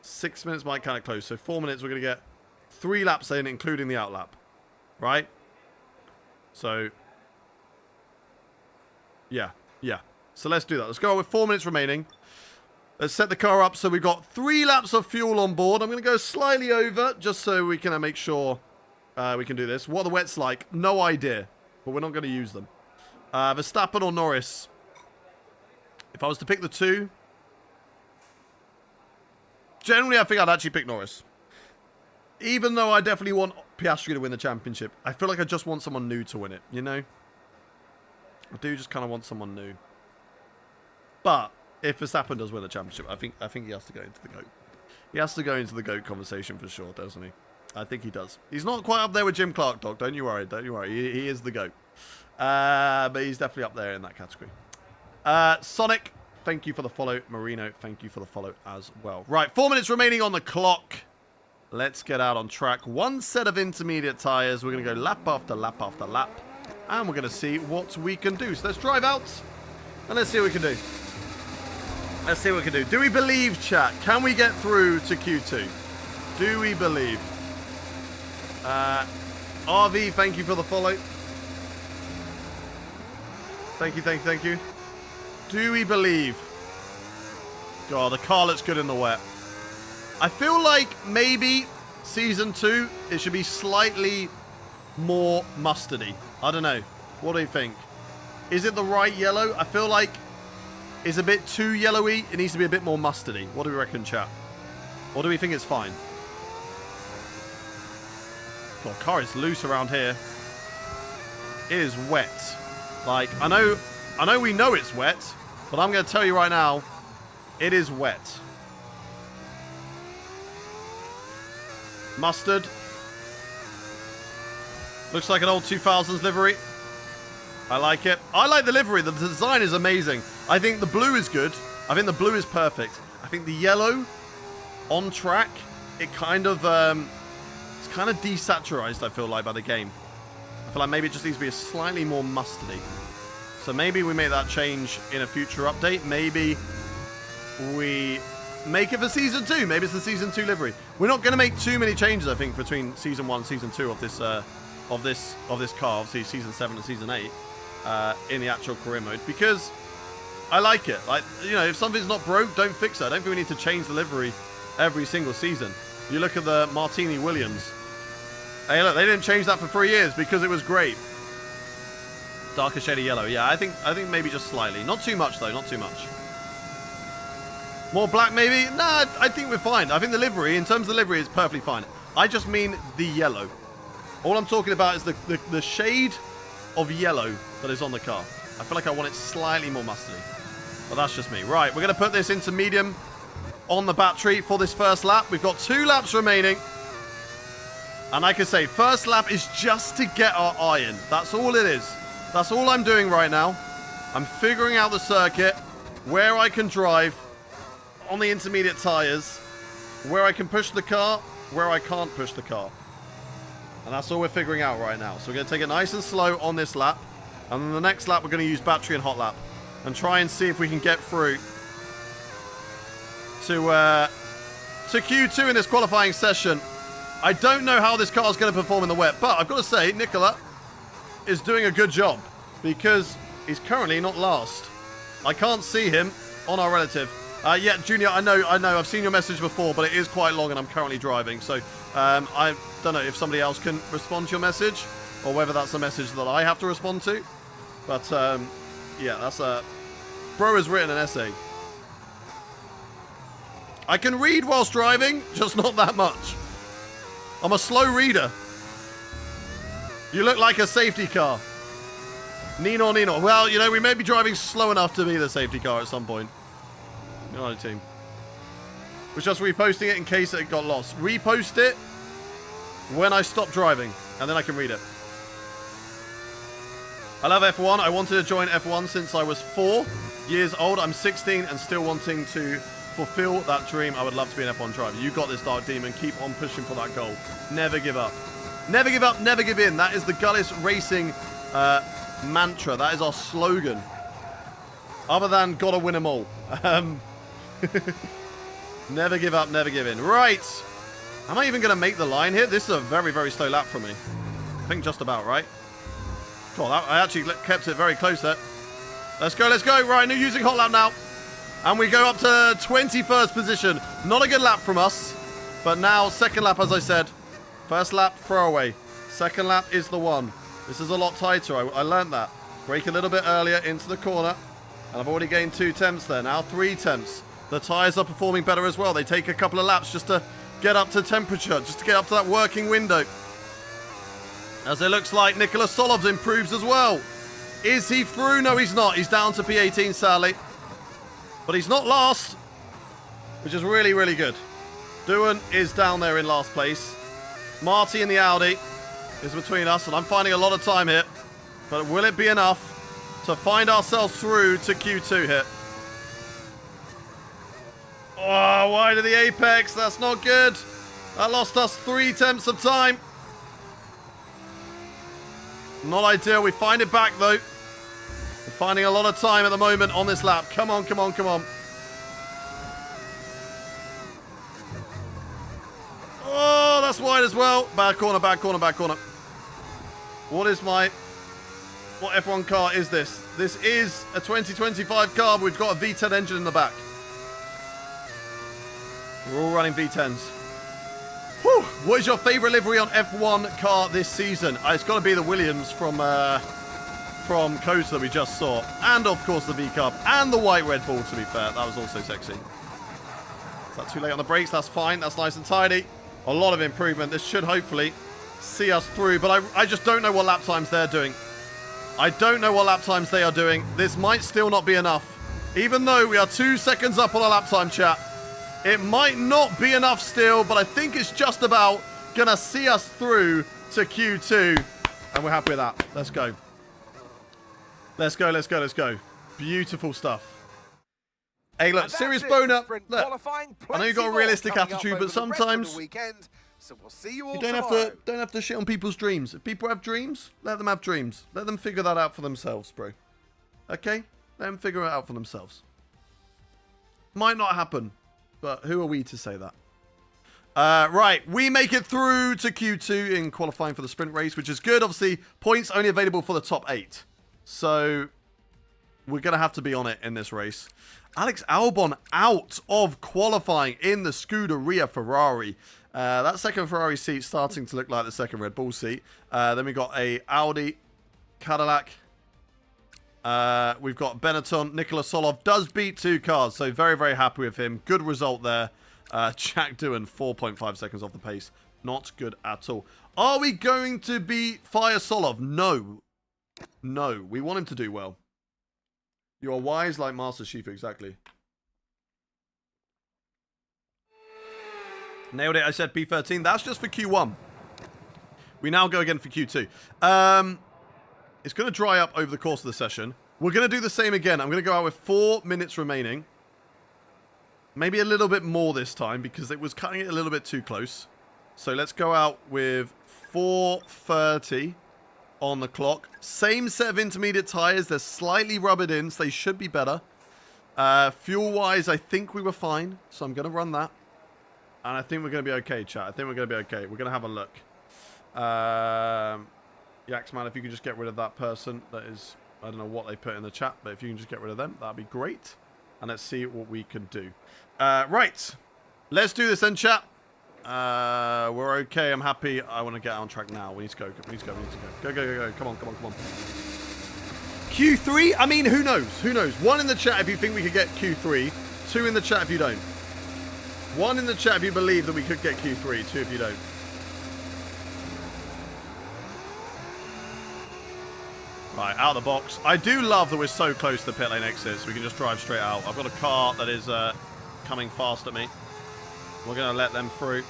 6 minutes might kind of close. So 4 minutes, we're going to get 3 laps in, including the outlap. Right? So, yeah. So let's do that. Let's go with 4 minutes remaining. Let's set the car up so we've got 3 laps of fuel on board. I'm going to go slightly over just so we can make sure we can do this. What are the wets like? No idea. But we're not going to use them. Verstappen or Norris? If I was to pick the 2... Generally, I think I'd actually pick Norris. Even though I definitely want Piastri to win the championship, I feel like I just want someone new to win it, you know? I do just kind of want someone new. But if Verstappen does win the championship, I think he has to go into the GOAT. He has to go into the GOAT conversation for sure, doesn't he? I think he does. He's not quite up there with Jim Clark, Doc. Don't you worry. Don't you worry. He is the GOAT. But he's definitely up there in that category. Sonic, thank you for the follow. Marino, thank you for the follow as well. Right, 4 minutes remaining on the clock. Let's get out on track. 1 set of intermediate tyres. We're going to go lap after lap after lap. And we're going to see what we can do. So let's drive out. And let's see what we can do. Let's see what we can do. Do we believe, chat? Can we get through to Q2? Do we believe? RV, thank you for the follow. Thank you, thank you, thank you. Do we believe? God, the car looks good in the wet. I feel like maybe Season 2, it should be slightly more mustardy. I don't know. What do you think? Is it the right yellow? I feel like it's a bit too yellowy. It needs to be a bit more mustardy. What do we reckon, chat? Or do we think it's fine? God, car is loose around here. It is wet. Like, I know we know it's wet, but I'm going to tell you right now, it is wet. Mustard. Looks like an old 2000s livery. I like it. I like the livery. The design is amazing. I think the blue is good. I think the blue is perfect. I think the yellow on track, it kind of, it's kind of desaturized, I feel like, by the game. I feel like maybe it just needs to be a slightly more mustardy. So maybe we make that change in a future update. Maybe we make it for Season 2. Maybe it's the Season 2 livery. We're not going to make too many changes, I think, between Season 1 and Season 2 of this car. Obviously, Season 7 and Season 8 in the actual career mode, because I like it. Like, you know, if something's not broke, don't fix it. I don't think we need to change the livery every single season. You look at the Martini Williams. Hey, look, they didn't change that for 3 years because it was great. Darker shade of yellow. Yeah, I think maybe just slightly. Not too much, though. Not too much. More black, maybe? Nah, I think we're fine. I think the livery, in terms of the livery, is perfectly fine. I just mean the yellow. All I'm talking about is the shade of yellow that is on the car. I feel like I want it slightly more mustardy. But that's just me. Right, we're going to put this into medium on the battery for this first lap. We've got 2 laps remaining. And like I say, first lap is just to get our eye in. That's all it is. That's all I'm doing right now. I'm figuring out the circuit, where I can drive on the intermediate tires, where I can push the car, where I can't push the car. And that's all we're figuring out right now. So we're going to take it nice and slow on this lap. And then the next lap, we're going to use battery and hot lap. And try and see if we can get through to Q2 in this qualifying session. I don't know how this car is going to perform in the wet. But I've got to say, Nicola is doing a good job, because he's currently not last. I can't see him on our relative. Yeah, Junior, I know. I've seen your message before, but it is quite long and I'm currently driving. So I don't know if somebody else can respond to your message, or whether that's a message that I have to respond to. But yeah, that's a... Bro has written an essay. I can read whilst driving, just not that much. I'm a slow reader. You look like a safety car. Nino. Well, you know, we may be driving slow enough to be the safety car at some point. United team. We're just reposting it in case it got lost. Repost it when I stop driving, and then I can read it. I love F1. I wanted to join F1 since I was 4 years old. I'm 16 and still wanting to fulfill that dream. I would love to be an F1 driver. You got this, Dark Demon. Keep on pushing for that goal. Never give up. Never give up, never give in. That is the Gullis Racing mantra. That is our slogan. Other than gotta win them all. Never give up, never give in. Right. Am I even going to make the line here? This is a very, very slow lap for me. I think just about, right? Cool, I actually kept it very close there. Let's go, let's go. Right, using hot lap now. And we go up to 21st position. Not a good lap from us. But now, second lap, as I said. First lap, throwaway. Second lap is the one. This is a lot tighter. I learned that. Brake a little bit earlier into the corner. And I've already gained 2 tenths there. Now 3 tenths. The tyres are performing better as well. They take a couple of laps just to get up to temperature. Just to get up to that working window. As it looks like Nicholas Solovs improves as well. Is he through? No, he's not. He's down to P18, sadly. But he's not last. Which is really, really good. Doohan is down there in last place. Marty in the Audi is between us. And I'm finding a lot of time here. But will it be enough to find ourselves through to Q2 here? Oh, wide of the apex. That's not good. That lost us 3 tenths of time. Not ideal. We find it back, though. We're finding a lot of time at the moment on this lap. Come on, come on, come on. Oh, that's wide as well. Bad corner, bad corner, bad corner. What F1 car is this? This is a 2025 car, but we've got a V10 engine in the back. We're all running V10s. Whew. What is your favourite livery on F1 car this season? It's got to be the Williams from Coast that we just saw. And, of course, the V-Cup. And the white Red Bull, to be fair. That was also sexy. Is that too late on the brakes? That's fine. That's nice and tidy. A lot of improvement. This should hopefully see us through. But I just don't know what lap times they're doing. I don't know what lap times they are doing. This might still not be enough. Even though we are 2 seconds up on a lap time, chat. It might not be enough still, but I think it's just about going to see us through to Q2. And we're happy with that. Let's go. Let's go, let's go, let's go. Beautiful stuff. Hey, look, serious boner. Look, I know you've got a realistic attitude, but sometimes so we'll see you all you don't have to shit on people's dreams. If people have dreams, let them have dreams. Let them figure that out for themselves, bro. Okay? Let them figure it out for themselves. Might not happen, but who are we to say that? Right, we make it through to Q2 in qualifying for the sprint race, which is good. Obviously, points only available for the top 8. So, we're going to have to be on it in this race. Alex Albon out of qualifying in the Scuderia Ferrari. That second Ferrari seat starting to look like the second Red Bull seat. Then we got a Audi, Cadillac. We've got Benetton. Nikola Solov does beat 2 cars, so very, very happy with him. Good result there. Jack Doohan, 4.5 seconds off the pace. Not good at all. Are we going to beat Fire Solov? No. No. We want him to do well. You are wise like Master Shifu, exactly. Nailed it. I said P13. That's just for Q1. We now go again for Q2. It's going to dry up over the course of the session. We're going to do the same again. I'm going to go out with 4 minutes remaining. Maybe a little bit more this time because it was cutting it a little bit too close. So let's go out with 4:30 on the clock. Same set of intermediate tyres. They're slightly rubbered in, so they should be better. Fuel-wise, I think we were fine. So I'm going to run that. And I think we're going to be okay, chat. I think we're going to be okay. We're going to have a look. Yaxman, if you could just get rid of that person. That is, I don't know what they put in the chat, but if you can just get rid of them, that'd be great. And let's see what we can do. Right. Let's do this then, chat. We're okay. I'm happy. I want to get on track now. We need to go. We need to go. We need to go. Go, go, go, go. Come on, come on, come on. Q3? I mean, who knows? Who knows? 1 in the chat if you think we could get Q3. 2 in the chat if you don't. 1 in the chat if you believe that we could get Q3. 2 if you don't. Right, out of the box. I do love that we're so close to the pit lane exit, so we can just drive straight out. I've got a car that is coming fast at me. We're going to let them through.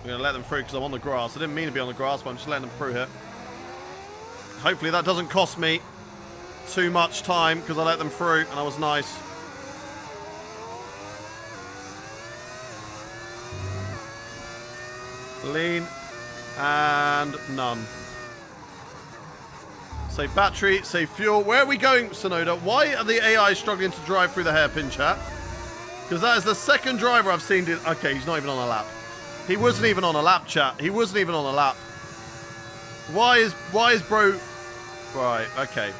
We're going to let them through because I'm on the grass. I didn't mean to be on the grass, but I'm just letting them through here. Hopefully that doesn't cost me too much time because I let them through and I was nice. Lean. And none. Save battery, save fuel. Where are we going, Sonoda? Why are the AI struggling to drive through the hairpin, chat? Because that is the second driver I've seen. Okay, he's not even on a lap. He wasn't even on a lap, chat. He wasn't even on a lap. Why is bro... Right, okay.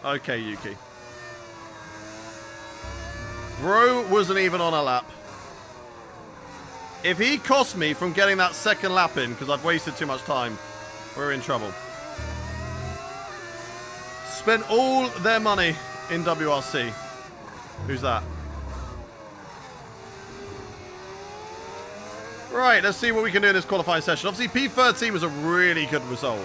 Okay, Yuki. Bro wasn't even on a lap. If he cost me from getting that second lap in because I've wasted too much time, we're in trouble. Spent all their money in WRC. Who's that? Right, let's see what we can do in this qualifying session. Obviously, P13 was a really good result.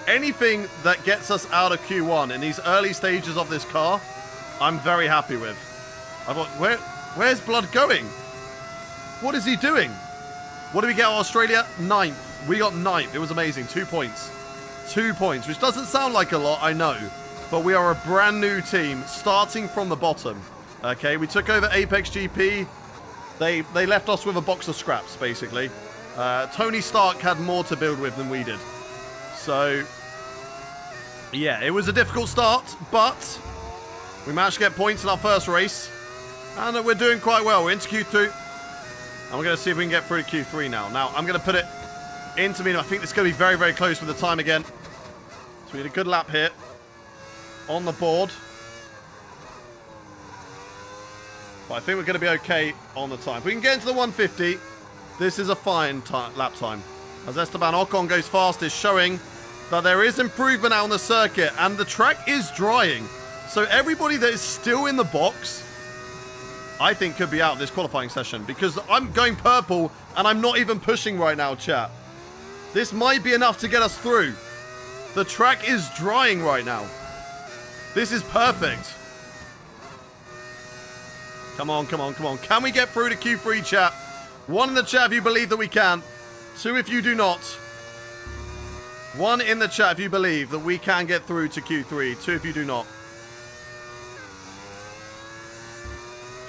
Anything that gets us out of Q1 in these early stages of this car, I'm very happy with. I thought, where's Blood going? What is he doing? What did we get out of Australia? 9th. We got 9th. It was amazing. 2 points. 2 points, which doesn't sound like a lot, I know. But we are a brand new team, starting from the bottom. Okay, we took over Apex GP. They left us with a box of scraps, basically. Tony Stark had more to build with than we did. So, Yeah, it was a difficult start, but we managed to get points in our first race. And we're doing quite well. We're into Q2. And we're going to see if we can get through to Q3 now. Now, I'm going to put it into medium. I think it's going to be very, very close with the time again. So we had a good lap here on the board. But I think we're going to be okay on the time. If we can get into the 150, this is a fine lap time. As Esteban Ocon goes fastest, showing that there is improvement out on the circuit. And the track is drying. So everybody that is still in the box, I think could be out of this qualifying session. Because I'm going purple and I'm not even pushing right now, chat. This might be enough to get us through. The track is drying right now. This is perfect. Come on, come on, come on. Can we get through to Q3, chat? 1 in the chat if you believe that we can. 2 if you do not. 1 in the chat if you believe that we can get through to Q3. 2 if you do not.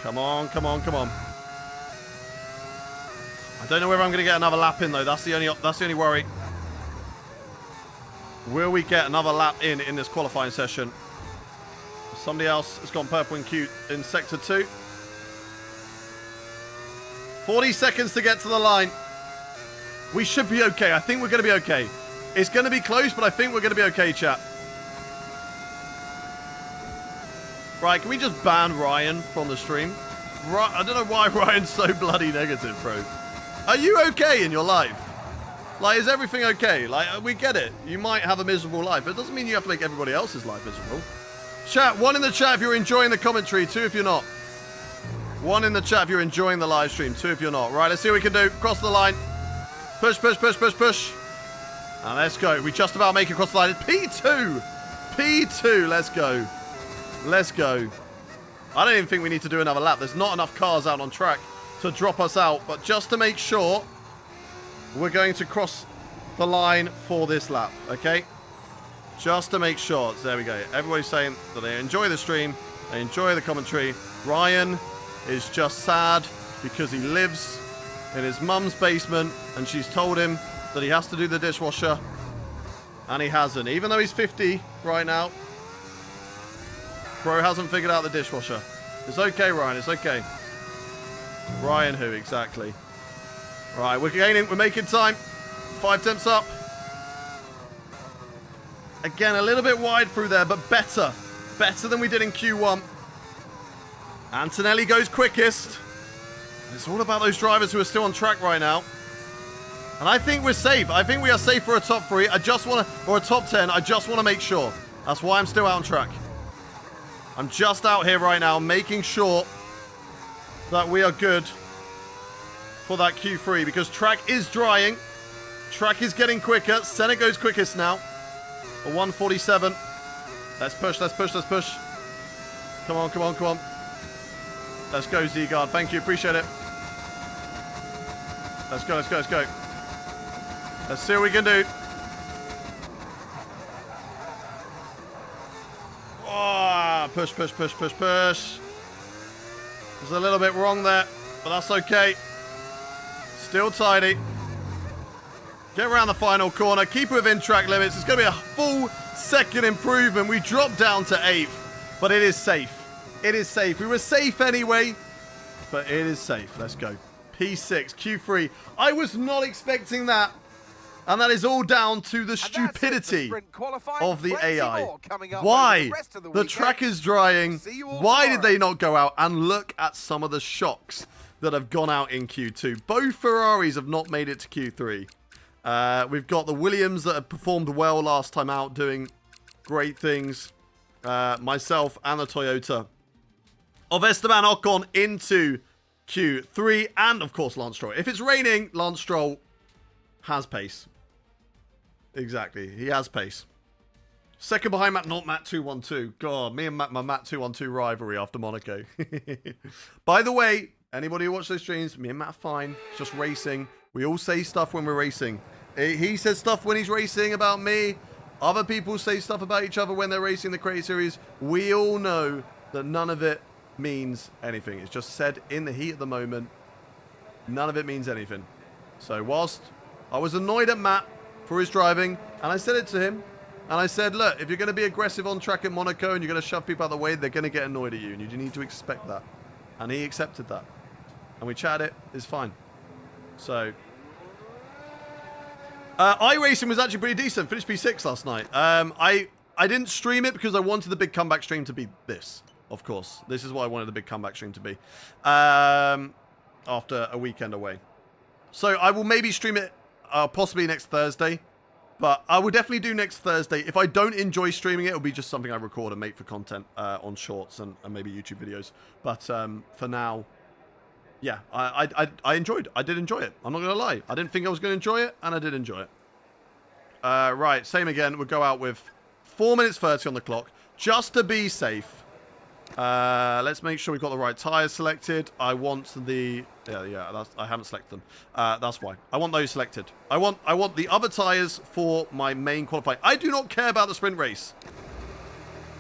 Come on, come on, come on. I don't know whether I'm going to get another lap in, though. That's the only worry. Will we get another lap in this qualifying session? Somebody else has gone purple in Sector 2. 40 seconds to get to the line. We should be okay. I think we're going to be okay. It's going to be close, but I think we're going to be okay, chat. Right, can we just ban Ryan from the stream? I don't know why Ryan's so bloody negative, bro. Are you okay in your life? Like, is everything okay? Like, we get it. You might have a miserable life, but it doesn't mean you have to make everybody else's life miserable. Chat, 1 in the chat if you're enjoying the commentary, 2 if you're not. 1 in the chat if you're enjoying the live stream, 2 if you're not. Right, let's see what we can do. Cross the line. Push, push, push, push, push. And let's go. We just about make it across the line. It's P2. P2. Let's go. Let's go. I don't even think we need to do another lap. There's not enough cars out on track to drop us out. But just to make sure, we're going to cross the line for this lap, okay? Just to make sure. So there we go. Everybody's saying that they enjoy the stream. They enjoy the commentary. Ryan is just sad because he lives in his mum's basement and she's told him that he has to do the dishwasher. And he hasn't. Even though he's 50 right now, bro hasn't figured out the dishwasher. It's okay, Ryan. It's okay. Ryan who, exactly. Right, we're gaining. We're making time. 5 temps up. Again, a little bit wide through there, but better. Better than we did in Q1. Antonelli goes quickest. It's all about those drivers who are still on track right now. And I think we're safe. I think we are safe for a top 3. I just want to, or a top 10. I just want to make sure. That's why I'm still out on track. I'm just out here right now making sure that we are good for that Q3 because track is drying. Track is getting quicker. Senna goes quickest now. A 147. Let's push, let's push, let's push. Come on, come on, come on. Let's go, Z-Guard. Thank you, appreciate it. Let's go, let's go, let's go. Let's see what we can do. Oh, push, push, push, push, push. There's a little bit wrong there, but that's okay. Still tidy. Get around the final corner. Keep it within track limits. It's going to be a full second improvement. We dropped down to 8th, but it is safe. It is safe. We were safe anyway, but it is safe. Let's go. P6, Q3. I was not expecting that. And that is all down to the stupidity of the AI. Why? The track is drying. Why did they not go out? And look at some of the shocks that have gone out in Q2. Both Ferraris have not made it to Q3. We've got the Williams that have performed well last time out, doing great things. Myself and the Toyota of Esteban Ocon into Q3. And, of course, Lance Stroll. If it's raining, Lance Stroll has pace. Exactly. He has pace. Second behind Matt, not Matt 212. God, me and Matt, my Matt 212 rivalry after Monaco. By the way, anybody who watches those streams, me and Matt are fine. It's just racing. We all say stuff when we're racing. He says stuff when he's racing about me. Other people say stuff about each other when they're racing the Crazy Series. We all know that none of it means anything. It's just said in the heat of the moment. None of it means anything. So whilst I was annoyed at Matt for his driving, and I said it to him, And I said, look, if you're going to be aggressive on track at Monaco and you're going to shove people out of the way, they're going to get annoyed at you. And you need to expect that. And he accepted that. And we chatted it. It's fine. So, iRacing was actually pretty decent. Finished P6 last night. I didn't stream it because I wanted the big comeback stream to be this, of course. This is what I wanted the big comeback stream to be. After a weekend away. So I will maybe stream it possibly next Thursday. But I will definitely do next Thursday. If I don't enjoy streaming it, it'll be just something I record and make for content on shorts and maybe YouTube videos. But for now, yeah, I enjoyed. I did enjoy it. I'm not going to lie. I didn't think I was going to enjoy it, and I did enjoy it. Right, same again. We'll go out with 4 minutes 30 on the clock. Just to be safe, let's make sure we've got the right tyres selected. I want the... Yeah, I haven't selected them. That's why. I want those selected. I want the other tyres for my main qualifying. I do not care about the sprint race.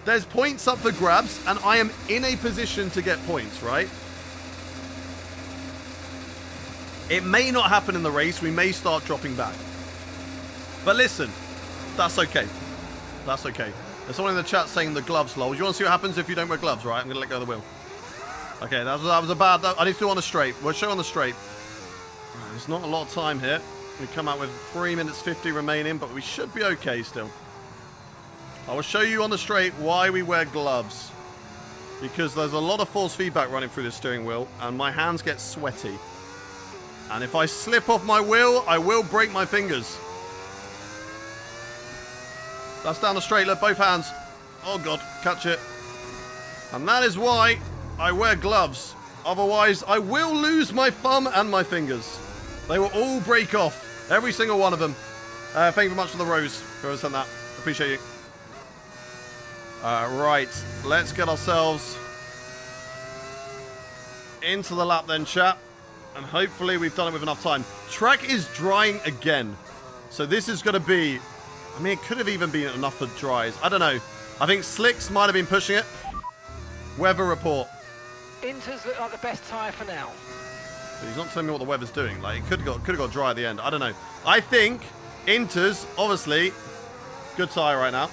There's points up for grabs, and I am in a position to get points, right? It may not happen in the race. We may start dropping back. But listen, that's okay. That's okay. There's someone in the chat saying the gloves, lol. Do you want to see what happens if you don't wear gloves, right? I'm going to let go of the wheel. Okay, that was a bad... I need to do on the straight. We'll show on the straight. There's not a lot of time here. We come out with 3 minutes 50 remaining, but we should be okay still. I will show you on the straight why we wear gloves. Because there's a lot of force feedback running through the steering wheel, and my hands get sweaty. And if I slip off my wheel, I will break my fingers. That's down the straight, look, both hands. Oh God, catch it. And that is why I wear gloves. Otherwise, I will lose my thumb and my fingers. They will all break off. Every single one of them. Thank you very much for the rose. Whoever sent that. Appreciate you. Right. Let's get ourselves into the lap then, chat. And hopefully we've done it with enough time. Track is drying again. So this is going to be... I mean, it could have even been enough for dries. I don't know. I think slicks might have been pushing it. Weather report. Inters look like the best tyre for now. But he's not telling me what the weather's doing. Like, it could have got dry at the end. I don't know. I think Inters, obviously, good tyre right now.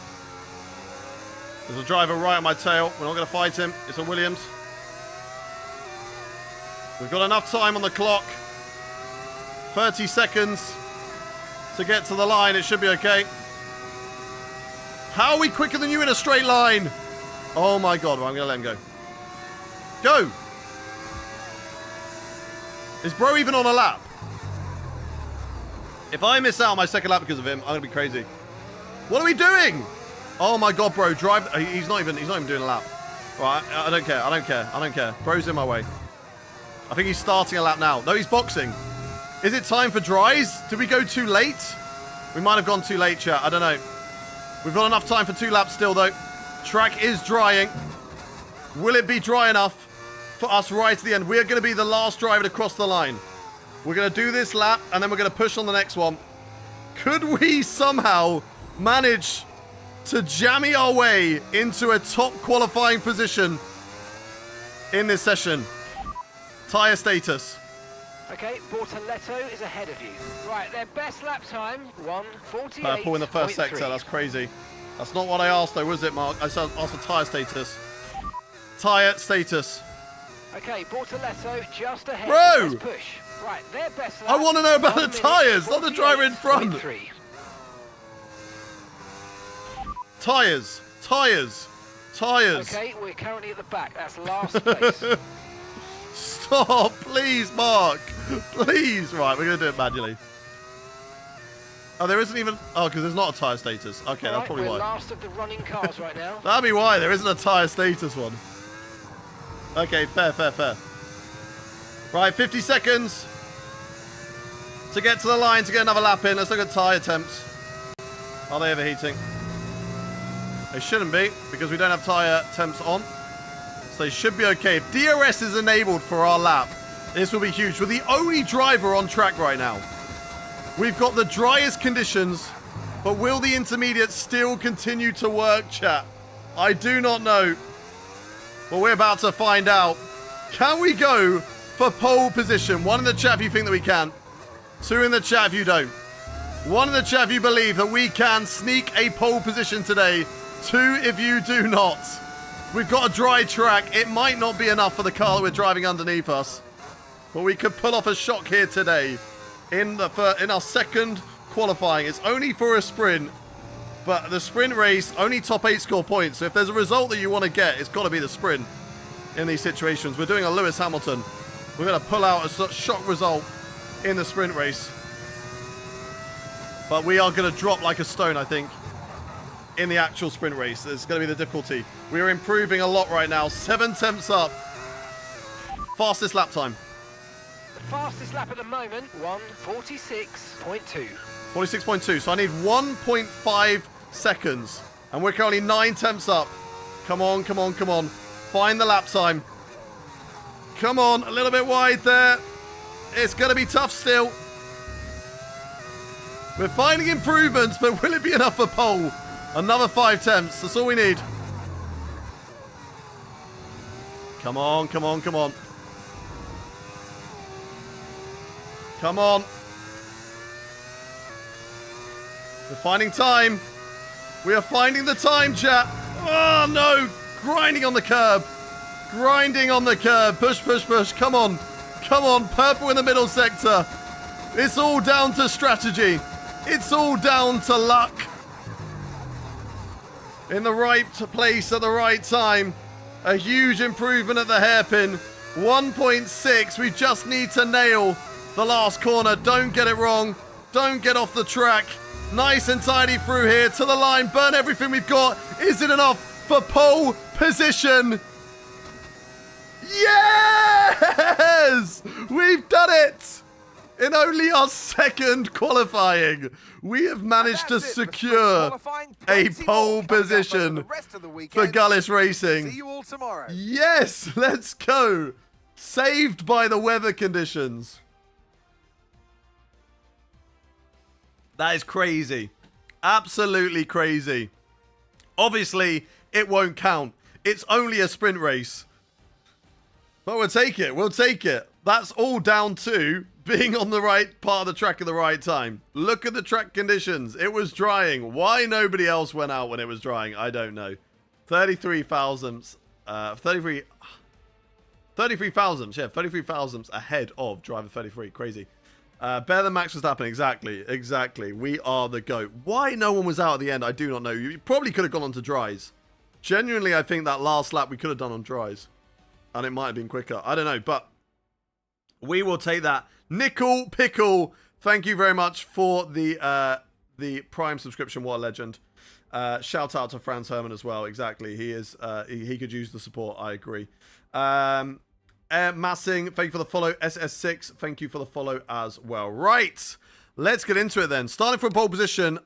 There's a driver right on my tail. We're not going to fight him. It's a Williams. We've got enough time on the clock. 30 seconds to get to the line. It should be okay. How are we quicker than you in a straight line? Oh my God. Well, I'm going to let him go. Go. Is bro even on a lap? If I miss out on my second lap because of him, I'm going to be crazy. What are we doing? Oh my God, bro. Drive. He's not even doing a lap. Right. I don't care. I don't care. I don't care. Bro's in my way. I think he's starting a lap now. No, he's boxing. Is it time for dries? Did we go too late? We might have gone too late, chat. I don't know. We've got enough time for 2 laps still, though. Track is drying. Will it be dry enough for us right to the end? We are going to be the last driver to cross the line. We're going to do this lap, and then we're going to push on the next one. Could we somehow manage to jammy our way into a top qualifying position in this session? Tyre status. Okay, Bortoletto is ahead of you. Right, their best lap time, 1:48.3. Purple in the first sector, that's crazy. That's not what I asked though, was it, Mark? I asked for tyre status. Tyre status. Okay, Bortoletto just ahead. Bro! Let's push. Right, their best lap. I want to know about the tyres, not the driver in front. Tyres. Tyres. Tyres. Okay, we're currently at the back. That's last place. Stop, please, Mark. Please. Right, we're going to do it manually. Oh, there isn't even... Oh, because there's not a tyre status. Okay, All that's right, probably we're why. last of the running cars right now. That'd be why. There isn't a tyre status one. Okay, fair, fair, fair. Right, 50 seconds to get to the line to get another lap in. Let's look at tyre temps. Are they overheating? They shouldn't be, because we don't have tyre temps on. So they should be okay. If DRS is enabled for our lap, this will be huge. We're the only driver on track right now. We've got the driest conditions, but will the intermediates still continue to work, chat? I do not know. But we're about to find out. Can we go for pole position? 1 in the chat if you think that we can. 2 in the chat if you don't. 1 in the chat if you believe that we can sneak a pole position today. 2 if you do not. We've got a dry track. It might not be enough for the car that we're driving underneath us. But we could pull off a shock here today in our second qualifying. It's only for a sprint. But the sprint race, only top 8 score points. So if there's a result that you want to get, it's got to be the sprint in these situations. We're doing a Lewis Hamilton. We're going to pull out a shock result in the sprint race. But we are going to drop like a stone, I think, in the actual sprint race. It's going to be the difficulty. We are improving a lot right now. 7 tenths up. Fastest lap time. The fastest lap at the moment, 1:46.2. 46.2. So I need 1.5 seconds. And we're currently 9 tenths up. Come on, come on, come on. Find the lap time. Come on, a little bit wide there. It's going to be tough still. We're finding improvements, but will it be enough for pole? Another 5 tenths. That's all we need. Come on, come on, come on. Come on. We're finding time. We are finding the time, chat. Oh, no. Grinding on the curb. Grinding on the curb. Push, push, push. Come on. Come on. Purple in the middle sector. It's all down to strategy. It's all down to luck. In the right place at the right time. A huge improvement at the hairpin. 1.6. We just need to nail the last corner. Don't get it wrong. Don't get off the track. Nice and tidy through here to the line. Burn everything we've got. Is it enough for pole position? Yes! We've done it! In only our second qualifying, we have managed to secure a pole position for Gullis Racing. See you all tomorrow. Yes, let's go. Saved by the weather conditions. That is crazy. Absolutely crazy. Obviously, it won't count. It's only a sprint race. But we'll take it. We'll take it. That's all down to being on the right part of the track at the right time. Look at the track conditions. It was drying. Why nobody else went out when it was drying, I don't know. 33 thousandths. 33 thousandths. Yeah, 33 thousandths ahead of driver 33. Crazy. Better than Max Verstappen. Exactly. Exactly. We are the GOAT. Why no one was out at the end, I do not know. You probably could have gone on to dries. Genuinely, I think that last lap we could have done on dries. And it might have been quicker. I don't know. But we will take that. Nickel Pickle. Thank you very much for the Prime subscription. What a legend. Shout out to Franz Herman as well. Exactly. He is. He could use the support. I agree. Massing, thank you for the follow. SS6, thank you for the follow as well. Right, let's get into it then. Starting from pole position,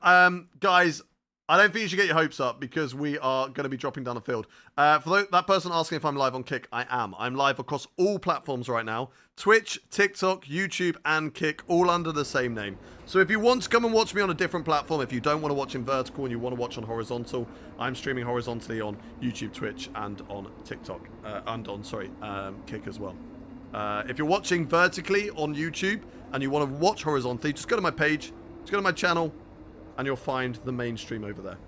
guys, I don't think you should get your hopes up because we are going to be dropping down the field. For that person asking if I'm live on Kick, I am. I'm live across all platforms right now. Twitch, TikTok, YouTube, and Kick, all under the same name. So if you want to come and watch me on a different platform, if you don't want to watch in vertical and you want to watch on horizontal, I'm streaming horizontally on YouTube, Twitch, and on TikTok. And on, Kick as well. If you're watching vertically on YouTube and you want to watch horizontally, just go to my page, just go to my channel, and you'll find the main stream over there.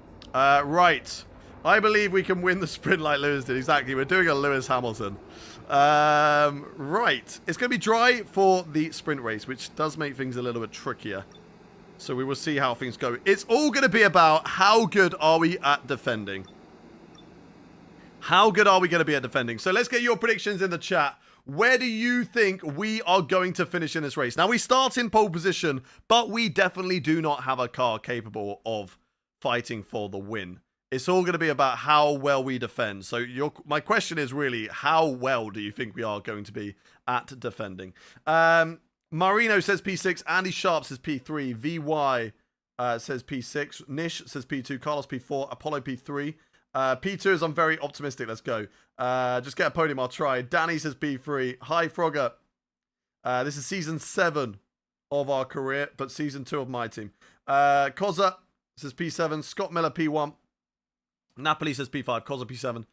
Right. I believe we can win the sprint like Lewis did. Exactly. We're doing a Lewis Hamilton. Right. It's going to be dry for the sprint race, which does make things a little bit trickier. So we will see how things go. It's all going to be about how good are we at defending. How good are we going to be at defending? So let's get your predictions in the chat. Where do you think we are going to finish in this race? Now, we start in pole position, but we definitely do not have a car capable of fighting for the win. It's all going to be about how well we defend. So my question is really, how well do you think we are going to be at defending? Marino says P6. Andy Sharp says P3. VY says P6. Nish says P2. Carlos P4. Apollo P3. P2 is I'm very optimistic. Let's go. Just get a podium. I'll try. Danny says P3. Hi, Frogger. This is season 7 of our career, but season 2 of my team. Koza says P7. Scott Miller P1. Napoli says P5. Koza P7.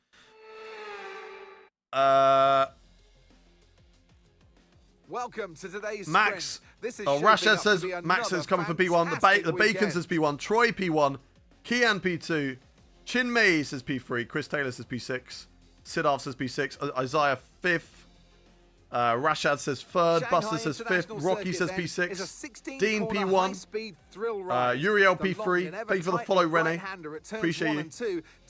welcome to today's Max. sprint. This is Rashad says Max is coming for P1. The Bacon says P1. Troy P1. Kian P2. Chin Mei says P3. Chris Taylor says P6. Siddharth says P6. Isaiah 5th. Rashad says 3rd. Shanghai Buster says 5th. Rocky says P6. Dean P1. Uriel P3. Thank you for the follow, Rene. Appreciate you.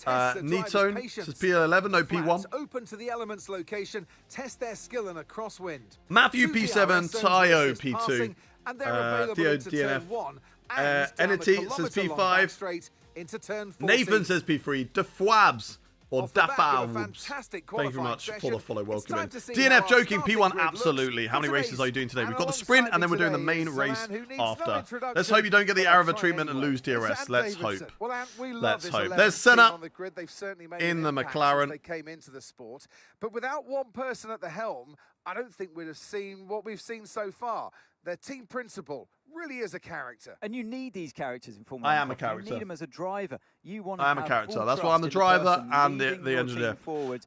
Neatone says P11. No P1. Open to the elements location. Test their skill in a crosswind. Matthew P7. Tayo P2. Passing, and they're available Theo into DNF. turn 1 and Entity says P5. straight into turn 14. Nathan says P3. Defwabs. Or Off the back of a Dafabs. fantastic Thank you very qualifying much for session, the follow. it's Welcome time in. to see DNF how our joking. starting P1 grid looks absolutely. How for many races today's- are you doing today? We've and got the sprint and then we're doing the alongside main me race today is a man who needs no after. introduction, Let's hope you don't get the but I'll Arava try treatment and anyway. lose DRS. It's Ant Let's Davidson. hope. Well, Ant, we love Let's this hope. 11 There's team Senna on the grid. They've certainly made in an the impact McLaren. since they came into the sport. But without one person at the helm, I don't think we'd have seen what we've seen so far. Their team principal really is a character. And you need these characters in Formula I 1. am a character. You need them as a driver. You want I am a character. That's why I'm the driver and the engineer.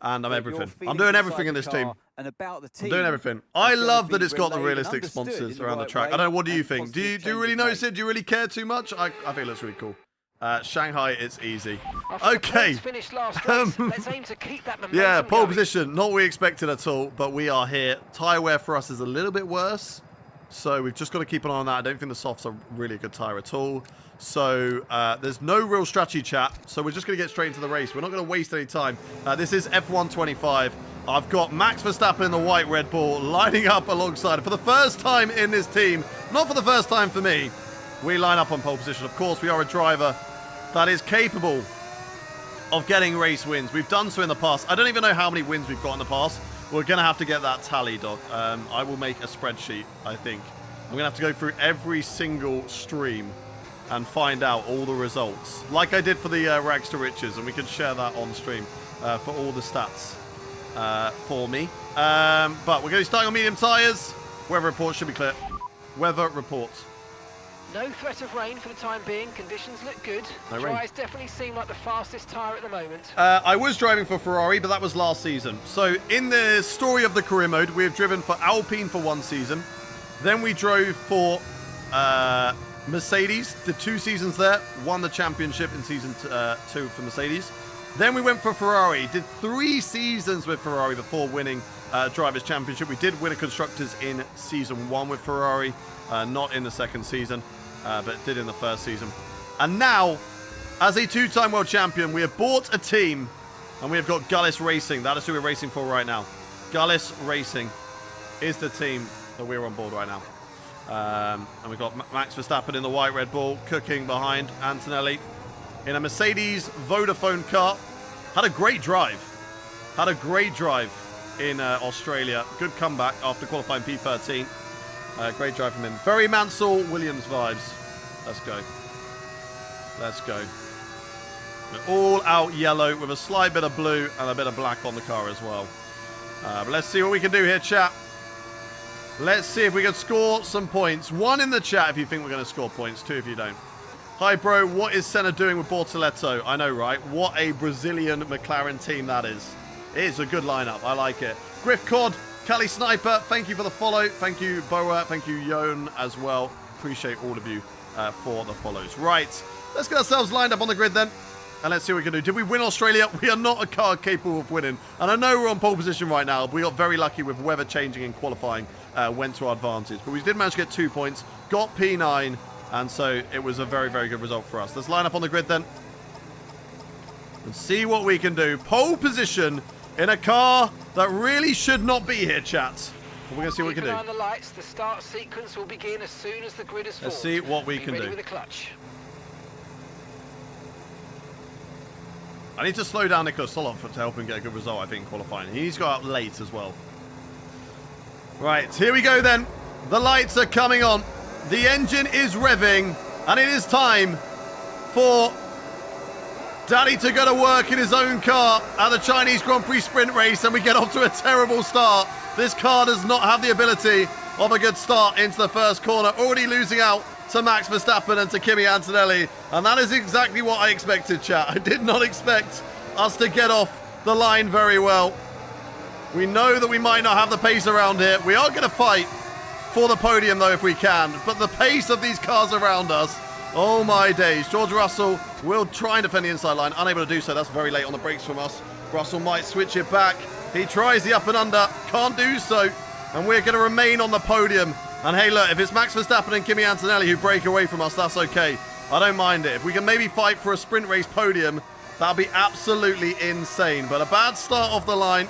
And I'm everything. I'm doing everything in this team. And about the team. I'm doing everything. I love that it's got the realistic sponsors around the track. I don't know. What do you think? Do you really notice it? Do you really care too much? I think it looks really cool. Shanghai, it's easy. Okay. Finished last race. Let's aim to keep that momentum Yeah, pole going. position. Not what we expected at all, but we are here. Tyre wear for us is a little bit worse. So we've just got to keep an eye on that. I don't think the softs are really a good tyre at all. So there's no real strategy chat. So we're just going to get straight into the race. We're not going to waste any time. This is F125. I've got Max Verstappen in the white Red Bull lining up alongside it. For the first time in this team, not for the first time for me, we line up on pole position. Of course, we are a driver that is capable of getting race wins. We've done so in the past. I don't even know how many wins we've got in the past. We're going to have to get that tallied. I will make a spreadsheet, I think. I'm going to have to go through every single stream and find out all the results. Like I did for the Rags to Riches, and we can share that on stream for all the stats for me. But we're going to be starting on medium tyres. Weather report should be clear. Weather report. No threat of rain for the time being. Conditions look good. No rain. Dry's definitely seem like the fastest tyre at the moment. I was driving for Ferrari, but that was last season. So in the story of the career mode, we have driven for Alpine for one season. Then we drove for Mercedes, the 2 seasons there. Won the championship in season 2 for Mercedes. Then we went for Ferrari. Did 3 seasons with Ferrari before winning Drivers' Championship. We did win a Constructors in season 1 with Ferrari. Not in the second season, but did in the first season. And now, as a 2-time world champion, we have bought a team, and we have got Gullis Racing. That is who we're racing for right now. Gullis Racing is the team that we're on board right now. And we've got Max Verstappen in the white Red Bull, cooking behind Antonelli in a Mercedes Vodafone car. Had a great drive. Had a great drive in Australia. Good comeback after qualifying P13. Great drive from him. Very Mansell Williams vibes. Let's go. Let's go. We're all out yellow with a slight bit of blue and a bit of black on the car as well. But let's see what we can do here, chat. Let's see if we can score some points. 1 in the chat if you think we're going to score points. 2 if you don't. Hi, bro. What is Senna doing with Bortoleto? I know, right? What a Brazilian McLaren team that is. It is a good lineup. I like it. Griff Cod, Cali Sniper, thank you for the follow. Thank you, Boa. Thank you, Yon, as well. Appreciate all of you for the follows. Right. Let's get ourselves lined up on the grid then. And let's see what we can do. Did we win Australia? We are not a car capable of winning. And I know we're on pole position right now. But we got very lucky with weather changing and qualifying. Went to our advantage. But we did manage to get 2 points. Got P9. And so it was a very, very good result for us. Let's line up on the grid then. And see what we can do. Pole position in a car that really should not be here, chat. But we're going to see what we can do. Keep an eye on the lights. The start sequence will begin as soon as the grid is formed. Let's see what we can Be ready do. with the clutch. I need to slow down Nicholas Solov to help him get a good result, I think, in qualifying. He's got out late as well. Right, here we go then. The lights are coming on. The engine is revving. And it is time for Daddy to go to work in his own car at the Chinese Grand Prix sprint race. And we get off to a terrible start. This car does not have the ability of a good start into the first corner. Already losing out to Max Verstappen and to Kimi Antonelli. And that is exactly what I expected, chat. I did not expect us to get off the line very well. We know that we might not have the pace around here. We are going to fight for the podium, though, if we can. But the pace of these cars around us, oh my days. George Russell will try and defend the inside line. Unable to do so. That's very late on the brakes from us. Russell might switch it back. He tries the up and under. Can't do so. And we're going to remain on the podium. And hey, look, if it's Max Verstappen and Kimi Antonelli who break away from us, that's okay. I don't mind it. If we can maybe fight for a sprint race podium, that'll be absolutely insane. But a bad start off the line.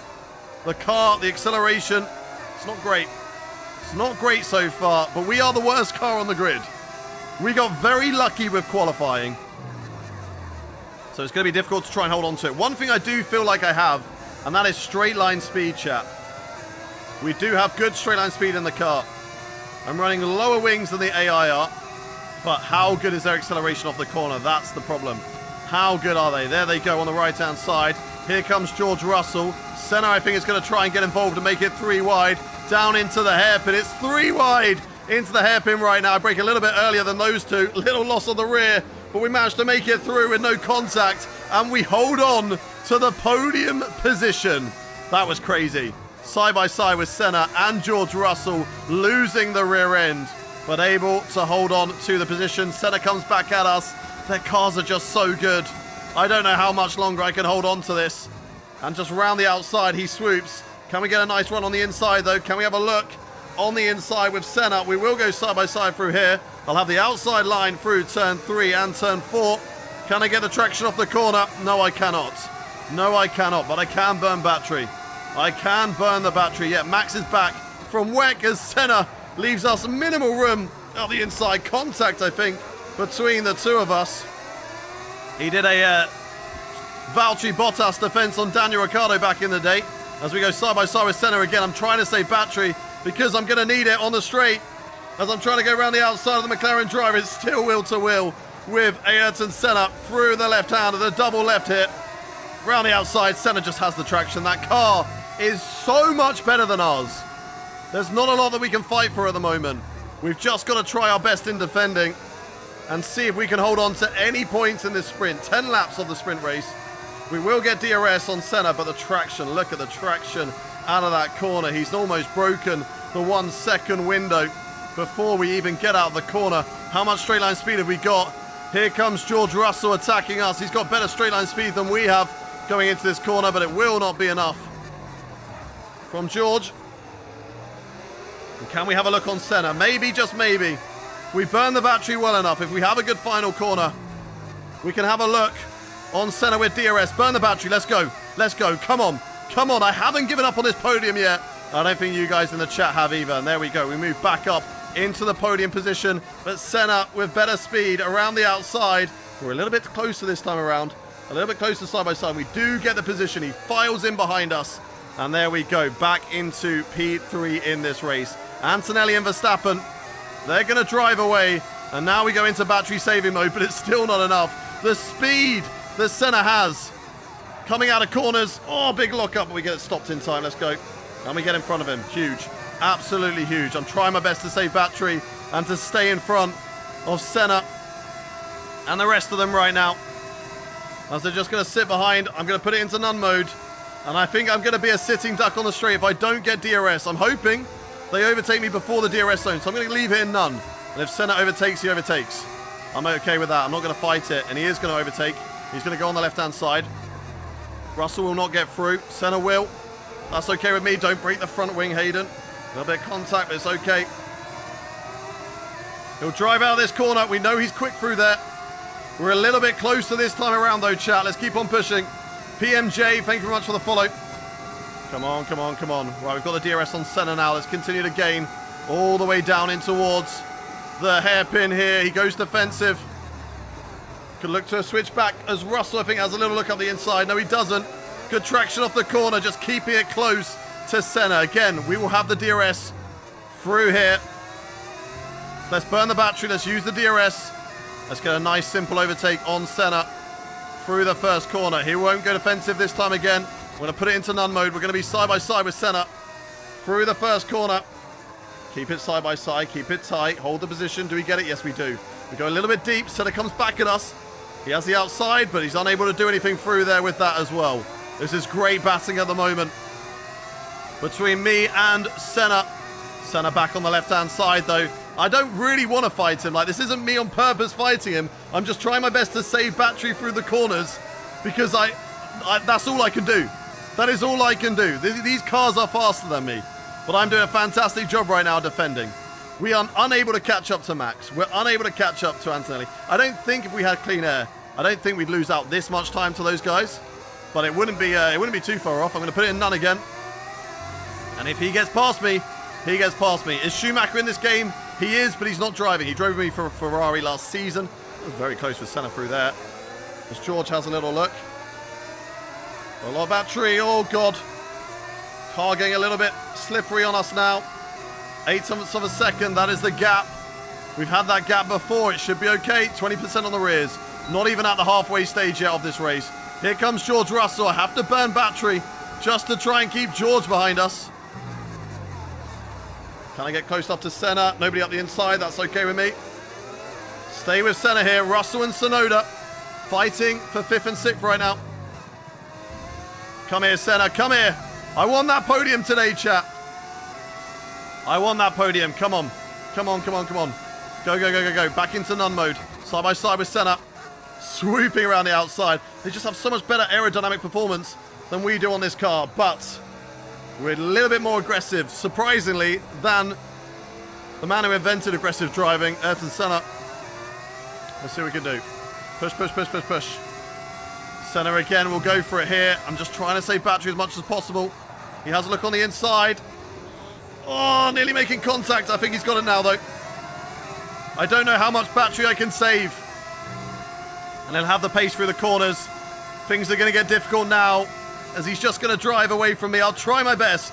The car, the acceleration, it's not great. It's not great so far, but we are the worst car on the grid. We got very lucky with qualifying. So it's going to be difficult to try and hold on to it. One thing I do feel like I have, and that is straight line speed, chat. We do have good straight line speed in the car. I'm running lower wings than the AI are, but how good is their acceleration off the corner? That's the problem. How good are they? There they go on the right-hand side. Here comes George Russell. Senna, I think, is going to try and get involved and make it 3 wide. Down into the hairpin. It's 3 wide into the hairpin right now. I break a little bit earlier than those two. Little loss on the rear, but we managed to make it through with no contact, and we hold on to the podium position. That was crazy. Side by side with Senna and George Russell losing the rear end, but able to hold on to the position. Senna comes back at us. Their cars are just so good. I don't know how much longer I can hold on to this. And just round the outside, he swoops. Can we get a nice run on the inside, though? Can we have a look on the inside with Senna? We will go side by side through here. I'll have the outside line through turn 3 and turn 4. Can I get the traction off the corner? No, I cannot. No, I cannot, but I can burn battery. I can burn the battery. Yet Max is back from wreck as Senna leaves us minimal room on the inside. Contact, I think, between the two of us. He did a Valtteri Bottas defense on Daniel Ricciardo back in the day. As we go side by side with Senna again, I'm trying to save battery because I'm going to need it on the straight. As I'm trying to go around the outside of the McLaren driver, it's still wheel to wheel with Ayrton Senna through the left hand of the double left hit. Round the outside, Senna just has the traction. That car is so much better than ours. There's not a lot that we can fight for at the moment. We've just got to try our best in defending and see if we can hold on to any points in this sprint. 10 laps of the sprint race. We will get DRS on Senna, but the traction, look at the traction out of that corner. He's almost broken the 1 second window before we even get out of the corner. How much straight line speed have we got? Here comes George Russell attacking us. He's got better straight line speed than we have going into this corner, but it will not be enough from George. And can we have a look on Senna? Maybe, just maybe, if we burn the battery well enough, if we have a good final corner, we can have a look on Senna with DRS. Burn the battery. Let's go. Let's go. Come on. Come on. I haven't given up on this podium yet. I don't think you guys in the chat have either. And there we go. We move back up into the podium position. But Senna with better speed around the outside. We're a little bit closer this time around. A little bit closer side by side. We do get the position. He files in behind us. And there we go. Back into P3 in this race. Antonelli and Verstappen, they're going to drive away. And now we go into battery saving mode. But it's still not enough. The speed that Senna has coming out of corners. Oh, big lock up, but we get it stopped in time. Let's go. And we get in front of him. Huge. Absolutely huge. I'm trying my best to save battery and to stay in front of Senna and the rest of them right now. As they're just going to sit behind, I'm going to put it into none mode. And I think I'm going to be a sitting duck on the straight if I don't get DRS. I'm hoping they overtake me before the DRS zone. So I'm going to leave it in none. And if Senna overtakes, he overtakes. I'm okay with that. I'm not going to fight it. And he is going to overtake. He's going to go on the left-hand side. Russell will not get through. Senna will. That's okay with me. Don't break the front wing, Hayden. A little bit of contact, but it's okay. He'll drive out of this corner. We know he's quick through there. We're a little bit closer this time around, though, chat. Let's keep on pushing. PMJ, thank you very much for the follow. Come on, come on, come on. Right, we've got the DRS on Senna now. Let's continue to gain all the way down in towards the hairpin here. He goes defensive. Could look to a switch back as Russell, I think, has a little look up the inside. No, he doesn't. Good traction off the corner, just keeping it close to Senna. Again, we will have the DRS through here. Let's burn the battery. Let's use the DRS. Let's get a nice, simple overtake on Senna through the first corner. He won't go defensive this time again. We're going to put it into none mode. We're going to be side by side with Senna through the first corner. Keep it side by side. Keep it tight. Hold the position. Do we get it? Yes, we do. We go a little bit deep. Senna comes back at us. He has the outside, but he's unable to do anything through there with that as well. This is great batting at the moment between me and Senna. Senna back on the left-hand side, though. I don't really want to fight him. Like, this isn't me on purpose fighting him. I'm just trying my best to save battery through the corners because that's all I can do. That is all I can do. These cars are faster than me, but I'm doing a fantastic job right now defending. We are unable to catch up to Max. We're unable to catch up to Antonelli. I don't think if we had clean air, I don't think we'd lose out this much time to those guys, but it wouldn't be too far off. I'm going to put it in none again. And if he gets past me, he gets past me. Is Schumacher in this game? He is, but he's not driving. He drove me for Ferrari last season. It was very close with Senna through there. As George has a little look. A lot of battery. Oh, God. Car getting a little bit slippery on us now. 0.8 of a second. That is the gap. We've had that gap before. It should be okay. 20% on the rears. Not even at the halfway stage yet of this race. Here comes George Russell. I have to burn battery just to try and keep George behind us. Can I get close enough to Senna? Nobody up the inside. That's okay with me. Stay with Senna here. Russell and Tsunoda fighting for 5th and 6th right now. Come here, Senna. Come here. I want that podium today, chat. I want that podium. Come on. Come on, come on, come on. Go, go, go, go, go. Back into none mode. Side by side with Senna. Swooping around the outside. They just have so much better aerodynamic performance than we do on this car. But we're a little bit more aggressive, surprisingly, than the man who invented aggressive driving, Ayrton Senna. Let's see what we can do. Push, push, push, push, push. Senna again will go for it here. I'm just trying to save battery as much as possible. He has a look on the inside. Oh, nearly making contact. I think he's got it now, though. I don't know how much battery I can save. And then have the pace through the corners. Things are going to get difficult now, as he's just going to drive away from me. I'll try my best.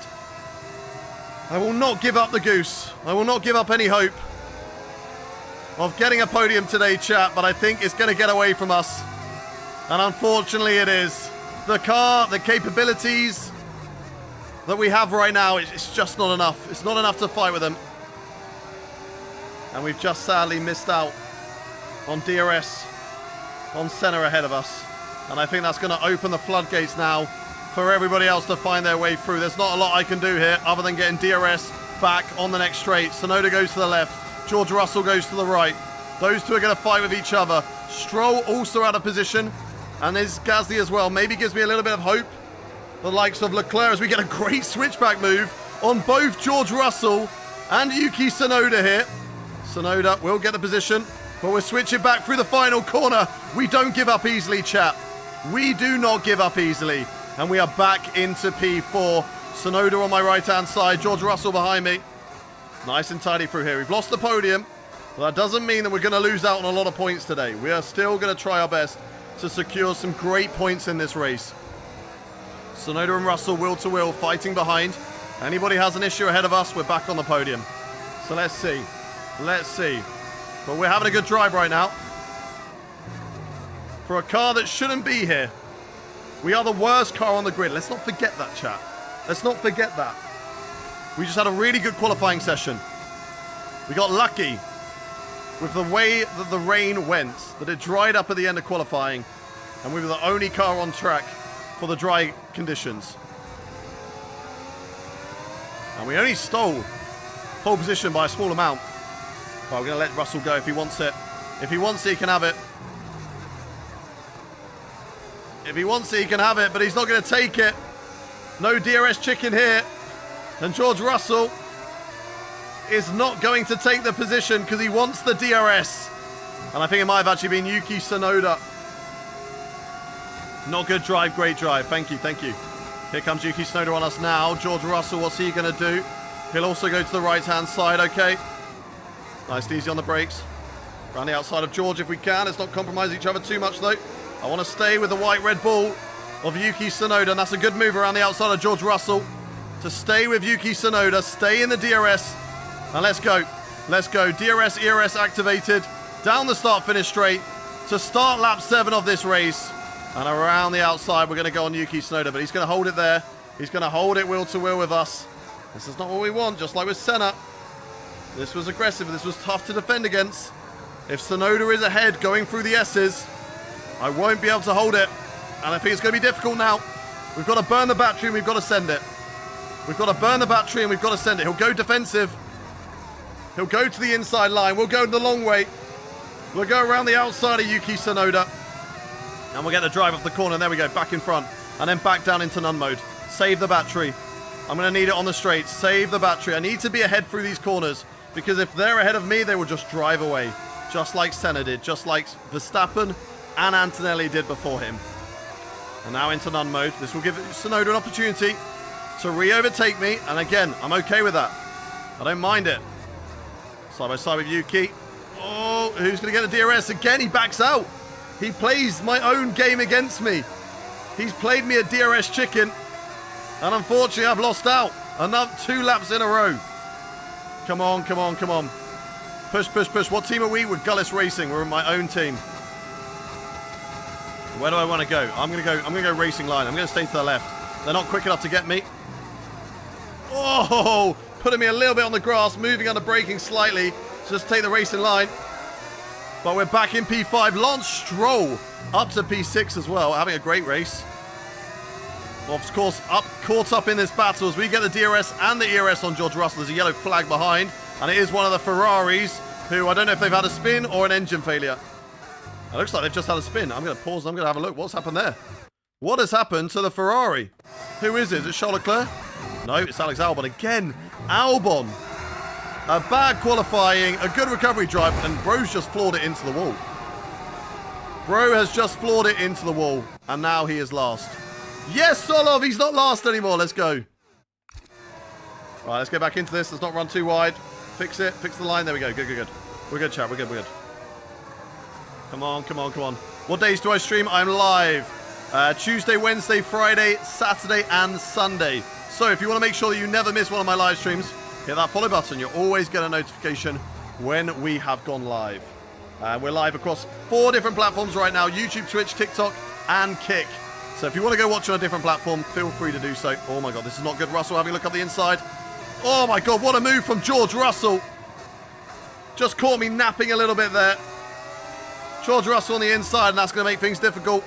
I will not give up the goose. I will not give up any hope of getting a podium today, chat, but I think it's going to get away from us. And unfortunately it is. The car, the capabilities that we have right now, it's just not enough. It's not enough to fight with them. And we've just sadly missed out on DRS, on Senna ahead of us. And I think that's going to open the floodgates now for everybody else to find their way through. There's not a lot I can do here other than getting DRS back on the next straight. Tsunoda goes to the left. George Russell goes to the right. Those two are going to fight with each other. Stroll also out of position. And there's Gasly as well. Maybe gives me a little bit of hope. The likes of Leclerc as we get a great switchback move on both George Russell and Yuki Tsunoda here. Tsunoda will get the position, but we're switching back through the final corner. We don't give up easily, chat. We do not give up easily. And we are back into P4. Tsunoda on my right-hand side. George Russell behind me. Nice and tidy through here. We've lost the podium, but that doesn't mean that we're going to lose out on a lot of points today. We are still going to try our best to secure some great points in this race. Tsunoda and Russell wheel to wheel fighting behind. Anybody has an issue ahead of us, we're back on the podium. So let's see. Let's see. But we're having a good drive right now. For a car that shouldn't be here. We are the worst car on the grid. Let's not forget that, chat. Let's not forget that. We just had a really good qualifying session. We got lucky with the way that the rain went, that it dried up at the end of qualifying, and we were the only car on track for the dry conditions. And we only stole pole position by a small amount. But we're going to let Russell go if he wants it. If he wants it, he can have it. If he wants it, he can have it, but he's not going to take it. No DRS chicken here. And George Russell is not going to take the position because he wants the DRS. And I think it might have actually been Yuki Tsunoda. Not good drive, great drive. Thank you, thank you. Here comes Yuki Tsunoda on us now. George Russell, what's he going to do? He'll also go to the right-hand side, okay. Nice and easy on the brakes. Around the outside of George if we can. Let's not compromise each other too much, though. I want to stay with the white Red Bull of Yuki Tsunoda, and that's a good move around the outside of George Russell. To stay with Yuki Tsunoda, stay in the DRS, and let's go. Let's go. DRS, ERS activated. Down the start-finish straight to start lap 7 of this race. And around the outside, we're going to go on Yuki Tsunoda, but he's going to hold it there. He's going to hold it wheel to wheel with us. This is not what we want, just like with Senna. This was aggressive. This was tough to defend against. If Tsunoda is ahead going through the S's, I won't be able to hold it. And I think it's going to be difficult now. We've got to burn the battery and we've got to send it. We've got to burn the battery and we've got to send it. He'll go defensive. He'll go to the inside line. We'll go the long way. We'll go around the outside of Yuki Tsunoda. And we'll get the drive off the corner. There we go. Back in front. And then back down into none mode. Save the battery. I'm going to need it on the straight. Save the battery. I need to be ahead through these corners. Because if they're ahead of me, they will just drive away. Just like Senna did. Just like Verstappen and Antonelli did before him. And now into none mode. This will give Tsunoda an opportunity to re-overtake me. And again, I'm okay with that. I don't mind it. Side by side with Yuki. Oh, who's going to get the DRS? Again, he backs out. He plays my own game against me. He's played me a DRS chicken. And unfortunately, I've lost out. Another 2 laps in a row. Come on, come on, come on. Push, push, push. What team are we? We're Gullis Racing. We're in my own team. Where do I want to go? I'm going to go racing line. I'm going to stay to the left. They're not quick enough to get me. Oh, putting me a little bit on the grass, moving under braking slightly. Just take the racing line. But we're back in P5. Lance Stroll up to P6 as well, having a great race. Of course, caught up in this battle as we get the DRS and the ERS on George Russell. There's a yellow flag behind, and it is one of the Ferraris who I don't know if they've had a spin or an engine failure. It looks like they've just had a spin. I'm going to pause. I'm going to have a look. What's happened there? What has happened to the Ferrari? Who is it? Is it Charles Leclerc? No, it's Alex Albon. Again, Albon. A bad qualifying, a good recovery drive, and Bro's just floored it into the wall. Bro has just floored it into the wall, and now he is last. Yes, Solov, he's not last anymore. Let's go. Right, let's get back into this. Let's not run too wide. Fix it. Fix the line. There we go. Good, good, good. We're good, chat. We're good, we're good. Come on, come on, come on. What days do I stream? I'm live. Tuesday, Wednesday, Friday, Saturday, and Sunday. So if you want to make sure that you never miss one of my live streams, hit that follow button. You'll always get a notification when we have gone live. We're live across 4 different platforms right now. YouTube, Twitch, TikTok, and Kick. So if you want to go watch on a different platform, feel free to do so. Oh my God, this is not good. Russell having a look up the inside. Oh my God, what a move from George Russell. Just caught me napping a little bit there. George Russell on the inside, and that's going to make things difficult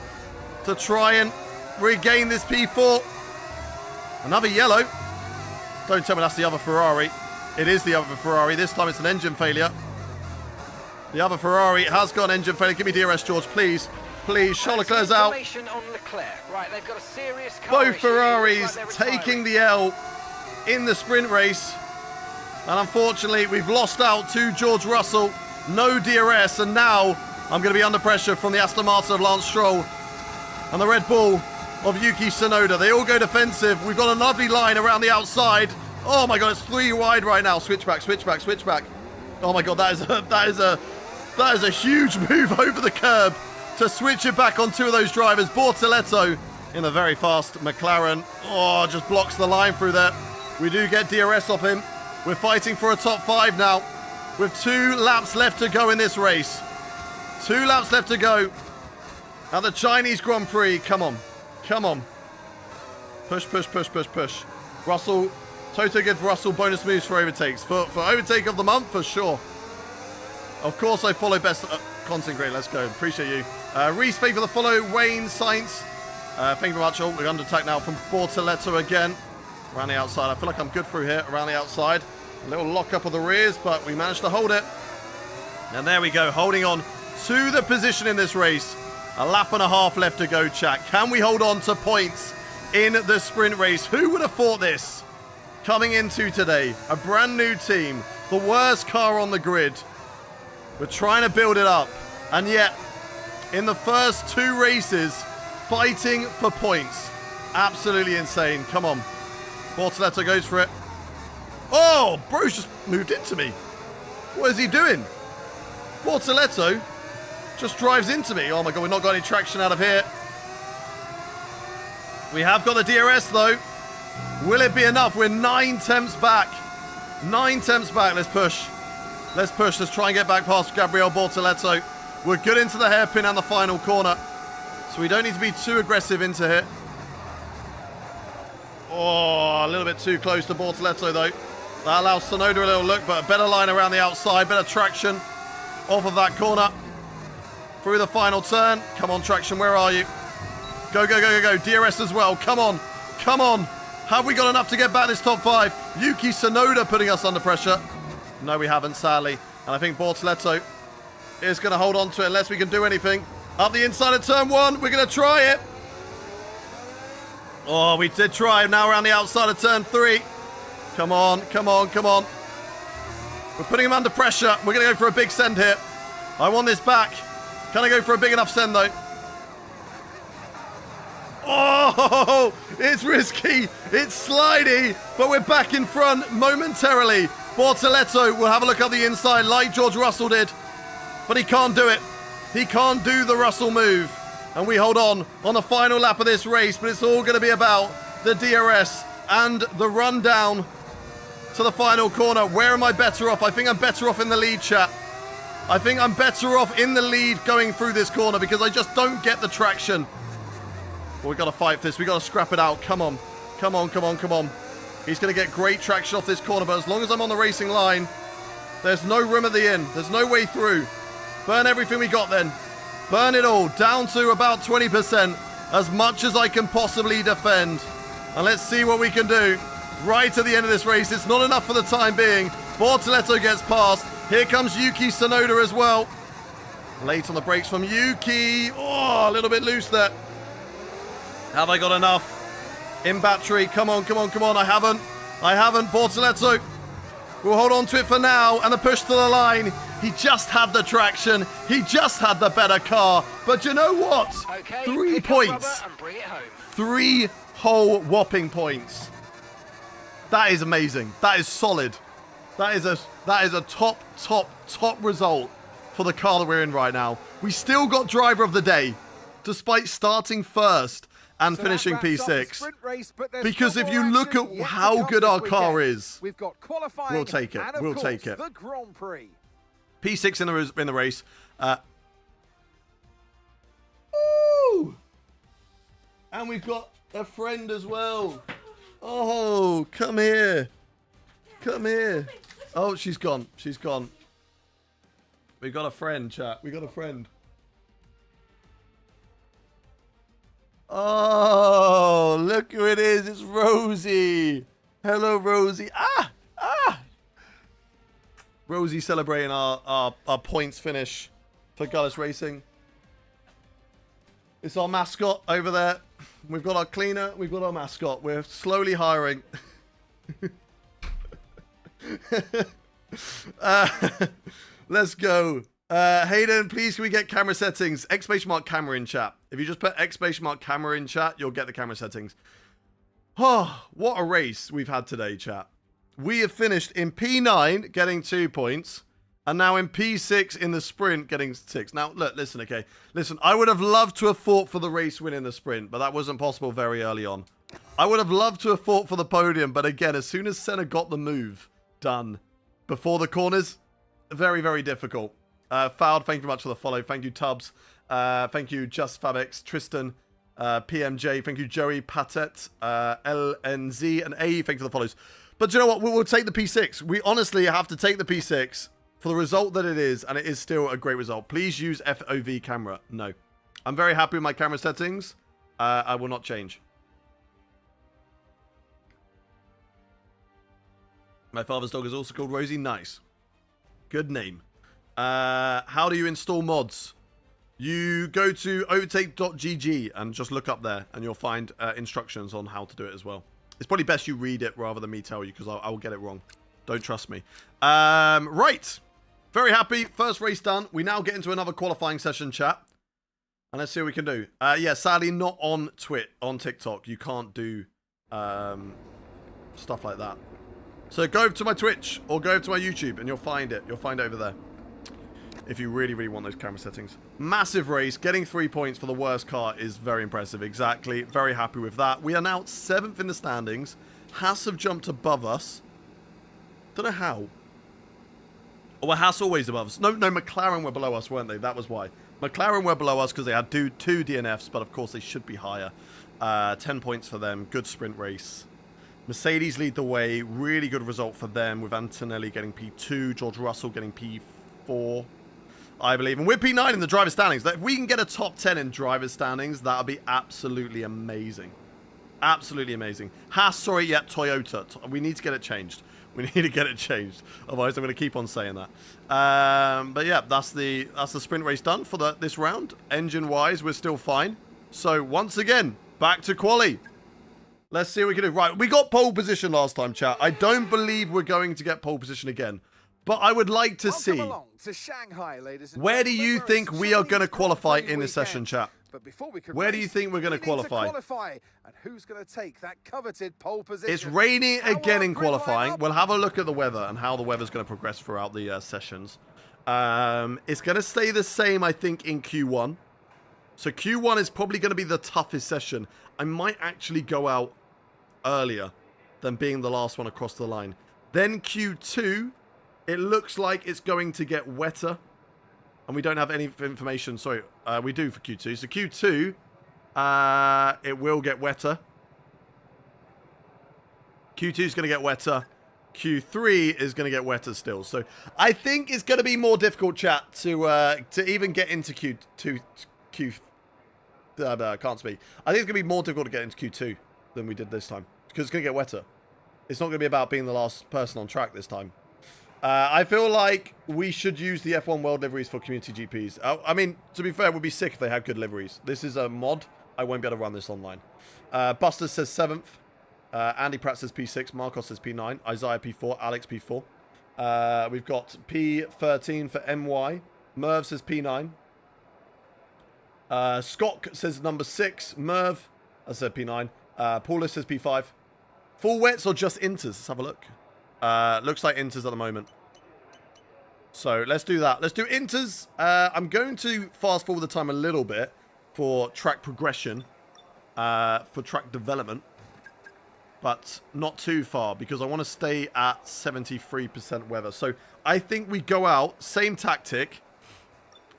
to try and regain this P4. Another yellow. Don't tell me that's the other Ferrari. It is the other Ferrari. This time it's an engine failure. The other Ferrari has got an engine failure. Give me DRS, George, please. Please. Charles Leclerc's out. On Leclerc. Right, they've got a serious both Ferraris taking the L in the sprint race. And unfortunately, we've lost out to George Russell. No DRS. And now I'm going to be under pressure from the Aston Martin of Lance Stroll and the Red Bull of Yuki Tsunoda. They all go defensive. We've got a lovely line around the outside. Oh my God, it's 3 wide right now. Switch back, switch back, switch back. Oh my God, that is a huge move over the curb to switch it back on 2 of those drivers. Bortoletto in a very fast McLaren. Oh, just blocks the line through there. We do get DRS off him. We're fighting for a top 5 now with 2 laps left to go in this race. 2 laps left to go at the Chinese Grand Prix. Come on. Come on. Push, push, push, push, push. Russell. Toto gives Russell bonus moves for overtakes. For overtake of the month, for sure. Of course, I follow best content creator. Let's go. Appreciate you. Reese, thank you for the follow. Wayne, Saints. Thank you very much. Oh, we're under attack now from Bortoletto again. Around the outside. I feel like I'm good through here. Around the outside. A little lock up of the rears, but we managed to hold it. And there we go. Holding on to the position in this race. A lap and a half left to go, chat. Can we hold on to points in the sprint race? Who would have thought this? Coming into today, a brand new team, the worst car on the grid. We're trying to build it up. And yet, in the first 2 races, fighting for points. Absolutely insane. Come on. Bortoletto goes for it. Oh, bro's just moved into me. What is he doing? Bortoletto just drives into me. Oh my God, we've not got any traction out of here. We have got the DRS though. Will it be enough? We're 9 tenths back. 9 tenths back. Let's push. Let's push. Let's try and get back past Gabriel Bortoletto. We're good into the hairpin and the final corner. So we don't need to be too aggressive into here. Oh, a little bit too close to Bortoletto though. That allows Tsunoda a little look, but a better line around the outside. Better traction off of that corner. Through the final turn. Come on, traction. Where are you? Go, go, go, go, go. DRS as well. Come on. Come on. Have we got enough to get back this top 5? Yuki Tsunoda putting us under pressure. No, we haven't, sadly. And I think Bortoleto is going to hold on to it unless we can do anything. Up the inside of turn 1. We're going to try it. Oh, we did try. Now around the outside of turn 3. Come on, come on, come on. We're putting him under pressure. We're going to go for a big send here. I want this back. Can I go for a big enough send, though? Oh, it's risky. It's slidey, but we're back in front momentarily. Bortoleto will have a look up the inside like George Russell did, but he can't do it. He can't do the Russell move. And we hold on the final lap of this race, but it's all going to be about the DRS and the run down to the final corner. Where am I better off? I think I'm better off in the lead, chat. I think I'm better off in the lead going through this corner because I just don't get the traction. Well, we've got to fight for this. We've got to scrap it out. Come on. Come on, come on, come on. He's going to get great traction off this corner, but as long as I'm on the racing line, there's no room at the end. There's no way through. Burn everything we got then. Burn it all. Down to about 20%. As much as I can possibly defend. And let's see what we can do. Right to the end of this race. It's not enough for the time being. Bortoleto gets past. Here comes Yuki Tsunoda as well. Late on the brakes from Yuki. Oh, a little bit loose there. Have I got enough? In battery. Come on, come on, come on. I haven't. Bortoleto will hold on to it for now. And the push to the line. He just had the traction. He just had the better car. But you know what? Okay, 3 points. And bring it home. 3 whole whopping points. That is amazing. That is solid. That is a top result for the car that we're in right now. We still got driver of the day, despite starting first and finishing P6. Race, because if you look at how good our car is, we've got qualifying, we'll take it. We'll take it. The Grand Prix. P6 in the race. Ooh! And we've got a friend as well. Oh, come here. Come here. Oh, she's gone. She's gone. We got a friend, chat. We got a friend. Oh, look who it is. It's Rosie. Hello, Rosie. Ah! Rosie celebrating our points finish for Gullis Racing. It's our mascot over there. We've got our cleaner. We've got our mascot. We're slowly hiring. Let's go. Hayden, please can we get camera settings? !camera in chat. If you just put !camera in chat, you'll get the camera settings. Oh, what a race we've had today, chat. We have finished in P9 getting 2 points. And now in P6 in the sprint getting 6. Now, look, listen, okay. Listen, I would have loved to have fought for the race win in the sprint, but that wasn't possible very early on. I would have loved to have fought for the podium, but again, as soon as Senna got the move done before the corners, very, very difficult. Fouled, thank you very much for the follow. Thank you, Tubbs. Thank you, Just Fabex, Tristan, PMJ. Thank you, Joey, Patet, LNZ, and A. Thank you for the follows. But you know what? We'll take the P6. We honestly have to take the P6 for the result that it is, and it is still a great result. Please use FOV camera. No. I'm very happy with my camera settings. I will not change. My father's dog is also called Rosie. Nice. Good name. How do you install mods? You go to overtake.gg and just look up there, and you'll find instructions on how to do it as well. It's probably best you read it rather than me tell you, because I will get it wrong. Don't trust me. Right. Very happy. First race done. We now get into another qualifying session, chat. And let's see what we can do. Yeah, sadly, not on TikTok. You can't do stuff like that. So go over to my Twitch or go over to my YouTube and you'll find it. You'll find it over there. If you really, really want those camera settings. Massive race. Getting 3 points for the worst car is very impressive. Exactly. Very happy with that. We are now 7th in the standings. Haas have jumped above us. Don't know how. Or were Haas always above us? No, McLaren were below us, weren't they? That was why. McLaren were below us because they had two DNFs, but of course they should be higher. 10 points for them. Good sprint race. Mercedes lead the way. Really good result for them with Antonelli getting P2, George Russell getting P4, I believe. And we're P9 in the driver standings. If we can get a top 10 in driver standings, that would be absolutely amazing. Absolutely amazing. Toyota. We need to get it changed. We need to get it changed. Otherwise, I'm going to keep on saying that. But yeah, that's the sprint race done for this round. Engine-wise, we're still fine. So once again, back to quali. Let's see what we can do. Right, we got pole position last time, chat. I don't believe we're going to get pole position again. But I would like to see, to Shanghai, ladies and where do you gentlemen, think where we it's are going to Chinese qualify Grand Prix in this session, weekend. chat? But before we can Where do you race, think we're going to we need qualify? And who's going to take that coveted pole position? It's raining How again are in grid line qualifying. up? We'll have a look at the weather and how the weather's going to progress throughout the sessions. It's going to stay the same, I think, in Q1. So Q1 is probably going to be the toughest session. I might actually go out earlier than being the last one across the line. Then Q2, it looks like it's going to get wetter. And we don't have any information. Sorry, we do for Q2. So Q2, it will get wetter. Q2 is going to get wetter. Q3 is going to get wetter still. So I think it's going to be more difficult, chat, to even get into Q2. I can't speak. I think it's going to be more difficult to get into Q2 than we did this time. Because it's going to get wetter. It's not going to be about being the last person on track this time. I feel like we should use the F1 World liveries for community GPs. I mean, to be fair, it would be sick if they had good liveries. This is a mod. I won't be able to run this online. Buster says 7th. Andy Pratt says P6. Marcos says P9. Isaiah P4. Alex P4. We've got P13 for MY. Merv says P9. Scott says number 6. Merv, I said P9. Paulus says P5. Full wets or just inters? Let's have a look. Looks like inters at the moment. So let's do that. Let's do inters. I'm going to fast forward the time a little bit for track progression, for track development, but not too far because I want to stay at 73% weather. So I think we go out, same tactic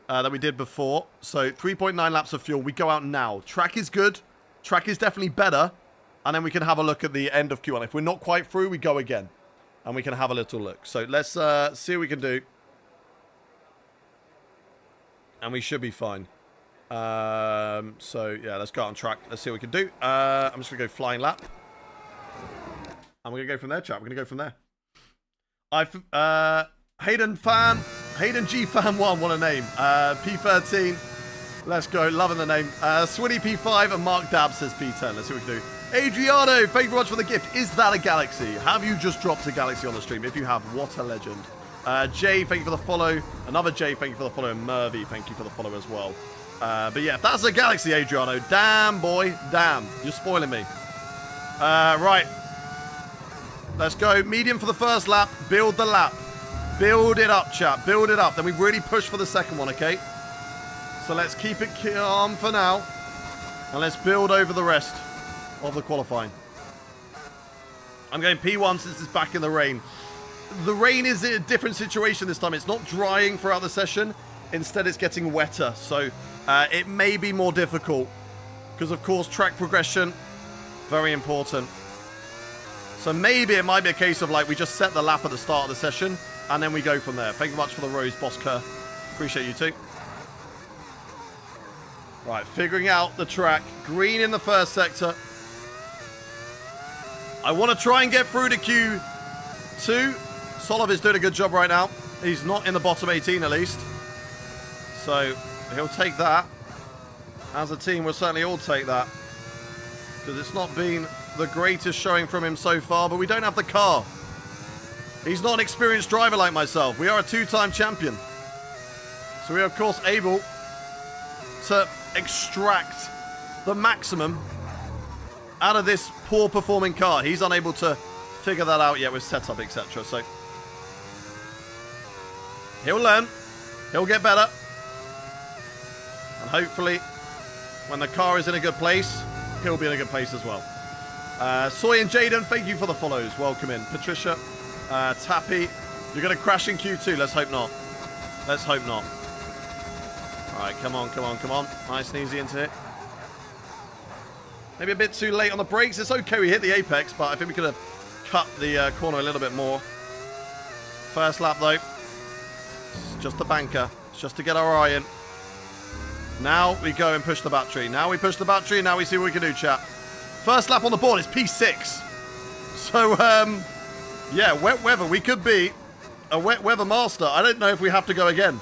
that we did before. So 3.9 laps of fuel. We go out now. Track is good. Track is definitely better. And then we can have a look at the end of Q1. If we're not quite through, we go again. And we can have a little look. So let's see what we can do. And we should be fine. So, yeah, let's go out on track. Let's see what we can do. I'm just going to go flying lap. And we're going to go from there, chat. We're going to go from there. Hayden G Fan 1, what a name. P13. Let's go. Loving the name. Swinny P5 and Mark Dab says P10. Let's see what we can do. Adriano, thank you very much for the gift. Is that a Galaxy? Have you just dropped a Galaxy on the stream? If you have, what a legend. Jay, thank you for the follow. Another Jay, thank you for the follow. And Murphy, thank you for the follow as well. But yeah, if that's a Galaxy, Adriano, damn, boy, damn. You're spoiling me. Right. Let's go. Medium for the first lap. Build the lap. Build it up, chat. Build it up. Then we really push for the second one, okay? So let's keep it calm for now. And let's build over the rest of the qualifying. I'm going P1 since it's back in the rain. The rain is a different situation this time. It's not drying throughout the session. Instead, it's getting wetter. So it may be more difficult. Because, of course, track progression, very important. So maybe it might be a case of, like, we just set the lap at the start of the session. And then we go from there. Thank you much for the rose, Boss Kerr. Appreciate you too. Right, figuring out the track. Green in the first sector. I want to try and get through to Q2. Solov is doing a good job right now. He's not in the bottom 18 at least. So he'll take that. As a team, we'll certainly all take that. Because it's not been the greatest showing from him so far, but we don't have the car. He's not an experienced driver like myself. We are a two-time champion. So we are, of course, able to extract the maximum out of this poor performing car. He's unable to figure that out yet with setup, etc. So he'll learn. He'll get better. And hopefully, when the car is in a good place, he'll be in a good place as well. Soy and Jaden, thank you for the follows. Welcome in. Patricia, Tappy, you're going to crash in Q2. Let's hope not. Let's hope not. All right, come on, come on, come on. Nice and easy into it. Maybe a bit too late on the brakes. It's okay, we hit the apex, but I think we could have cut the corner a little bit more. First lap, though. It's just a banker. It's just to get our eye in. Now we go and push the battery. Now we push the battery, and now we see what we can do, chat. First lap on the board is P6. So, yeah, wet weather. We could be a wet weather master. I don't know if we have to go again.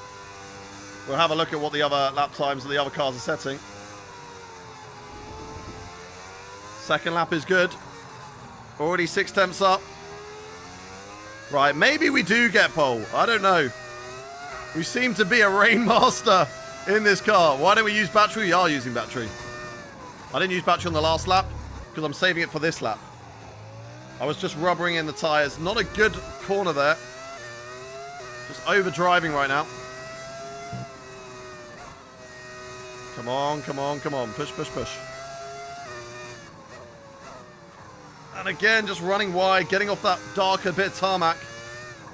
We'll have a look at what the other lap times of the other cars are setting. Second lap is good. Already 6 tenths up. Right, maybe we do get pole. I don't know. We seem to be a rain master in this car. Why don't we use battery? We are using battery. I didn't use battery on the last lap because I'm saving it for this lap. I was just rubbering in the tires. Not a good corner there. Just over driving right now. Come on, come on, come on. Push, push, push. And again, just running wide, getting off that darker bit of tarmac,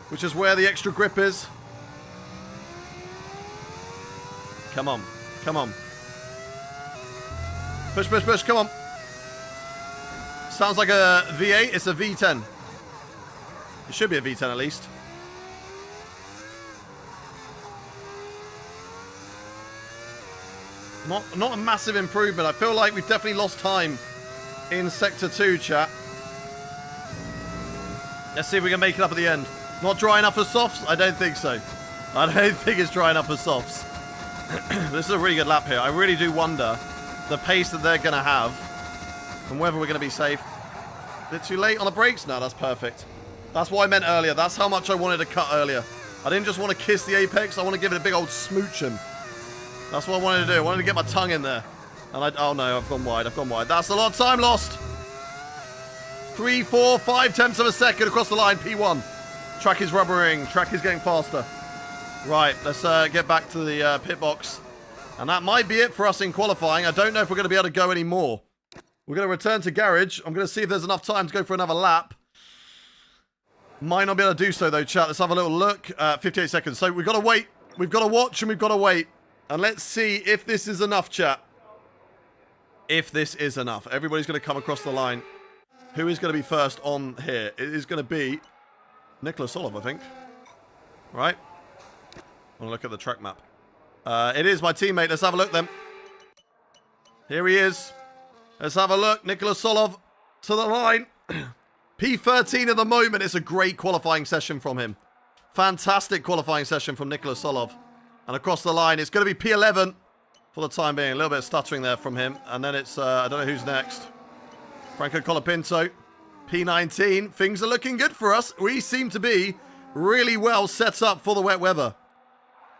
which is where the extra grip is. Come on, come on. Push, push, push, come on. Sounds like a V8, it's a V10. It should be a V10 at least. Not a massive improvement. I feel like we've definitely lost time in Sector 2, chat. Let's see if we can make it up at the end. Not dry enough for softs? I don't think so. I don't think it's dry enough for softs. This is a really good lap here. I really do wonder the pace that they're going to have and whether we're going to be safe. A bit too late on the brakes? No, that's perfect. That's what I meant earlier. That's how much I wanted to cut earlier. I didn't just want to kiss the apex. I want to give it a big old smooching. That's what I wanted to do. I wanted to get my tongue in there. And oh no, I've gone wide. I've gone wide. That's a lot of time lost. 3, 4, 5 tenths of a second across the line. P1. Track is rubbering. Track is getting faster. Right, let's get back to the pit box. And that might be it for us in qualifying. I don't know if we're going to be able to go any more. We're going to return to garage. I'm going to see if there's enough time to go for another lap. Might not be able to do so though, chat. Let's have a little look. 58 seconds. So we've got to wait. We've got to watch and we've got to wait. And let's see if this is enough, chat. If this is enough. Everybody's going to come across the line. Who is going to be first on here? It is going to be Nicholas Solov, I think. Right? I want to look at the track map. It is my teammate. Let's have a look then. Here he is. Let's have a look. Nicholas Solov to the line. P13 at the moment. It's a great qualifying session from him. Fantastic qualifying session from Nicholas Solov. And across the line, it's going to be P11 for the time being. A little bit of stuttering there from him. And then it's, I don't know who's next. Franco Colapinto, P19. Things are looking good for us. We seem to be really well set up for the wet weather.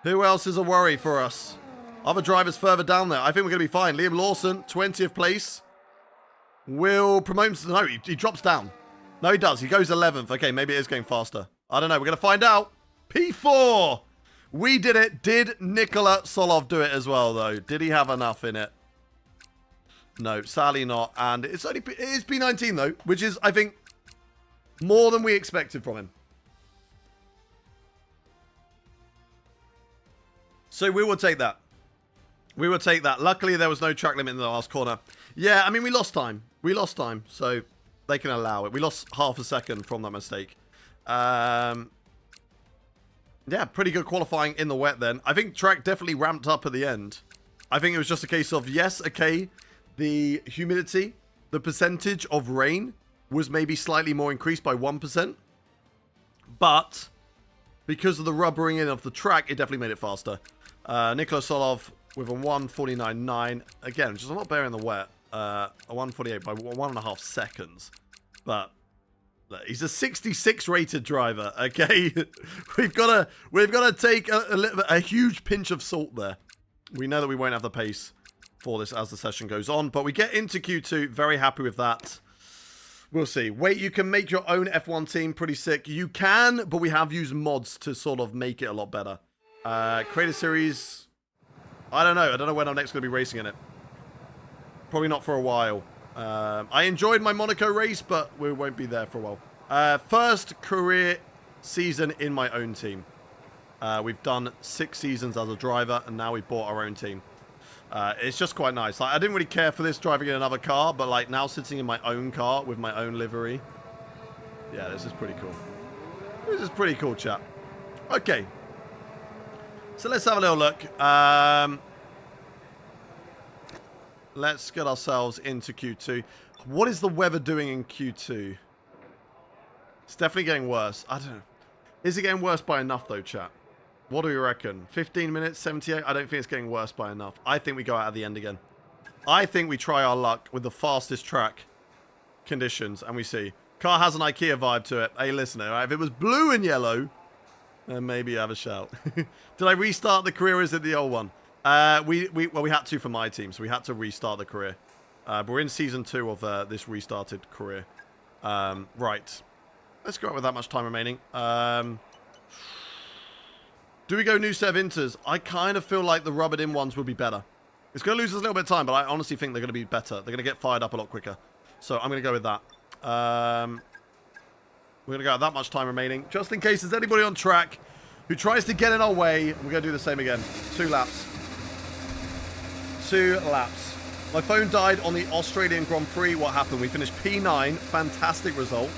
Who else is a worry for us? Other drivers further down there. I think we're going to be fine. Liam Lawson, 20th place. Will promote him. No, he drops down. No, he does. He goes 11th. Okay, maybe it is going faster. I don't know. We're going to find out. P4. We did it. Did Nikola Solov do it as well, though? Did he have enough in it? No, sadly not. And it is P19, though, which is, I think, more than we expected from him. So we will take that. We will take that. Luckily, there was no track limit in the last corner. Yeah, I mean, we lost time. We lost time, so they can allow it. We lost half a second from that mistake. Yeah, pretty good qualifying in the wet then. I think track definitely ramped up at the end. I think it was just a case of, yes, okay, the humidity, the percentage of rain was maybe slightly more increased by 1%. But because of the rubbering in of the track, it definitely made it faster. Nicholas Solov with a 1:49.9. Again, just a lot better in the wet. A 1:48 by 1.5 seconds. But he's a 66 rated driver, okay? we've got to take a huge pinch of salt there. We know that we won't have the pace for this as the session goes on, but we get into Q2. Very happy with that. We'll see. Wait, you can make your own F1 team. Pretty sick. You can, but we have used mods to sort of make it a lot better. Create a series. I don't know. I don't know when I'm next going to be racing in it. Probably not for a while. I enjoyed my Monaco race, but we won't be there for a while. First career season in my own team. We've done 6 seasons as a driver, and now we've bought our own team. It's just quite nice. Like, I didn't really care for this driving in another car, but like now sitting in my own car with my own livery. Yeah, this is pretty cool. This is pretty cool, chat. Okay. So let's have a little look. Let's get ourselves into Q2. What is the weather doing in Q2? It's definitely getting worse. I don't know. Is it getting worse by enough, though, chat? What do we reckon? 15 minutes, 78? I don't think it's getting worse by enough. I think we go out at the end again. I think we try our luck with the fastest track conditions, and we see. Car has an IKEA vibe to it. Hey, listener, right? If it was blue and yellow, then maybe you have a shout. Did I restart the career, or is it the old one? Well, we had to for my team, so we had to restart the career. But we're in Season 2 of this restarted career. Right. Let's go out with that much time remaining. Do we go new set of inters? I kind of feel like the rubbered in ones will be better. It's going to lose us a little bit of time, but I honestly think they're going to be better. They're going to get fired up a lot quicker. So I'm going to go with that. We're going to go out that much time remaining. Just in case there's anybody on track who tries to get in our way, we're going to do the same again. 2 laps. 2 laps. My phone died on the Australian Grand Prix. What happened? We finished P9. Fantastic result.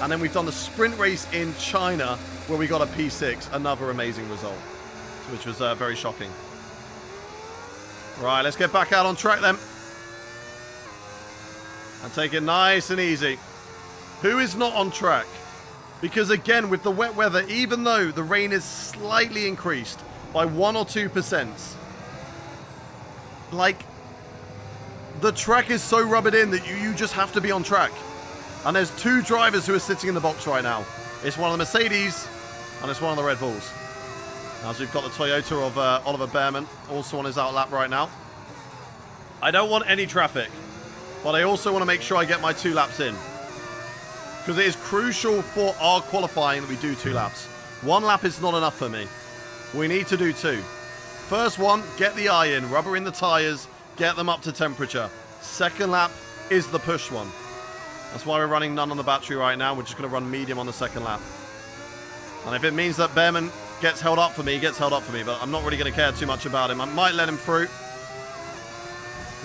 And then we've done the sprint race in China where we got a P6. Another amazing result, which was very shocking. Right, let's get back out on track then. And take it nice and easy. Who is not on track? Because again, with the wet weather, even though the rain is slightly increased by 1 or 2%, like, the track is so rubbered in that you just have to be on track. And there's 2 drivers who are sitting in the box right now. It's one of the Mercedes, and it's one of the Red Bulls. As we've got the Toyota of Oliver Behrman, also on his outlap right now. I don't want any traffic, but I also want to make sure I get my 2 laps in. Because it is crucial for our qualifying that we do 2 laps. 1 lap is not enough for me. We need to do 2. First one, get the eye in, rubber in the tyres, get them up to temperature. Second lap is the push one. That's why we're running none on the battery right now. We're just going to run medium on the second lap. And if it means that Behrman gets held up for me, he gets held up for me. But I'm not really going to care too much about him. I might let him through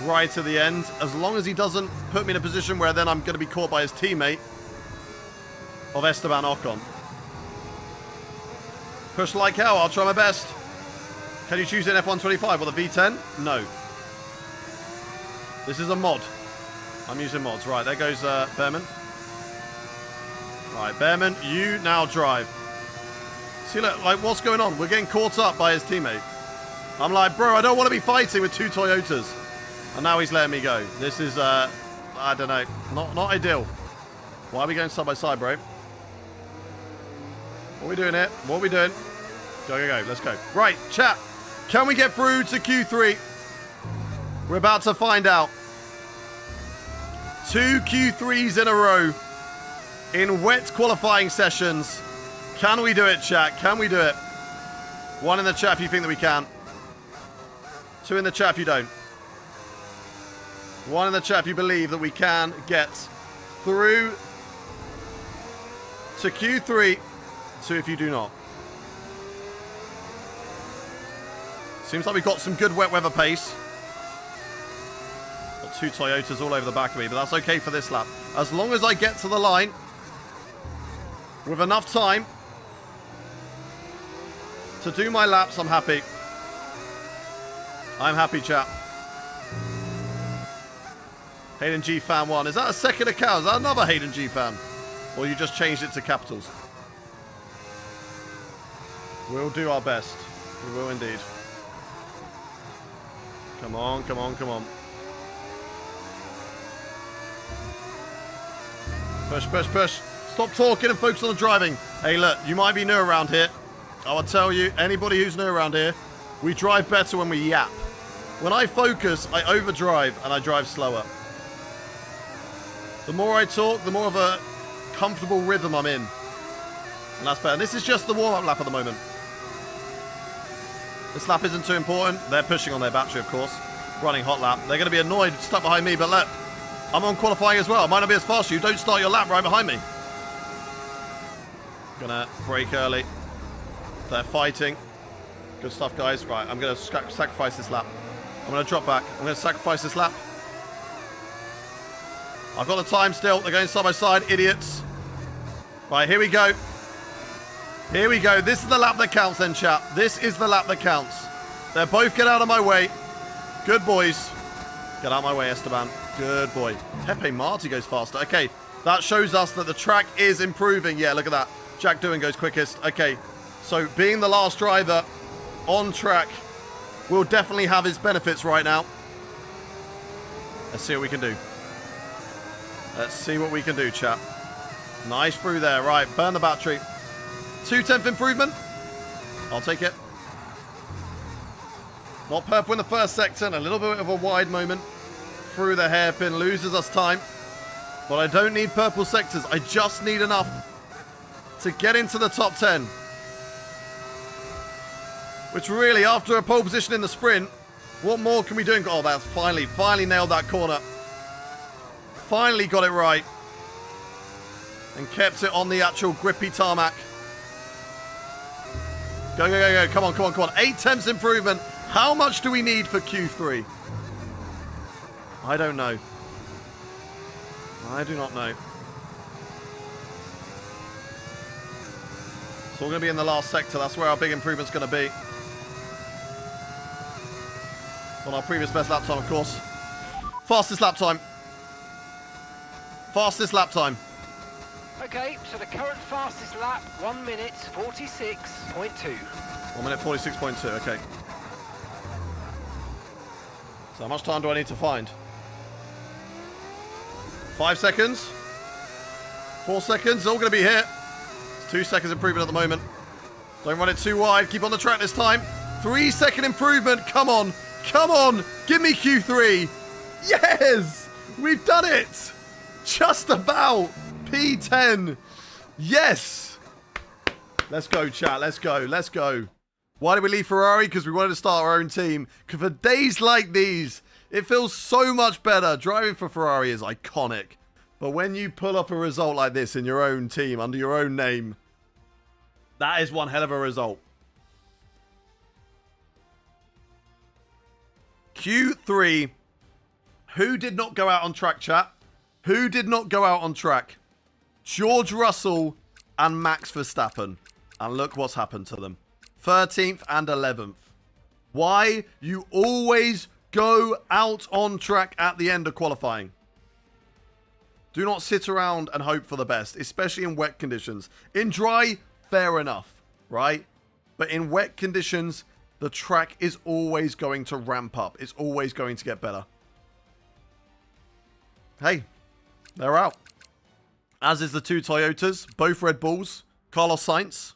right to the end. As long as he doesn't put me in a position where then I'm going to be caught by his teammate of Esteban Ocon. Push like hell. I'll try my best. Can you choose an F125 or the V10? No. This is a mod. I'm using mods. Right, there goes Behrman. Right, Behrman, you now drive. See, look, like, what's going on? We're getting caught up by his teammate. I'm like, bro, I don't want to be fighting with 2 Toyotas. And now he's letting me go. This is, I don't know, not ideal. Why are we going side by side, bro? What are we doing here? What are we doing? Go, go, go. Let's go. Right, chat. Can we get through to Q3? We're about to find out. 2 Q3s in a row in wet qualifying sessions. Can we do it, chat? Can we do it? 1 in the chat if you think that we can. 2 in the chat if you don't. 1 in the chat if you believe that we can get through to Q3. 2 if you do not. Seems like we've got some good wet weather pace. 2 Toyotas all over the back of me, but that's okay for this lap. As long as I get to the line with enough time to do my laps, I'm happy. I'm happy, chap. Hayden G fan 1. Is that a second account? Is that another Hayden G fan? Or you just changed it to capitals? We'll do our best. We will indeed. Come on, come on, come on. Push, push, push. Stop talking and focus on the driving. Hey, look, you might be new around here. I will tell you, anybody who's new around here, we drive better when we yap. When I focus, I overdrive and I drive slower. The more I talk, the more of a comfortable rhythm I'm in. And that's better. This is just the warm-up lap at the moment. This lap isn't too important. They're pushing on their battery, of course. Running hot lap. They're going to be annoyed, stuck behind me, but look. I'm on qualifying as well. I might not be as fast as you. Don't start your lap right behind me. Gonna brake early. They're fighting. Good stuff, guys. Right, I'm gonna sacrifice this lap. I'm gonna drop back. I'm gonna sacrifice this lap. I've got the time still. They're going side by side. Idiots. Right, here we go. Here we go. This is the lap that counts then, chap. This is the lap that counts. They're both get out of my way. Good boys. Get out of my way, Esteban. Good boy. Pepe Marti goes faster. Okay, that shows us that the track is improving. Yeah, look at that. Jack Doohan goes quickest. Okay, so being the last driver on track will definitely have its benefits right now. Let's see what we can do. Let's see what we can do, chat. Nice through there. Right, burn the battery. 2/10 improvement. I'll take it. Not purple in the first section. A little bit of a wide moment through the hairpin. Loses us time. But I don't need purple sectors. I just need enough to get into the top 10. Which really, after a pole position in the sprint, what more can we do? Oh, that's finally nailed that corner. Finally got it right. And kept it on the actual grippy tarmac. Go, go, go, go. Come on, come on, come on. 8/10 improvement. How much do we need for Q3? I don't know. I do not know. It's all going to be in the last sector. That's where our big improvement's going to be. On our previous best lap time, of course. Fastest lap time. Fastest lap time. Okay, so the current fastest lap, 1 minute 46.2. 1 minute 46.2, okay. So how much time do I need to find? 5 seconds. 4 seconds, all going to be here. It's 2 seconds improvement at the moment. Don't run it too wide, keep on the track this time. 3 second improvement, come on. Come on, give me Q3. Yes, we've done it. Just about. P10. Yes. Let's go, chat. Let's go. Let's go. Why did we leave Ferrari? Because we wanted to start our own team. Because for days like these, it feels so much better. Driving for Ferrari is iconic. But when you pull up a result like this in your own team, under your own name, that is one hell of a result. Q3. Who did not go out on track, chat? Who did not go out on track? George Russell and Max Verstappen. And look what's happened to them. 13th and 11th. Why? You always go out on track at the end of qualifying. Do not sit around and hope for the best, especially in wet conditions. In dry, fair enough, right? But in wet conditions, the track is always going to ramp up. It's always going to get better. Hey, they're out. As is the 2 Toyotas, both Red Bulls, Carlos Sainz.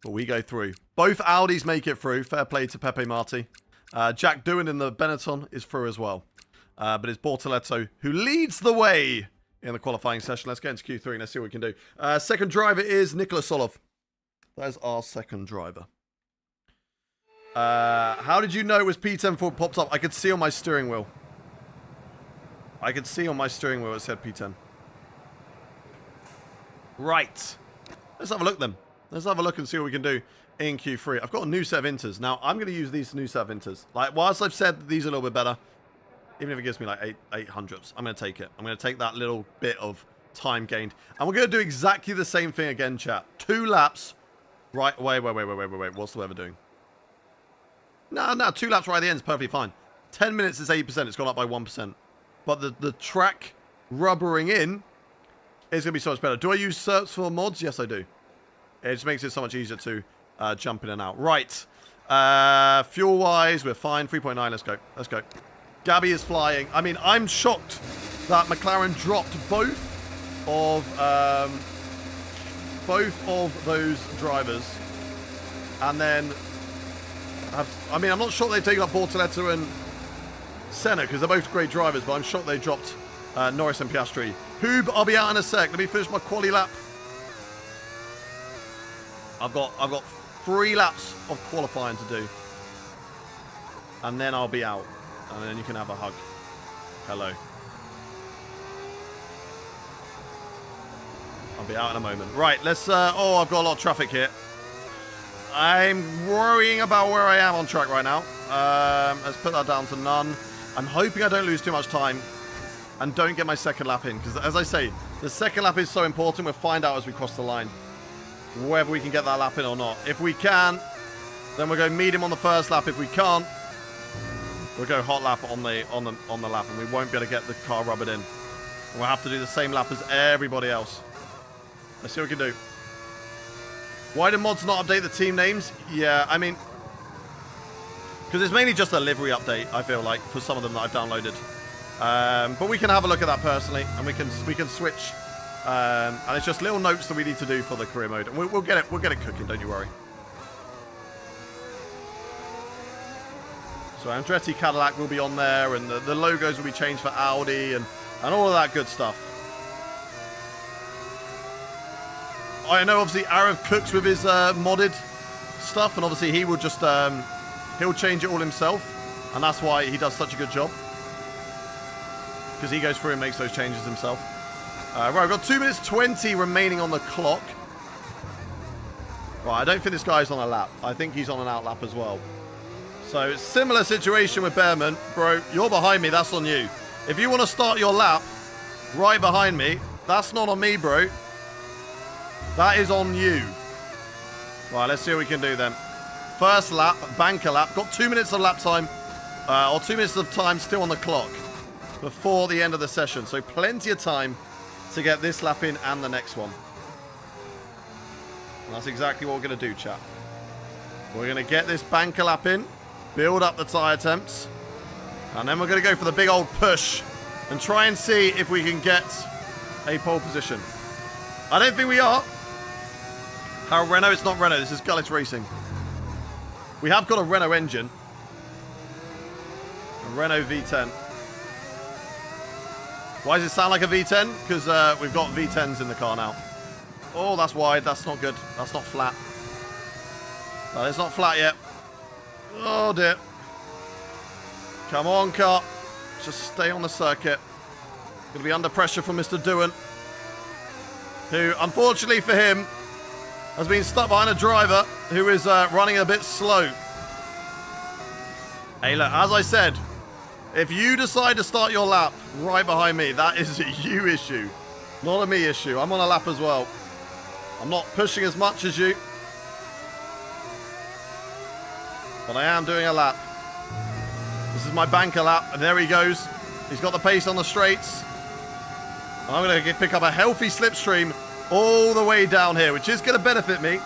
But we go through. Both Audis make it through. Fair play to Pepe Marti. Jack Doohan in the Benetton is through as well. But it's Bortoletto who leads the way in the qualifying session. Let's get into Q3 and let's see what we can do. Second driver is Nicholas Solov. That is our second driver. How did you know it was P10 before it popped up? I could see on my steering wheel. I could see on my steering wheel it said P10. Right. Let's have a look then. Let's have a look and see what we can do in Q3. I've got a new set of inters. Now, I'm going to use these new set of inters. Like, whilst I've said that these are a little bit better, even if it gives me like 800s, I'm going to take it. I'm going to take that little bit of time gained. And we're going to do exactly the same thing again, chat. 2 laps. Right. Wait. What's the weather doing? No. 2 laps right at the end is perfectly fine. 10 minutes is 80%. It's gone up by 1%. But the track rubbering in is going to be so much better. Do I use certs for mods? Yes, I do. It just makes it so much easier to jump in and out. Right. Fuel-wise, we're fine. 3.9. Let's go. Let's go. Gabby is flying. I mean, I'm shocked that McLaren dropped both of those drivers. And then, I mean, I'm not sure they've taken up Bortoletto and Senna because they're both great drivers, but I'm shocked they dropped Norris and Piastri. Hoob, I'll be out in a sec. Let me finish my quali lap. I've got 3 laps of qualifying to do. And then I'll be out. And then you can have a hug. Hello. I'll be out in a moment. Right, let's... oh, I've got a lot of traffic here. I'm worrying about where I am on track right now. Let's put that down to none. I'm hoping I don't lose too much time and don't get my second lap in. Because as I say, the second lap is so important. We'll find out as we cross the line whether we can get that lap in or not. If we can, then we'll go medium on the first lap. If we can't, we'll go hot lap on the lap, and we won't be able to get the car rubbered in. And we'll have to do the same lap as everybody else. Let's see what we can do. Why do mods not update the team names? Yeah, I mean, because it's mainly just a livery update, I feel like, for some of them that I've downloaded. But we can have a look at that personally, and we can switch. And it's just little notes that we need to do for the career mode, and we'll get it cooking. Don't you worry. So Andretti Cadillac will be on there, and the logos will be changed for Audi, and all of that good stuff. I know obviously Arav cooks with his modded stuff, and obviously he will just he'll change it all himself, and that's why he does such a good job, because he goes through and makes those changes himself. Right, we've got 2 minutes 20 remaining on the clock. Right, I don't think this guy's on a lap. I think he's on an out lap as well. So, similar situation with Behrman. Bro, you're behind me, that's on you. If you want to start your lap right behind me, that's not on me, bro. That is on you. Right, let's see what we can do then. First lap, banker lap. Got 2 minutes of lap time, or 2 minutes of time still on the clock before the end of the session. So, plenty of time to get this lap in and the next one. And that's exactly what we're going to do, chat. We're going to get this banker lap in, build up the tyre temps, and then we're going to go for the big old push and try and see if we can get a pole position. I don't think we are. How Renault? It's not Renault. This is Gullis Racing. We have got a Renault engine. A Renault V10. Why does it sound like a V10? Because we've got V10s in the car now. Oh, that's wide. That's not good. That's not flat. That is not flat yet. Oh, dear. Come on, car. Just stay on the circuit. Going to be under pressure from Mr. Doohan, who, unfortunately for him, has been stuck behind a driver who is running a bit slow. Hey, look, as I said, if you decide to start your lap right behind me, that is a you issue, not a me issue. I'm on a lap as well. I'm not pushing as much as you, but I am doing a lap. This is my banker lap, and there he goes. He's got the pace on the straights. I'm going to pick up a healthy slipstream all the way down here, which is going to benefit me.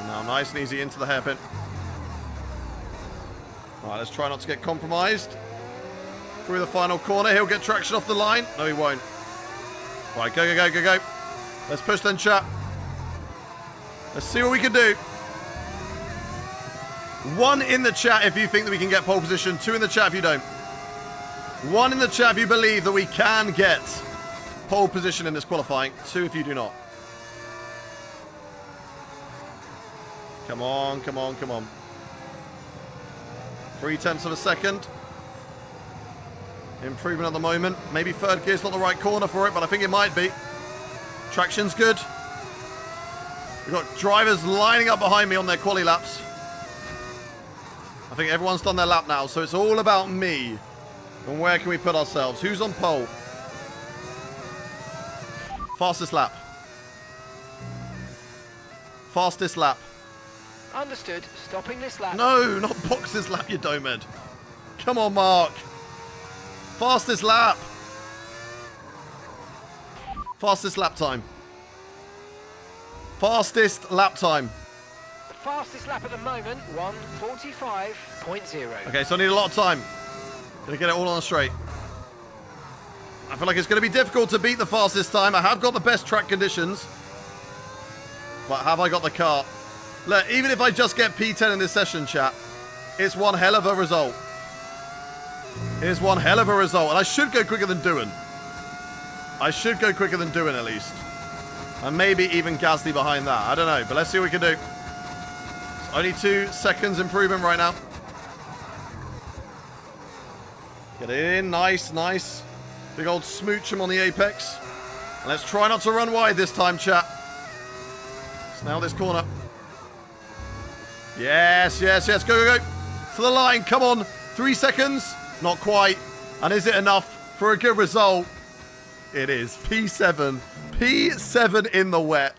Now, nice and easy into the hairpin. All right, let's try not to get compromised. Through the final corner, he'll get traction off the line. No, he won't. All right, go, go, go, go, go. Let's push then, chat. Let's see what we can do. 1 in the chat if you think that we can get pole position. 2 in the chat if you don't. 1 in the chat if you believe that we can get pole position in this qualifying. 2 if you do not. Come on, come on, come on. 0.3 of a second. Improvement at the moment. Maybe third gear's not the right corner for it, but I think it might be. Traction's good. We've got drivers lining up behind me on their quali laps. I think everyone's done their lap now, so it's all about me. And where can we put ourselves? Who's on pole? Fastest lap. Fastest lap. Understood. Stopping this lap. No, not box's lap, you domed. Come on, Mark. Fastest lap. Fastest lap time. Fastest lap time. Fastest lap at the moment, 1:45.0. Okay, so I need a lot of time. Gonna get it all on the straight. I feel like it's going to be difficult to beat the fastest time. I have got the best track conditions. But have I got the car? Look, even if I just get P10 in this session, chat, it's one hell of a result. It's one hell of a result. And I should go quicker than Doohan. I should go quicker than Doohan at least. And maybe even Gasly behind that. I don't know, but let's see what we can do. It's only 2 seconds improvement right now. Get it in. Nice, nice. Big old smooch him on the apex. And let's try not to run wide this time, chat. Let's nail this corner. Yes, yes, yes. Go, go, go. To the line. Come on. 3 seconds. Not quite. And is it enough for a good result? It is. P7. P7 in the wet.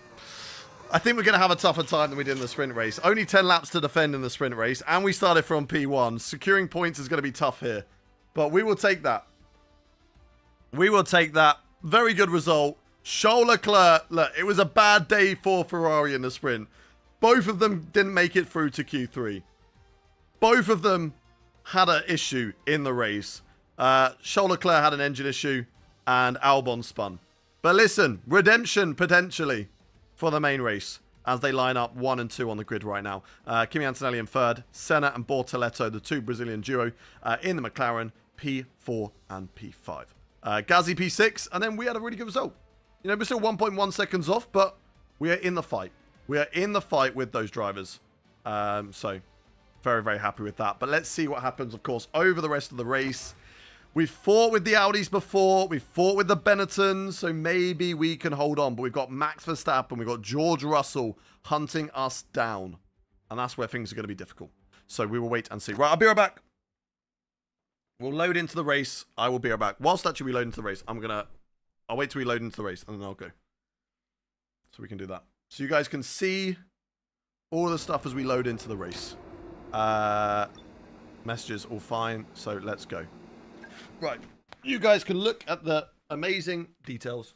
I think we're going to have a tougher time than we did in the sprint race. Only 10 laps to defend in the sprint race, and we started from P1. Securing points is going to be tough here, but we will take that. We will take that. Very good result. Charles Leclerc, look, it was a bad day for Ferrari in the sprint. Both of them didn't make it through to Q3. Both of them had an issue in the race. Charles Leclerc had an engine issue, and Albon spun. But listen, redemption potentially for the main race as they line up 1 and 2 on the grid right now. Kimi Antonelli in third, Senna and Bortoleto, the two Brazilian duo, in the McLaren, P4 and P5. Gasly P6, and then we had a really good result. You know, we're still 1.1 seconds off, but we are in the fight. We are in the fight with those drivers. So, very, very happy with that. But let's see what happens, of course, over the rest of the race. We've fought with the Audis before. We've fought with the Benettons, so maybe we can hold on. But we've got Max Verstappen. We've got George Russell hunting us down. And that's where things are going to be difficult. So we will wait and see. Right, I'll be right back. We'll load into the race. I will be right back. Whilst actually we load into the race, I'll wait till we load into the race, and then I'll go. So we can do that. So you guys can see all the stuff as we load into the race. Messages all fine, so let's go. Right, you guys can look at the amazing details.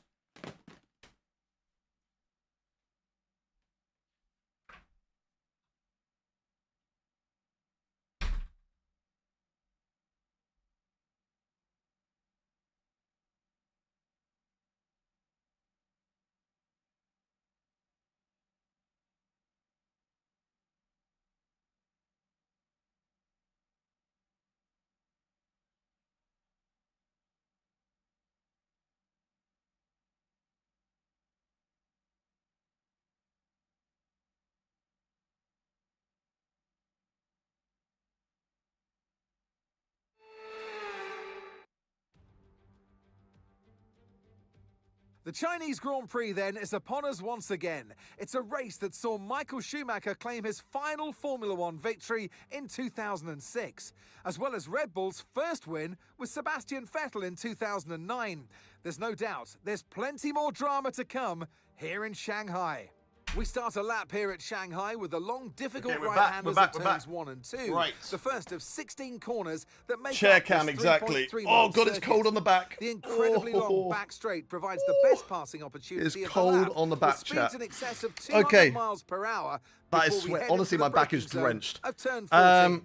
The Chinese Grand Prix, then, is upon us once again. It's a race that saw Michael Schumacher claim his final Formula One victory in 2006, as well as Red Bull's first win with Sebastian Vettel in 2009. There's no doubt there's plenty more drama to come here in Shanghai. We start a lap here at Shanghai with the long, difficult right-handers of turns 1 and 2. Right. The first of 16 corners that make Chair up this cam, exactly. 3.3 Oh, mile God, it's circuit. cold on the back. The incredibly long back straight provides the best passing opportunity. It's of the cold lap, on the with back, speeds chat. in excess of 200 Okay. miles per hour. That is before we sweat. head Honestly, into my the back is braking zone drenched. of turn 14.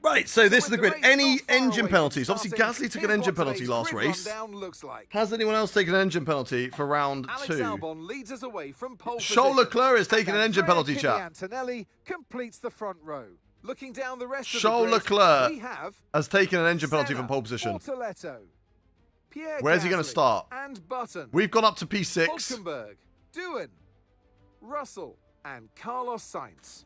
Right, so this is the with grid. race Any not far engine away penalties? from Obviously, starting, Gasly took an here's engine what penalty today's last grid race. rundown looks like. Has anyone else taken an engine penalty for round Alex 2? Albon leads us away from pole Charles position. Leclerc is taking an engine Andrea penalty, Kimi chat. Antonelli completes the front row. Looking down the rest Charles of the grid, Leclerc we have has taken an engine penalty Senna, from pole position. Bortoleto, Pierre Where's he going to Gasly, start? And Button. We've gone up to P6. Hulkenberg, Doohan, Russell, and Carlos Sainz.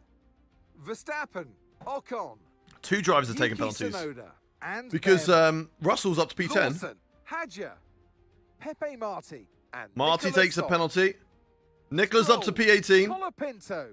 Verstappen, Ocon, 2 drivers are Yuki taking penalties. Tsunoda, and Because Behrman, Russell's up to P10. Lawson, Hadjar, Pepe Marti, and Marty Nicolas takes a Sol. penalty. Nicholas up to Stroll, P18. Colapinto,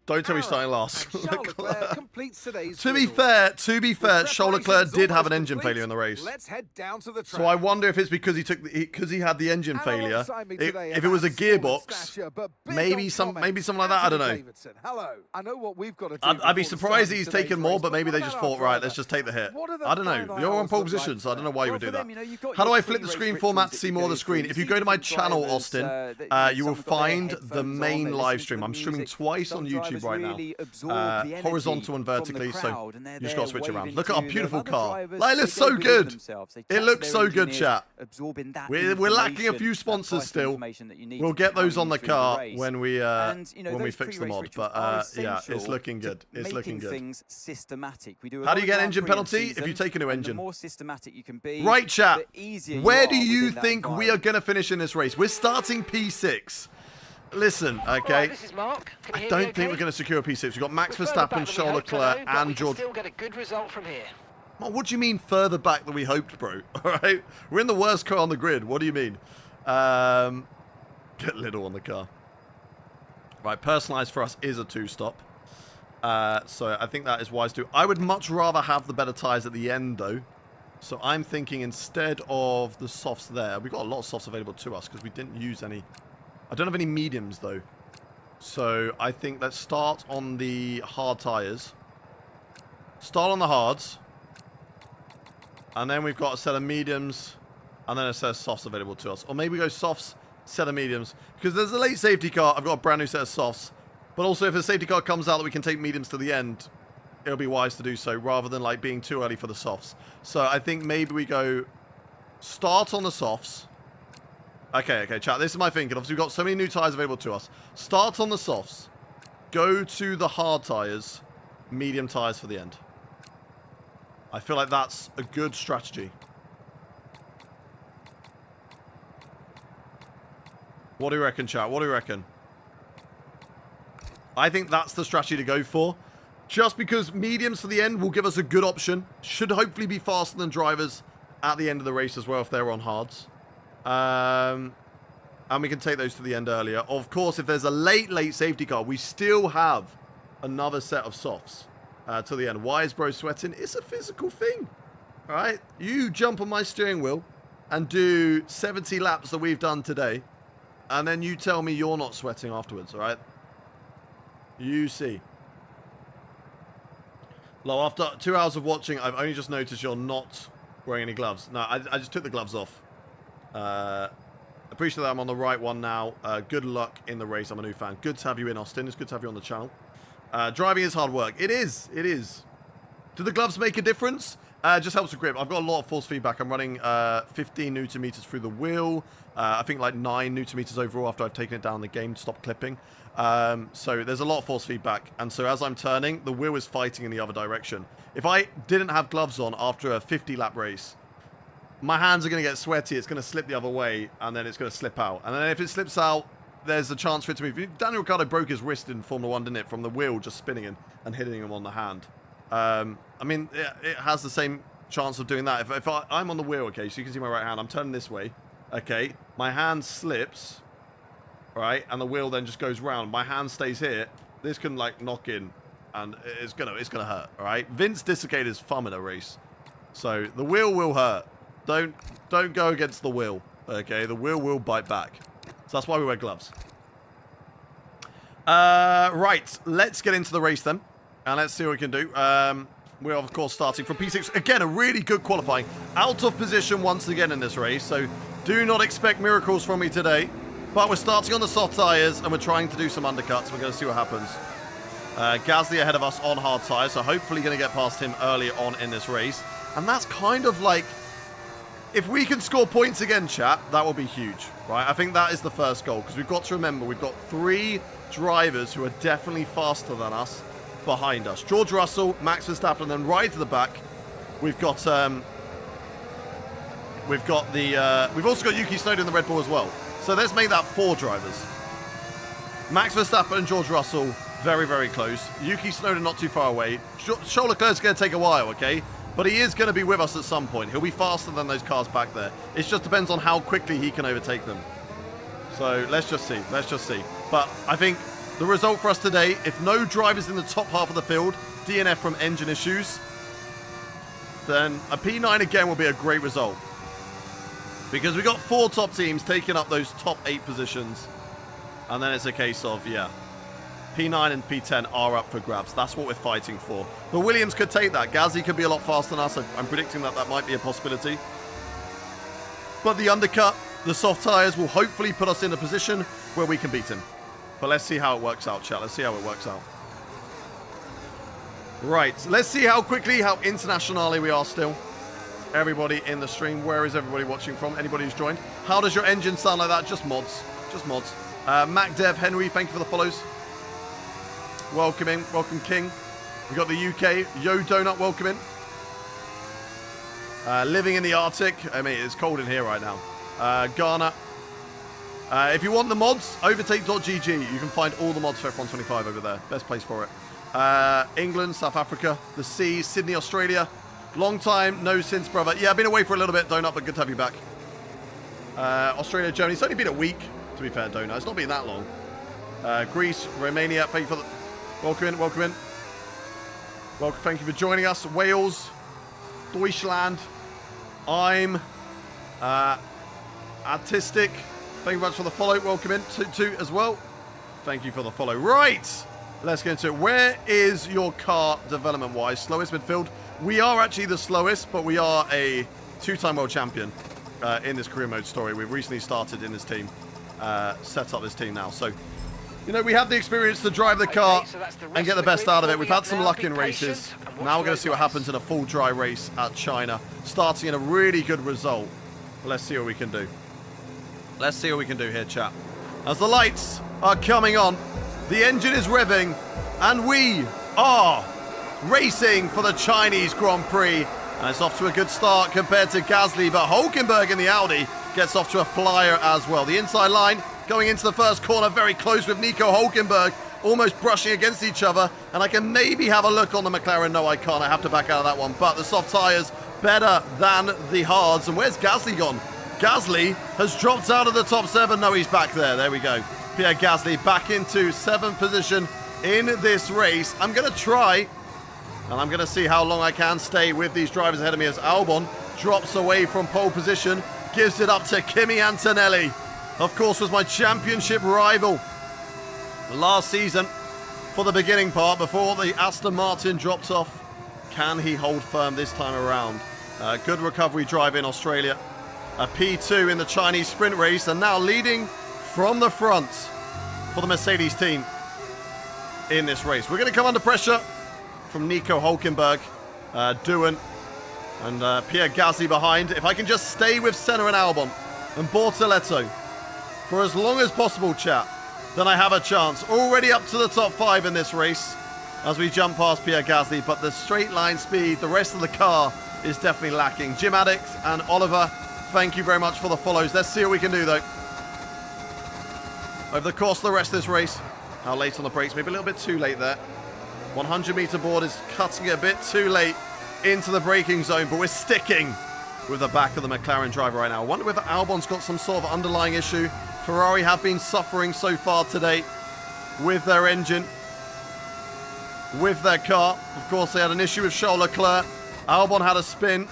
Don't tell me Aaron, starting last. and Charles Leclerc completes today's To be riddle. fair, With Charles Leclerc preparations did have an almost engine complete, failure in the race. Let's head down to the track. So I wonder if it's because he had the engine And failure. alongside me today If it was a about small in gearbox, stature, but big maybe on something comments, like that. I don't know. Anthony Davidson. Hello. I know what we've got to do. I'd be before the surprised start of he's today's taken more, race, but maybe they what just about thought, our right, driver? let's just take the hit. What do the I don't know. final You're on hours pole look like position, so I don't know why you Well, would do for that. them, you know, you've got How do your I flip the pre-race screen rituals format to that see you more of go the screen? through. If You you see go to my different channel, drivers, Austin, that you will some have got their find the headphones main on, they live listen to stream. the I'm streaming music. twice Some on YouTube drivers right now. really absorb the energy Horizontal and from the vertically, so crowd, and you they're just got to there switch around. waving Look at our to them. beautiful Other car. drivers, Like, it they looks go so within good. themselves. They It chat to looks their so good, engineers, chat. absorbing that We're lacking a information, few that sponsors vital still. information that you need We'll to get those carry on the you through the car race. when we And, you know, when we those fix the pre-race mod. rituals But are yeah, it's essential looking to good. It's looking making good. things systematic. We do a How lot do you of get Grand engine Prix in penalty if season, you take a new and engine? The more systematic you can be, Right, chat. the easier Where you do are you within that think we are environment. going to finish in this race? We're starting P6. Listen, okay. Right, this is Mark. Can you I hear don't me think okay? we're going to secure a P6. We've got Max We're further back Verstappen, than we Charles hoped, I Leclerc, know, but we and can George. still get a good result from here. Well, what do you mean further back than we hoped, bro? All right, we're in the worst car on the grid. What do you mean? Get little on the car. Right, personalized for us is a 2-stop. So I think that is wise too. I would much rather have the better tyres at the end, though. So I'm thinking instead of the softs there, we've got a lot of softs available to us because we didn't use any I don't have any mediums, though. So I think let's start on the hard tyres. Start on the hards. And then we've got a set of mediums. And then a set of softs available to us. Or maybe we go softs, set of mediums. Because there's a late safety car. I've got a brand new set of softs. But also if a safety car comes out that we can take mediums to the end, it'll be wise to do so rather than like being too early for the softs. So I think maybe we go start on the softs. Okay, chat. This is my thinking. Obviously, we've got so many new tyres available to us. Start on the softs. Go to the hard tyres. Medium tyres for the end. I feel like that's a good strategy. What do you reckon, chat? What do you reckon? I think that's the strategy to go for. Just because mediums for the end will give us a good option. Should hopefully be faster than drivers at the end of the race as well if they're on hards. And we can take those to the end earlier. Of course, if there's a late safety car, we still have another set of softs to the end. Why is bro sweating? It's a physical thing. All right? You jump on my steering wheel and do 70 laps that we've done today. And then you tell me you're not sweating afterwards, all right? You see. Lo, after 2 hours of watching, I've only just noticed you're not wearing any gloves. No, I just took the gloves off. Appreciate that I'm on the right one now. Good luck in the race. I'm a new fan. Good to have you in, Austin. It's good to have you on the channel. Driving is hard work. It is. It is. Do the gloves make a difference? Just helps with grip. I've got a lot of force feedback. I'm running 15 Newton meters through the wheel. I think like 9 Newton meters overall after I've taken it down the game to stop clipping. So there's a lot of force feedback. And so as I'm turning, the wheel is fighting in the other direction. If I didn't have gloves on after a 50-lap race, my hands are going to get sweaty. It's going to slip the other way, and then it's going to slip out. And then if it slips out, there's a chance for it to move. Daniel Ricciardo broke his wrist in Formula 1, didn't it? From the wheel just spinning and hitting him on the hand. I mean, it has the same chance of doing that. If I'm on the wheel, okay, so you can see my right hand. I'm turning this way, okay? My hand slips, right? And the wheel then just goes round. My hand stays here. This can, like, knock in, and it's gonna hurt, all right? Vince dislocated his thumb in a race. So the wheel will hurt. Don't go against the wheel, okay? The wheel will bite back. So that's why we wear gloves. Right, let's get into the race then. And let's see what we can do. We're, of course, starting from P6. Again, a really good qualifying. Out of position once again in this race. So do not expect miracles from me today. But we're starting on the soft tyres, and we're trying to do some undercuts. We're going to see what happens. Gasly ahead of us on hard tyres. So hopefully going to get past him early on in this race. And that's kind of like... If we can score points again, chat, that will be huge, right? I think that is the first goal, because we've got to remember we've got 3 drivers who are definitely faster than us behind us. George Russell, Max Verstappen, and then right to the back, we've got we've also got Yuki Tsunoda in the Red Bull as well. So let's make that 4 drivers. Max Verstappen and George Russell, very, very close. Yuki Tsunoda not too far away. Charles Leclerc's going to take a while, okay? But he is going to be with us at some point. He'll be faster than those cars back there. It just depends on how quickly he can overtake them. So let's just see. Let's just see. But I think the result for us today, if no drivers in the top half of the field, DNF from engine issues, then a P9 again will be a great result. Because we've got 4 top teams taking up those top 8 positions. And then it's a case of, yeah, P9 and P10 are up for grabs. That's what we're fighting for. But Williams could take that. Gasly could be a lot faster than us. I'm predicting that that might be a possibility. But the undercut, the soft tyres will hopefully put us in a position where we can beat him. But let's see how it works out, chat. Let's see how it works out. Right. Let's see how quickly, how internationally we are still. Everybody in the stream. Where is everybody watching from? Anybody who's joined? How does your engine sound like that? Just mods. Just mods. Mac Dev Henry, thank you for the follows. Welcome in. Welcome, King. We got the UK. Yo Donut, welcome in. Living in the Arctic. I mean, it's cold in here right now. Ghana. If you want the mods, overtake.gg. You can find all the mods for F1 25 over there. Best place for it. England, South Africa, the sea, Sydney, Australia. Long time, no since, brother. Yeah, I've been away for a little bit, Donut, but good to have you back. Australia, Germany. It's only been a week, to be fair, Donut. It's not been that long. Greece, Romania. Thank you for the... Welcome in, welcome in. Welcome, thank you for joining us. Wales, Deutschland, I'm, Artistic, Thank you very much for the follow. Welcome in to as well. Thank you for the follow. Right. Let's get into it. Where is your car development-wise? Slowest midfield. We are actually the slowest, but we are a two-time world champion in this career mode story. We've recently started in this team, set up this team now. So, you know, we have the experience to drive the car and get the best out of it. We've had some luck in races. Now we're going to see what happens in a full dry race at China, starting in a really good result. Let's see what we can do. Let's see what we can do here, chat. As the lights are coming on, the engine is revving, and we are racing for the Chinese Grand Prix. And it's off to a good start compared to Gasly, but Hulkenberg in the Audi gets off to a flyer as well. The inside line going into the first corner, very close with Nico Hulkenberg, almost brushing against each other. And I can maybe have a look on the McLaren. No, I can't. I have to back out of that one. But the soft tyres better than the hards. And where's Gasly gone? Gasly has dropped out of the top 7. No, he's back there. There we go. Pierre Gasly back into 7th position in this race. I'm going to try, and I'm going to see how long I can stay with these drivers ahead of me as Albon drops away from pole position, gives it up to Kimi Antonelli. Of course, was my championship rival last season for the beginning part before the Aston Martin dropped off. Can he hold firm this time around? Good recovery drive in Australia. A P2 in the Chinese sprint race, and now leading from the front for the Mercedes team in this race. We're going to come under pressure from Nico Hulkenberg, Doohan, and Pierre Gasly behind. If I can just stay with Senna and Albon and Bortoletto for as long as possible, chat, then I have a chance. Already up to the top 5 in this race as we jump past Pierre Gasly, but the straight line speed, the rest of the car is definitely lacking. Jim Addict and Oliver, thank you very much for the follows. Let's see what we can do, though. Over the course of the rest of this race, how late on the brakes? Maybe a little bit too late there. 100-meter board is cutting it a bit too late into the braking zone, but we're sticking with the back of the McLaren driver right now. I wonder whether Albon's got some sort of underlying issue. Ferrari have been suffering so far today with their engine, with their car. Of course, they had an issue with Charles Leclerc. Albon had a spin.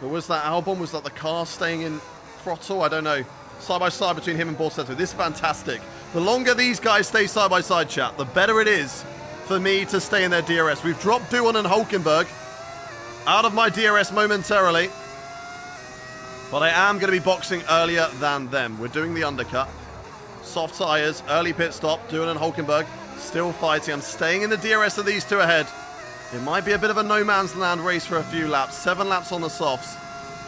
But was that Albon? Was that the car staying in throttle? I don't know. Side by side between him and Bortoletto. This is fantastic. The longer these guys stay side by side, chat, the better it is for me to stay in their DRS. We've dropped Doohan and Hulkenberg out of my DRS momentarily, but I am going to be boxing earlier than them. We're doing the undercut. Soft tyres, early pit stop. Doohan and Hulkenberg still fighting. I'm staying in the DRS of these two ahead. It might be a bit of a no man's land race for a few laps. 7 laps on the softs,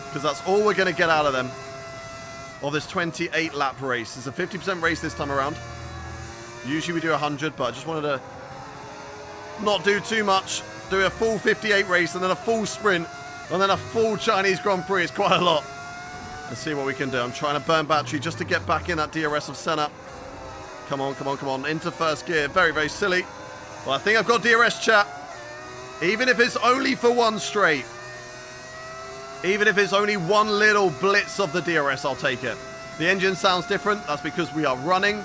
because that's all we're going to get out of them. Of this 28 lap race. It's a 50% race this time around. Usually we do 100, but I just wanted to not do too much. Do a full 58 race and then a full sprint and then a full Chinese Grand Prix. It's quite a lot. Let's see what we can do. I'm trying to burn battery just to get back in that DRS of Senna. Come on, come on, come on. Into first gear. Very, very silly. Well, I think I've got DRS, chat. Even if it's only for one straight. Even if it's only one little blitz of the DRS, I'll take it. The engine sounds different. That's because we are running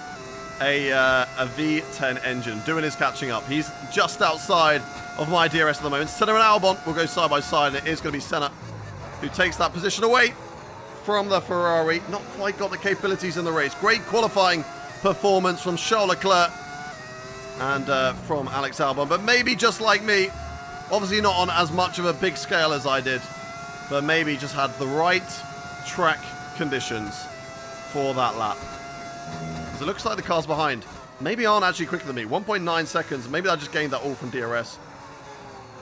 a V10 engine. Doohan is catching up. He's just outside of my DRS at the moment. Senna and Albon will go side by side. And it is going to be Senna who takes that position away from the Ferrari. Not quite got the capabilities in the race. Great qualifying performance from Charles Leclerc and from Alex Albon. But maybe just like me, obviously not on as much of a big scale as I did, but maybe just had the right track conditions for that lap. Because it looks like the cars behind maybe aren't actually quicker than me. 1.9 seconds. Maybe I just gained that all from DRS.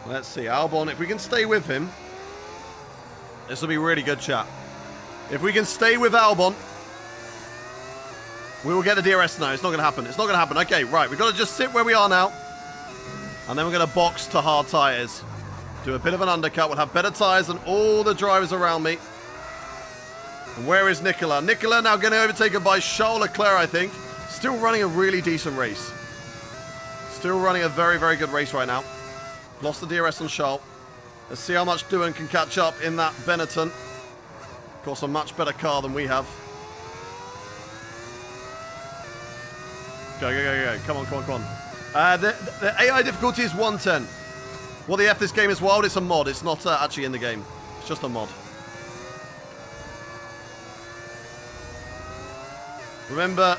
Let's see. Albon, if we can stay with him, this will be really good, chat. If we can stay with Albon, we will get the DRS. No, it's not going to happen. It's not going to happen. Okay, right. We've got to just sit where we are now. And then we're going to box to hard tyres. Do a bit of an undercut. We'll have better tyres than all the drivers around me. And where is Nicola? Nicola now getting overtaken by Charles Leclerc, I think. Still running a really decent race. Still running a very, very good race right now. Lost the DRS on Charles. Let's see how much Doohan can catch up in that Benetton. Of course, a much better car than we have. Go, go, go, go. Come on, come on, come on. The AI difficulty is 110. What the F this game is wild, it's a mod. It's not actually in the game. It's just a mod. Remember,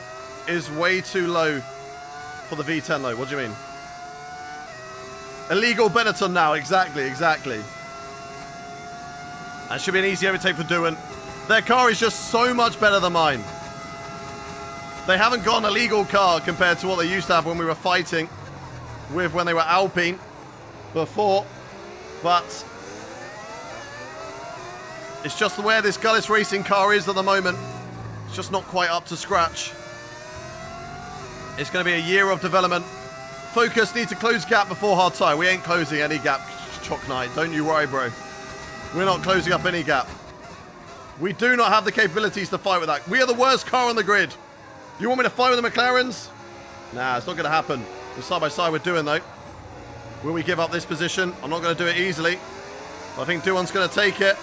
is way too low for the V10 though. What do you mean? Illegal Benetton now. Exactly. That should be an easy overtake for Doohan. Their car is just so much better than mine. They haven't got an illegal car compared to what they used to have when we were fighting with when they were Alpine before. But it's just the way this Gullis Racing car is at the moment. It's just not quite up to scratch. It's going to be a year of development. Focus, need to close gap before hard tyre. We ain't closing any gap, Chalk Knight. Don't you worry, bro. We're not closing up any gap. We do not have the capabilities to fight with that. We are the worst car on the grid. You want me to fight with the McLarens? Nah, it's not going to happen. We're side by side with Doohan, though. Will we give up this position? I'm not going to do it easily. I think Doohan's going to take it.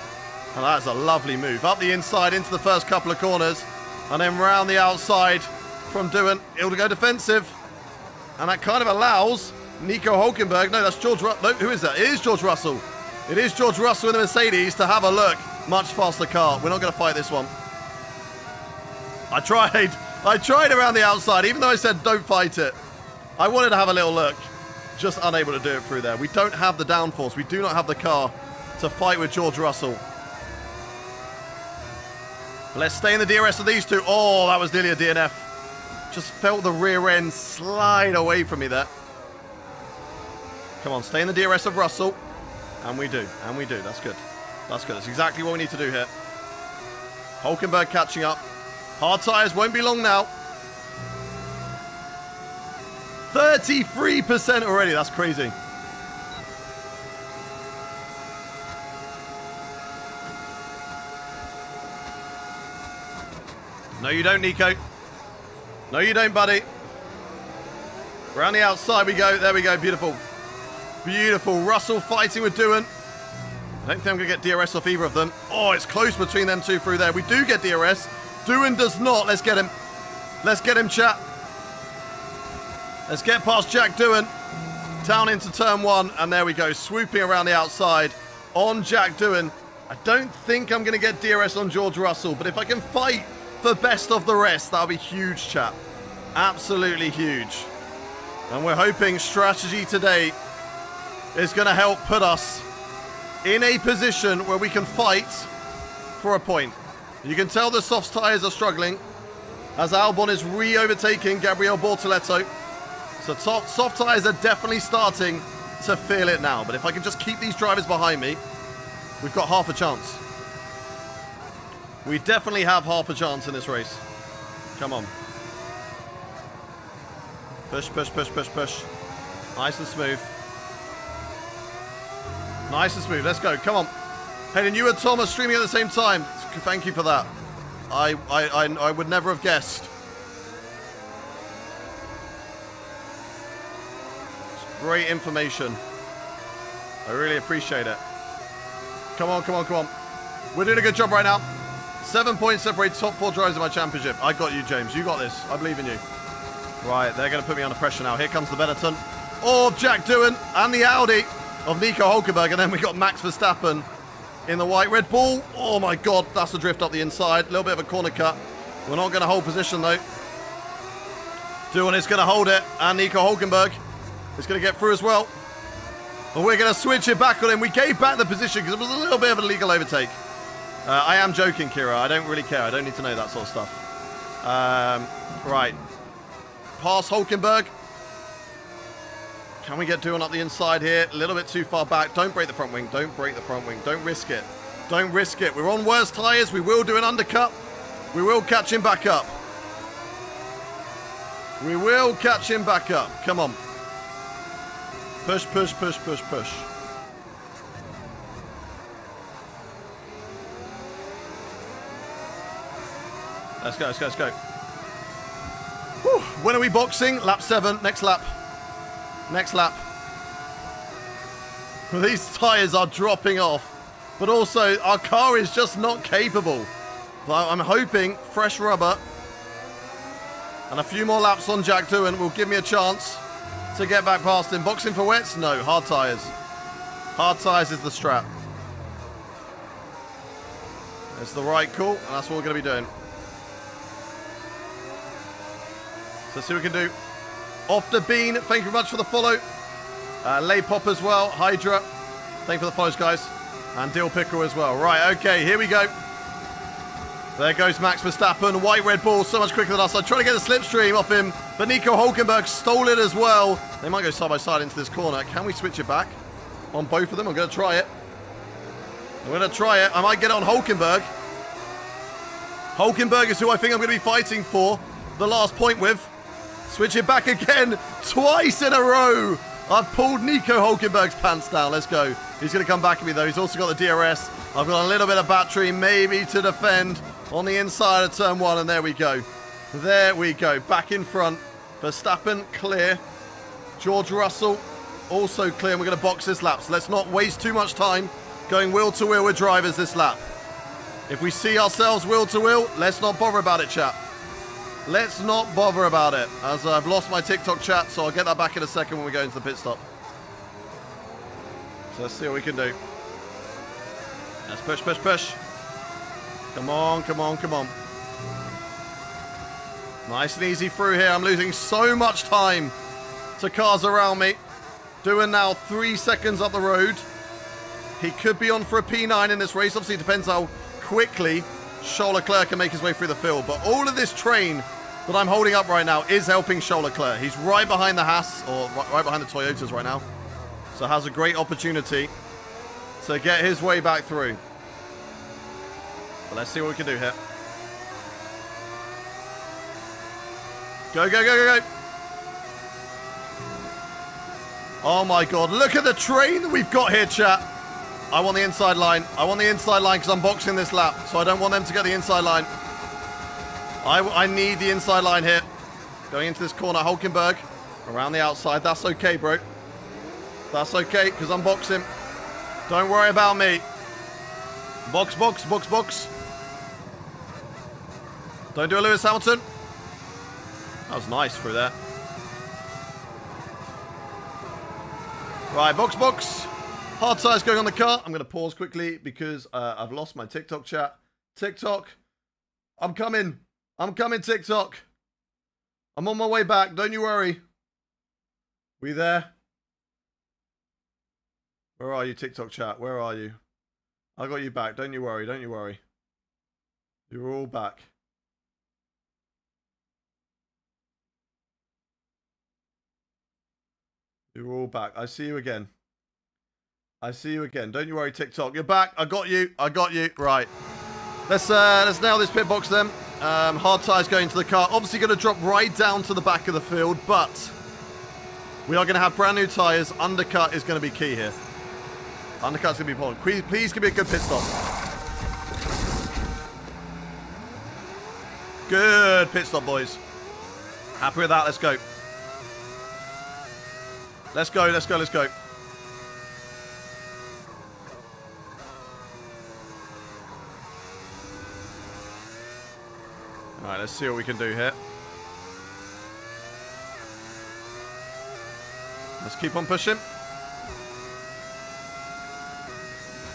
And that's a lovely move. Up the inside into the first couple of corners. And then round the outside from Doohan. It'll go defensive. And that kind of allows Nico Hulkenberg. No, that's George Russell. No, who is that? It is George Russell. It is George Russell in the Mercedes to have a look. Much faster car. We're not going to fight this one. I tried around the outside, even though I said don't fight it. I wanted to have a little look. Just unable to do it through there. We don't have the downforce. We do not have the car to fight with George Russell. But let's stay in the DRS of these two. Oh, that was nearly a DNF. Just felt the rear end slide away from me there. Come on, stay in the DRS of Russell. And we do. That's good. That's good. That's exactly what we need to do here. Hulkenberg catching up. Hard tyres won't be long now. 33% already. That's crazy. No, you don't, Nico. No, you don't, buddy. Around the outside we go. There we go. Beautiful. Beautiful. Russell fighting with Doohan. I don't think I'm going to get DRS off either of them. Oh, it's close between them two through there. We do get DRS. Doohan does not. Let's get him. Let's get him, chat. Let's get past Jack Doohan. Down into turn one. And there we go. Swooping around the outside on Jack Doohan. I don't think I'm going to get DRS on George Russell. But if I can fight for best of the rest, that'll be huge, chat. Absolutely huge. And we're hoping strategy today is going to help put us in a position where we can fight for a point. You can tell the soft tyres are struggling as Albon is re-overtaking Gabriel Bortoletto. So soft tyres are definitely starting to feel it now. But if I can just keep these drivers behind me, we've got half a chance. We definitely have half a chance in this race. Come on. Push, push, push, push, push. Nice and smooth. Nice and smooth. Let's go. Come on. Hayden, you and Tom are streaming at the same time. Thank you for that. I would never have guessed. It's great information. I really appreciate it. Come on, come on, come on. We're doing a good job right now. 7 points separate top 4 drivers in my championship. I got you, James. You got this. I believe in you. Right, they're going to put me under pressure now. Here comes the Benetton of Jack Doohan and the Audi of Nico Hulkenberg. And then we got Max Verstappen in the white Red Bull. Oh my God, that's a drift up the inside. A little bit of a corner cut. We're not going to hold position though. Doohan is going to hold it. And Nico Hulkenberg is going to get through as well. And we're going to switch it back on him. We gave back the position because it was a little bit of an illegal overtake. I am joking, Kira. I don't really care. I don't need to know that sort of stuff. Right. Pass Hulkenberg. Can we get Doohan up the inside here? A little bit too far back. Don't break the front wing. Don't break the front wing. Don't risk it. Don't risk it. We're on worse tyres. We will do an undercut. We will catch him back up. We will catch him back up. Come on. Push, push, push, push, push. Let's go, let's go, let's go. Whew. When are we boxing? Lap 7. Next lap. Next lap. These tyres are dropping off. But also, our car is just not capable. But I'm hoping fresh rubber and a few more laps on Jack Doohan will give me a chance to get back past him. Boxing for wets? No, hard tyres. Hard tyres is the strap. It's the right call, and that's what we're going to be doing. So let's see what we can do. Off the Bean, thank you very much for the follow. Lay Pop as well. Hydra, thank you for the follows, guys. And Dill Pickle as well. Right, okay, here we go. There goes Max Verstappen. White Red Bull, so much quicker than us. I'm trying to get the slipstream off him, but Nico Hulkenberg stole it as well. They might go side by side into this corner. Can we switch it back on both of them? I'm going to try it. I might get it on Hulkenberg. Hulkenberg is who I think I'm going to be fighting for the last point with. Switch it back again. Twice in a row. I've pulled Nico Hulkenberg's pants down. Let's go. He's going to come back at me, though. He's also got the DRS. I've got a little bit of battery, maybe, to defend on the inside of turn 1. And there we go. There we go. Back in front. Verstappen, clear. George Russell, also clear. And we're going to box this lap. So let's not waste too much time going wheel to wheel with drivers this lap. If we see ourselves wheel to wheel, let's not bother about it, chat. Let's not bother about it, as I've lost my TikTok chat, so I'll get that back in a second when we go into the pit stop. So let's see what we can do. Let's push, push, push. Come on, come on, come on. Nice and easy through here. I'm losing so much time to cars around me. Doing now 3 seconds up the road. He could be on for a P9 in this race. Obviously, it depends how quickly Charles Leclerc can make his way through the field. But all of this train that I'm holding up right now is helping Charles Leclerc. He's right behind the Haas, or right behind the Toyotas right now. So has a great opportunity to get his way back through. But let's see what we can do here. Go, go, go, go, go. Oh my God, look at the train that we've got here, chat. I want the inside line. I want the inside line because I'm boxing this lap. So I don't want them to get the inside line. I need the inside line here. Going into this corner, Hulkenberg. Around the outside. That's okay, bro. That's okay because I'm boxing. Don't worry about me. Box, box, box, box. Don't do a Lewis Hamilton. That was nice through there. Right, box, box. Hard tires going on the car. I'm going to pause quickly because I've lost my TikTok chat. TikTok, I'm coming. I'm coming, TikTok. I'm on my way back. Don't you worry. We there? Where are you, TikTok chat? Where are you? I got you back. Don't you worry. Don't you worry. You're all back. You're all back. I see you again. I see you again. Don't you worry, TikTok. You're back. I got you. I got you. Right. Let's nail this pit box then. Hard tires going to the car. Obviously going to drop right down to the back of the field, but we are going to have brand new tires. Undercut is going to be key here. Undercut's going to be important. Please give me a good pit stop. Good pit stop, boys. Happy with that. Let's go. Let's go. Let's go. Let's go. All right, let's see what we can do here. Let's keep on pushing.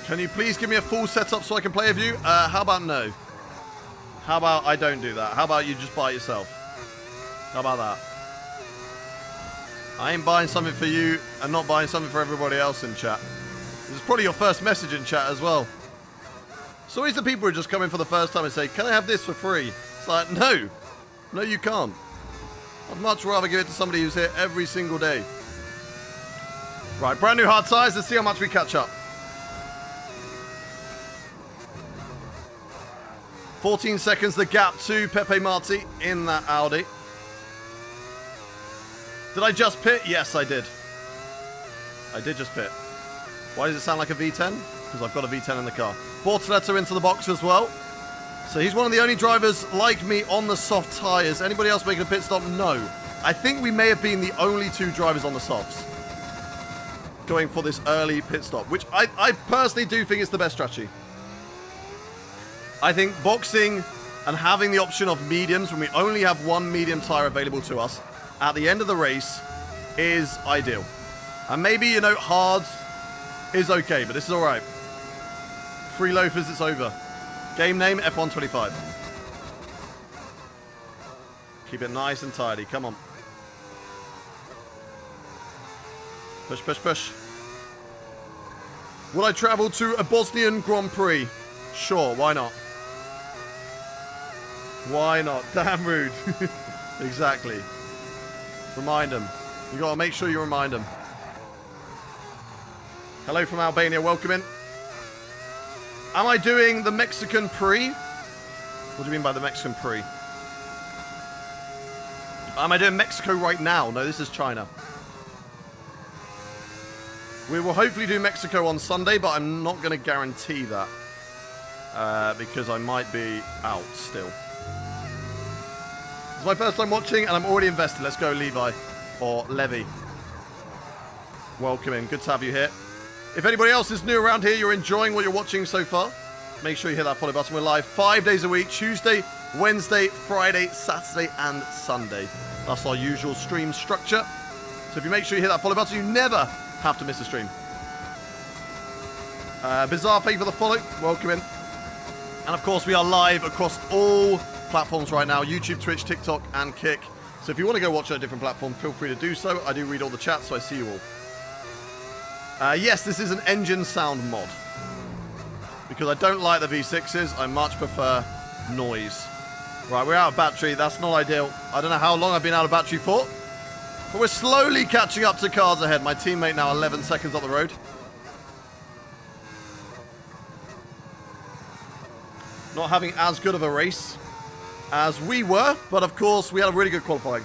Can you please give me a full setup so I can play with you? How about no? How about I don't do that? How about you just buy it yourself? How about that? I ain't buying something for you and not buying something for everybody else in chat. This is probably your first message in chat as well. So always the people who just come in for the first time and say, can I have this for free? It's like, no. No, you can't. I'd much rather give it to somebody who's here every single day. Right, brand new hard tires. Let's see how much we catch up. 14 seconds, the gap to Pepe Marti in that Audi. Did I just pit? Yes, I did. I did just pit. Why does it sound like a V10? Because I've got a V10 in the car. Bortoletto into the box as well. So he's one of the only drivers like me on the soft tyres. Anybody else making a pit stop? No. I think we may have been the only two drivers on the softs going for this early pit stop, which I personally do think is the best strategy. I think boxing and having the option of mediums when we only have one medium tyre available to us at the end of the race is ideal. And maybe, you know, hard is okay, but this is all right. Free loafers, it's over. Game name, F125. Keep it nice and tidy. Come on. Push, push, push. Will I travel to a Bosnian Grand Prix? Sure, why not? Why not? Damn rude. Exactly. Remind them. You gotta make sure you remind them. Hello from Albania, welcome in. Am I doing the Mexican Prix? What do you mean by the Mexican Prix? Am I doing Mexico right now? No, this is China. We will hopefully do Mexico on Sunday, but I'm not going to guarantee that. Because I might be out still. It's my first time watching, and I'm already invested. Let's go, Levi. Or Levy. Welcome in. Good to have you here. If anybody else is new around here, you're enjoying what you're watching so far, make sure you hit that follow button. We're live 5 days a week. Tuesday, Wednesday, Friday, Saturday, and Sunday. That's our usual stream structure. So if you make sure you hit that follow button, you never have to miss a stream. Bizarre, thank you for the follow. Welcome in. And of course, we are live across all platforms right now. YouTube, Twitch, TikTok, and Kick. So if you want to go watch on a different platform, feel free to do so. I do read all the chats, so I see you all. Yes, this is an engine sound mod. Because I don't like the V6s, I much prefer noise. Right, we're out of battery. That's not ideal. I don't know how long I've been out of battery for. But we're slowly catching up to cars ahead. My teammate now 11 seconds up the road. Not having as good of a race as we were, but of course we had a really good qualifying.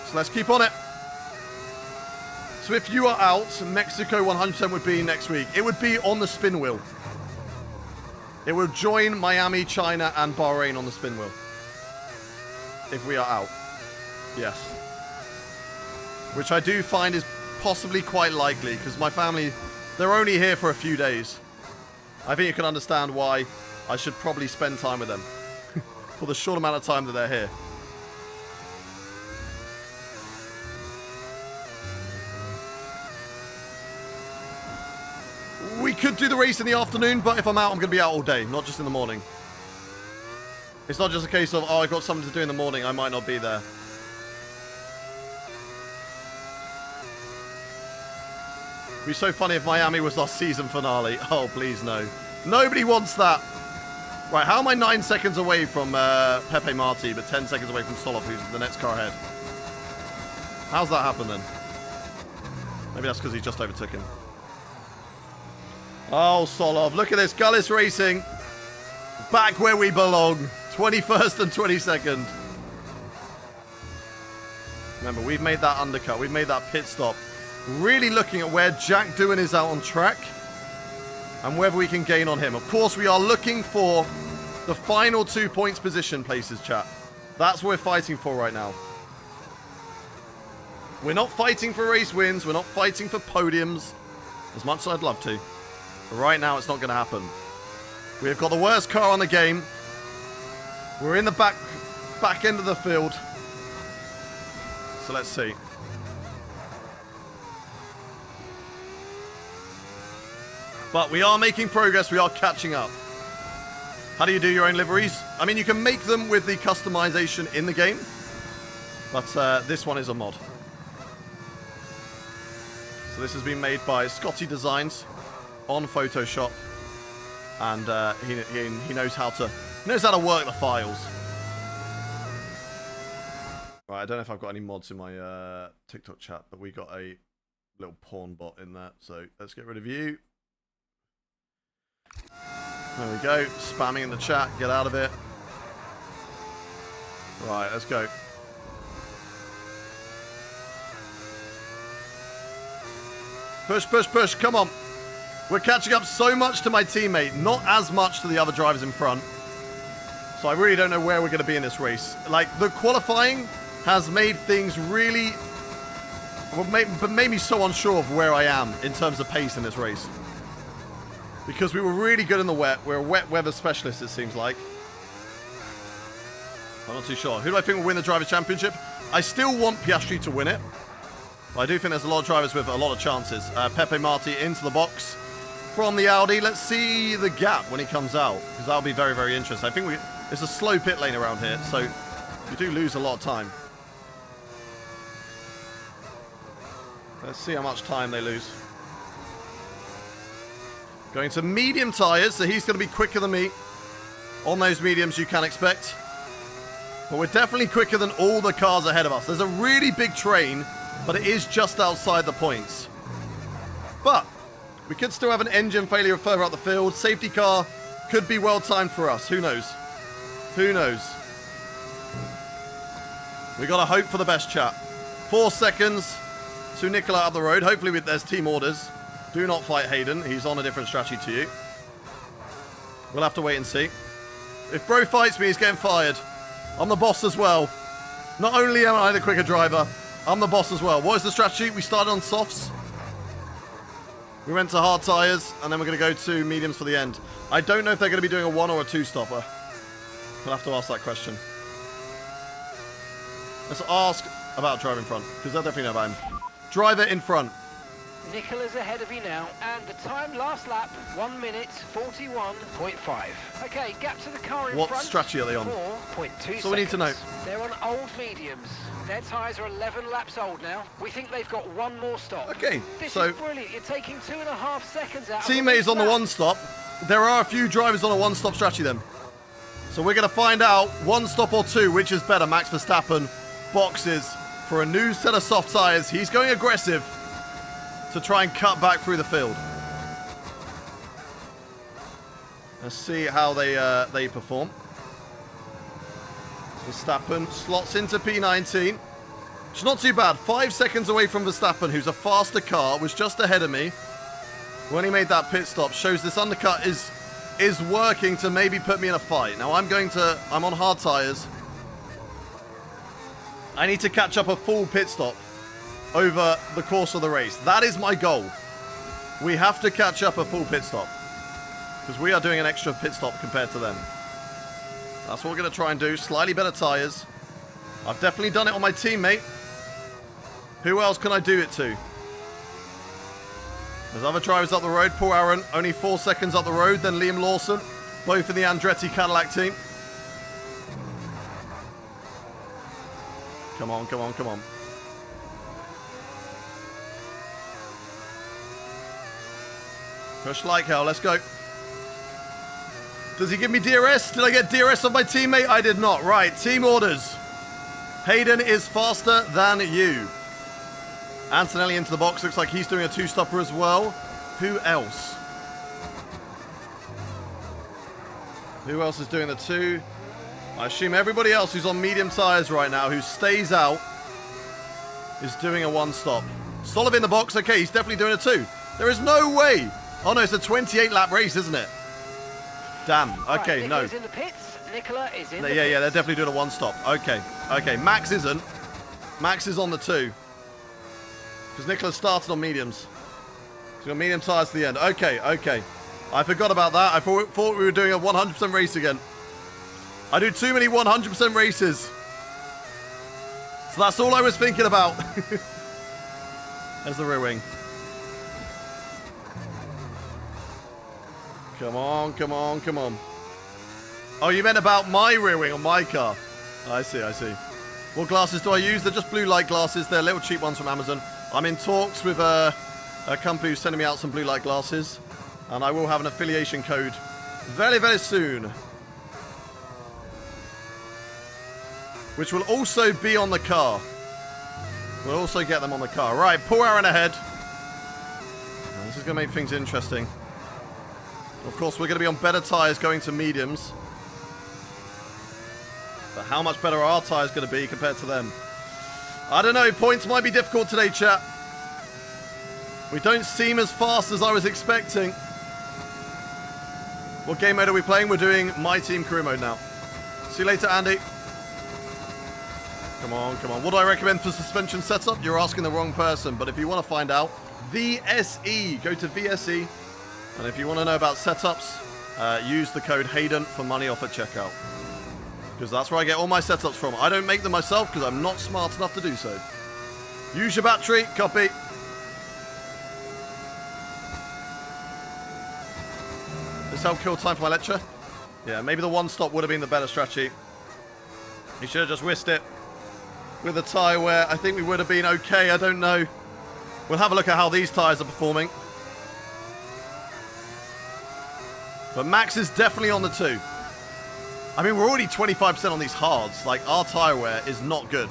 So let's keep on it. So if you are out, Mexico 100% would be next week. It would be on the spin wheel. It would join Miami, China, and Bahrain on the spin wheel. If we are out. Yes. Which I do find is possibly quite likely, because my family, they're only here for a few days. I think you can understand why I should probably spend time with them. For the short amount of time that they're here. We could do the race in the afternoon, but if I'm out, I'm going to be out all day, not just in the morning. It's not just a case of, oh, I've got something to do in the morning, I might not be there. It'd be so funny if Miami was our season finale. Oh, please no. Nobody wants that. Right, how am I 9 seconds away from Pepe Marti, but 10 seconds away from Solov, who's the next car ahead? How's that happen then? Maybe that's because he just overtook him. Oh, Solov, look at this. Gullis Racing. Back where we belong. 21st and 22nd. Remember, we've made that undercut. We've made that pit stop. Really looking at where Jack Doohan is out on track. And whether we can gain on him. Of course, we are looking for the final 2 points position places, chat. That's what we're fighting for right now. We're not fighting for race wins. We're not fighting for podiums. As much as I'd love to. But right now, it's not going to happen. We've got the worst car on the game. We're in the back end of the field. So let's see. But we are making progress. We are catching up. How do you do your own liveries? I mean, you can make them with the customization in the game. But this one is a mod. So this has been made by Scotty Designs on Photoshop. And he knows how to work the files. Right, I don't know if I've got any mods in my TikTok chat, but we got a little porn bot in there. So let's get rid of you. There we go. Spamming in the chat. Get out of it. Right, let's go. Push, push, push. Come on. We're catching up so much to my teammate, not as much to the other drivers in front. So I really don't know where we're going to be in this race. Like, the qualifying has made things really... made me so unsure of where I am in terms of pace in this race. Because we were really good in the wet. We're a wet weather specialist, it seems like. I'm not too sure. Who do I think will win the Drivers' Championship? I still want Piastri to win it. But I do think there's a lot of drivers with a lot of chances. Pepe Marti into the box from the Audi. Let's see the gap when he comes out, because that'll be very, very interesting. I think It's a slow pit lane around here, so you do lose a lot of time. Let's see how much time they lose. Going to medium tyres, so he's going to be quicker than me. On those mediums, you can expect. But we're definitely quicker than all the cars ahead of us. There's a really big train, but it is just outside the points. But we could still have an engine failure further up the field. Safety car could be well timed for us. Who knows? Who knows? We got to hope for the best, chat. 4 seconds to Nicola up the road. Hopefully there's team orders. Do not fight Hayden. He's on a different strategy to you. We'll have to wait and see. If bro fights me, he's getting fired. I'm the boss as well. Not only am I the quicker driver, I'm the boss as well. What is the strategy? We started on softs. We went to hard tyres, and then we're going to go to mediums for the end. I don't know if they're going to be doing a 1 or a 2 stopper. We'll have to ask that question. Let's ask about driver in front, because they'll definitely know about him. Driver in front. Nicola's ahead of you now, and the time last lap, 1 minute 41.5. Okay, gap to the car in front. What strategy are they on? 4.2 So we need to know. They're on old mediums. Their tyres are 11 laps old now. We think they've got 1 more stop. Okay, This so is brilliant. You're taking 2.5 seconds out. teammate is on the 1 stop. There are a few drivers on a 1 stop strategy then. So we're going to find out 1 stop or 2, which is better. Max Verstappen boxes for a new set of soft tyres. He's going aggressive to try and cut back through the field. Let's see how they perform. Verstappen slots into P19. It's not too bad. 5 seconds away from Verstappen, who's a faster car, was just ahead of me when he made that pit stop. Shows this undercut is working to maybe put me in a fight. Now I'm on hard tyres. I need to catch up a full pit stop over the course of the race. That is my goal. We have to catch up a full pit stop, because we are doing an extra pit stop compared to them. That's what we're going to try and do. Slightly better tyres. I've definitely done it on my teammate. Who else can I do it to? There's other drivers up the road. Paul Aaron, only 4 seconds up the road. Then Liam Lawson, both in the Andretti Cadillac team. Come on, come on, come on. Push like hell. Let's go. Does he give me DRS? Did I get DRS on my teammate? I did not. Right, team orders. Hayden is faster than you. Antonelli into the box. Looks like he's doing a 2-stopper as well. Who else? Who else is doing the 2? I assume everybody else who's on medium tyres right now, who stays out, is doing a 1-stop. Solov in the box. Okay, he's definitely doing a 2. There is no way. Oh no, it's a 28-lap race, isn't it? Damn. Okay, right, no. Nicola's in the pits. Nicola is in the Yeah, pits. they're definitely doing a 1-stop. Okay, okay. Max isn't. Max is on the 2. Because Nicola started on mediums. He's got medium tyres to the end. Okay, okay. I forgot about that. I thought we were doing a 100% race again. I do too many 100% races. So that's all I was thinking about. There's the rear wing. Come on, come on, come on. Oh, you meant about my rear wing on my car. I see, I see. What glasses do I use? They're just blue light glasses. They're little cheap ones from Amazon. I'm in talks with a company who's sending me out some blue light glasses. And I will have an affiliation code very, very soon. Which will also be on the car. We'll also get them on the car. Right, Paul Aaron ahead. Now, this is going to make things interesting. Of course, we're going to be on better tyres going to mediums. But how much better are our tyres going to be compared to them? I don't know. Points might be difficult today, chat. We don't seem as fast as I was expecting. What game mode are we playing? We're doing My Team Career Mode now. See you later, Andy. Come on, come on. What do I recommend for suspension setup? You're asking the wrong person. But if you want to find out, VSE. Go to VSE. And if you want to know about setups, use the code Hayden for money off at checkout. Because that's where I get all my setups from. I don't make them myself because I'm not smart enough to do so. Use your battery. Copy. This help kill time for my lecture. Yeah, maybe the one stop would have been the better strategy. He should have just risked it with a tyre wear. I think we would have been okay. I don't know. We'll have a look at how these tyres are performing. But Max is definitely on the 2. I mean, we're already 25% on these hards. Like, our tyre wear is not good.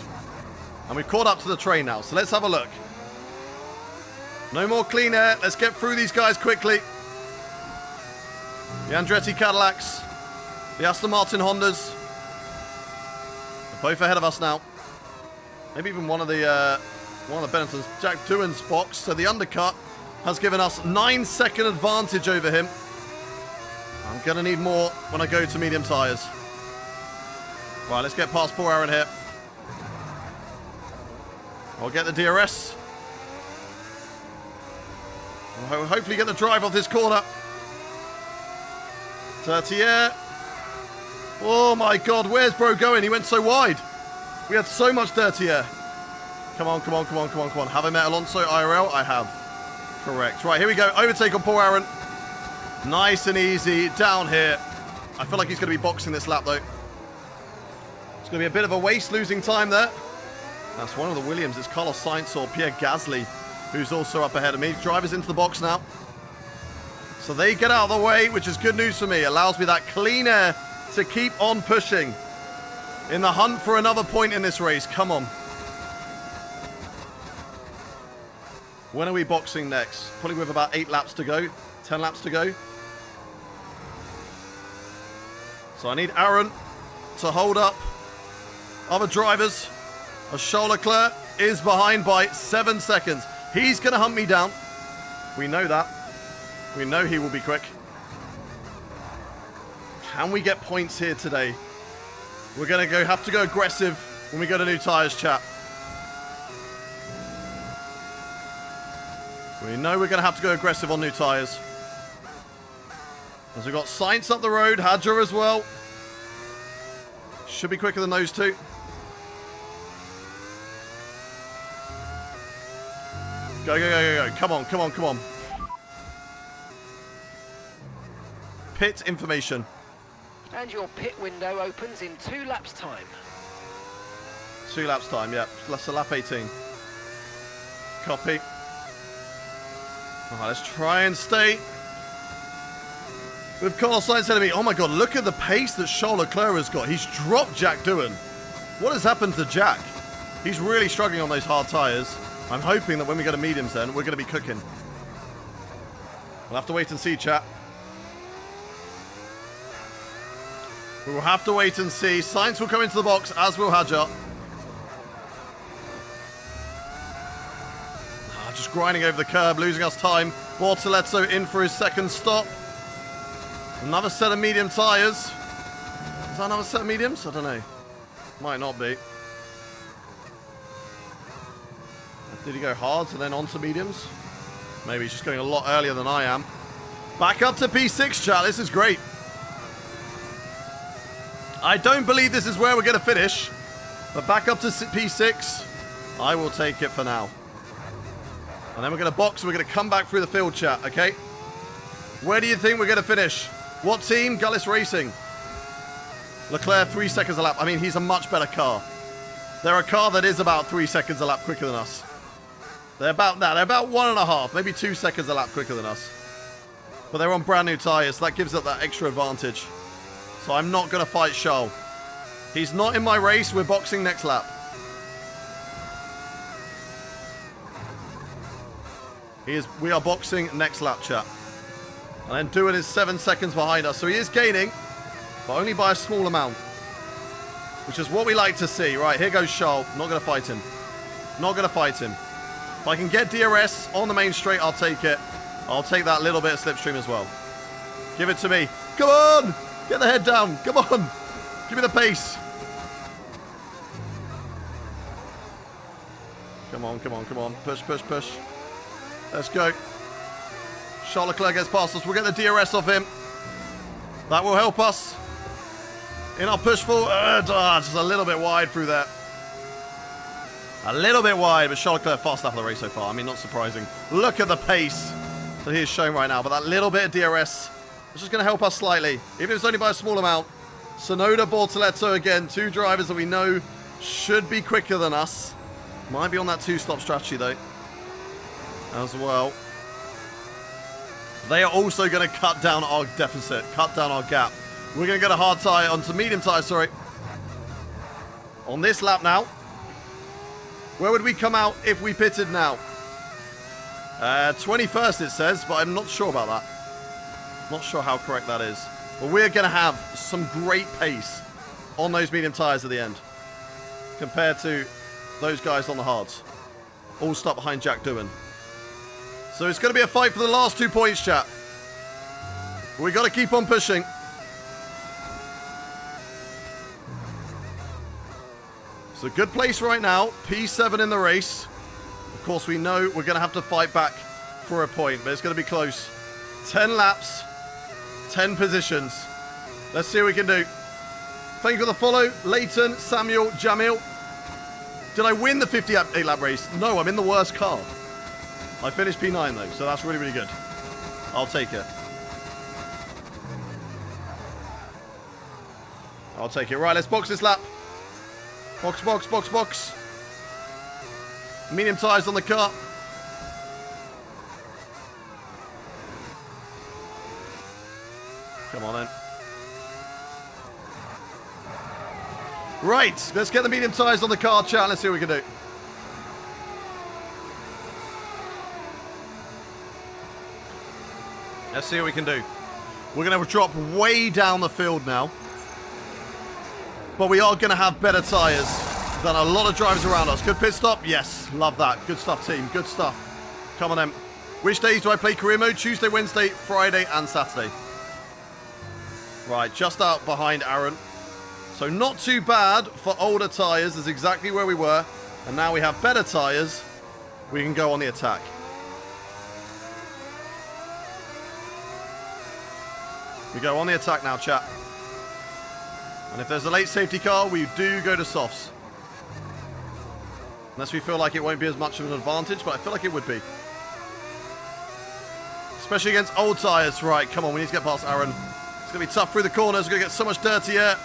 And we've caught up to the train now, so let's have a look. No more clean air. Let's get through these guys quickly. The Andretti Cadillacs. The Aston Martin Hondas. They're both ahead of us now. Maybe even one of the Benetton's. Jack Doohan's box. So the undercut has given us 9-second advantage over him. I'm going to need more when I go to medium tyres. Right, let's get past poor Aaron here. I'll get the DRS. I'll hopefully get the drive off this corner. Dirty air. Oh my God, where's bro going? He went so wide. We had so much dirty air. Come on, come on, come on, come on, come on. Have I met Alonso IRL? I have. Correct. Right, here we go. Overtake on poor Aaron. Nice and easy down here. I feel like he's going to be boxing this lap though. It's going to be a bit of a waste losing time there. That's one of the Williams. It's Carlos Sainz or Pierre Gasly who's also up ahead of me. Drivers into the box now. So they get out of the way, which is good news for me. Allows me that clean air to keep on pushing in the hunt for another point in this race. Come on. When are we boxing next? Probably with about 8 laps to go. 10 laps to go. So I need Aaron to hold up other drivers. As Charles Leclerc is behind by 7 seconds. He's going to hunt me down. We know that. We know he will be quick. Can we get points here today? We're going to have to go aggressive when we go to new tyres, chat. We know we're going to have to go aggressive on new tyres. As we've got Sainz up the road, Hadjar as well. Should be quicker than those two. Go, go, go, go, go. Come on, come on, come on. Pit information. And your pit window opens in 2 laps' time. 2 laps time, yeah. That's a lap 18. Copy. Alright, let's try and stay with Carlos Sainz ahead of me. Oh my God, look at the pace that Charles Leclerc has got. He's dropped Jack Doohan. What has happened to Jack? He's really struggling on those hard tyres. I'm hoping that when we go to mediums then, we're going to be cooking. We'll have to wait and see, chat. We will have to wait and see. Sainz will come into the box, as will Hadjar. Just grinding over the curb, losing us time. Bortoletto in for his second stop. Another set of medium tyres. Is that another set of mediums? I don't know. Might not be. Did he go hards and then on to mediums? Maybe he's just going a lot earlier than I am. Back up to P6, chat. This is great. I don't believe this is where we're going to finish. But back up to P6. I will take it for now. And then we're going to box and we're going to come back through the field, chat, okay? Where do you think we're going to finish? What team? Gullis Racing. Leclerc, 3 seconds a lap. I mean, he's a much better car. They're a car that is about 3 seconds a lap quicker than us. They're about that. They're about 1.5, maybe 2 seconds a lap quicker than us. But they're on brand new tyres, so that gives up that extra advantage. So I'm not going to fight Charles. He's not in my race. We're boxing next lap. We are boxing next lap, chat. And then Doohan is 7 seconds behind us. So he is gaining, but only by a small amount. Which is what we like to see. Right, here goes Charles. Not going to fight him. Not going to fight him. If I can get DRS on the main straight, I'll take it. I'll take that little bit of slipstream as well. Give it to me. Come on! Get the head down. Come on. Give me the pace. Come on, come on, come on. Push, push, push. Let's go. Charles Leclerc gets past us. We'll get the DRS off him. That will help us in our push forward. Just a little bit wide through there. A little bit wide, but Charles Leclerc fast lap of the race so far. I mean, not surprising. Look at the pace that he is showing right now. But that little bit of DRS It's just going to help us slightly, even if it's only by a small amount. Sonoda, Bortoletto again, 2 drivers that we know should be quicker than us. Might be on that 2-stop strategy though, as well. They are also going to cut down our deficit, cut down our gap. We're going to get a hard tyre onto medium tyre, sorry. On this lap now. Where would we come out if we pitted now? 21st it says, but I'm not sure about that. Not sure how correct that is. But we're going to have some great pace on those medium tyres at the end. Compared to those guys on the hards. All stuck behind Jack Doohan. So it's going to be a fight for the last 2 points, chat. We got to keep on pushing. So good place right now. P7 in the race. Of course, we know we're going to have to fight back for a point, but it's going to be close. 10 laps, 10 positions. Let's see what we can do. Thank you for the follow, Leighton, Samuel, Jamil. Did I win the 58 lap race? No, I'm in the worst car. I finished P9 though, so that's really, really good. I'll take it. I'll take it. Right, let's box this lap. Box, box, box, box. Medium tyres on the car. Come on then. Right, let's get the medium tyres on the car, chat. Let's see what we can do. Let's see what we can do. We're going to drop way down the field now. But we are going to have better tyres than a lot of drivers around us. Good pit stop? Yes. Love that. Good stuff, team. Good stuff. Come on, then. Which days do I play career mode? Tuesday, Wednesday, Friday, and Saturday. Right, just out behind Aaron. So not too bad for older tyres. Is exactly where we were. And now we have better tyres. We can go on the attack. We go on the attack now, chat. And if there's a late safety car, we do go to softs. Unless we feel like it won't be as much of an advantage, but I feel like it would be. Especially against old tyres. Right, come on, we need to get past Aaron. It's going to be tough through the corners. We're going to get so much dirty air.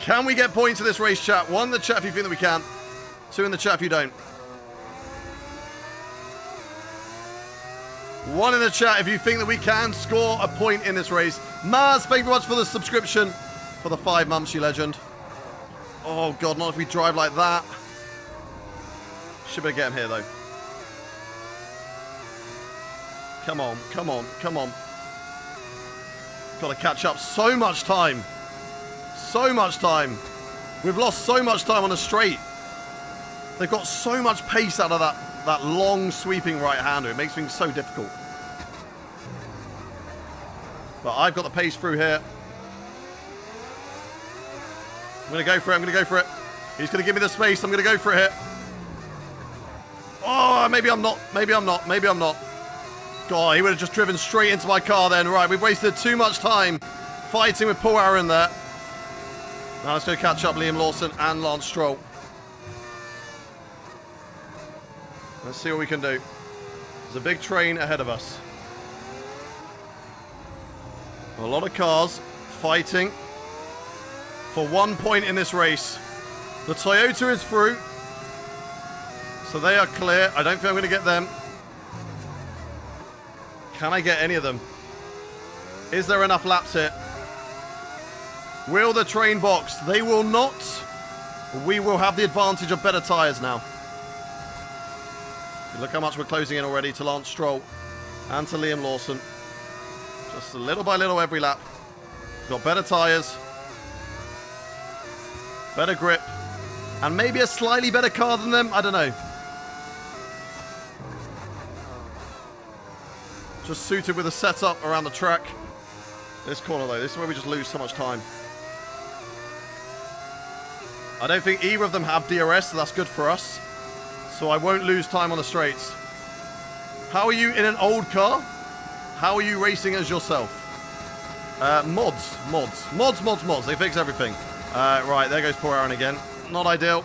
Can we get points in this race, chat? 1 in the chat if you think that we can. 2 in the chat if you don't. 1 in the chat if you think that we can score a point in this race. Maz, thank you very much for the subscription. For the 5 months, you legend. Oh, God, not if we drive like that. Should be able to get him here, though. Come on, come on, come on. Got to catch up. So much time. So much time. We've lost so much time on the straight. They've got so much pace out of that long sweeping right-hander. It makes things so difficult. But I've got the pace through here. I'm going to go for it. I'm going to go for it. He's going to give me the space. I'm going to go for it here. Oh, maybe I'm not. Maybe I'm not. Maybe I'm not. God, he would have just driven straight into my car then. Right, we've wasted too much time fighting with poor Aaron there. Now let's go catch up Liam Lawson and Lance Stroll. Let's see what we can do. There's a big train ahead of us. A lot of cars fighting for 1 point in this race. The Toyota is through. So they are clear. I don't think I'm going to get them. Can I get any of them? Is there enough laps here? Will the train box? They will not. We will have the advantage of better tyres now. Look how much we're closing in already to Lance Stroll and to Liam Lawson. Just a little by little every lap. Got better tyres. Better grip. And maybe a slightly better car than them. I don't know. Just suited with a setup around the track. This corner though, this is where we just lose so much time. I don't think either of them have DRS, so that's good for us. So I won't lose time on the straights. How are you in an old car? How are you racing as yourself? Mods. They fix everything. Right, there goes poor Aaron again. Not ideal.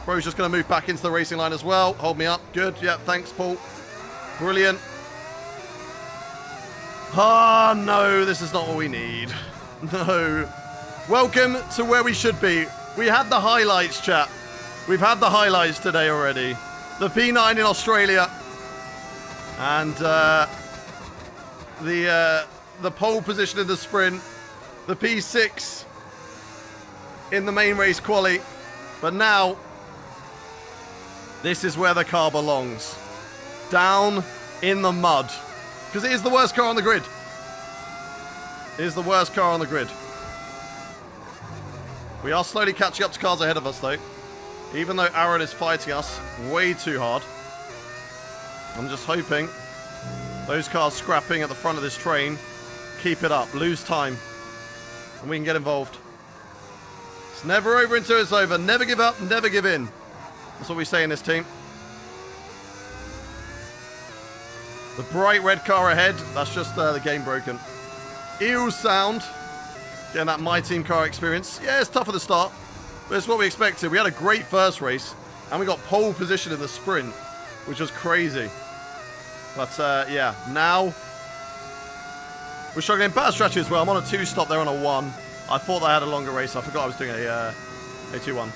Bro's just going to move back into the racing line as well. Hold me up. Good. Yeah, thanks, Paul. Brilliant. Ah, no, this is not what we need. No. Welcome to where we should be. We had the highlights, chat. We've had the highlights today already. The P9 in Australia. And the pole position in the sprint. The P6 in the main race quali. But now, this is where the car belongs. Down in the mud. Because it is the worst car on the grid. It is the worst car on the grid. We are slowly catching up to cars ahead of us, though. Even though Aaron is fighting us way too hard. I'm just hoping those cars scrapping at the front of this train keep it up, lose time, and we can get involved. It's never over until it's over. Never give up, never give in. That's what we say in this team. The bright red car ahead, that's just the game broken. Ew sound. Getting that My Team car experience. Yeah, it's tough at the start, but it's what we expected. We had a great first race, and we got pole position in the sprint, which was crazy. But yeah, now we're struggling. Better strategy as well. I'm on a 2-stop, they're on a 1. I thought I had a longer race. I forgot I was doing a 2-1.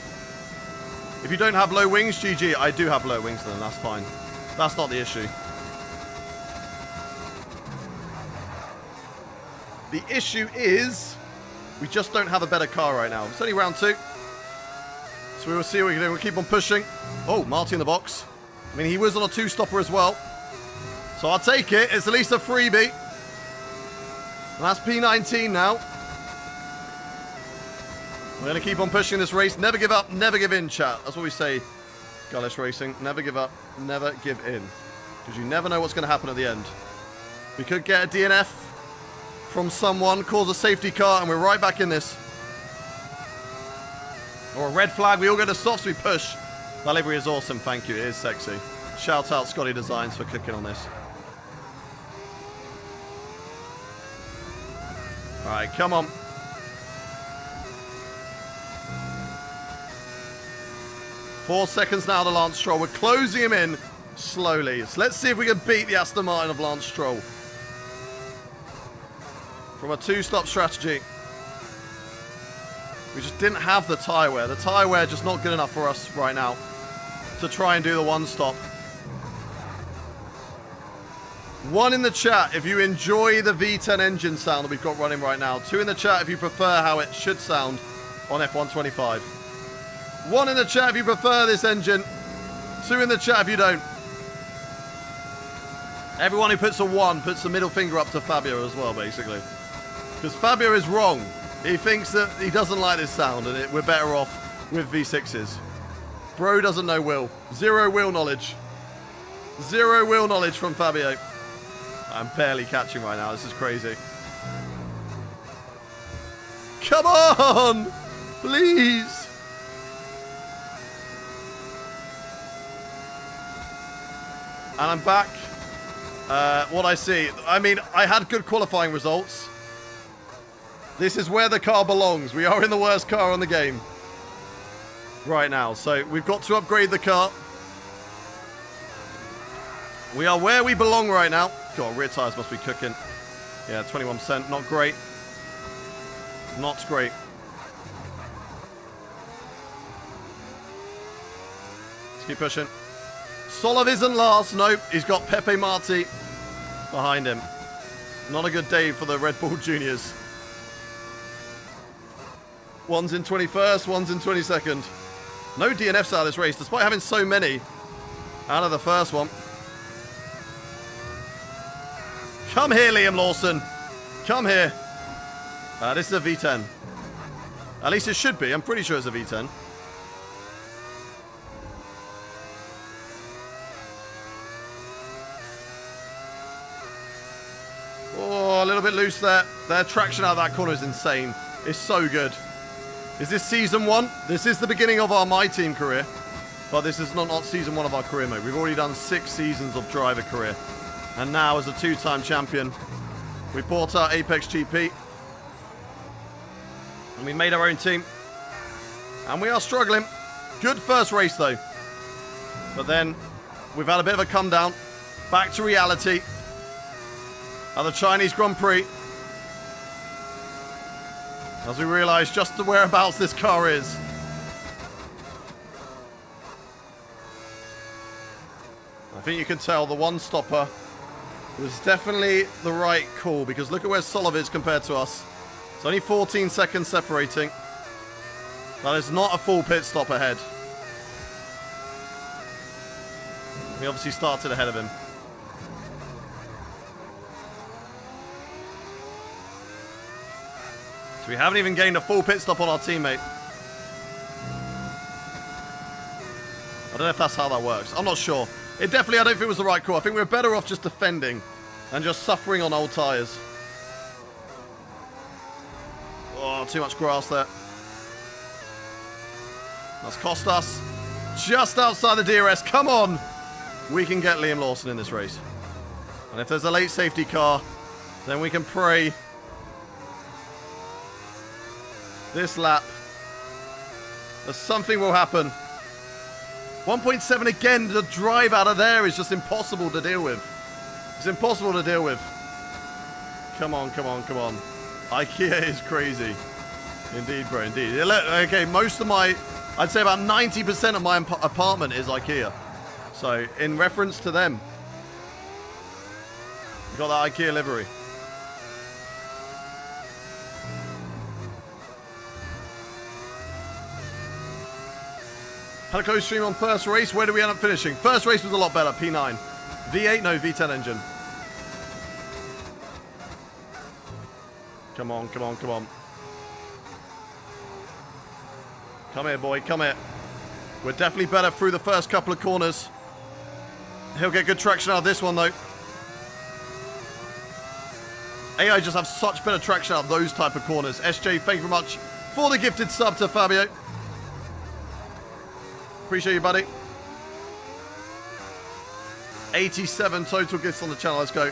If you don't have low wings, GG. I do have low wings then, that's fine. That's not the issue. The issue is we just don't have a better car right now. It's only round 2. So we will see what we can do. We'll keep on pushing. Oh, Marty in the box. I mean, he was on a 2-stopper as well. So I'll take it. It's at least a freebie. And that's P19 now. We're going to keep on pushing this race. Never give up, never give in, chat. That's what we say, Gullis Racing. Never give up, never give in. Because you never know what's going to happen at the end. We could get a DNF from someone, cause a safety car, and we're right back in this. Or a red flag. We all go to softs, we push. That livery is awesome, thank you. It is sexy. Shout out Scotty Designs for clicking on this. Alright, come on. Four seconds now to Lance Stroll. We're closing him in slowly. So let's see if we can beat the Aston Martin of Lance Stroll. From a 2-stop strategy. We just didn't have the tyre wear. The tyre wear just not good enough for us right now to try and do the 1-stop. 1 in the chat if you enjoy the V10 engine sound that we've got running right now. 2 in the chat if you prefer how it should sound on F125. 1 in the chat if you prefer this engine. 2 in the chat if you don't. Everyone who puts a 1 puts the middle finger up to Fabio as well, basically. Because Fabio is wrong. He thinks that he doesn't like this sound and we're better off with V6s. Bro doesn't know Will. Zero Will knowledge. Zero Will knowledge from Fabio. I'm barely catching right now. This is crazy. Come on! Please! And I'm back. What I see. I mean, I had good qualifying results. This is where the car belongs. We are in the worst car on the game right now. So we've got to upgrade the car. We are where we belong right now. God, rear tyres must be cooking. Yeah, 21%. Not great. Not great. Let's keep pushing. Solov isn't last. Nope. He's got Pepe Marti behind him. Not a good day for the Red Bull Juniors. One's in 21st, one's in 22nd. No DNFs out of this race, despite having so many out of the first one. Come here, Liam Lawson. Come here. This is a V10. At least it should be. I'm pretty sure it's a V10. Oh, a little bit loose there. Their traction out of that corner is insane. It's so good. Is this season 1? This is the beginning of our My Team career. But this is not season 1 of our career mode. We've already done 6 seasons of driver career. And now as a 2-time champion, we bought our Apex GP. And we made our own team. And we are struggling. Good first race though. But then we've had a bit of a come down. Back to reality. at the Chinese Grand Prix. As we realise just the whereabouts this car is. I think you can tell the one stopper was definitely the right call, because look at where Solov is compared to us. It's only 14 seconds separating. That is not a full pit stop ahead. We obviously started ahead of him. So we haven't even gained a full pit stop on our teammate. I don't know if that's how that works. I'm not sure. I don't think it was the right call. I think we're better off just defending and just suffering on old tyres. Oh, too much grass there. That's cost us just outside the DRS. Come on. We can get Liam Lawson in this race. And if there's a late safety car, then we can pray this lap that something will happen. 1.7 again. The drive out of there is just impossible to deal with. It's impossible to deal with. Come on, come on, come on. IKEA is crazy. Indeed, bro, indeed. Okay, most of my, I'd say about 90% of my apartment is IKEA. So, in reference to them, we've got that IKEA livery. Had a close stream on first race. Where did we end up finishing? First race was a lot better. P9. V8? No, V10 engine. Come on, come on, come on. Come here, boy. Come here. We're definitely better through the first couple of corners. He'll get good traction out of this one, though. AI just have such better traction out of those type of corners. SJ, thank you very much for the gifted sub to Fabio. Appreciate you, buddy. 87 total gifts on the channel. Let's go.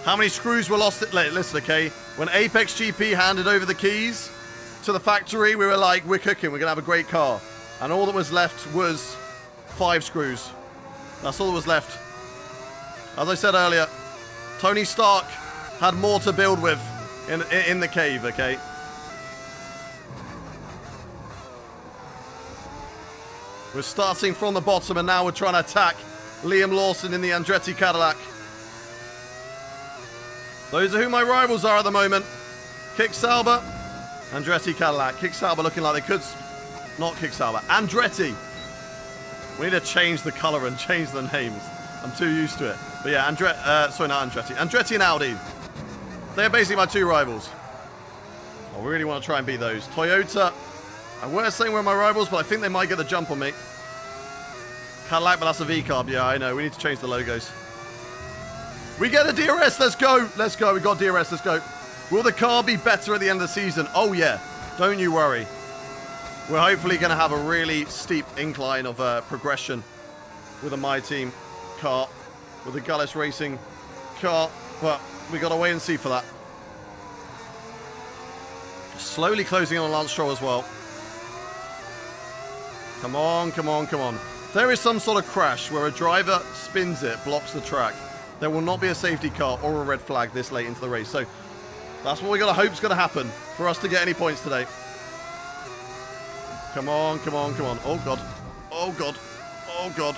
How many screws were lost? Listen, okay. When Apex GP handed over the keys to the factory, we were like, we're cooking. We're going to have a great car. And all that was left was 5 screws. That's all that was left. As I said earlier, Tony Stark had more to build with in the cave, okay? We're starting from the bottom, and now we're trying to attack Liam Lawson in the Andretti Cadillac. Those are who my rivals are at the moment. Kick Sauber, Andretti Cadillac. Kick Sauber looking like they could... Not Kick Sauber, Andretti. We need to change the colour and change the names. I'm too used to it. But yeah, sorry, not Andretti. Andretti and Audi. They're basically my 2 rivals. I really want to try and beat those. Toyota... I was saying we're my rivals, but I think they might get the jump on me. Cadillac, but that's a V-carb. Yeah, I know. We need to change the logos. We get a DRS. Let's go. Let's go. We got DRS. Let's go. Will the car be better at the end of the season? Oh, yeah. Don't you worry. We're hopefully going to have a really steep incline of progression with a My Team car, with a Gullis Racing car, but we got to wait and see for that. Slowly closing on Lance Stroll as well. Come on, come on, come on. If there is some sort of crash where a driver spins it, blocks the track, there will not be a safety car or a red flag this late into the race. So that's what we're going to hope is going to happen for us to get any points today. Come on, come on, come on. Oh, God. Oh, God. Oh, God.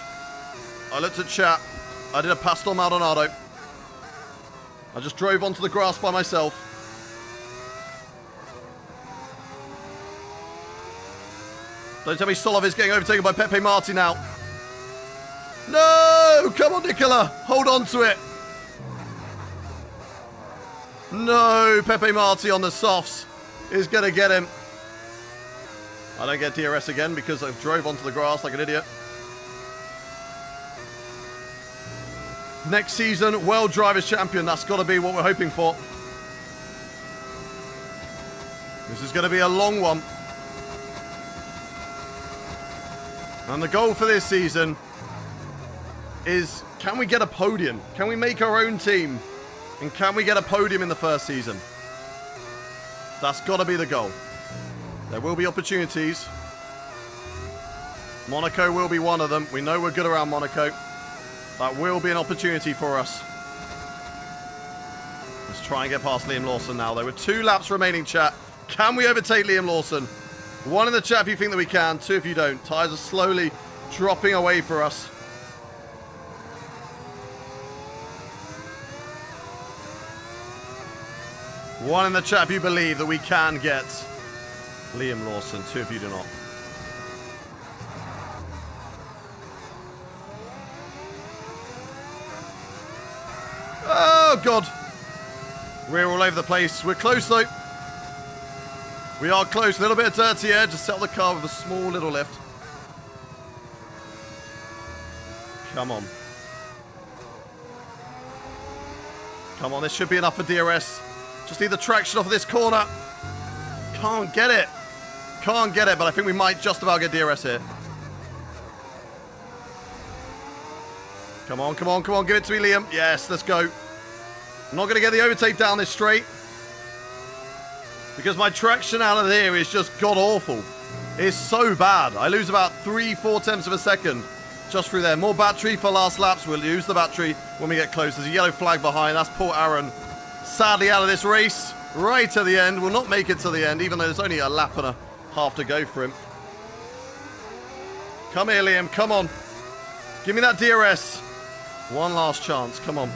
I looked at chat. I did a Pastor Maldonado. I just drove onto the grass by myself. Don't tell me Solov is getting overtaken by Pepe Marti now. No! Come on, Nicola. Hold on to it. No, Pepe Marti on the softs is going to get him. I don't get DRS again because I drove onto the grass like an idiot. Next season, World Drivers' Champion. That's got to be what we're hoping for. This is going to be a long one. And the goal for this season is, can we get a podium? Can we make our own team? And can we get a podium in the first season? That's got to be the goal. There will be opportunities. Monaco will be one of them. We know we're good around Monaco. That will be an opportunity for us. try and get past Liam Lawson now, though. With 2 laps remaining, chat. Can we overtake Liam Lawson? 1 in the chat if you think that we can. 2 if you don't. Tyres are slowly dropping away for us. One in the chat if you believe that we can get Liam Lawson. 2 if you do not. Oh, God. We're all over the place. We're close, though. We are close. A little bit of dirty air. Just settle the car with a small little lift. Come on. Come on. This should be enough for DRS. Just need the traction off of this corner. Can't get it. Can't get it, but I think we might just about get DRS here. Come on, come on, come on. Give it to me, Liam. Yes, let's go. I'm not going to get the overtake down this straight. Because my traction out of here is just god-awful. It's so bad. I lose about 3-4 tenths of a second just through there. More battery for last laps. We'll use the battery when we get close. There's a yellow flag behind. That's poor Aaron. Sadly out of this race. Right to the end. Will not make it to the end, even though there's only a lap and a half to go for him. Come here, Liam. Come on. Give me that DRS. One last chance. Come on.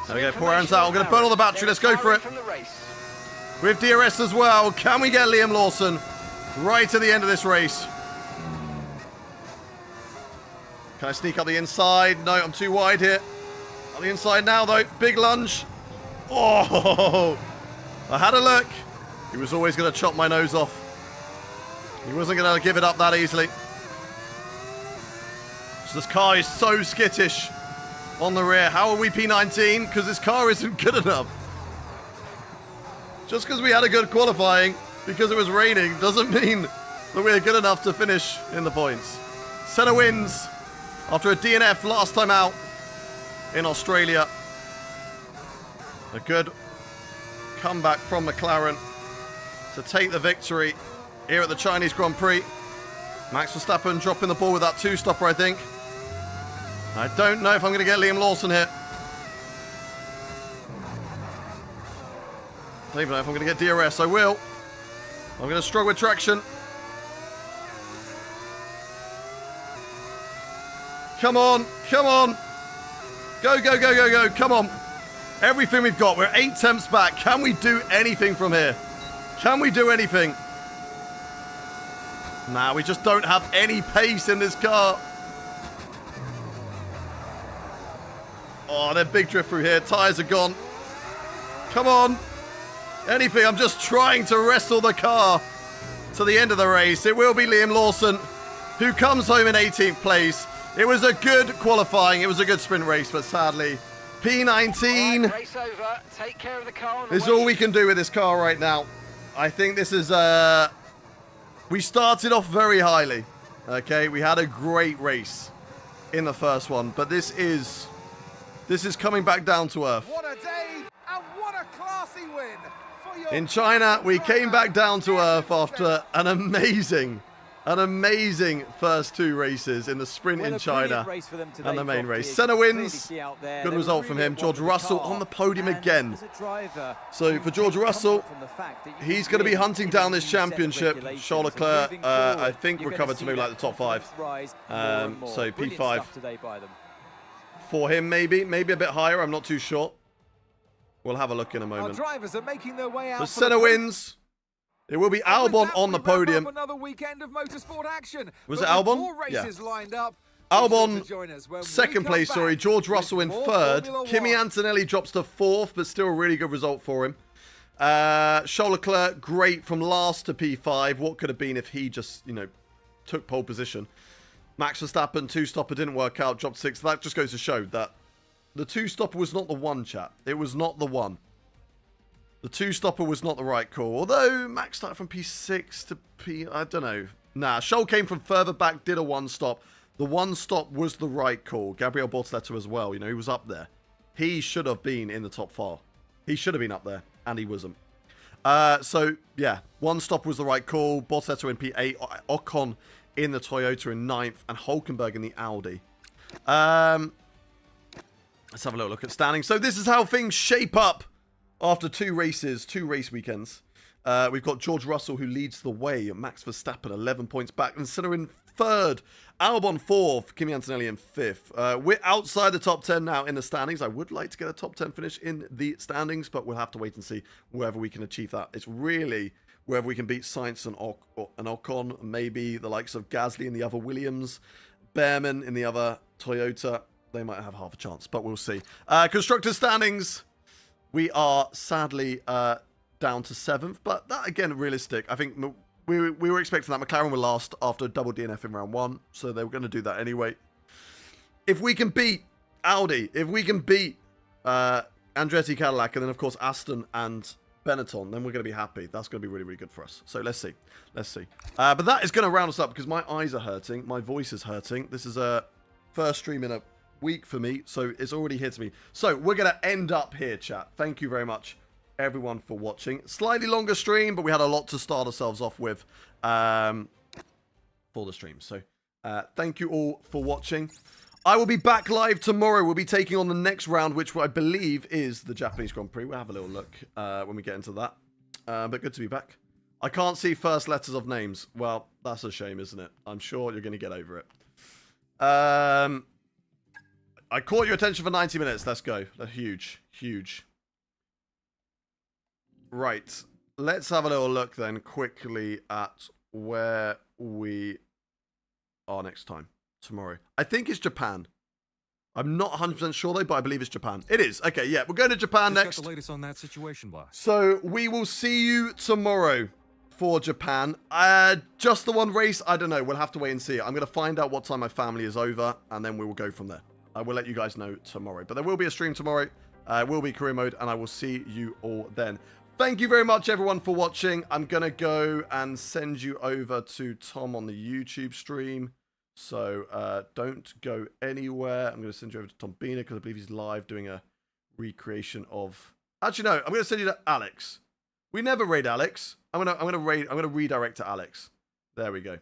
There we go. Poor Aaron's out. I'm going to burn all the battery. Let's go for it. With DRS as well. Can we get Liam Lawson right to the end of this race? Can I sneak up the inside? No, I'm too wide here. On the inside now, though. Big lunge. Oh, I had a look. He was always going to chop my nose off. He wasn't going to give it up that easily. So this car is so skittish on the rear. How are we P19? Because this car isn't good enough. Just because we had a good qualifying, because it was raining, doesn't mean that we're good enough to finish in the points. Senna wins after a DNF last time out in Australia. A good comeback from McLaren to take the victory here at the Chinese Grand Prix. Max Verstappen dropping the ball with that 2-stopper, I think. I don't know if I'm going to get Liam Lawson here. I don't even know if I'm going to get DRS. I will. I'm going to struggle with traction. Come on. Come on. Go, go, go, go, go. Come on. Everything we've got. We're 8 tenths back. Can we do anything from here? Can we do anything? Nah, we just don't have any pace in this car. Oh, they're big drift through here. Tyres are gone. Come on. Anything. I'm just trying to wrestle the car to the end of the race. It will be Liam Lawson who comes home in 18th place. It was a good qualifying. It was a good sprint race, but sadly, P19 race over. Take care of the car is all we can do with this car right now. I think this is... we started off very highly. Okay, we had a great race in the first one, but this is coming back down to earth. What a day and what a classy win for your In China, we came back down to earth after an amazing first 2 races in the sprint in China and the main race. Senna wins. Good result from him. George Russell on the podium again. So for George Russell, he's going to be hunting down this championship. Charles Leclerc, I think, recovered to maybe like the top 5. So P5 for him, maybe a bit higher. I'm not too sure. We'll have a look in a moment. Our drivers are making their way out. So Senna wins. It will be Albon on the podium. Another weekend of motorsport action. Was it Albon? More races lined up. Albon, second place, sorry. George Russell in third. Kimi Antonelli drops to 4th, but still a really good result for him. Charles Leclerc, great from last to P5. What could have been if he just, took pole position. Max Verstappen, 2-stopper, didn't work out, dropped 6th. That just goes to show that the 2-stopper was not the one, chat. It was not the one. The 2-stopper was not the right call. Although, Max started from P6 to P... I don't know. Nah, Scholl came from further back, did a 1-stop. The 1-stop was the right call. Gabriel Bortoleto as well. He was up there. He should have been in the top 4. He should have been up there, and he wasn't. So, yeah, 1-stop was the right call. Bortoleto in P8. Ocon in the Toyota in 9th. And Hulkenberg in the Audi. Let's have a little look at standings. So this is how things shape up after 2 race weekends. We've got George Russell, who leads the way. Max Verstappen, 11 points back. And Senna in 3rd. Albon 4th. Kimi Antonelli in 5th. We're outside the top 10 now in the standings. I would like to get a top 10 finish in the standings, but we'll have to wait and see whether we can achieve that. It's really whether we can beat Sainz and Ocon, maybe the likes of Gasly and the other Williams, Behrman in the other Toyota. They might have half a chance, but we'll see. Constructor standings, we are sadly down to 7th, but that, again, realistic. I think we were expecting that McLaren were last after a double DNF in round 1, so they were going to do that anyway. If we can beat Audi, if we can beat Andretti Cadillac, and then, of course, Aston and Benetton, then we're going to be happy. That's going to be really, really good for us. So let's see. Let's see. But that is going to round us up because my eyes are hurting. My voice is hurting. This is a first stream in a week for me, so it's already hit me. So we're going to end up here, chat. Thank you very much, everyone, for watching. Slightly longer stream, but we had a lot to start ourselves off with for the stream. So thank you all for watching. I will be back live tomorrow. We'll be taking on the next round, which I believe is the Japanese Grand Prix. We'll have a little look when we get into that. But good to be back. I can't see first letters of names. Well, that's a shame, isn't it? I'm sure you're going to get over it. I caught your attention for 90 minutes. Let's go. That's huge. Huge. Right. Let's have a little look then quickly at where we are next time. Tomorrow. I think it's Japan. I'm not 100% sure though, but I believe it's Japan. It is. Okay, yeah. We're going to Japan next. Got the latest on that situation, boss. So we will see you tomorrow for Japan. Just the one race? I don't know. We'll have to wait and see. I'm going to find out what time my family is over, and then we will go from there. I will let you guys know tomorrow. But there will be a stream tomorrow. Will be career mode, and I will see you all then. Thank you very much, everyone, for watching. I'm going to go and send you over to Tom on the YouTube stream. So don't go anywhere. I'm going to send you over to Tom Bina because I believe he's live doing a recreation of. Actually, no. I'm going to send you to Alex. We never raid Alex. I'm going to redirect to Alex. There we go.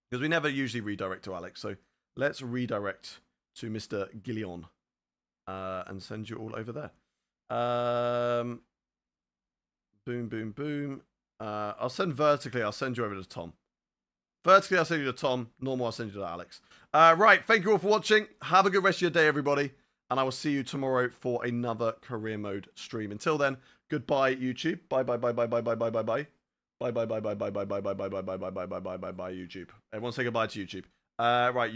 Because we never usually redirect to Alex. So let's redirect to Mr. Gillion and send you all over there. Boom, boom, boom. I'll send vertically. I'll send you over to Tom. Vertically, I'll send you to Tom. Normal, I'll send you to Alex. Right, thank you all for watching. Have a good rest of your day, everybody. And I will see you tomorrow for another career mode stream. Until then, goodbye, YouTube. Bye, bye, bye, bye, bye, bye, bye, bye, bye. Bye, bye, bye, bye, bye, bye, bye, bye, bye, bye, bye, bye, bye, bye, bye, bye, YouTube. Everyone say goodbye to YouTube. Right.